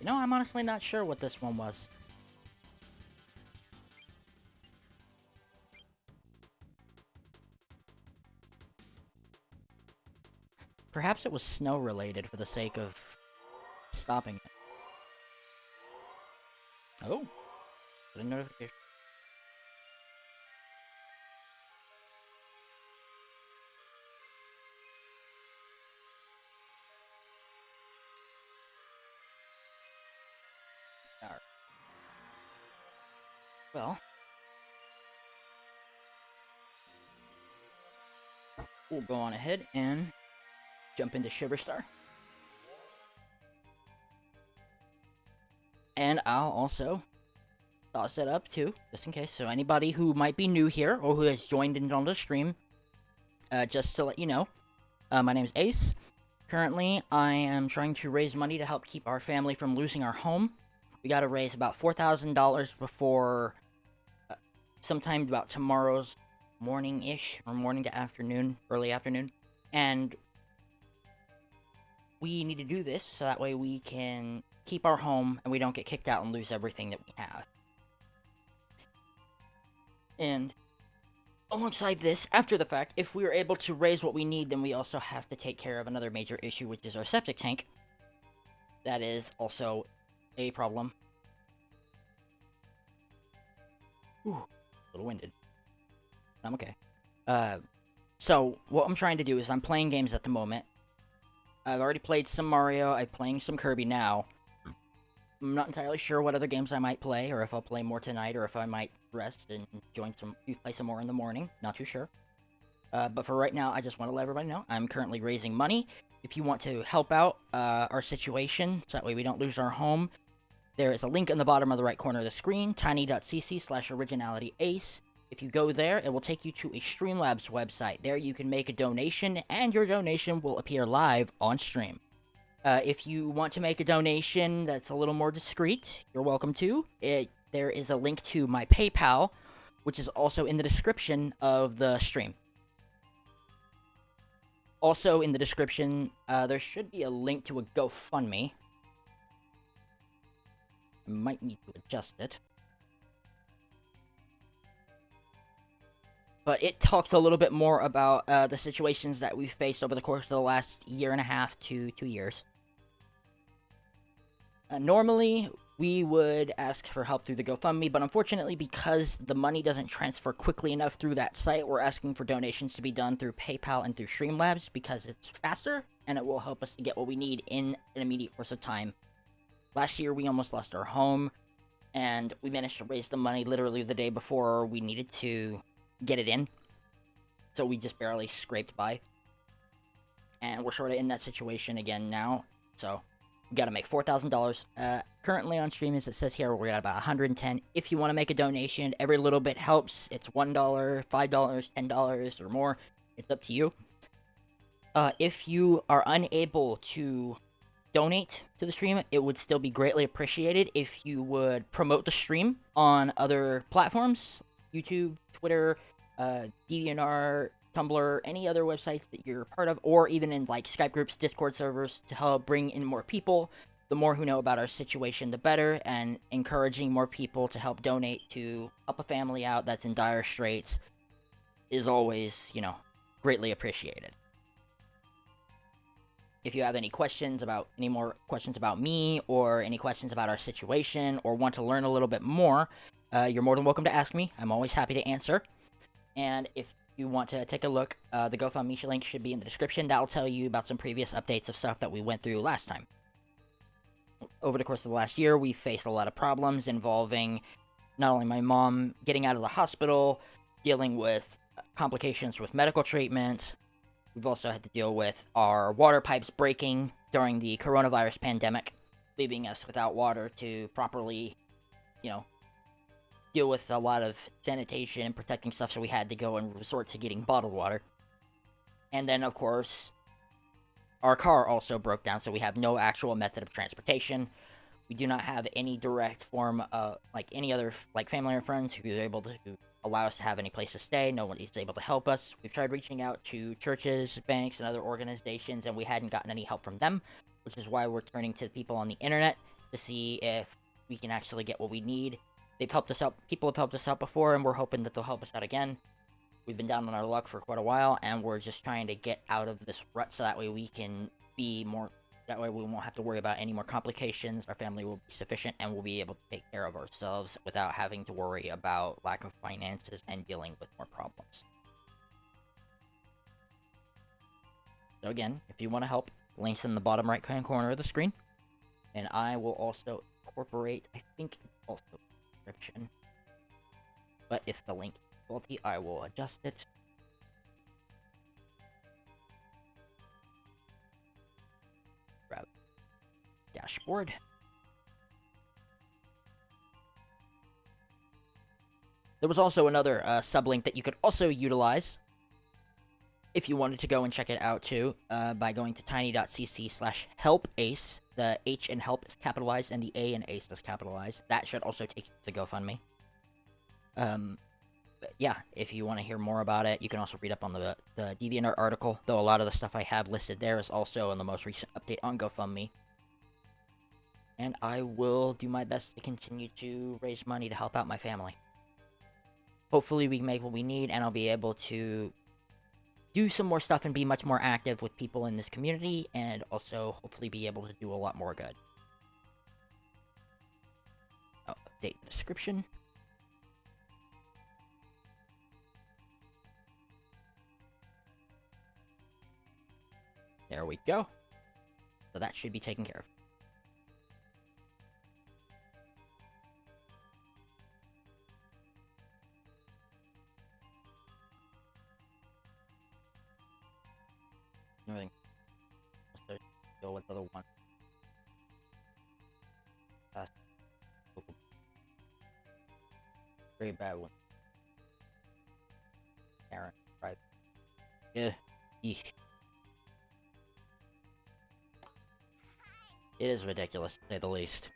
You know, I'm honestly not sure what this one was. Perhaps it was snow related for the sake of stopping it. Oh, got a notification. Alright. Well, we'll go on ahead and jump into Shiverstar. And I'll also toss it up too, just in case. So anybody who might be new here or who has joined in on the stream, just to let you know, my name is Ace. Currently, I am trying to raise money to help keep our family from losing our home. We gotta raise about $4,000 before sometime about tomorrow's morning-ish, or morning to afternoon, early afternoon. And we need to do this so that way we can keep our home and we don't get kicked out and lose everything that we have. And alongside this, after the fact, if we are able to raise what we need, then we also have to take care of another major issue, which is our septic tank. That is also a problem. Ooh, a little winded. I'm okay. So what I'm trying to do is I'm playing games at the moment. I've already played some Mario, I'm playing some Kirby now. I'm not entirely sure what other games I might play, or if I'll play more tonight, or if I might rest and play some more in the morning. Not too sure. But for right now, I just want to let everybody know I'm currently raising money. If you want to help out our situation, so that way we don't lose our home, there is a link in the bottom of the right corner of the screen, tiny.cc/originalityace. If you go there, it will take you to a Streamlabs website. There you can make a donation, and your donation will appear live on stream. If you want to make a donation that's a little more discreet, you're welcome to. There there is a link to my PayPal, which is also in the description of the stream. Also in the description, there should be a link to a GoFundMe. I might need to adjust it. But it talks a little bit more about the situations that we've faced over the course of the last year and a half to 2 years. Normally, we would ask for help through the GoFundMe, but unfortunately, because the money doesn't transfer quickly enough through that site, we're asking for donations to be done through PayPal and through Streamlabs because it's faster, and it will help us to get what we need in an immediate course of time. Last year, we almost lost our home, and we managed to raise the money literally the day before we needed to get it in. So we just barely scraped by. And we're sort of in that situation again now, so we gotta make $4,000. Currently on stream, as it says here, we're at about 110. If you want to make a donation, every little bit helps. It's $1, $5, $10, or more. It's up to you. If you are unable to donate to the stream, it would still be greatly appreciated if you would promote the stream on other platforms, YouTube, Twitter, DeviantArt, Tumblr, any other websites that you're part of, or even in like Skype groups, Discord servers, to help bring in more people. The more who know about our situation, the better, and encouraging more people to help donate to help a family out that's in dire straits is always, greatly appreciated. If you have any more questions about me, or any questions about our situation, or want to learn a little bit more, you're more than welcome to ask me. I'm always happy to answer. And if you want to take a look, the GoFundMe link should be in the description. That'll tell you about some previous updates of stuff that we went through last time. Over the course of the last year, we faced a lot of problems involving not only my mom getting out of the hospital, dealing with complications with medical treatment. We've also had to deal with our water pipes breaking during the coronavirus pandemic, leaving us without water to properly, deal with a lot of sanitation and protecting stuff, so we had to go and resort to getting bottled water. And then, of course, our car also broke down, so we have no actual method of transportation. We do not have any direct form of, any other, family or friends who are able to allow us to have any place to stay. No one is able to help us. We've tried reaching out to churches, banks, and other organizations, and we hadn't gotten any help from them, which is why we're turning to people on the internet to see if we can actually get what we need. They've helped us out. People have helped us out before, and we're hoping that they'll help us out again. We've been down on our luck for quite a while, and we're just trying to get out of this rut so that way we can be more... That way we won't have to worry about any more complications. Our family will be sufficient, and we'll be able to take care of ourselves without having to worry about lack of finances and dealing with more problems. So again, if you want to help, links in the bottom right-hand corner of the screen. And I will also incorporate, I think, also description. But if the link is faulty, I will adjust it. Grab dashboard. There was also another sublink that you could also utilize if you wanted to go and check it out too, by going to tiny.cc/helpace. The H in help is capitalized, and the A in ace is capitalized. That should also take you to GoFundMe. But yeah, if you want to hear more about it, you can also read up on the DeviantArt article, though a lot of the stuff I have listed there is also in the most recent update on GoFundMe. And I will do my best to continue to raise money to help out my family. Hopefully we can make what we need, and I'll be able to do some more stuff and be much more active with people in this community, and also hopefully be able to do a lot more good. I'll update the description. There we go. So that should be taken care of. Everything. Let's go with the other one. Very bad one. Aaron, right? Yeah. Eek. It is ridiculous, to say the least.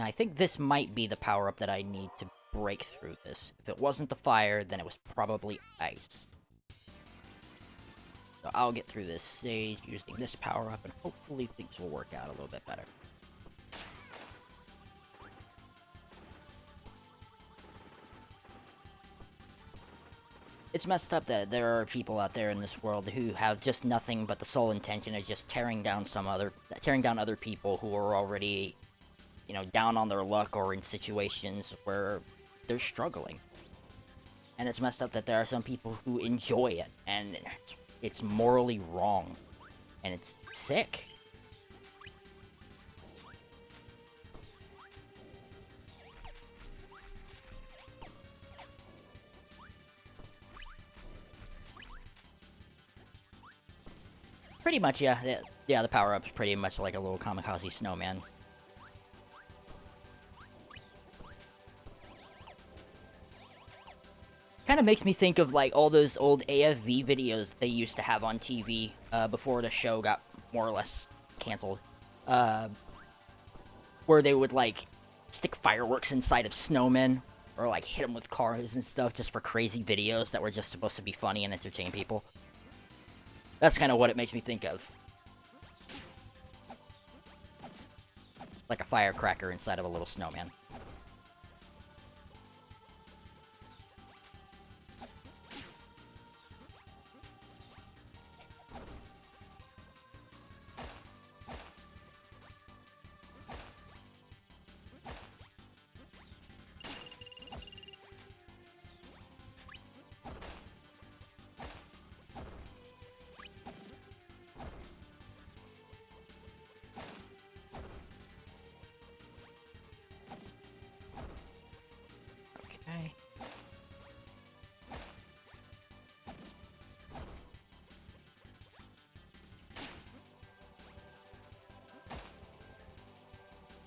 Now, I think this might be the power-up that I need to break through this. If it wasn't the fire, then it was probably ice. So I'll get through this stage using this power-up, and hopefully things will work out a little bit better. It's messed up that there are people out there in this world who have just nothing but the sole intention of just tearing down other people who are already, you know, down on their luck or in situations where they're struggling. And it's messed up that there are some people who enjoy it, and it's morally wrong, and it's sick. Pretty much, yeah. Yeah, the power-up's pretty much like a little kamikaze snowman. Kind of makes me think of, like, all those old AFV videos they used to have on TV, before the show got more or less canceled. Where they would, like, stick fireworks inside of snowmen, or, like, hit them with cars and stuff just for crazy videos that were just supposed to be funny and entertain people. That's kind of what it makes me think of. Like a firecracker inside of a little snowman. Okay.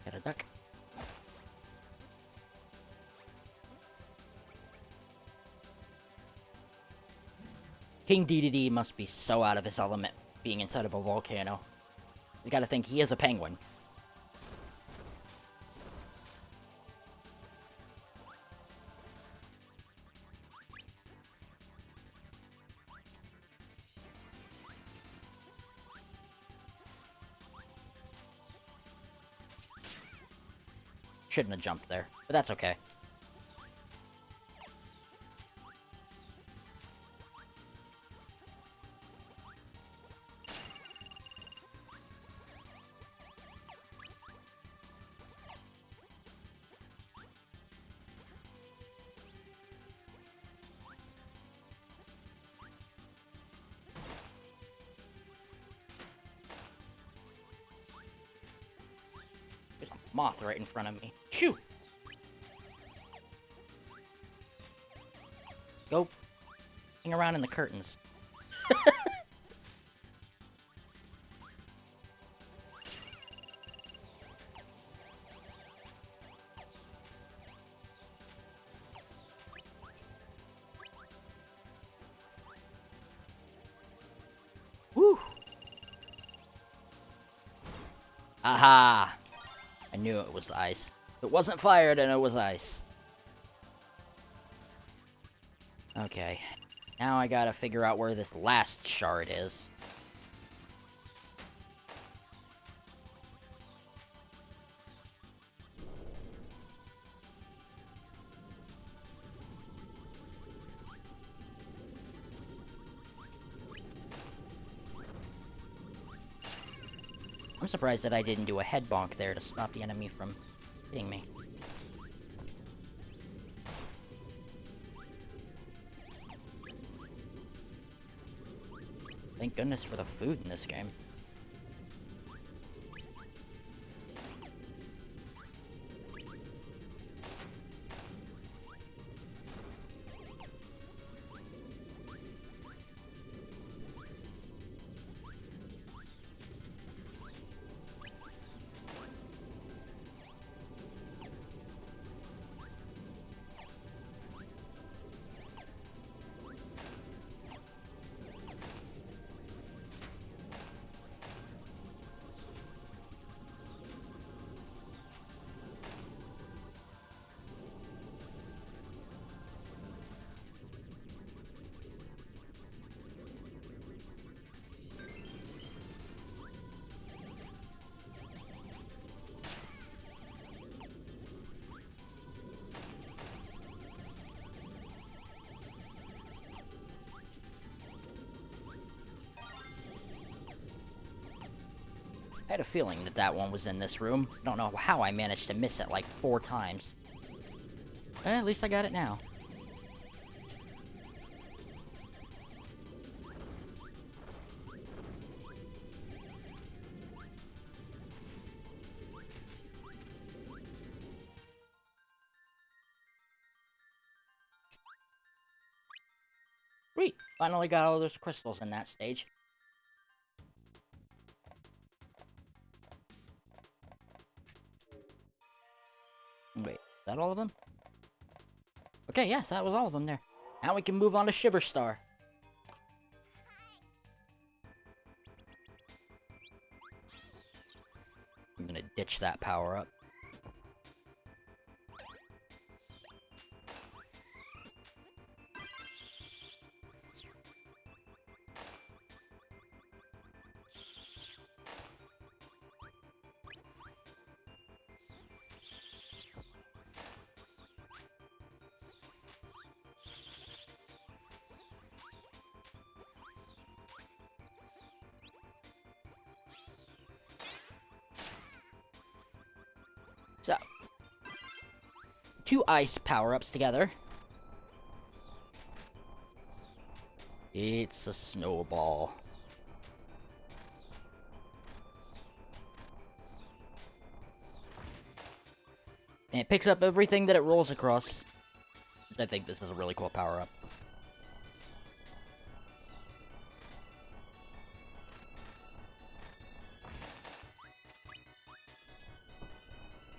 Got a duck. King DDD must be so out of his element being inside of a volcano. You gotta think he is a penguin. Shouldn't have jumped there, but that's okay. There's a moth right in front of me. Shoo! Go hang around in the curtains. Woo! Aha! I knew it was ice. If it wasn't fire, then it was ice. Okay. Now I gotta figure out where this last shard is. I'm surprised that I didn't do a head bonk there to stop the enemy from hitting me. Thank goodness for the food in this game. I had a feeling that that one was in this room. I don't know how I managed to miss it like 4 times. At least I got it now. Sweet! Finally got all those crystals in that stage. Wait, is that all of them? Okay, yes, that was all of them there. Now we can move on to Shiver Star. I'm gonna ditch that power up. So, 2 ice power-ups together. It's a snowball. And it picks up everything that it rolls across. I think this is a really cool power-up.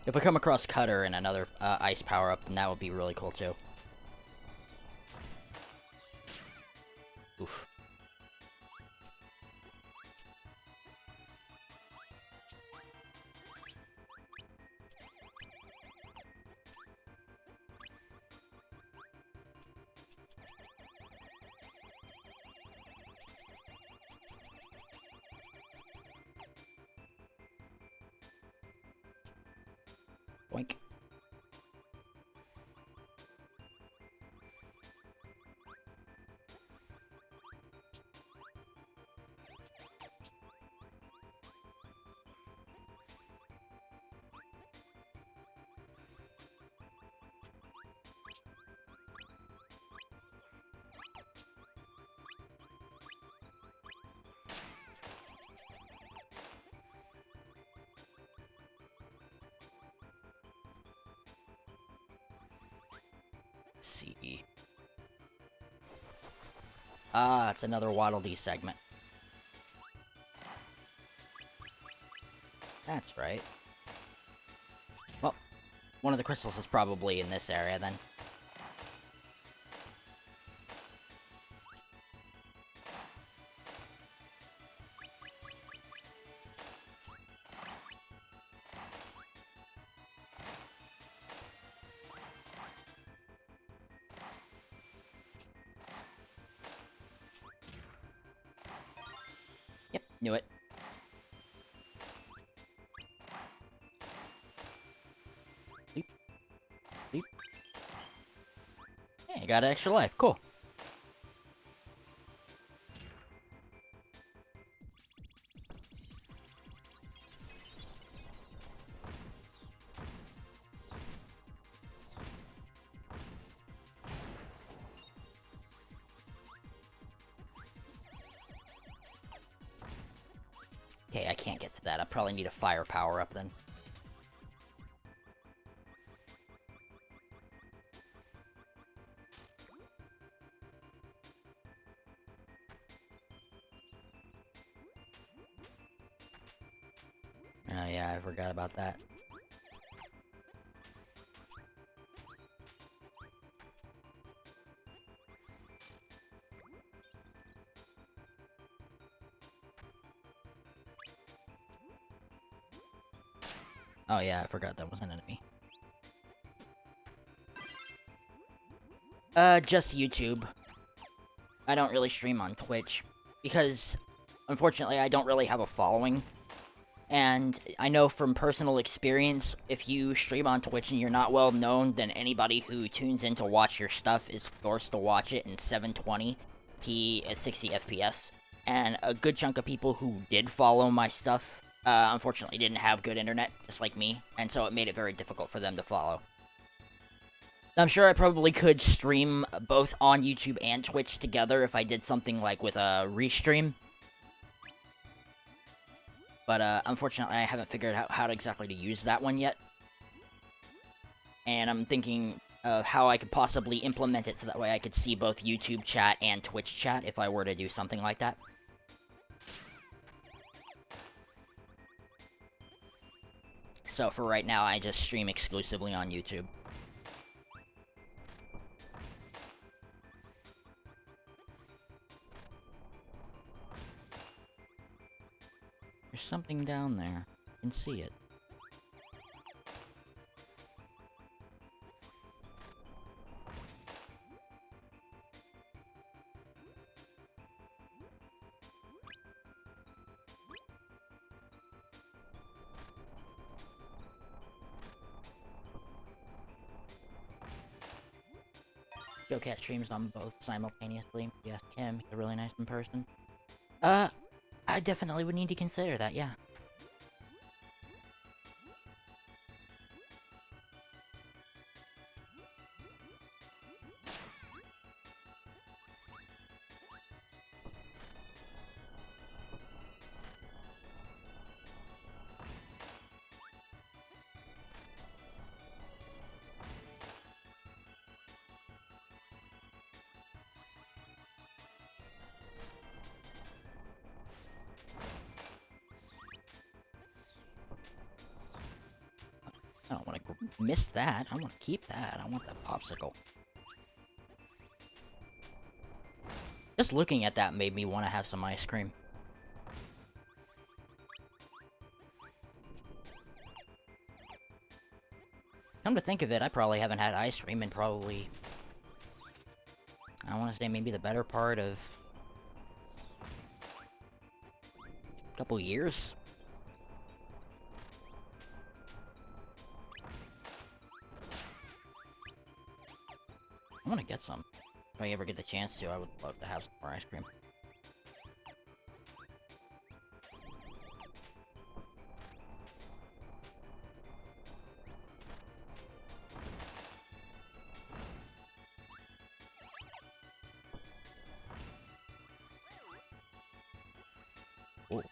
If we come across Cutter and another ice power-up, then that would be really cool too. Oof. Boink. See. Ah, it's another Waddle Dee segment. That's right. Well, one of the crystals is probably in this area then. Yep, knew it. Leap. Leap. Hey, I got an extra life. Cool. Okay, I can't get to that. I probably need a fire power up then. Oh yeah, I forgot about that. Oh yeah, I forgot that was an enemy. Just YouTube. I don't really stream on Twitch, because, unfortunately, I don't really have a following. And I know from personal experience, if you stream on Twitch and you're not well known, then anybody who tunes in to watch your stuff is forced to watch it in 720p at 60 FPS. And a good chunk of people who did follow my stuff unfortunately didn't have good internet, just like me, and so it made it very difficult for them to follow. I'm sure I probably could stream both on YouTube and Twitch together if I did something like with a restream. But unfortunately, I haven't figured out how exactly to use that one yet. And I'm thinking of how I could possibly implement it so that way I could see both YouTube chat and Twitch chat if I were to do something like that. So for right now, I just stream exclusively on YouTube. There's something down there. I can see it. Joe Cat streams on both simultaneously. Yes, Kim, he's a really nice in person. I definitely would need to consider that, yeah. I don't want to miss that. I want to keep that. I want that popsicle. Just looking at that made me want to have some ice cream. Come to think of it, I probably haven't had ice cream in probably... I want to say maybe the better part of... a couple years? I want to get some. If I ever get the chance to, I would love to have some more ice cream. Ooh.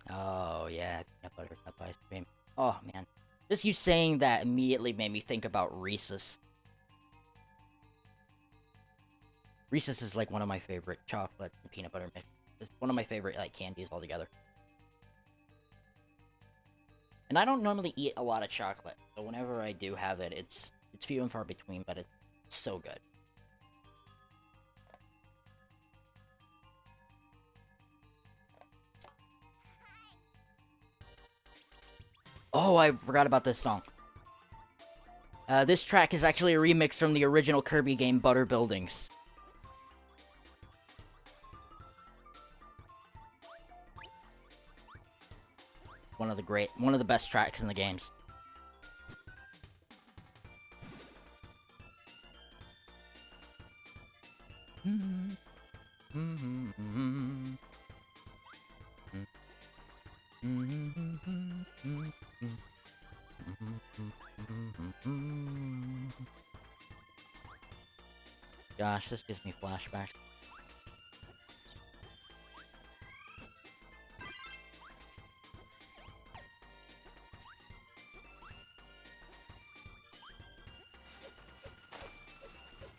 Oh, yeah, peanut butter cup ice cream. Oh, man. Just you saying that immediately made me think about Reese's. Reese's is like one of my favorite chocolate and peanut butter mix. It's one of my favorite like candies altogether. And I don't normally eat a lot of chocolate, so whenever I do have it, it's few and far between, but it's so good. Oh, I forgot about this song. This track is actually a remix from the original Kirby game, Butter Buildings. One of the best tracks in the games. Gosh, this gives me flashbacks.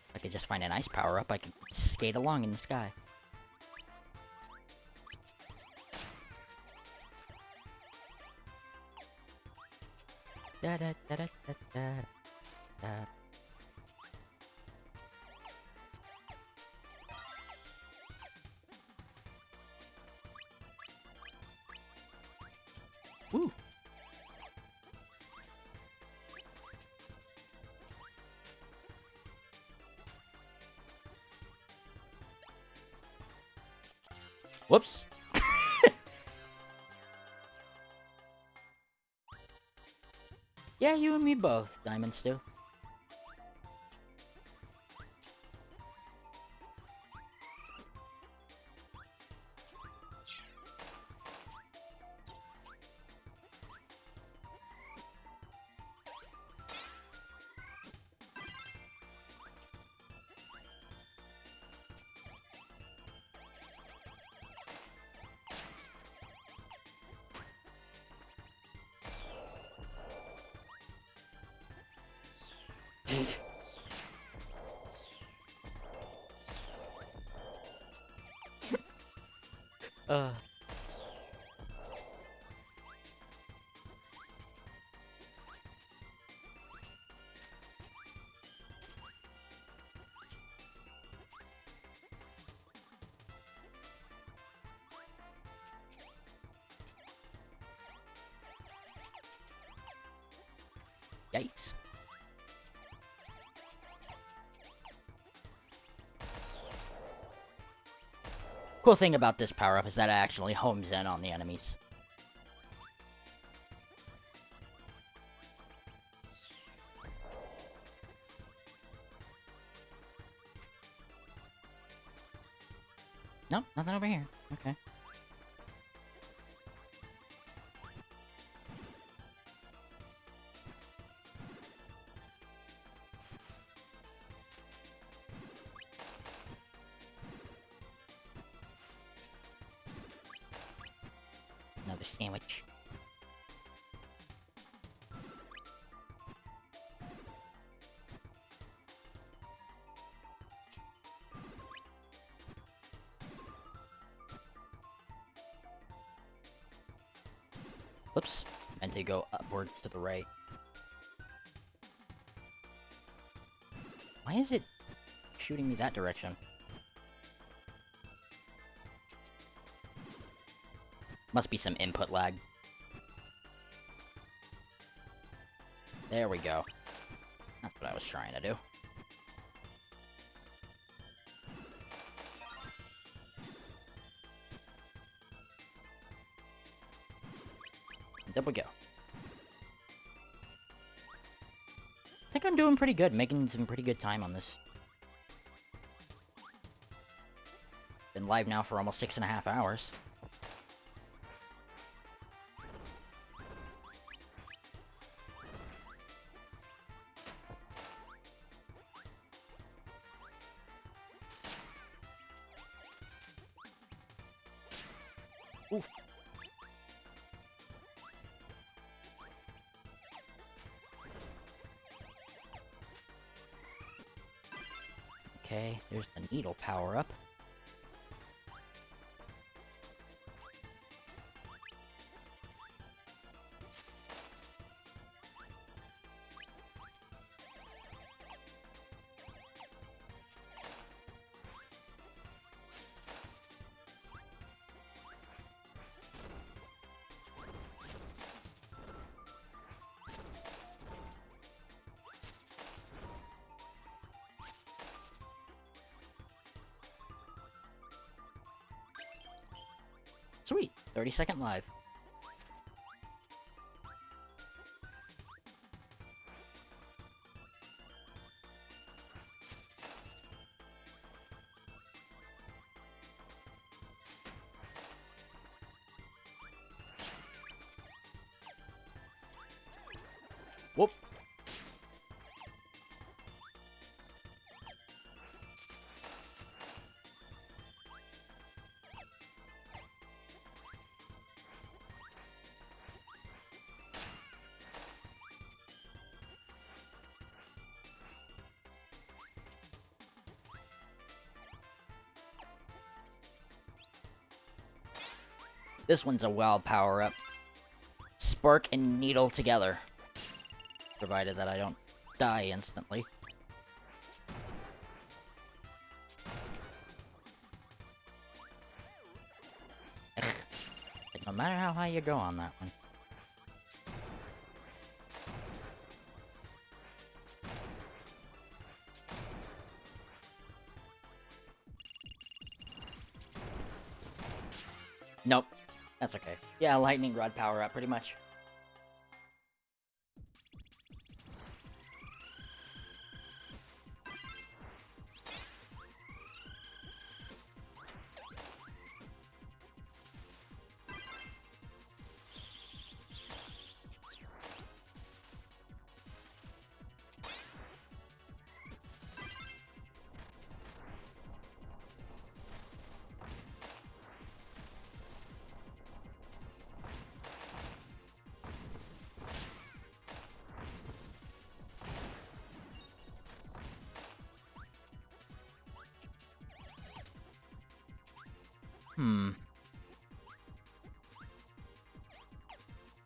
If I could just find an ice power-up, I could skate along in the sky. Da da da da da da da. Woo! Whoops. Yeah, you and me both, Diamond Stew. uh. Yikes. Cool thing about this power-up is that it actually homes in on the enemies. Nope, nothing over here. Okay. Another sandwich. Whoops. Meant to go upwards to the right. Why is it shooting me that direction? Must be some input lag. There we go. That's what I was trying to do. There we go. I think I'm doing pretty good, making some pretty good time on this. Been live now for almost 6.5 hours. Ooh. Okay, there's the needle power-up. Sweet, 30-second live. Whoop. This one's a wild power-up. Spark and needle together. Provided that I don't die instantly. Like, no matter how high you go on that one. Nope. That's okay. Yeah, lightning rod power up, pretty much.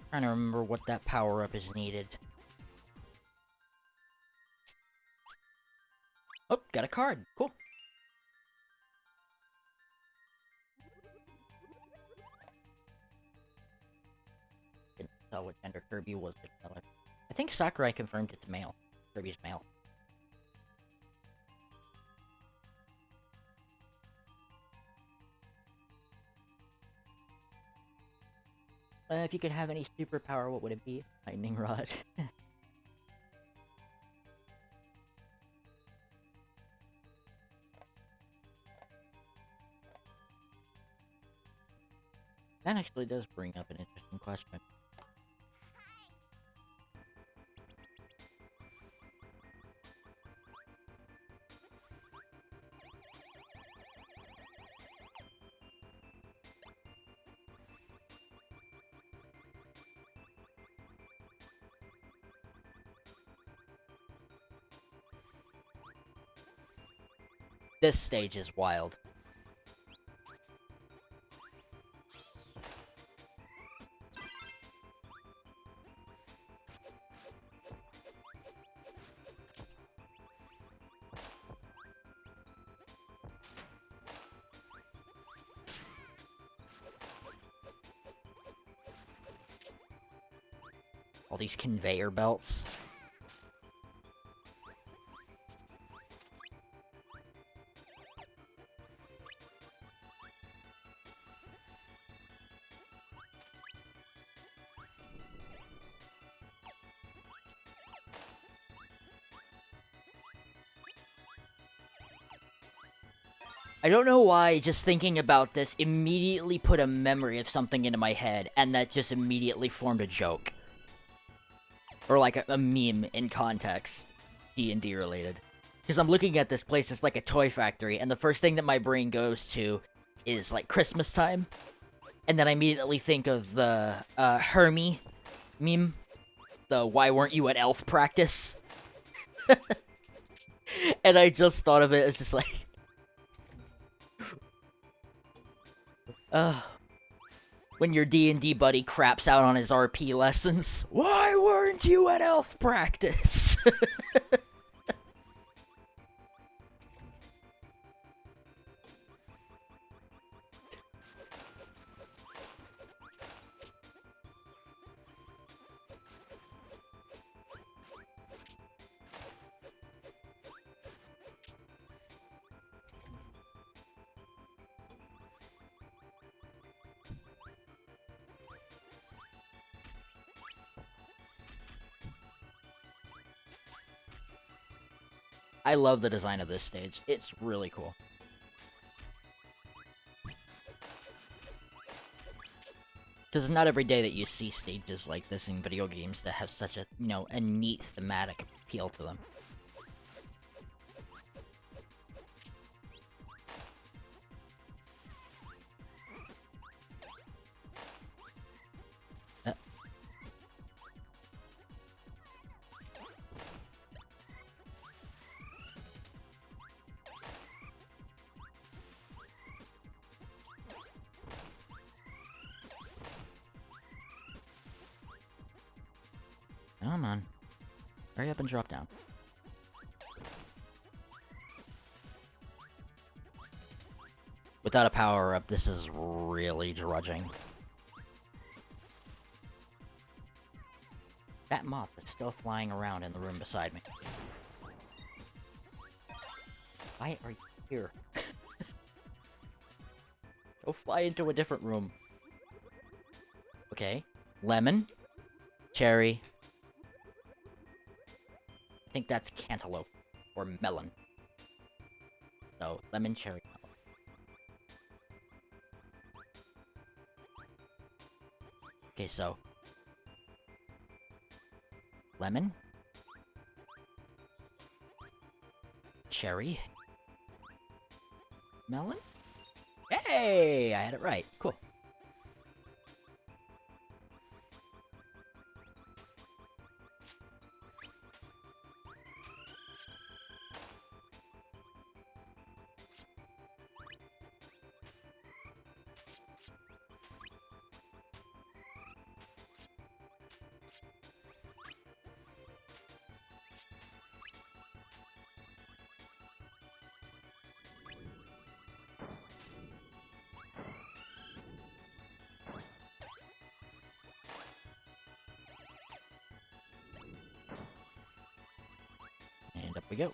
Trying to remember what that power-up is needed. Oh, got a card. Cool. Didn't tell what gender Kirby was. I think Sakurai confirmed it's male. Kirby's male. If you could have any superpower, what would it be? Lightning rod. That actually does bring up an interesting question. This stage is wild. All these conveyor belts. I don't know why, just thinking about this immediately put a memory of something into my head, and that just immediately formed a joke. Or like a meme in context, D&D related. Because I'm looking at this place, it's like a toy factory, and the first thing that my brain goes to is like Christmas time. And then I immediately think of the Hermie meme. The why weren't you at elf practice? And I just thought of it as just like... when your D&D buddy craps out on his RP lessons. Why weren't you at elf practice? I love the design of this stage. It's really cool. Because it's not every day that you see stages like this in video games that have such a, you know, a neat thematic appeal to them. Come on. Hurry up and drop down. Without a power-up, this is really drudging. That moth is still flying around in the room beside me. Why are you here? Go fly into a different room. Okay. Lemon. Cherry. I think that's cantaloupe. Or melon. So, lemon, cherry, melon. Okay, so... lemon. Cherry. Melon? Hey! I had it right. Cool. And up we go.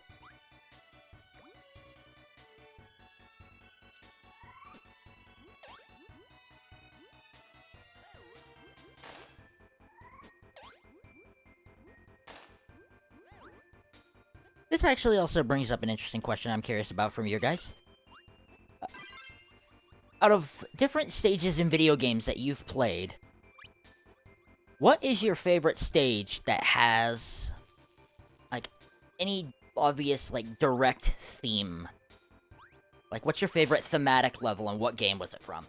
This actually also brings up an interesting question I'm curious about from you guys. Out of different stages in video games that you've played, what is your favorite stage that has, like, any obvious, like, direct theme? Like, what's your favorite thematic level and what game was it from?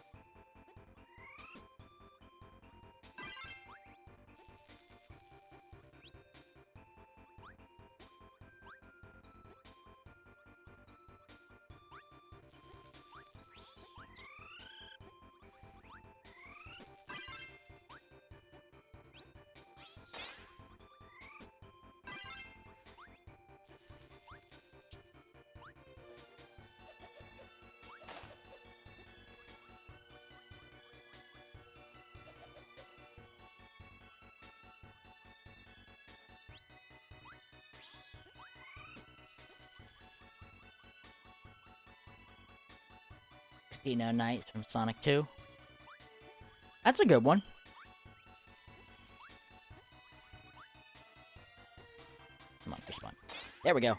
Christina Knights from Sonic 2. That's a good one. Come on, respawn. There we go.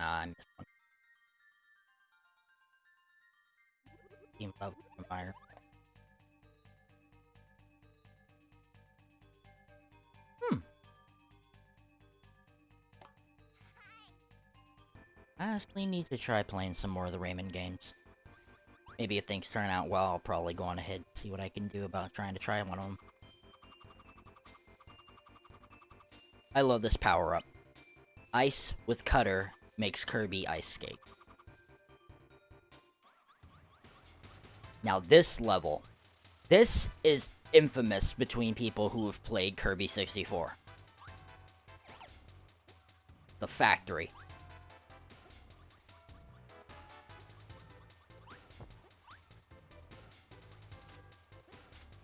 I missed one. Team Love Empire. I honestly need to try playing some more of the Rayman games. Maybe if things turn out well, I'll probably go on ahead and see what I can do about trying to try one of them. I love this power-up. Ice with Cutter makes Kirby ice skate. Now this level, this is infamous between people who have played Kirby 64. The factory.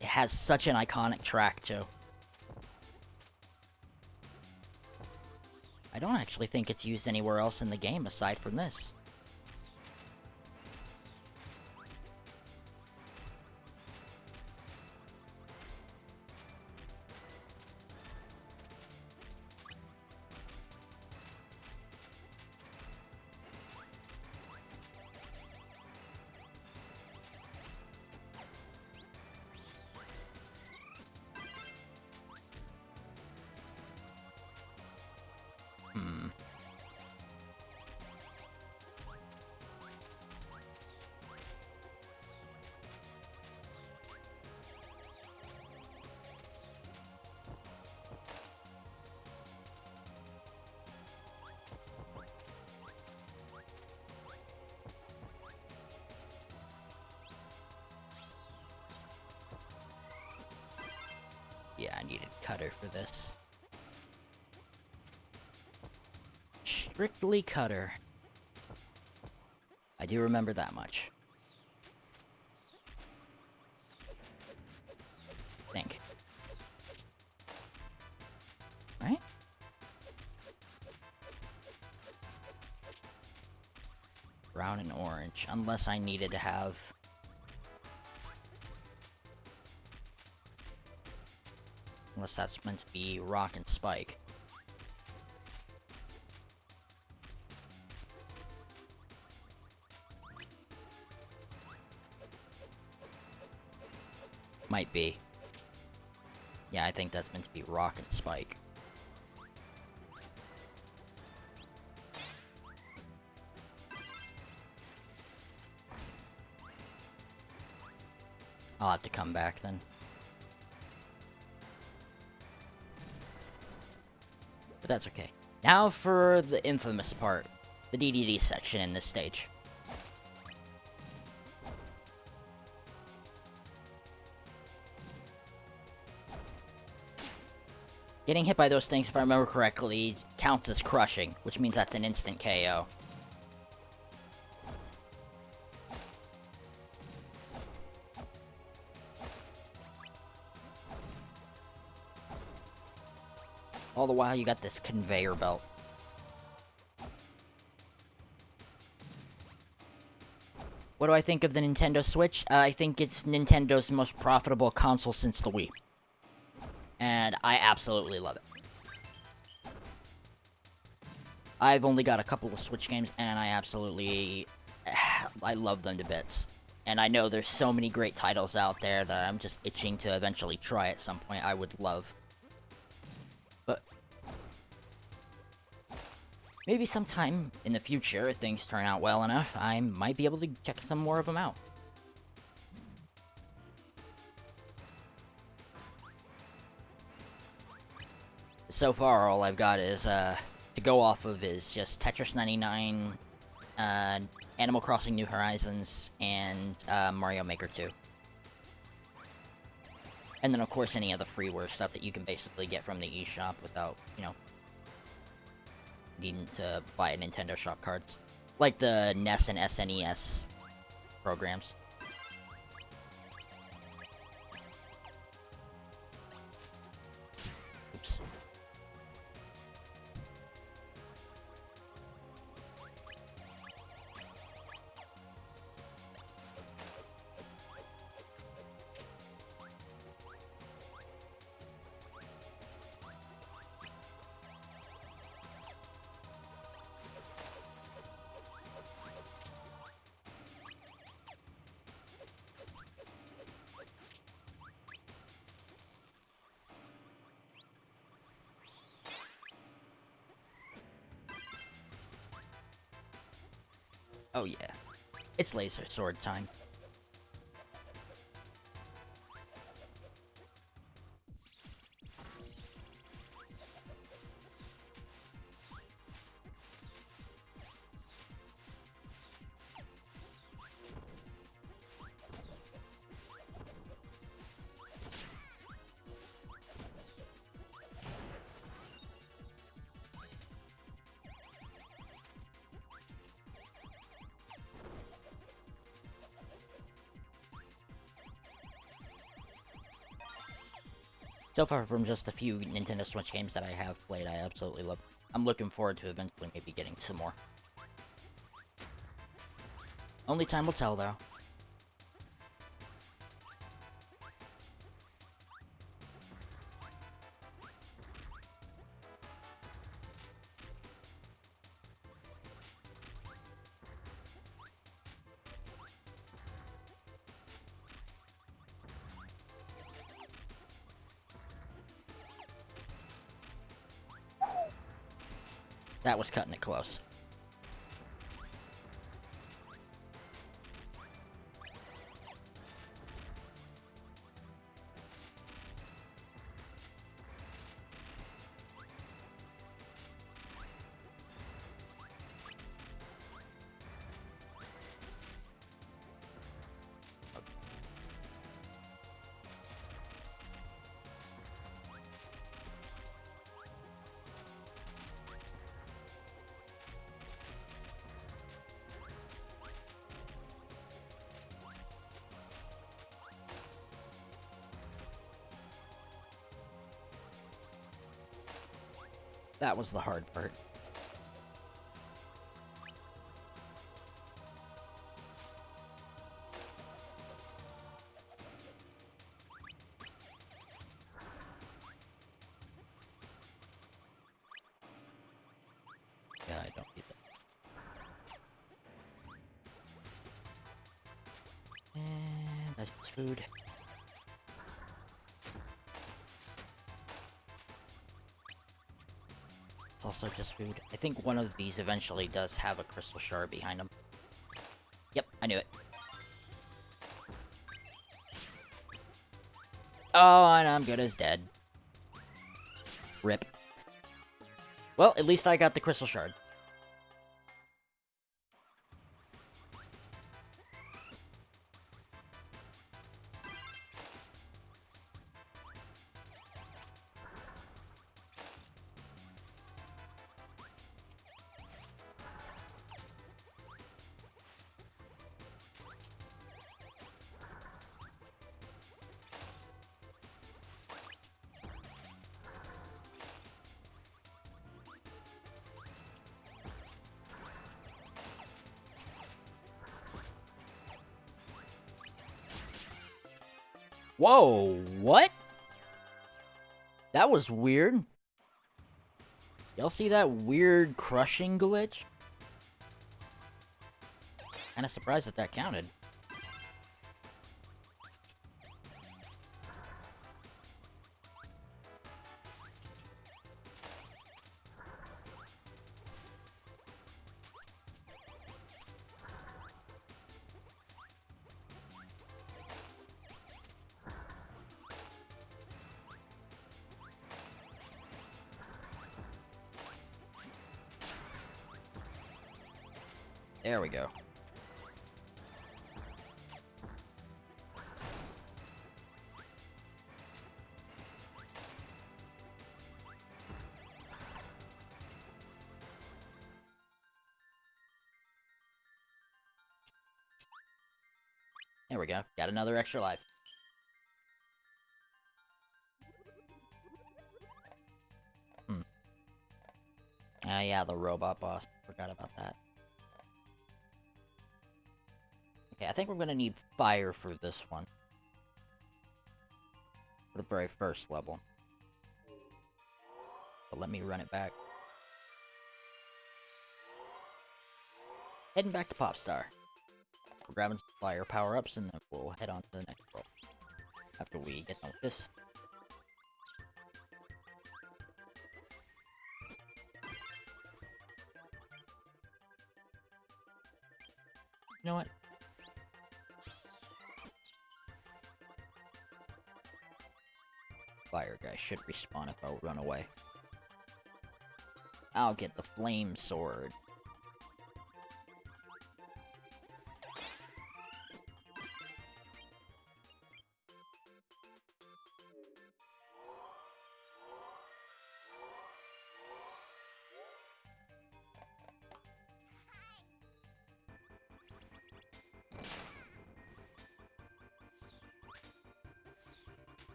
It has such an iconic track too. I don't actually think it's used anywhere else in the game aside from this. I needed cutter for this. Strictly cutter. I do remember that much. Think. Right? Brown and orange, unless I needed to have... Unless that's meant to be rock and spike. Might be. Yeah, I think that's meant to be rock and spike. I'll have to come back then. But that's okay. Now for the infamous part. The DDD section in this stage. Getting hit by those things, if I remember correctly, counts as crushing, which means that's an instant KO. All the while, you got this conveyor belt. What do I think of the Nintendo Switch? I think it's Nintendo's most profitable console since the Wii. And I absolutely love it. I've only got a couple of Switch games, and I absolutely... I love them to bits. And I know there's so many great titles out there that I'm just itching to eventually try at some point. I would love. But... maybe sometime in the future, if things turn out well enough, I might be able to check some more of them out. So far, all I've got is, to go off of is just Tetris 99, Animal Crossing New Horizons, and, Mario Maker 2. And then, of course, any other freeware stuff that you can basically get from the eShop without, you know, needing to buy Nintendo Shop cards. Like the NES and SNES programs. Oops. Oh yeah. It's laser sword time. So far, from just a few Nintendo Switch games that I have played, I absolutely love. I'm looking forward to eventually maybe getting some more. Only time will tell, though. That was cutting it close. That was the hard part. Yeah, I don't need that. And that's just food. It's also just food. I think one of these eventually does have a crystal shard behind them. Yep, I knew it. Oh, and I'm good as dead. Rip. Well, at least I got the crystal shard. Whoa, what? That was weird. Y'all see that weird crushing glitch? Kinda surprised that that counted. There we go. There we go. Got another extra life. Ah, yeah, the robot boss. Forgot about that. Okay, I think we're gonna need fire for this one. For the very first level. But let me run it back. Heading back to Popstar. We're grabbing some fire power-ups, and then we'll head on to the next world. After we get done with this. You know what? Fire guy should respawn if I run away. I'll get the flame sword.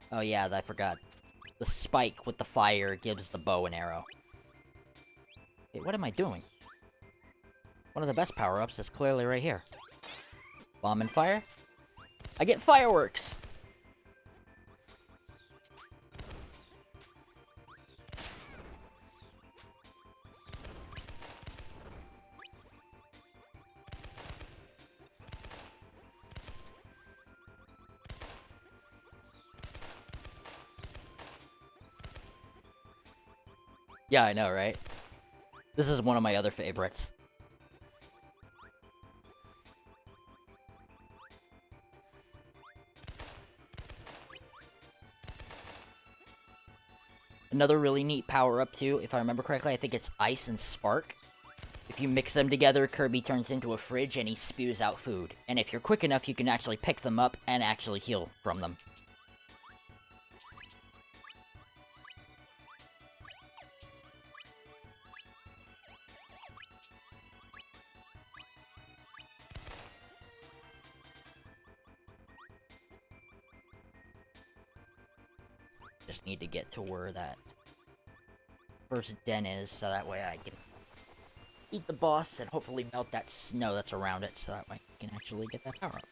Oh yeah, I forgot. The spike with the fire gives the bow and arrow. Hey, what am I doing? One of the best power-ups is clearly right here. Bomb and fire? I get fireworks! Yeah, I know, right? This is one of my other favorites. Another really neat power-up, too, if I remember correctly, I think it's Ice and Spark. If you mix them together, Kirby turns into a fridge and he spews out food. And if you're quick enough, you can actually pick them up and actually heal from them. Just need to get to where that first den is, so that way I can beat the boss and hopefully melt that snow that's around it, so that way I can actually get that power up.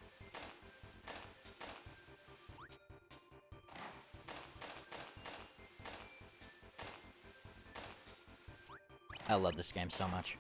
I love this game so much.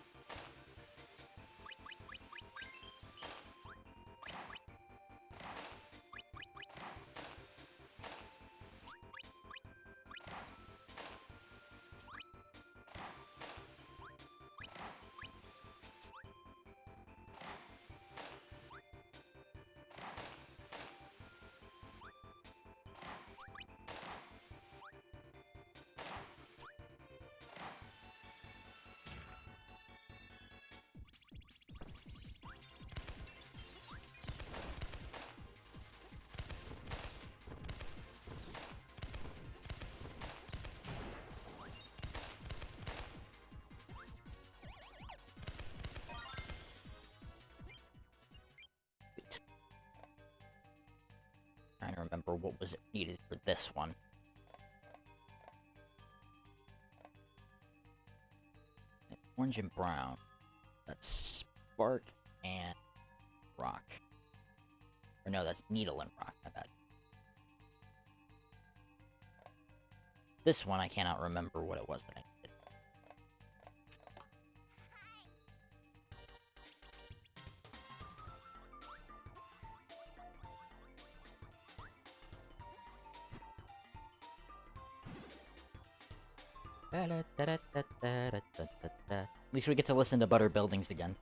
Trying to remember what was it needed for this one. Orange and brown. That's spark and rock. Or no, that's needle and rock, my bad. This one I cannot remember what it was that I needed. At least we get to listen to Butter Buildings again.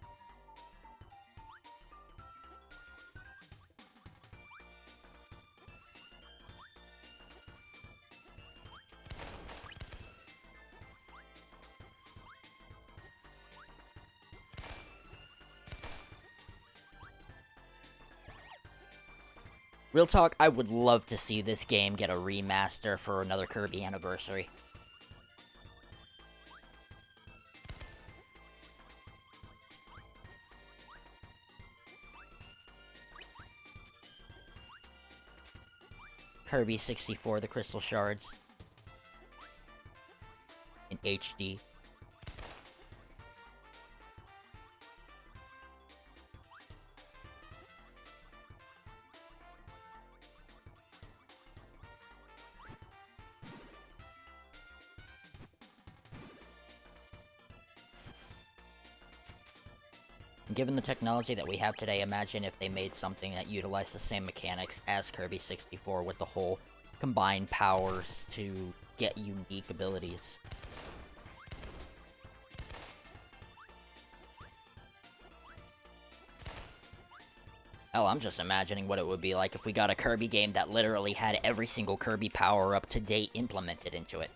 Real talk, I would love to see this game get a remaster for another Kirby anniversary. Kirby 64, the Crystal Shards. In HD. Given the technology that we have today, imagine if they made something that utilized the same mechanics as Kirby 64 with the whole combined powers to get unique abilities. Hell, I'm just imagining what it would be like if we got a Kirby game that literally had every single Kirby power-up to date implemented into it.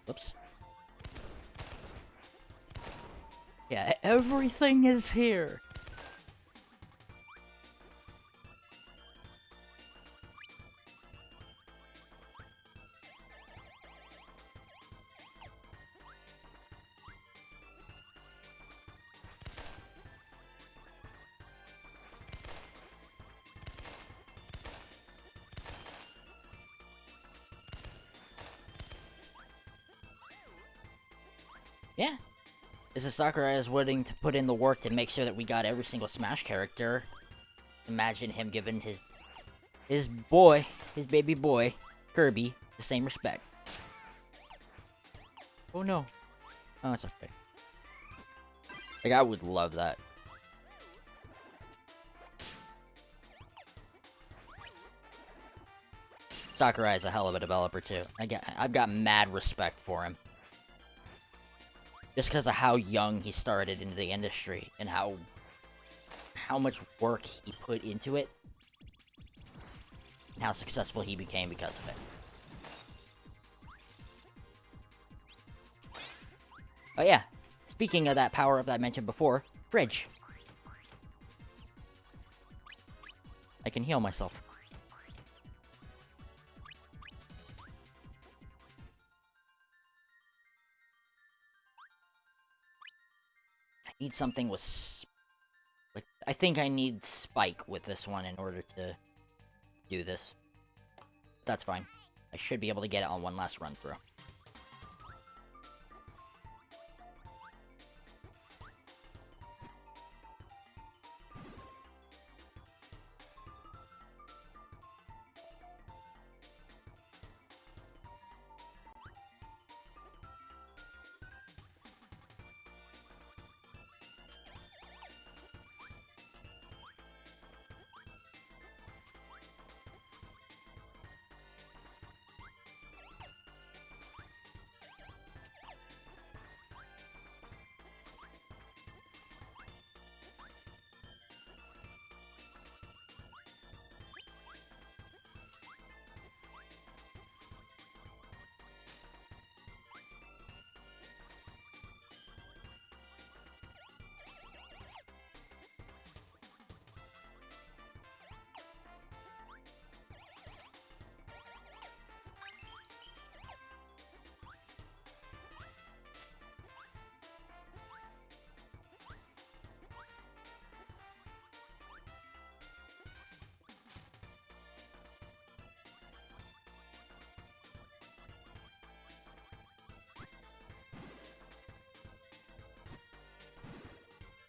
Whoops. Yeah, everything is here. Yeah. As if Sakurai is willing to put in the work to make sure that we got every single Smash character, imagine him giving his baby boy, Kirby, the same respect. Oh no. Oh, it's okay. Like, I would love that. Sakurai is a hell of a developer too. I've got mad respect for him. Just because of how young he started into the industry and how much work he put into it and how successful he became because of it. Oh yeah, speaking of that power-up that I mentioned before, Fridge. I can heal myself. Need something with... Like, I think I need Spike with this one in order to do this. That's fine. I should be able to get it on one last run through.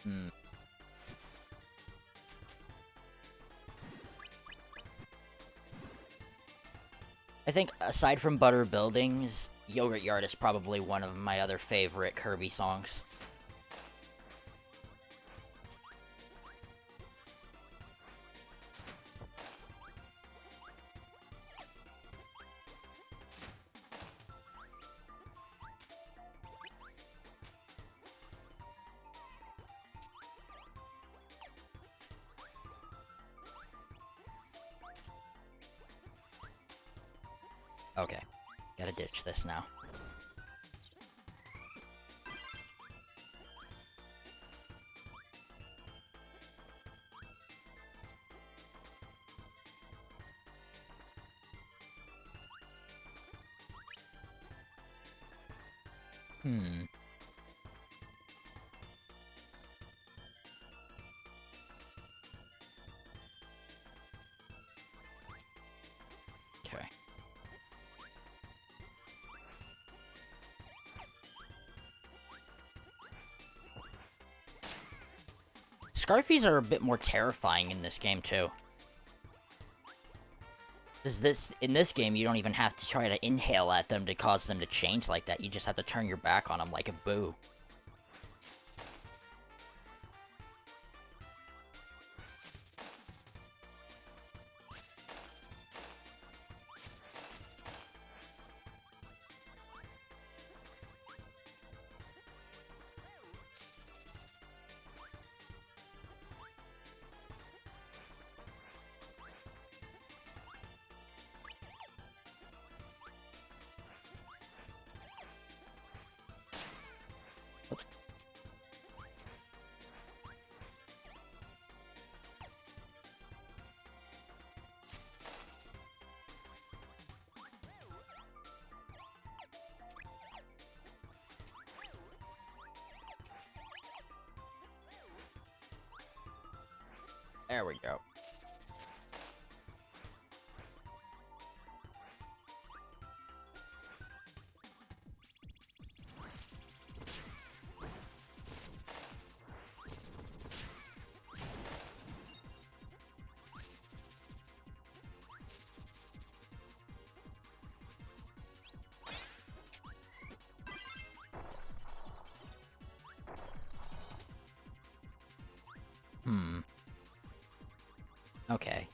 Hmm. I think, aside from Butter Buildings, Yogurt Yard is probably one of my other favorite Kirby songs. Okay. Gotta ditch this now. Hmm. Okay. Scarfies are a bit more terrifying in this game, too. In this game, you don't even have to try to inhale at them to cause them to change like that. You just have to turn your back on them like a boo. There we go. Hmm. Okay.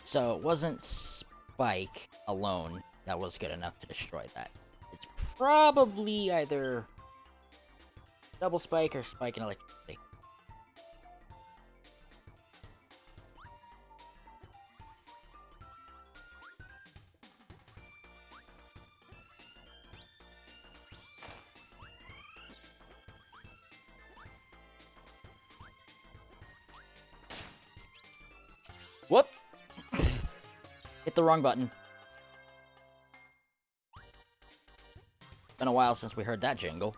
So it wasn't Spike alone that was good enough to destroy that. It's probably either Double Spike or Spike and Electricity. Whoop! Hit the wrong button. Been a while since we heard that jingle.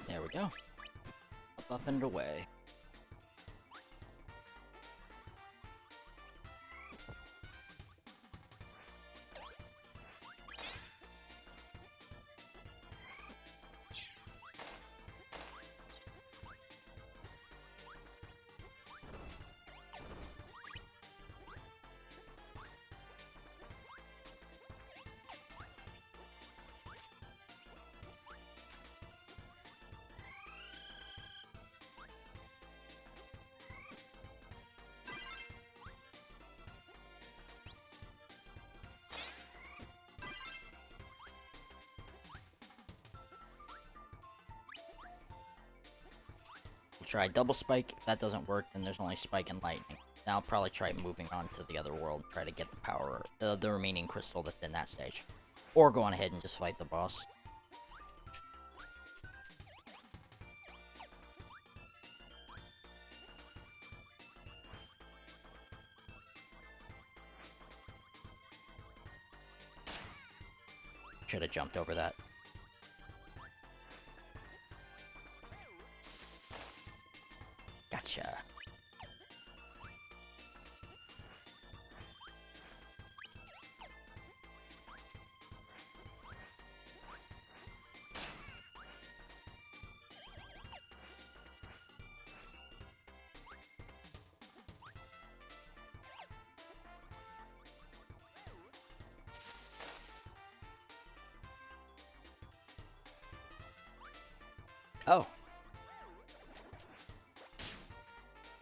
There we go. Up and away. Try double spike. If that doesn't work, then there's only spike and lightning. Now I'll probably try moving on to the other world and try to get the power, the remaining crystal that's in that stage. Or go on ahead and just fight the boss. Should have jumped over that. Gotcha. Oh.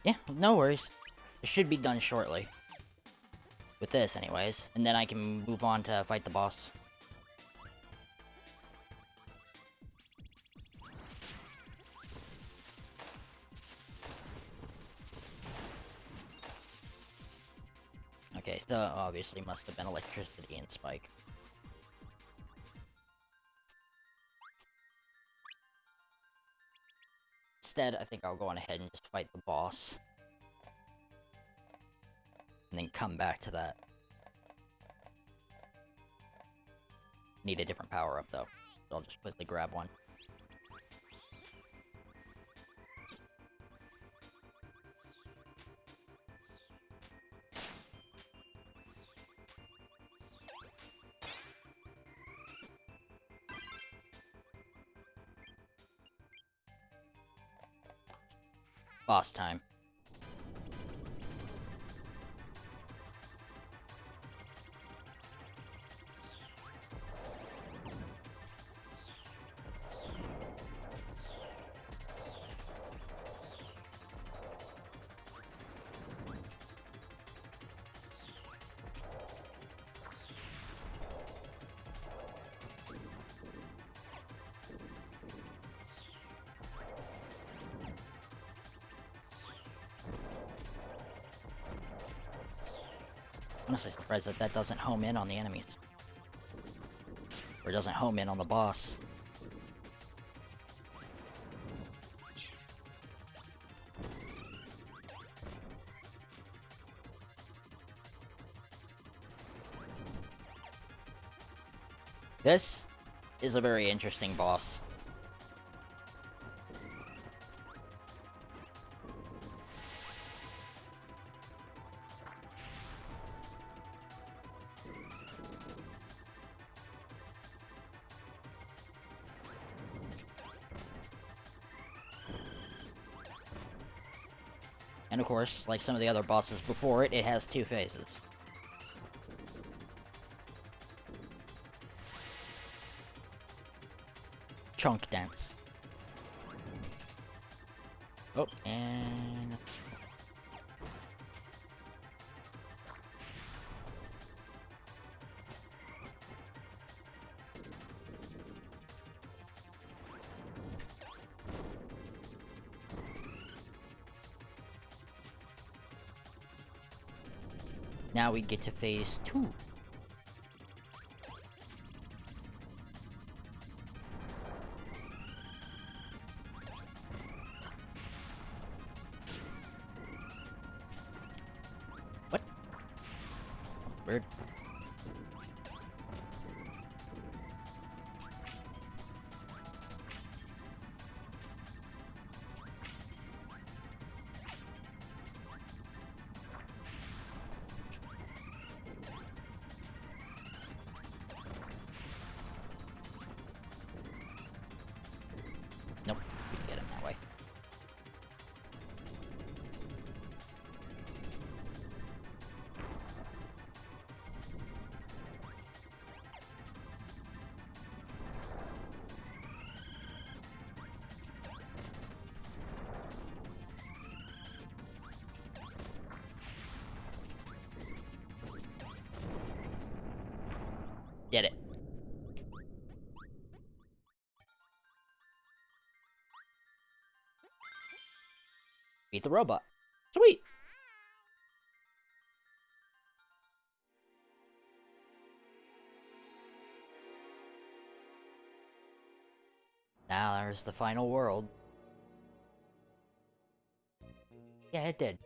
Yeah, no worries. It should be done shortly. With this, anyways. And then I can move on to fight the boss. Okay, so obviously must have been electricity and spike. Instead, I think I'll go on ahead and just fight the boss. And then come back to that. Need a different power-up, though. So I'll just quickly grab one. Boss time. Honestly surprised that that doesn't home in on the enemies. Or doesn't home in on the boss. This is a very interesting boss. And of course, like some of the other bosses before it, it has 2 phases. Chunk dance. Oh, and... now we get to phase 2. What? Weird. Nope, we can get him that way. Did it. Beat the robot. Sweet! Now there's the final world. Yeah, it did.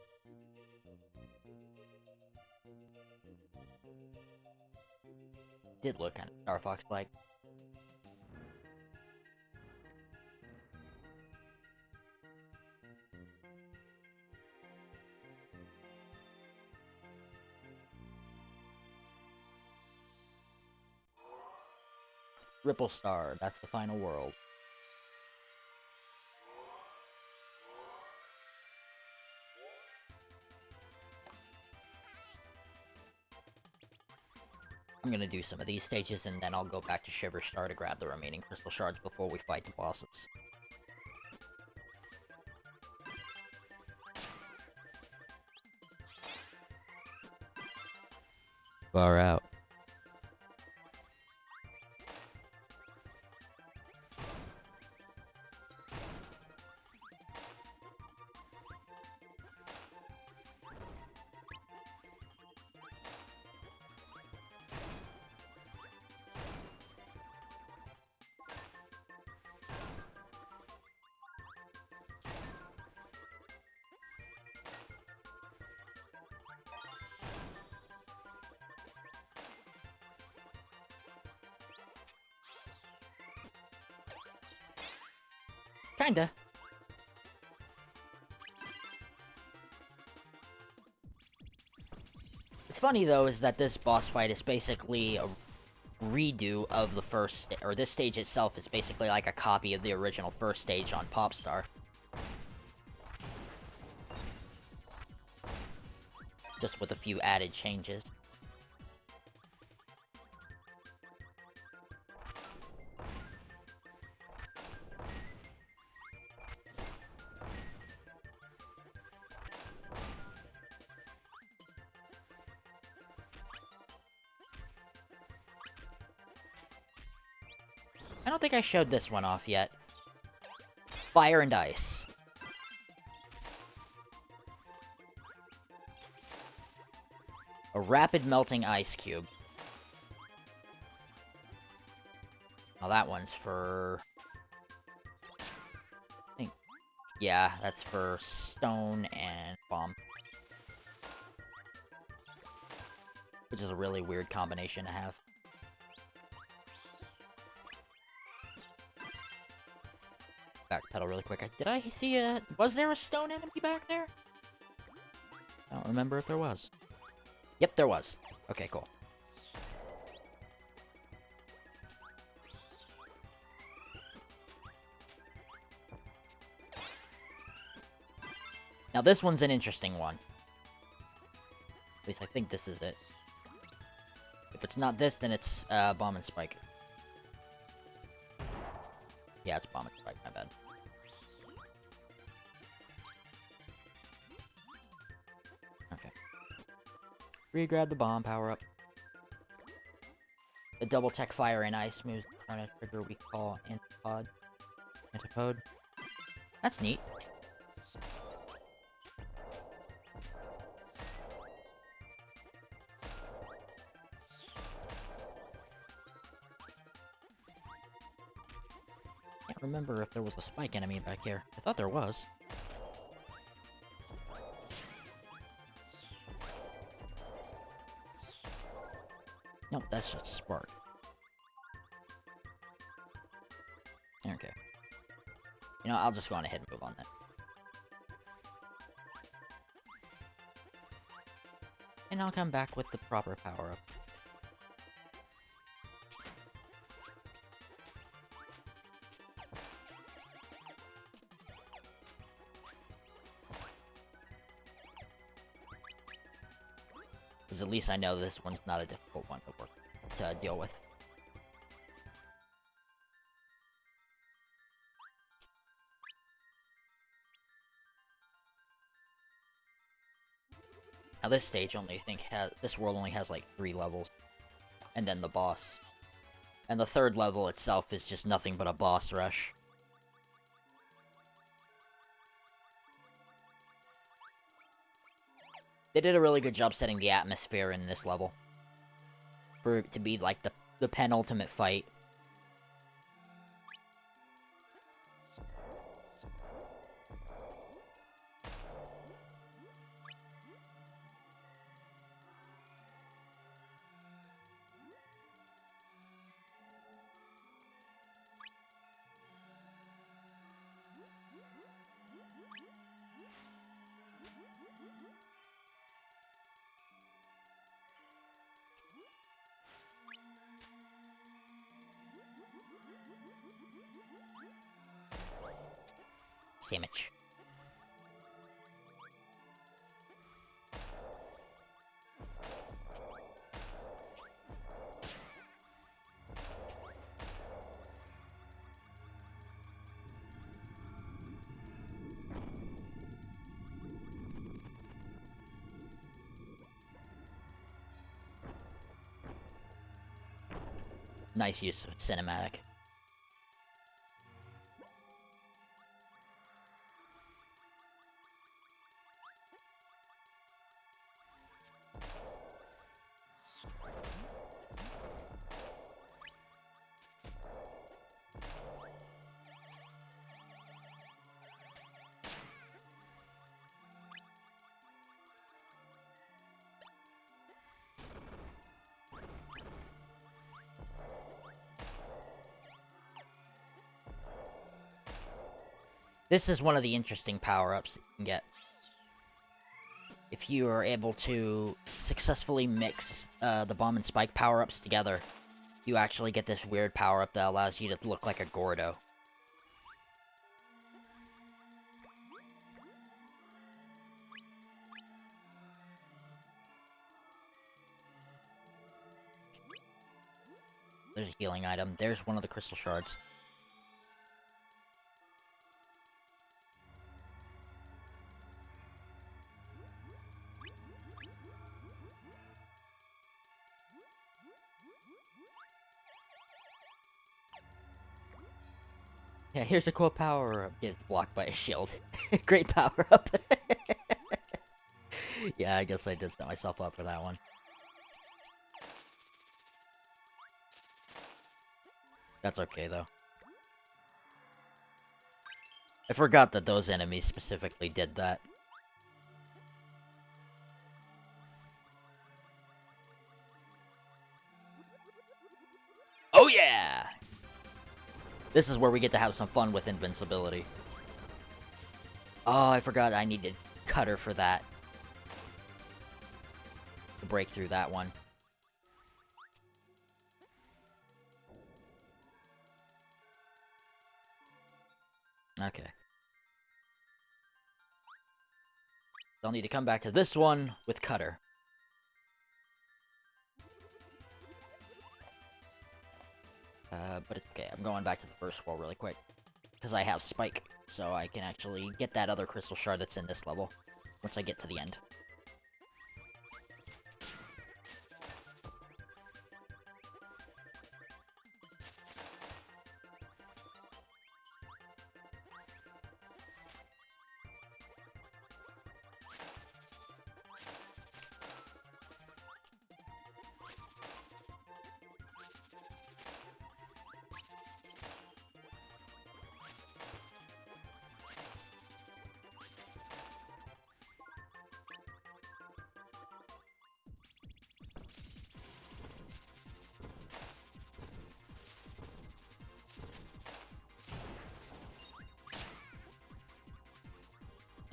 Did look kind of Star Fox-like. Ripple Star, that's the final world. I'm gonna do some of these stages and then I'll go back to Shiver Star to grab the remaining crystal shards before we fight the bosses. Far out. Kinda. What's funny though is that this boss fight is basically a redo of the first, or this stage itself is basically like a copy of the original first stage on Popstar. Just with a few added changes. I don't think I showed this one off yet. Fire and Ice. A rapid melting ice cube. Now that one's for... I think... yeah, that's for stone and bomb. Which is a really weird combination to have. Backpedal really quick. Did I see a... was there a stone enemy back there? I don't remember if there was. Yep, there was. Okay, cool. Now this one's an interesting one. At least I think this is it. If it's not this, then it's Bomb and Spike. Yeah, it's Bomb and Spike, my bad. Okay. Re-grab the bomb power-up. The double tech fire and ice moves on a trigger we call Antipode. Antipode. That's neat. Can't remember if there was a spike enemy back here. I thought there was. Nope, that's just Spark. Okay. You know, I'll just go on ahead and move on then. And I'll come back with the proper power-up. Because at least I know this one's not a difficult one to deal with. Now this stage this world only has like 3 levels, and then the boss. And the 3rd level itself is just nothing but a boss rush. They did a really good job setting the atmosphere in this level. For it to be like the penultimate fight. Sandwich. Nice use of cinematic. This is one of the interesting power-ups that you can get. If you are able to successfully mix the Bomb and Spike power-ups together, you actually get this weird power-up that allows you to look like a Gordo. There's a healing item. There's one of the crystal shards. Yeah, here's a cool power-up. Get blocked by a shield. Great power-up. Yeah, I guess I did set myself up for that one. That's okay, though. I forgot that those enemies specifically did that. Oh yeah! This is where we get to have some fun with invincibility. Oh, I forgot I needed Cutter for that. To break through that one. Okay. I'll need to come back to this one with Cutter. But it's okay. I'm going back to the first wall really quick. Because I have Spike, so I can actually get that other crystal shard that's in this level once I get to the end.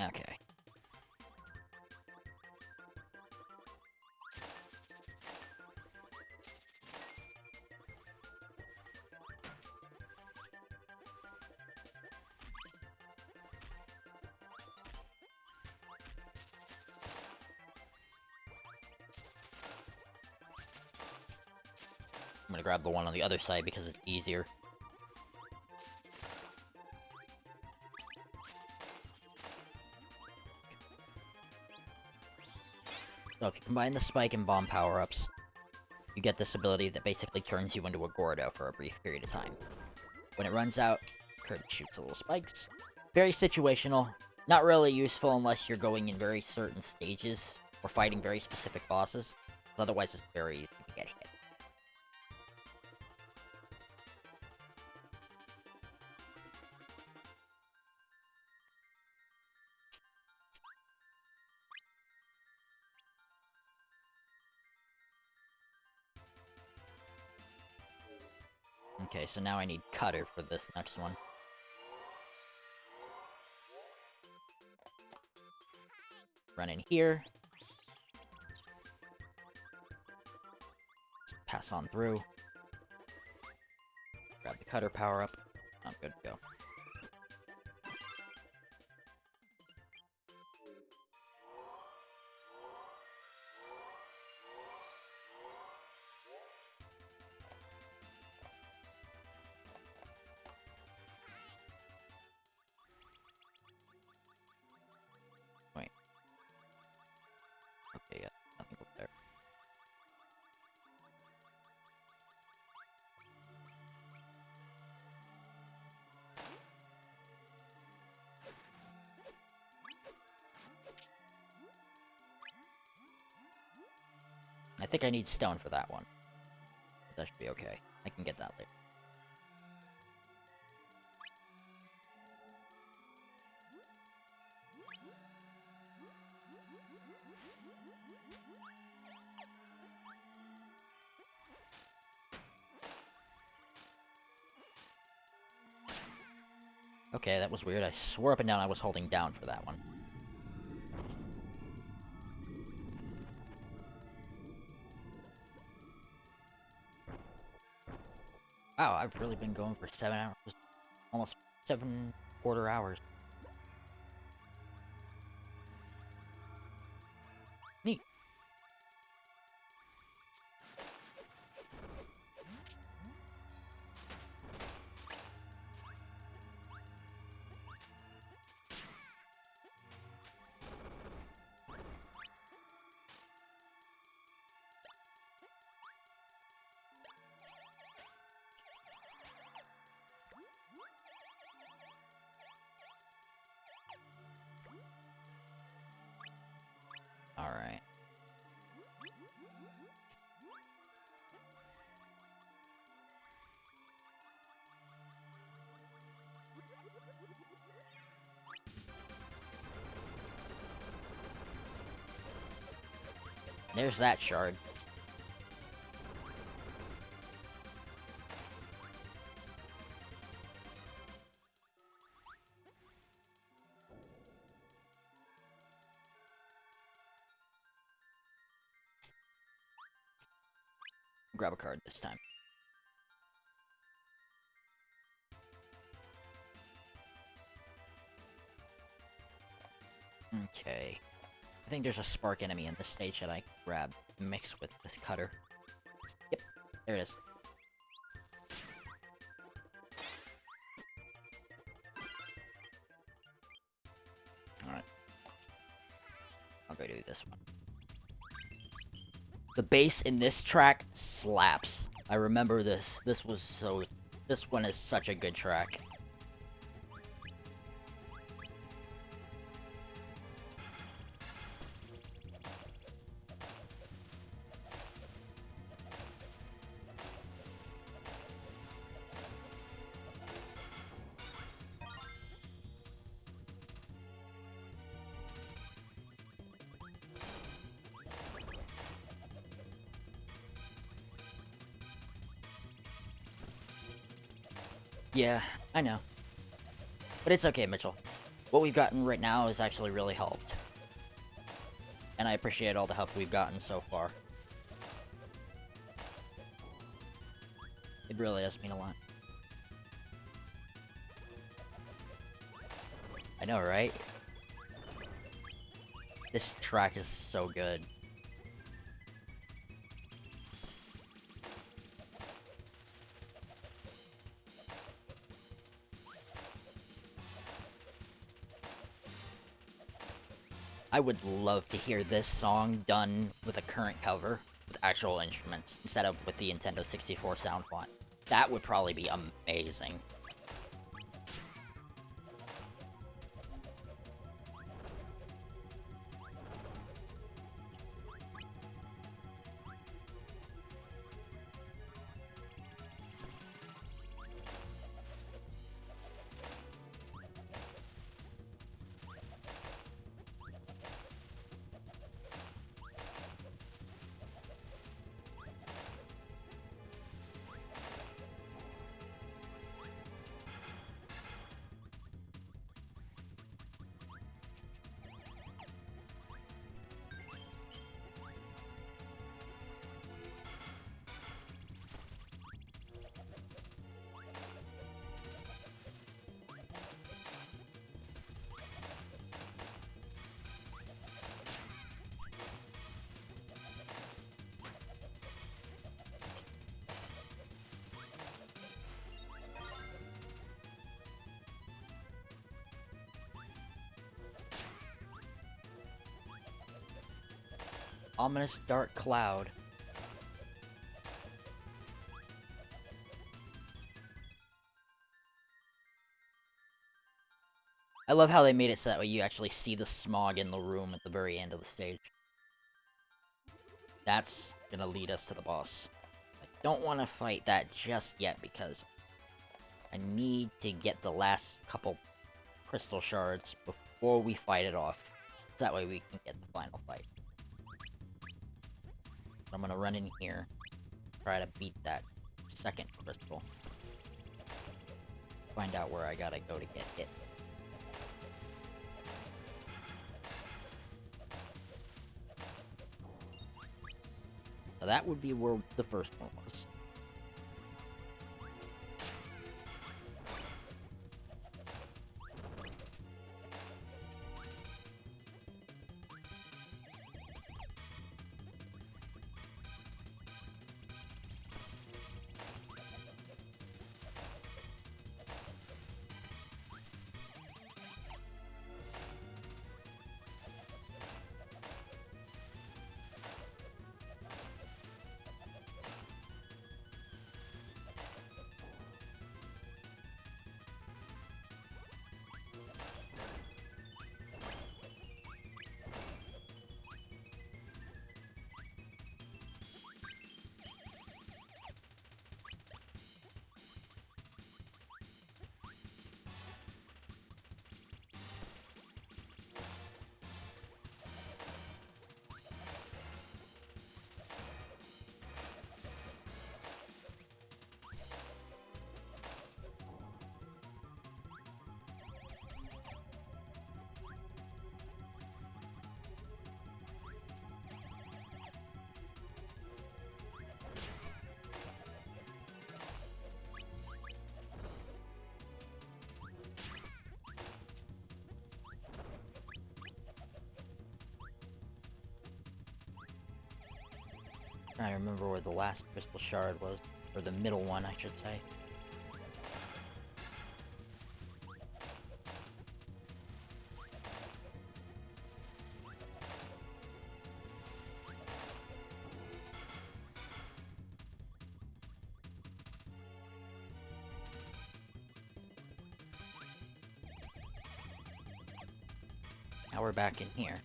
Okay. I'm gonna grab the one on the other side because it's easier. So if you combine the Spike and Bomb power-ups, you get this ability that basically turns you into a Gordo for a brief period of time. When it runs out, Kirby shoots little spikes. Very situational. Not really useful unless you're going in very certain stages or fighting very specific bosses. Otherwise, it's very easy to get hit. Okay, so now I need Cutter for this next one. Run in here. Pass on through. Grab the Cutter power up. I'm good to go. Wait. Okay, yeah, nothing over there. I think I need stone for that one. That should be okay. I can get that later. Okay, that was weird. I swore up and down I was holding down for that one. Wow, I've really been going for 7 hours. Almost 7 quarter hours. Neat. Alright. There's that shard. Grab a card this time. Okay. I think there's a spark enemy in this stage that I grab mixed with this cutter. Yep, there it is. Alright. I'll go do this one. The bass in this track slaps. I remember this. This one is such a good track. Yeah, I know. But it's okay, Mitchell. What we've gotten right now has actually really helped. And I appreciate all the help we've gotten so far. It really does mean a lot. I know, right? This track is so good. I would love to hear this song done with a current cover, with actual instruments, instead of with the Nintendo 64 sound font. That would probably be amazing. Ominous dark cloud. I love how they made it so that way you actually see the smog in the room at the very end of the stage. That's gonna lead us to the boss. I don't want to fight that just yet because I need to get the last couple crystal shards before we fight it off. So that way we can get the final fight. I'm gonna run in here, try to beat that second crystal. Find out where I gotta go to get it. So that would be where the first one was. Trying to remember where the last crystal shard was. Or the middle one, I should say. Now we're back in here.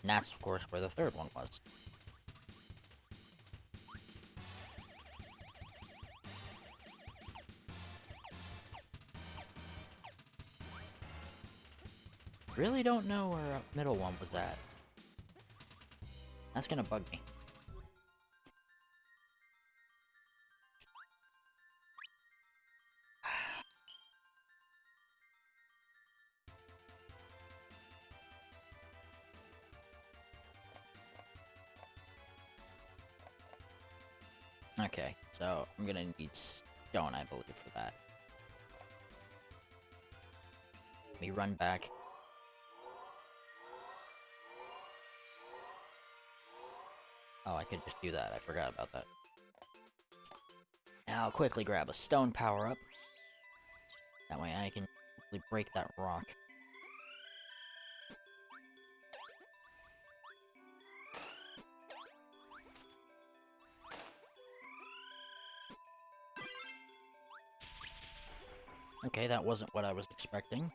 And that's, of course, where the third one was. Really don't know where the middle one was at. That's gonna bug me. Okay, so I'm gonna need stone, I believe, for that. Let me run back. Oh, I could just do that. I forgot about that. Now I'll quickly grab a stone power-up. That way I can hopefully break that rock. Okay, that wasn't what I was expecting.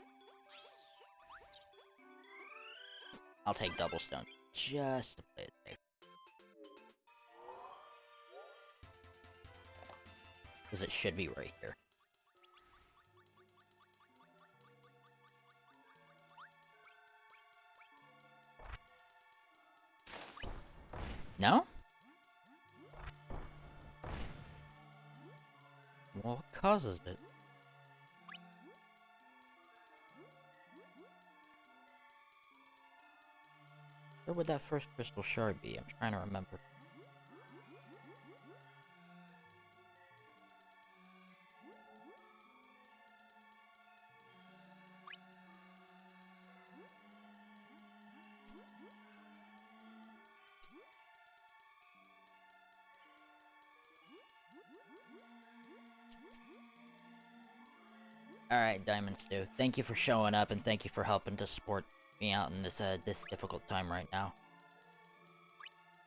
I'll take double stone, just to play it safe. Because it should be right here. No? Well, what causes it? Where would that first crystal shard be? I'm trying to remember. Alright, Diamond Stew. Thank you for showing up, and thank you for helping to support me out in this difficult time right now.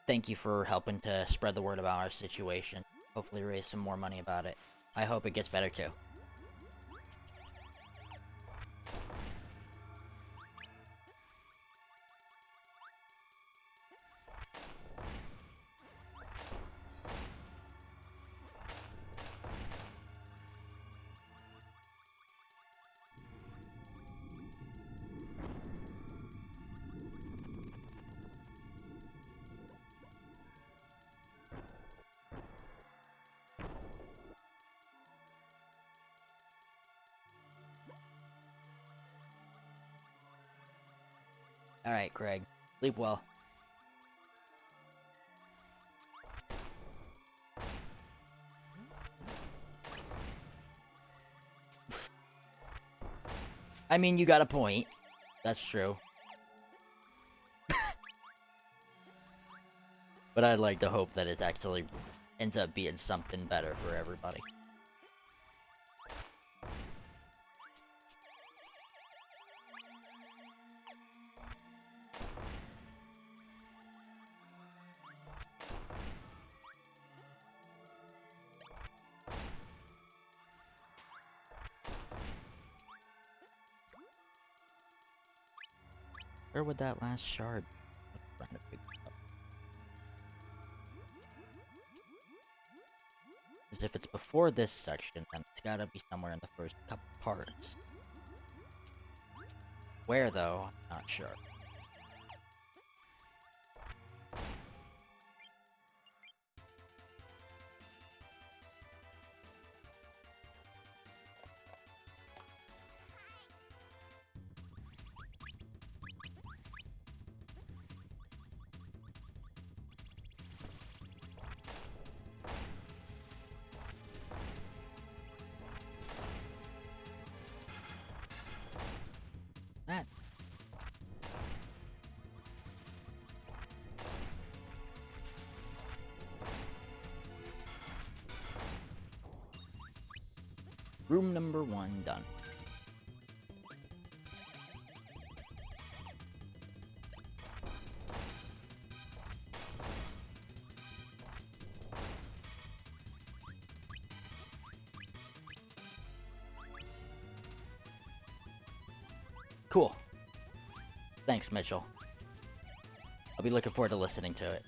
Thank you for helping to spread the word about our situation. Hopefully raise some more money about it. I hope it gets better too. Alright, Craig. Sleep well. I mean, you got a point. That's true. But I'd like to hope that it actually ends up being something better for everybody. Where would that last shard? I'm trying to figure it out. Because if it's before this section, then it's gotta be somewhere in the first couple parts. Where, though? I'm not sure. Room number 1 done. Cool. Thanks, Mitchell. I'll be looking forward to listening to it.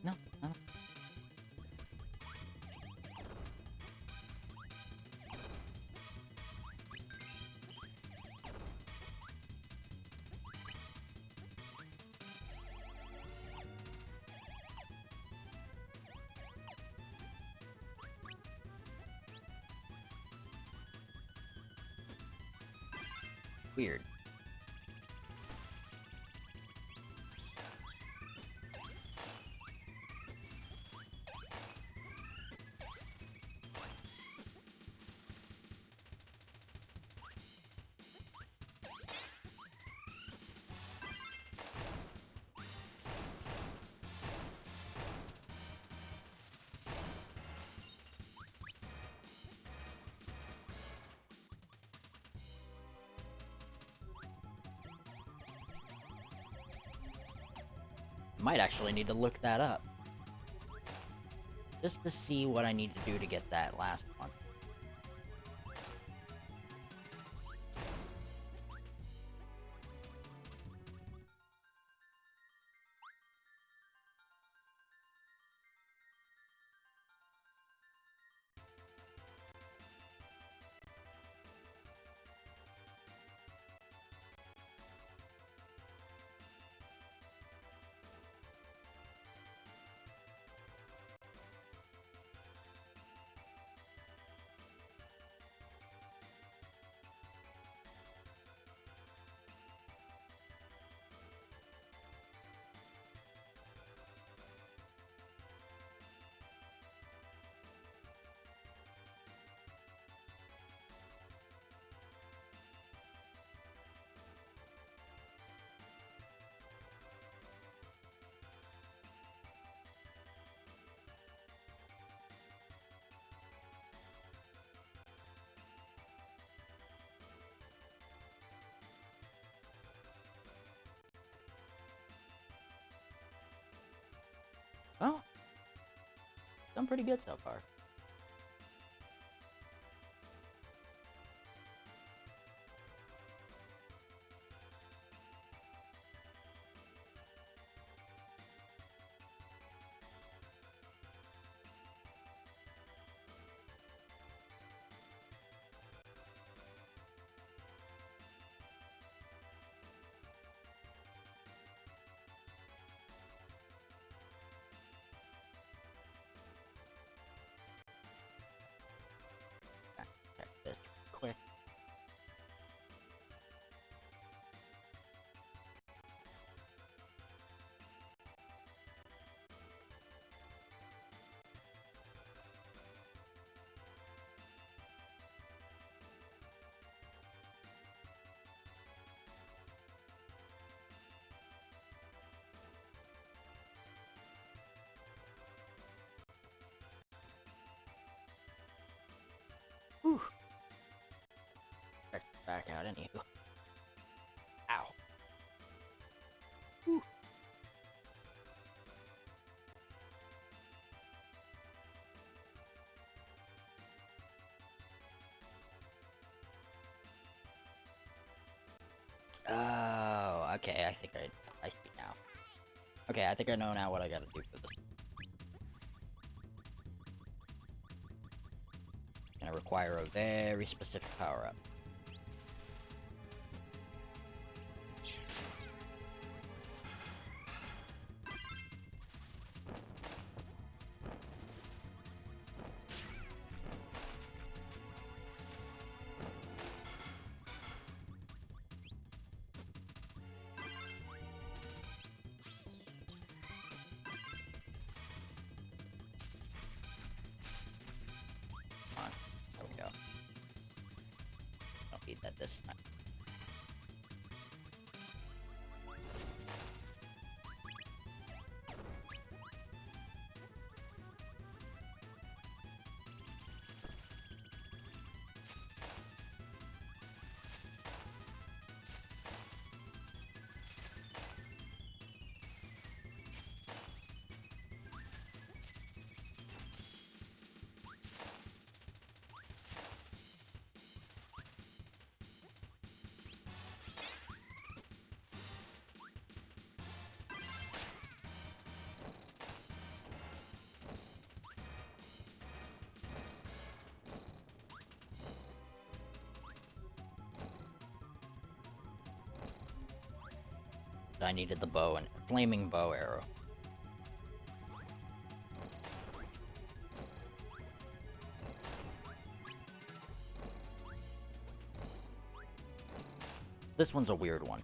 No, no. Weird. Might actually need to look that up. Just to see what I need to do to get that last one. done pretty good so far. Check this quick. Whew. Check this back out, anywho. Ow. Whew. Oh, okay, I think I see now. Okay, I think I know now what I gotta do for this. Gonna require a very specific power-up. Come on, there we go. Don't need that this time. I needed the bow and flaming bow arrow. This one's a weird one.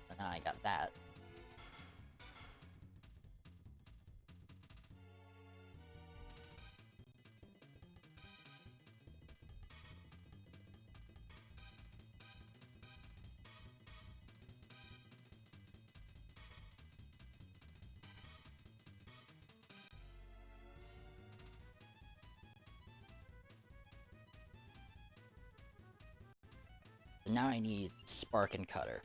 And now I got that. Now I need Spark and Cutter.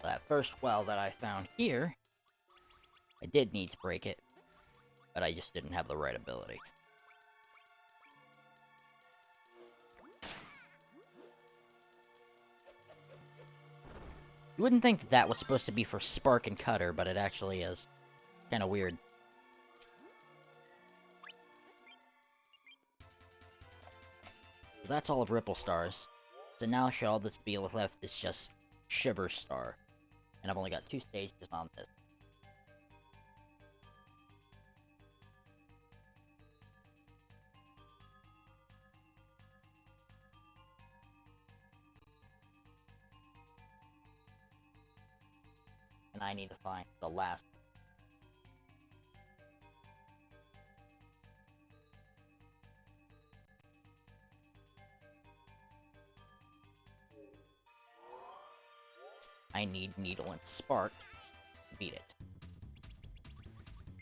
That first well that I found here, I did need to break it, but I just didn't have the right ability. You wouldn't think that was supposed to be for Spark and Cutter, but it actually is. Kinda weird. That's all of Ripple Stars. So now all that's be left is just Shiver Star. And I've only got 2 stages on this. And I need to find the last. I need Needle and Spark to beat it.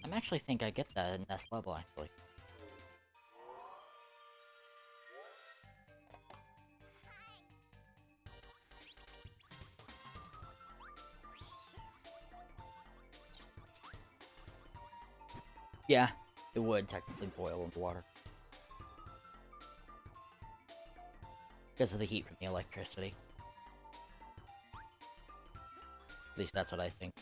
I actually think I get that in this level, actually. Yeah, it would technically boil in the water. Because of the heat from the electricity. At least that's what I think.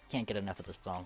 Can't get enough of this song.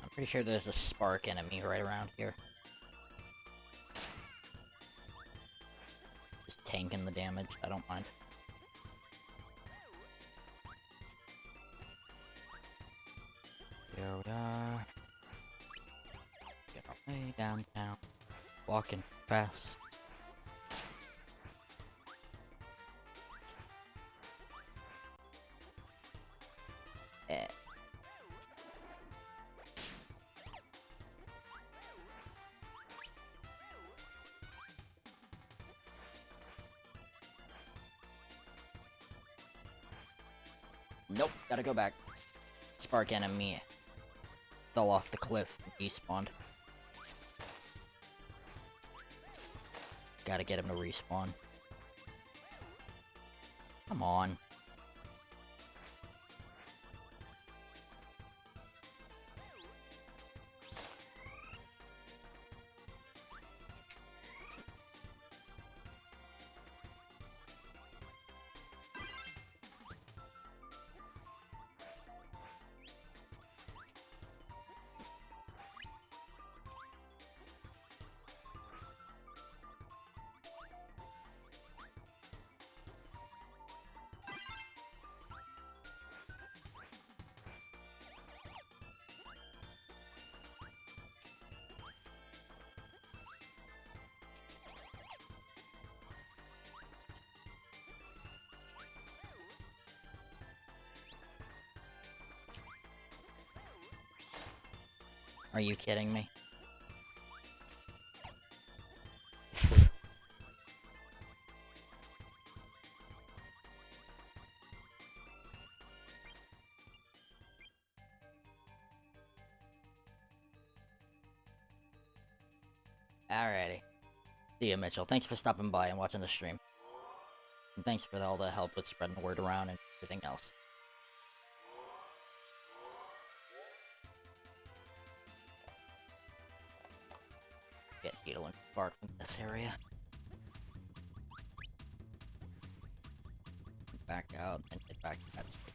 I'm pretty sure there's a Spark enemy right around here. Just tanking the damage, I don't mind. Yoda. Get our way downtown. Walking fast. Eh. Nope, gotta go back. Spark enemy fell off the cliff and despawned. Gotta get him to respawn. Come on. Are you kidding me? Alrighty. See ya, Mitchell. Thanks for stopping by and watching the stream. And thanks for all the help with spreading the word around and everything else. Get Beetle and Bark from this area. Back out and get back to that stage.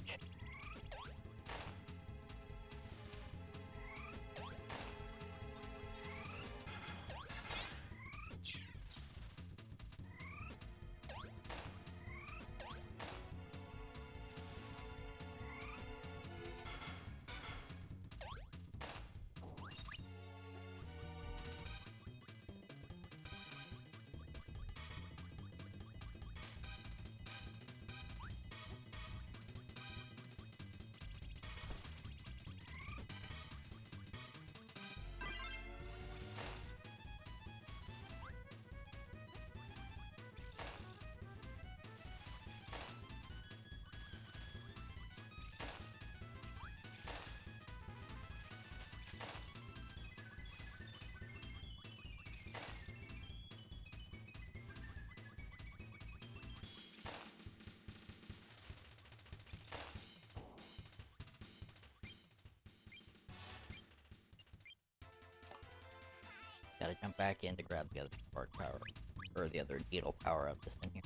Gotta jump back in to grab the other spark power, or the other needle power of this thing here.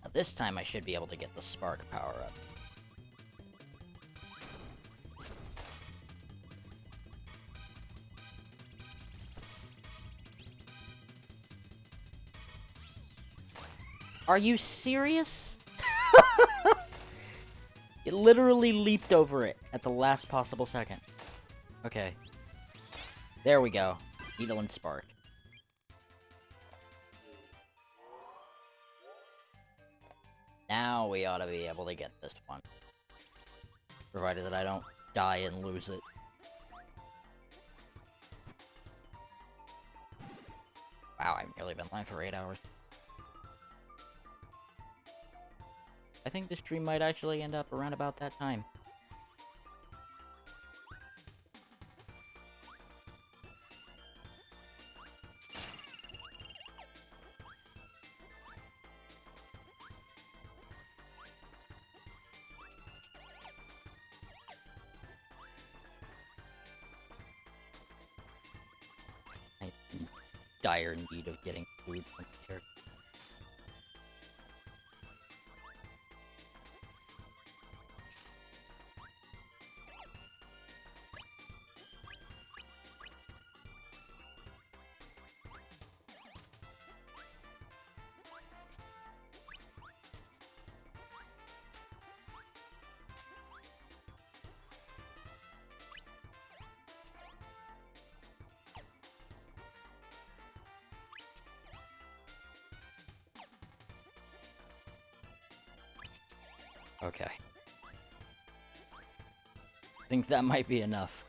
Now this time I should be able to get the spark power up. Are you serious? It literally leaped over it at the last possible second. Okay. There we go. Needle and Spark. Now we ought to be able to get this one. Provided that I don't die and lose it. Wow, I've nearly been live for 8 hours. I think this stream might actually end up around about that time. I'm in dire need of getting food from the character. Okay. I think that might be enough.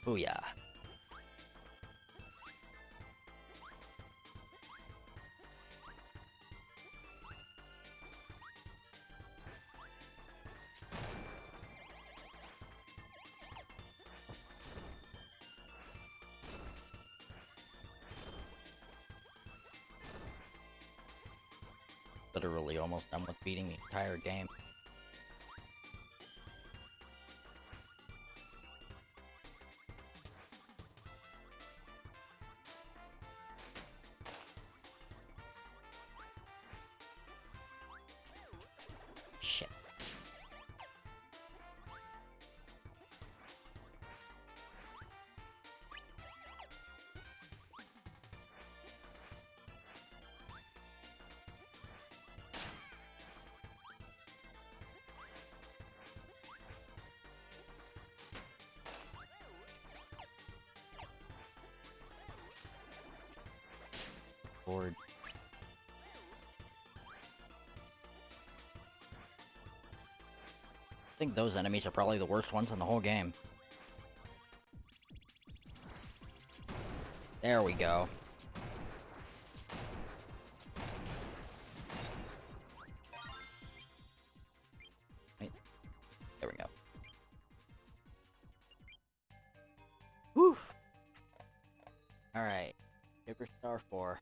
Booyah. Literally almost done with beating the entire game. Shit. Lord. I think those enemies are probably the worst ones in the whole game. There we go. Wait. There we go. Whew. Alright. Superstar 4.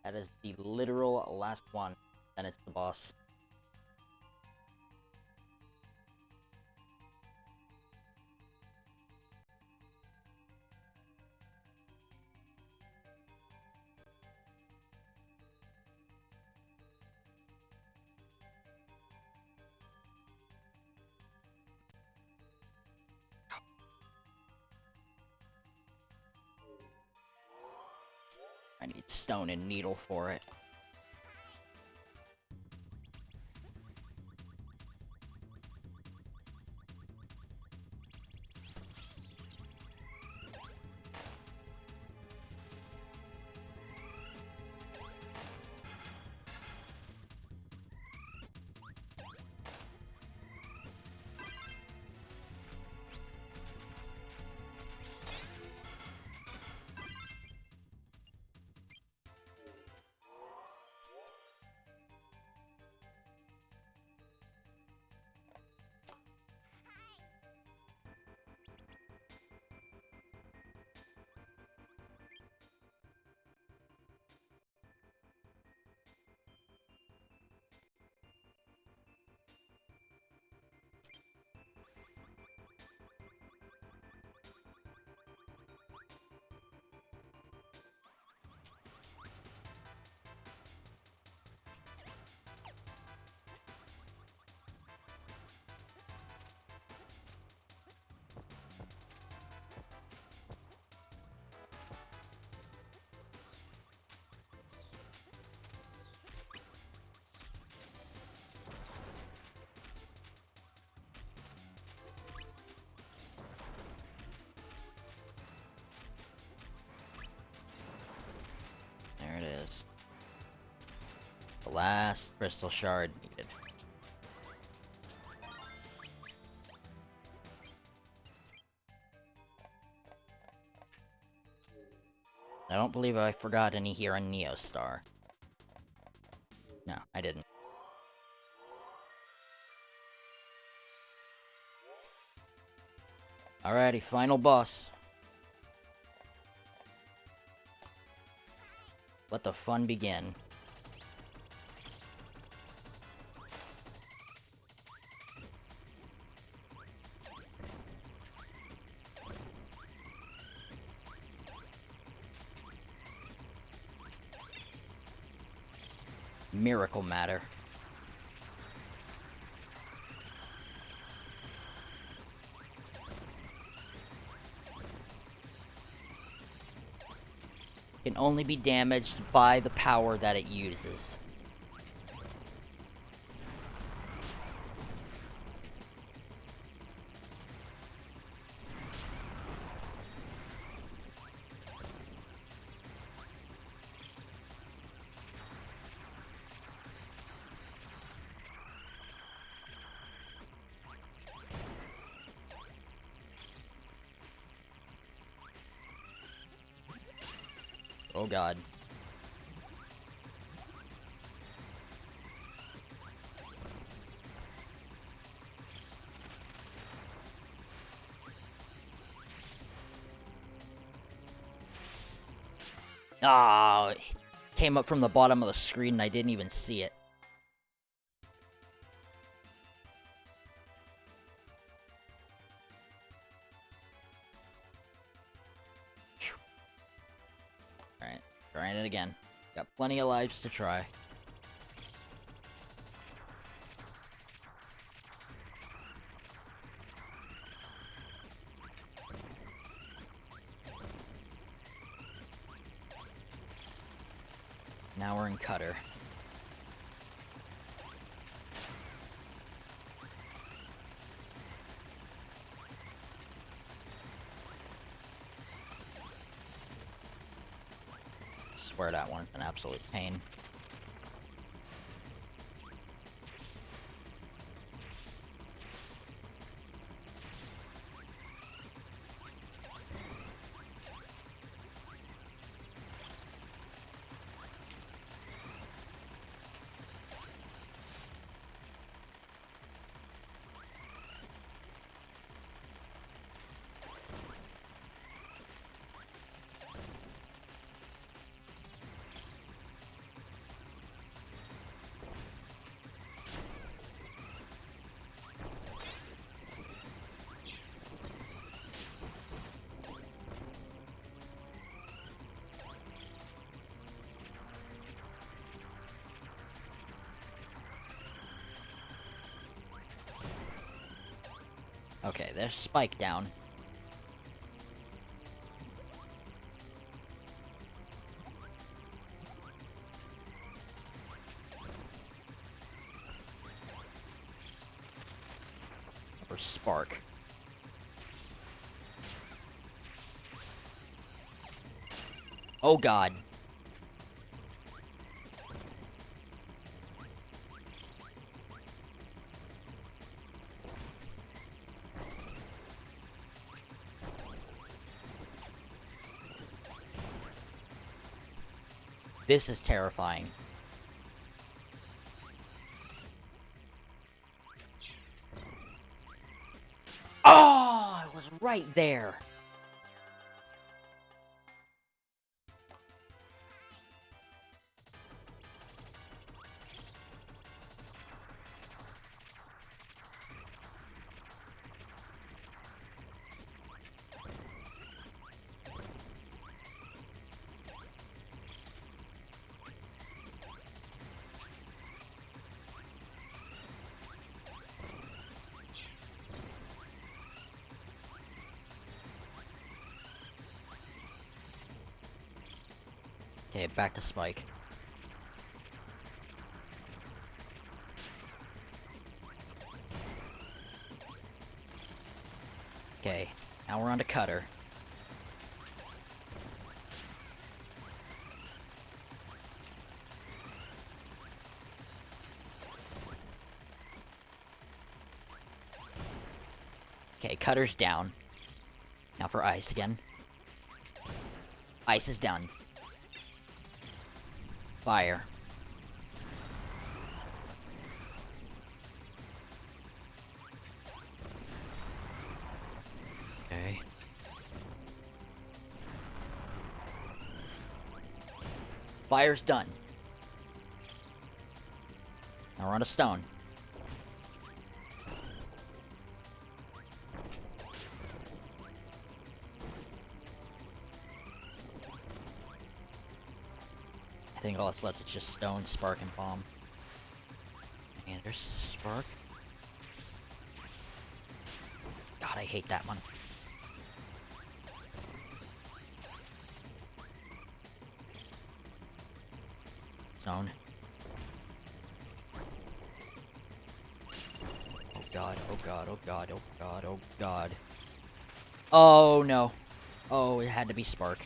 That is the literal last one. Then it's the boss. I need stone and needle for it. There it is. The last crystal shard needed. I don't believe I forgot any here on Neostar. No, I didn't. Alrighty, final boss. Let the fun begin. Miracle matter. Can only be damaged by the power that it uses. Oh god. Ah, it came up from the bottom of the screen and I didn't even see it. Alright, trying it again. Got plenty of lives to try. Now we're in Cutter. I swear that one's an absolute pain. Okay, there's Spike down. Or Spark. Oh god. This is terrifying. Oh, I was right there. Okay, back to Spike. Okay, now we're on to Cutter. Okay, Cutter's down. Now for Ice again. Ice is done. Fire. Okay. Fire's done. Now we're on a stone. I think all that's left is just stone, spark, and bomb. And there's spark. God, I hate that one. Stone. Oh god, oh god, oh god, oh god, oh god. Oh no. Oh, it had to be spark.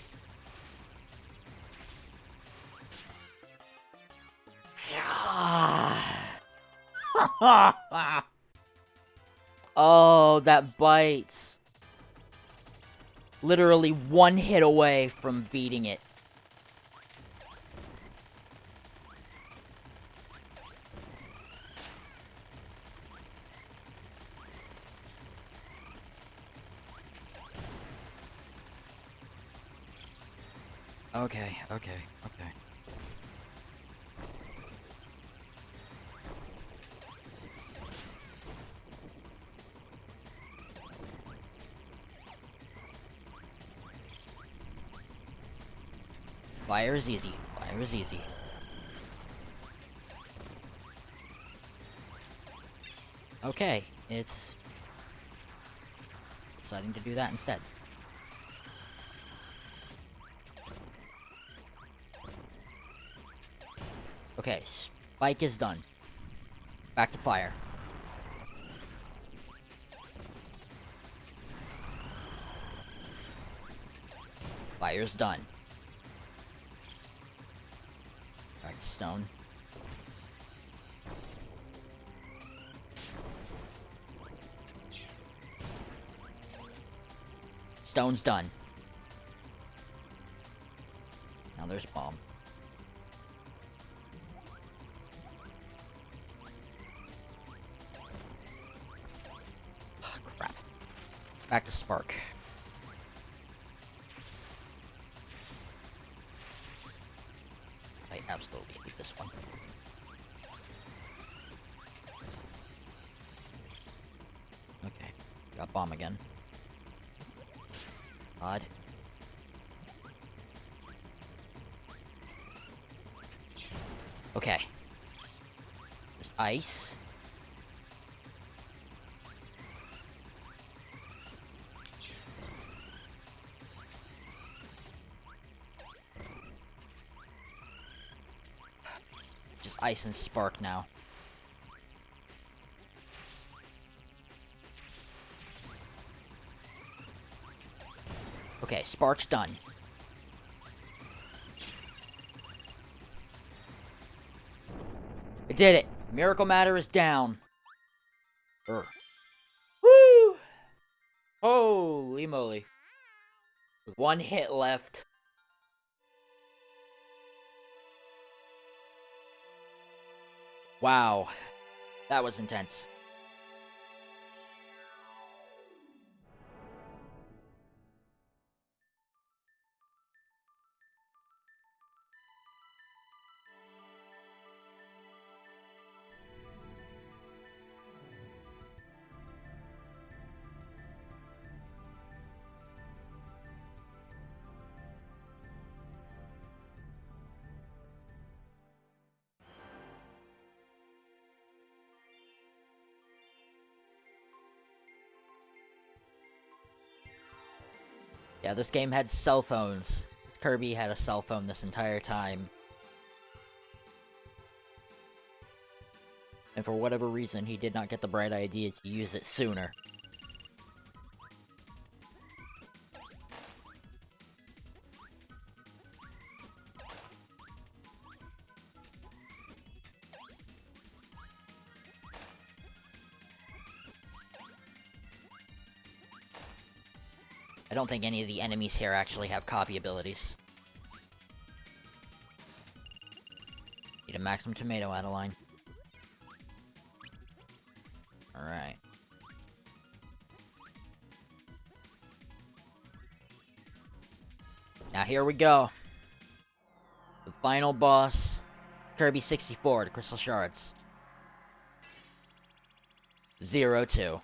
Oh, that bites. Literally one hit away from beating it. Okay, okay, okay. Fire is easy. Fire is easy. Okay, it's deciding to do that instead. Okay, spike is done. Back to fire. Fire's done. Back to stone. Stone's done. Now there's bomb. Oh, crap. Back to spark. I absolutely hate this one. Okay. Got bomb again. Odd. Okay. There's ice. Just ice and spark now. Okay, spark's done. I did it. Miracle Matter is down. Woo! Holy moly. With one hit left. Wow. That was intense. Yeah, this game had cell phones. Kirby had a cell phone this entire time. And for whatever reason, he did not get the bright idea to use it sooner. I don't think any of the enemies here actually have copy abilities. Need a maximum tomato Adeline. Alright. Now here we go. The final boss. Kirby 64, the Crystal Shards. 0-2.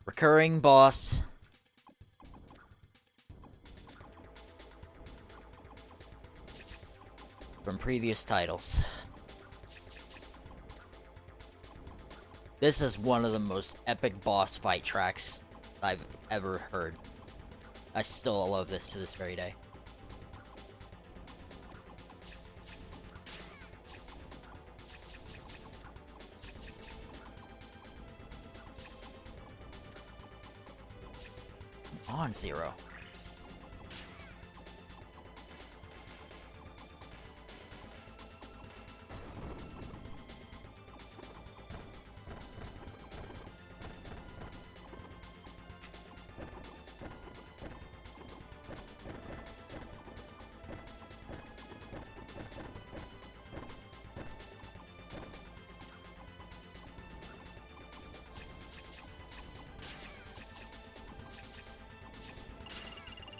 Recurring boss. From previous titles. This is one of the most epic boss fight tracks I've ever heard. I still love this to this very day. On Zero.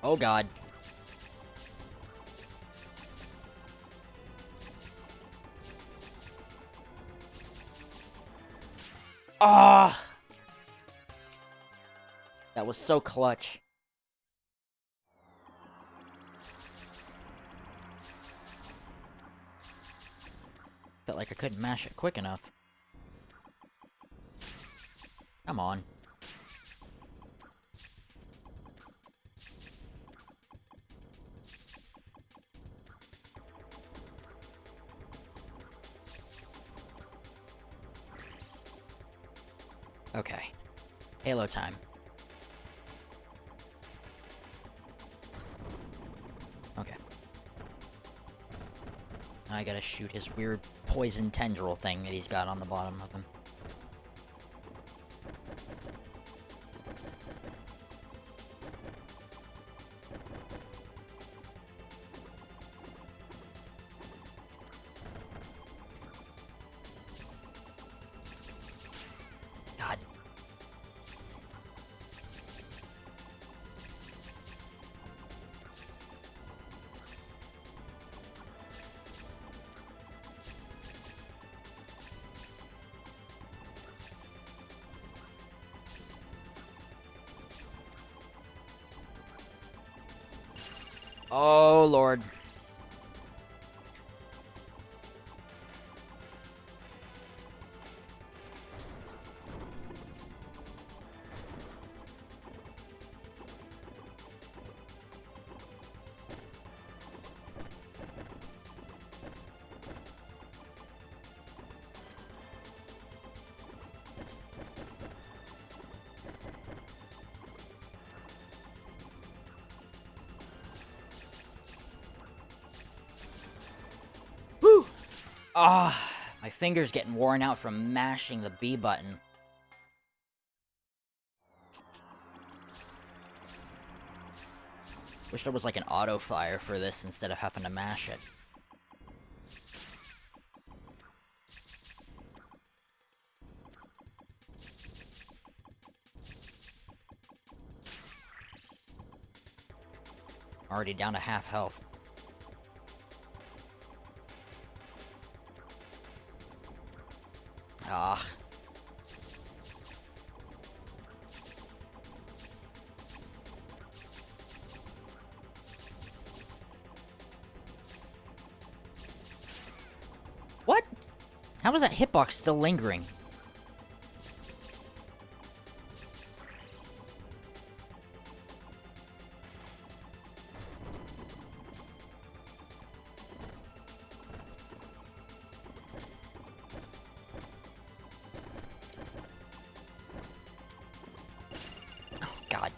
Oh god. Ah! That was so clutch. Felt like I couldn't mash it quick enough. Come on. Okay. Halo time. Okay. Now I gotta shoot his weird poison tendril thing that he's got on the bottom of him. God. Oh, Lord. Whew! Ah, my finger's getting worn out from mashing the B button. Wish there was like an auto fire for this instead of having to mash it. Already down to half health. Ah. What? How is that hitbox still lingering? Oh, God.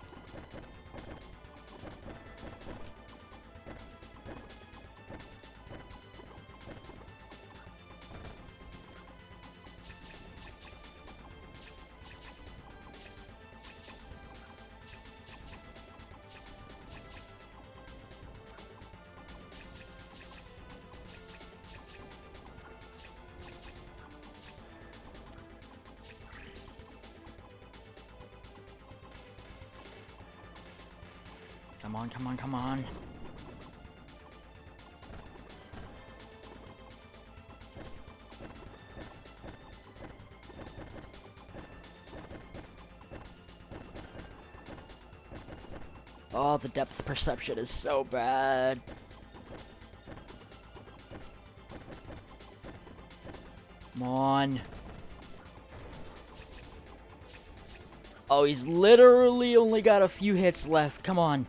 Come on, come on, come on. Oh, the depth perception is so bad. Come on. Oh, he's literally only got a few hits left. Come on.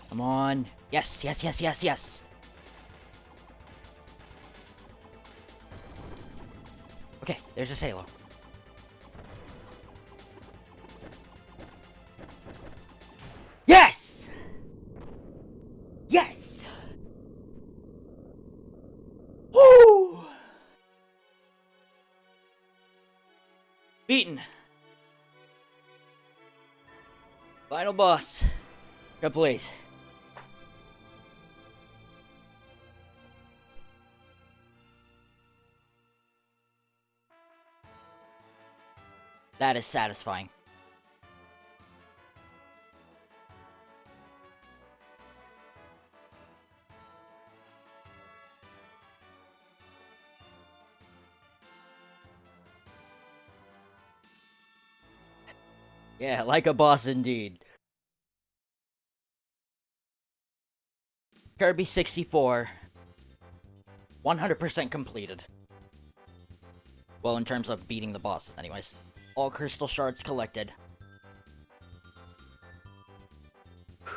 Come on. Yes, yes, yes, yes, yes. Okay, there's his halo. Yes! Yes! Woo! Beaten. Final boss. Complete. That is satisfying. Yeah, like a boss indeed. Kirby 64, 100% completed. Well, in terms of beating the bosses, anyways. All crystal shards collected. No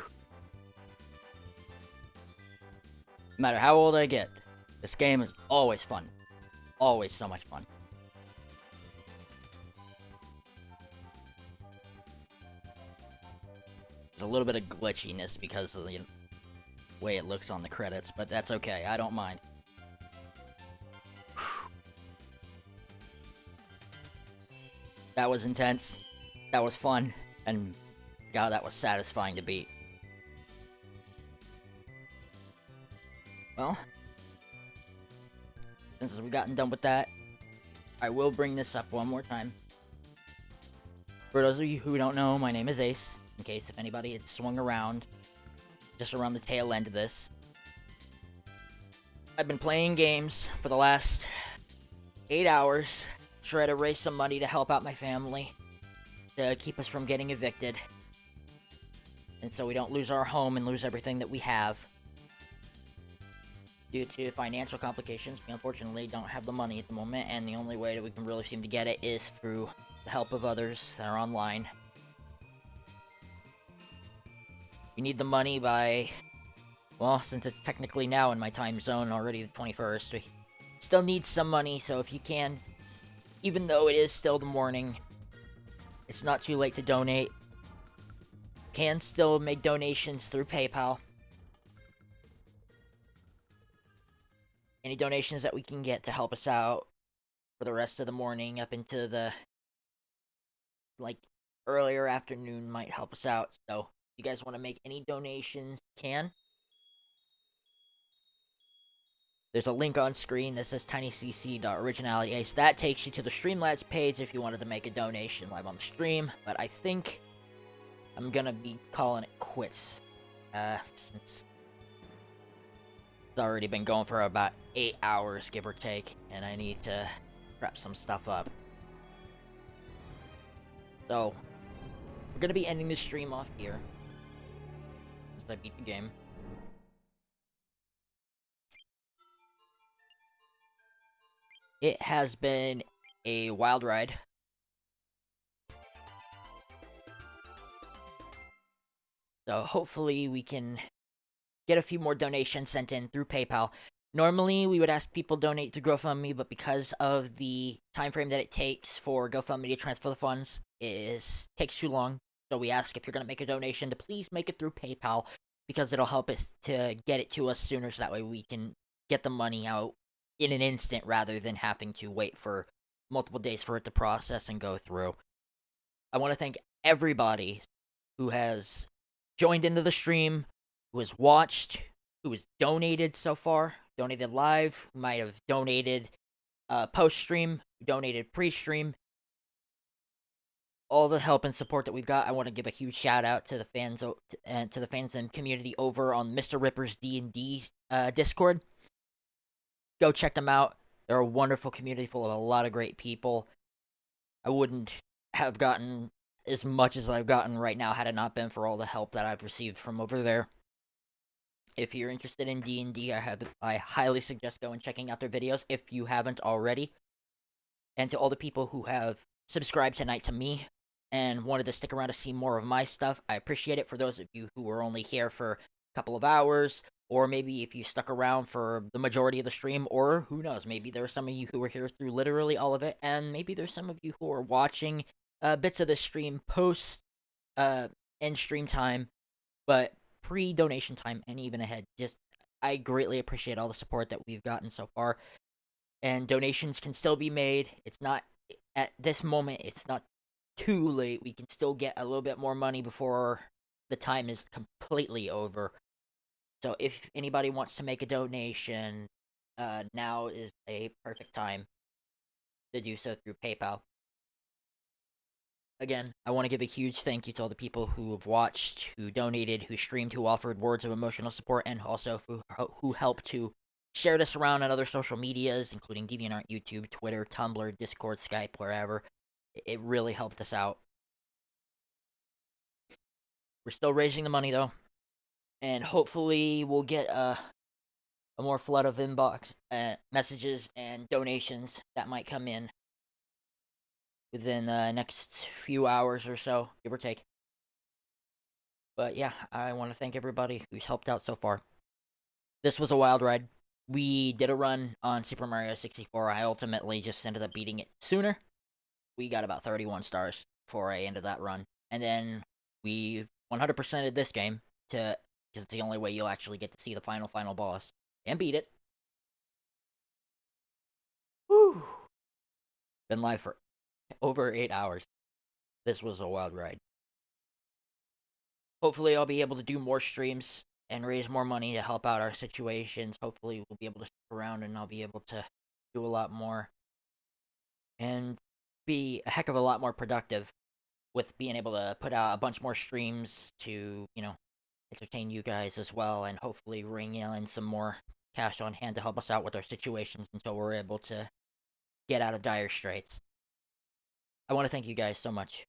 matter how old I get, this game is always fun. Always so much fun. There's a little bit of glitchiness because of the way it looks on the credits, but that's okay. I don't mind. That was intense. That was fun. And God, that was satisfying to beat. Well, since we've gotten done with that, I will bring this up one more time. For those of you who don't know, my name is Ace, in case if anybody had swung around just around the tail end of this. I've been playing games for the last 8 hours, try to raise some money to help out my family, to keep us from getting evicted, and so we don't lose our home and lose everything that we have. Due to financial complications, we unfortunately don't have the money at the moment, and the only way that we can really seem to get it is through the help of others that are online. We need the money by, well, since it's technically now in my time zone, already the 21st, we still need some money, so if you can, even though it is still the morning, it's not too late to donate. You can still make donations through PayPal. Any donations that we can get to help us out for the rest of the morning up into the, like, earlier afternoon might help us out. So, if you guys want to make any donations, you can. There's a link on screen that says tinycc.originalityace. That takes you to the Streamlabs page if you wanted to make a donation live on the stream. But I think I'm gonna be calling it quits. Since it's already been going for about 8 hours, give or take, and I need to wrap some stuff up. So, we're gonna be ending the stream off here, since I beat the game. It has been a wild ride. So hopefully we can get a few more donations sent in through PayPal. Normally, we would ask people donate through GoFundMe, but because of the time frame that it takes for GoFundMe to transfer the funds, takes too long. So we ask if you're going to make a donation to please make it through PayPal, because it'll help us to get it to us sooner, so that way we can get the money out in an instant rather than having to wait for multiple days for it to process and go through. I want to thank everybody who has joined into the stream, who has watched, who has donated so far, donated live, who might have donated post-stream, who donated pre-stream. All the help and support that we've got. I want to give a huge shout out to the fans and community over on Mr. Ripper's D&D Discord. Go check them out. They're a wonderful community full of a lot of great people. I wouldn't have gotten as much as I've gotten right now had it not been for all the help that I've received from over there. If you're interested in D&D, I highly suggest going and checking out their videos if you haven't already. And to all the people who have subscribed tonight to me and wanted to stick around to see more of my stuff, I appreciate it. For those of you who were only here for a couple of hours, or maybe if you stuck around for the majority of the stream, or who knows, maybe there are some of you who were here through literally all of it, and maybe there's some of you who are watching bits of the stream post end stream time, but pre-donation time and even ahead. I greatly appreciate all the support that we've gotten so far, and donations can still be made. It's not, at this moment, it's not too late. We can still get a little bit more money before the time is completely over. So if anybody wants to make a donation, now is a perfect time to do so through PayPal. Again, I want to give a huge thank you to all the people who have watched, who donated, who streamed, who offered words of emotional support, and also who helped to share this around on other social medias, including DeviantArt, YouTube, Twitter, Tumblr, Discord, Skype, wherever. It really helped us out. We're still raising the money, though, and hopefully we'll get a more flood of inbox messages and donations that might come in within the next few hours or so, give or take. But yeah, I want to thank everybody who's helped out so far. This was a wild ride. We did a run on Super Mario 64. I ultimately just ended up beating it sooner. We got about 31 stars before I ended that run. And then we 100%ed this game because it's the only way you'll actually get to see the final boss and beat it. Whew. Been live for over 8 hours. This was a wild ride. Hopefully I'll be able to do more streams and raise more money to help out our situations. Hopefully we'll be able to stick around and I'll be able to do a lot more and be a heck of a lot more productive with being able to put out a bunch more streams to, entertain you guys as well, and hopefully ring in some more cash on hand to help us out with our situations until we're able to get out of dire straits. I want to thank you guys so much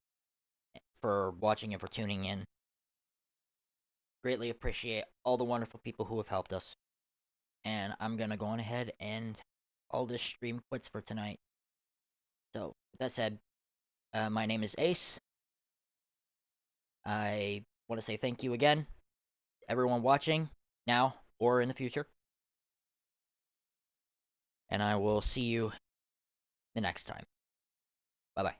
for watching and for tuning in. Greatly appreciate all the wonderful people who have helped us. And I'm gonna go on ahead and call this stream quits for tonight. So, with that said, my name is Ace. I want to say thank you again, everyone watching, now or in the future. And I will see you the next time. Bye-bye.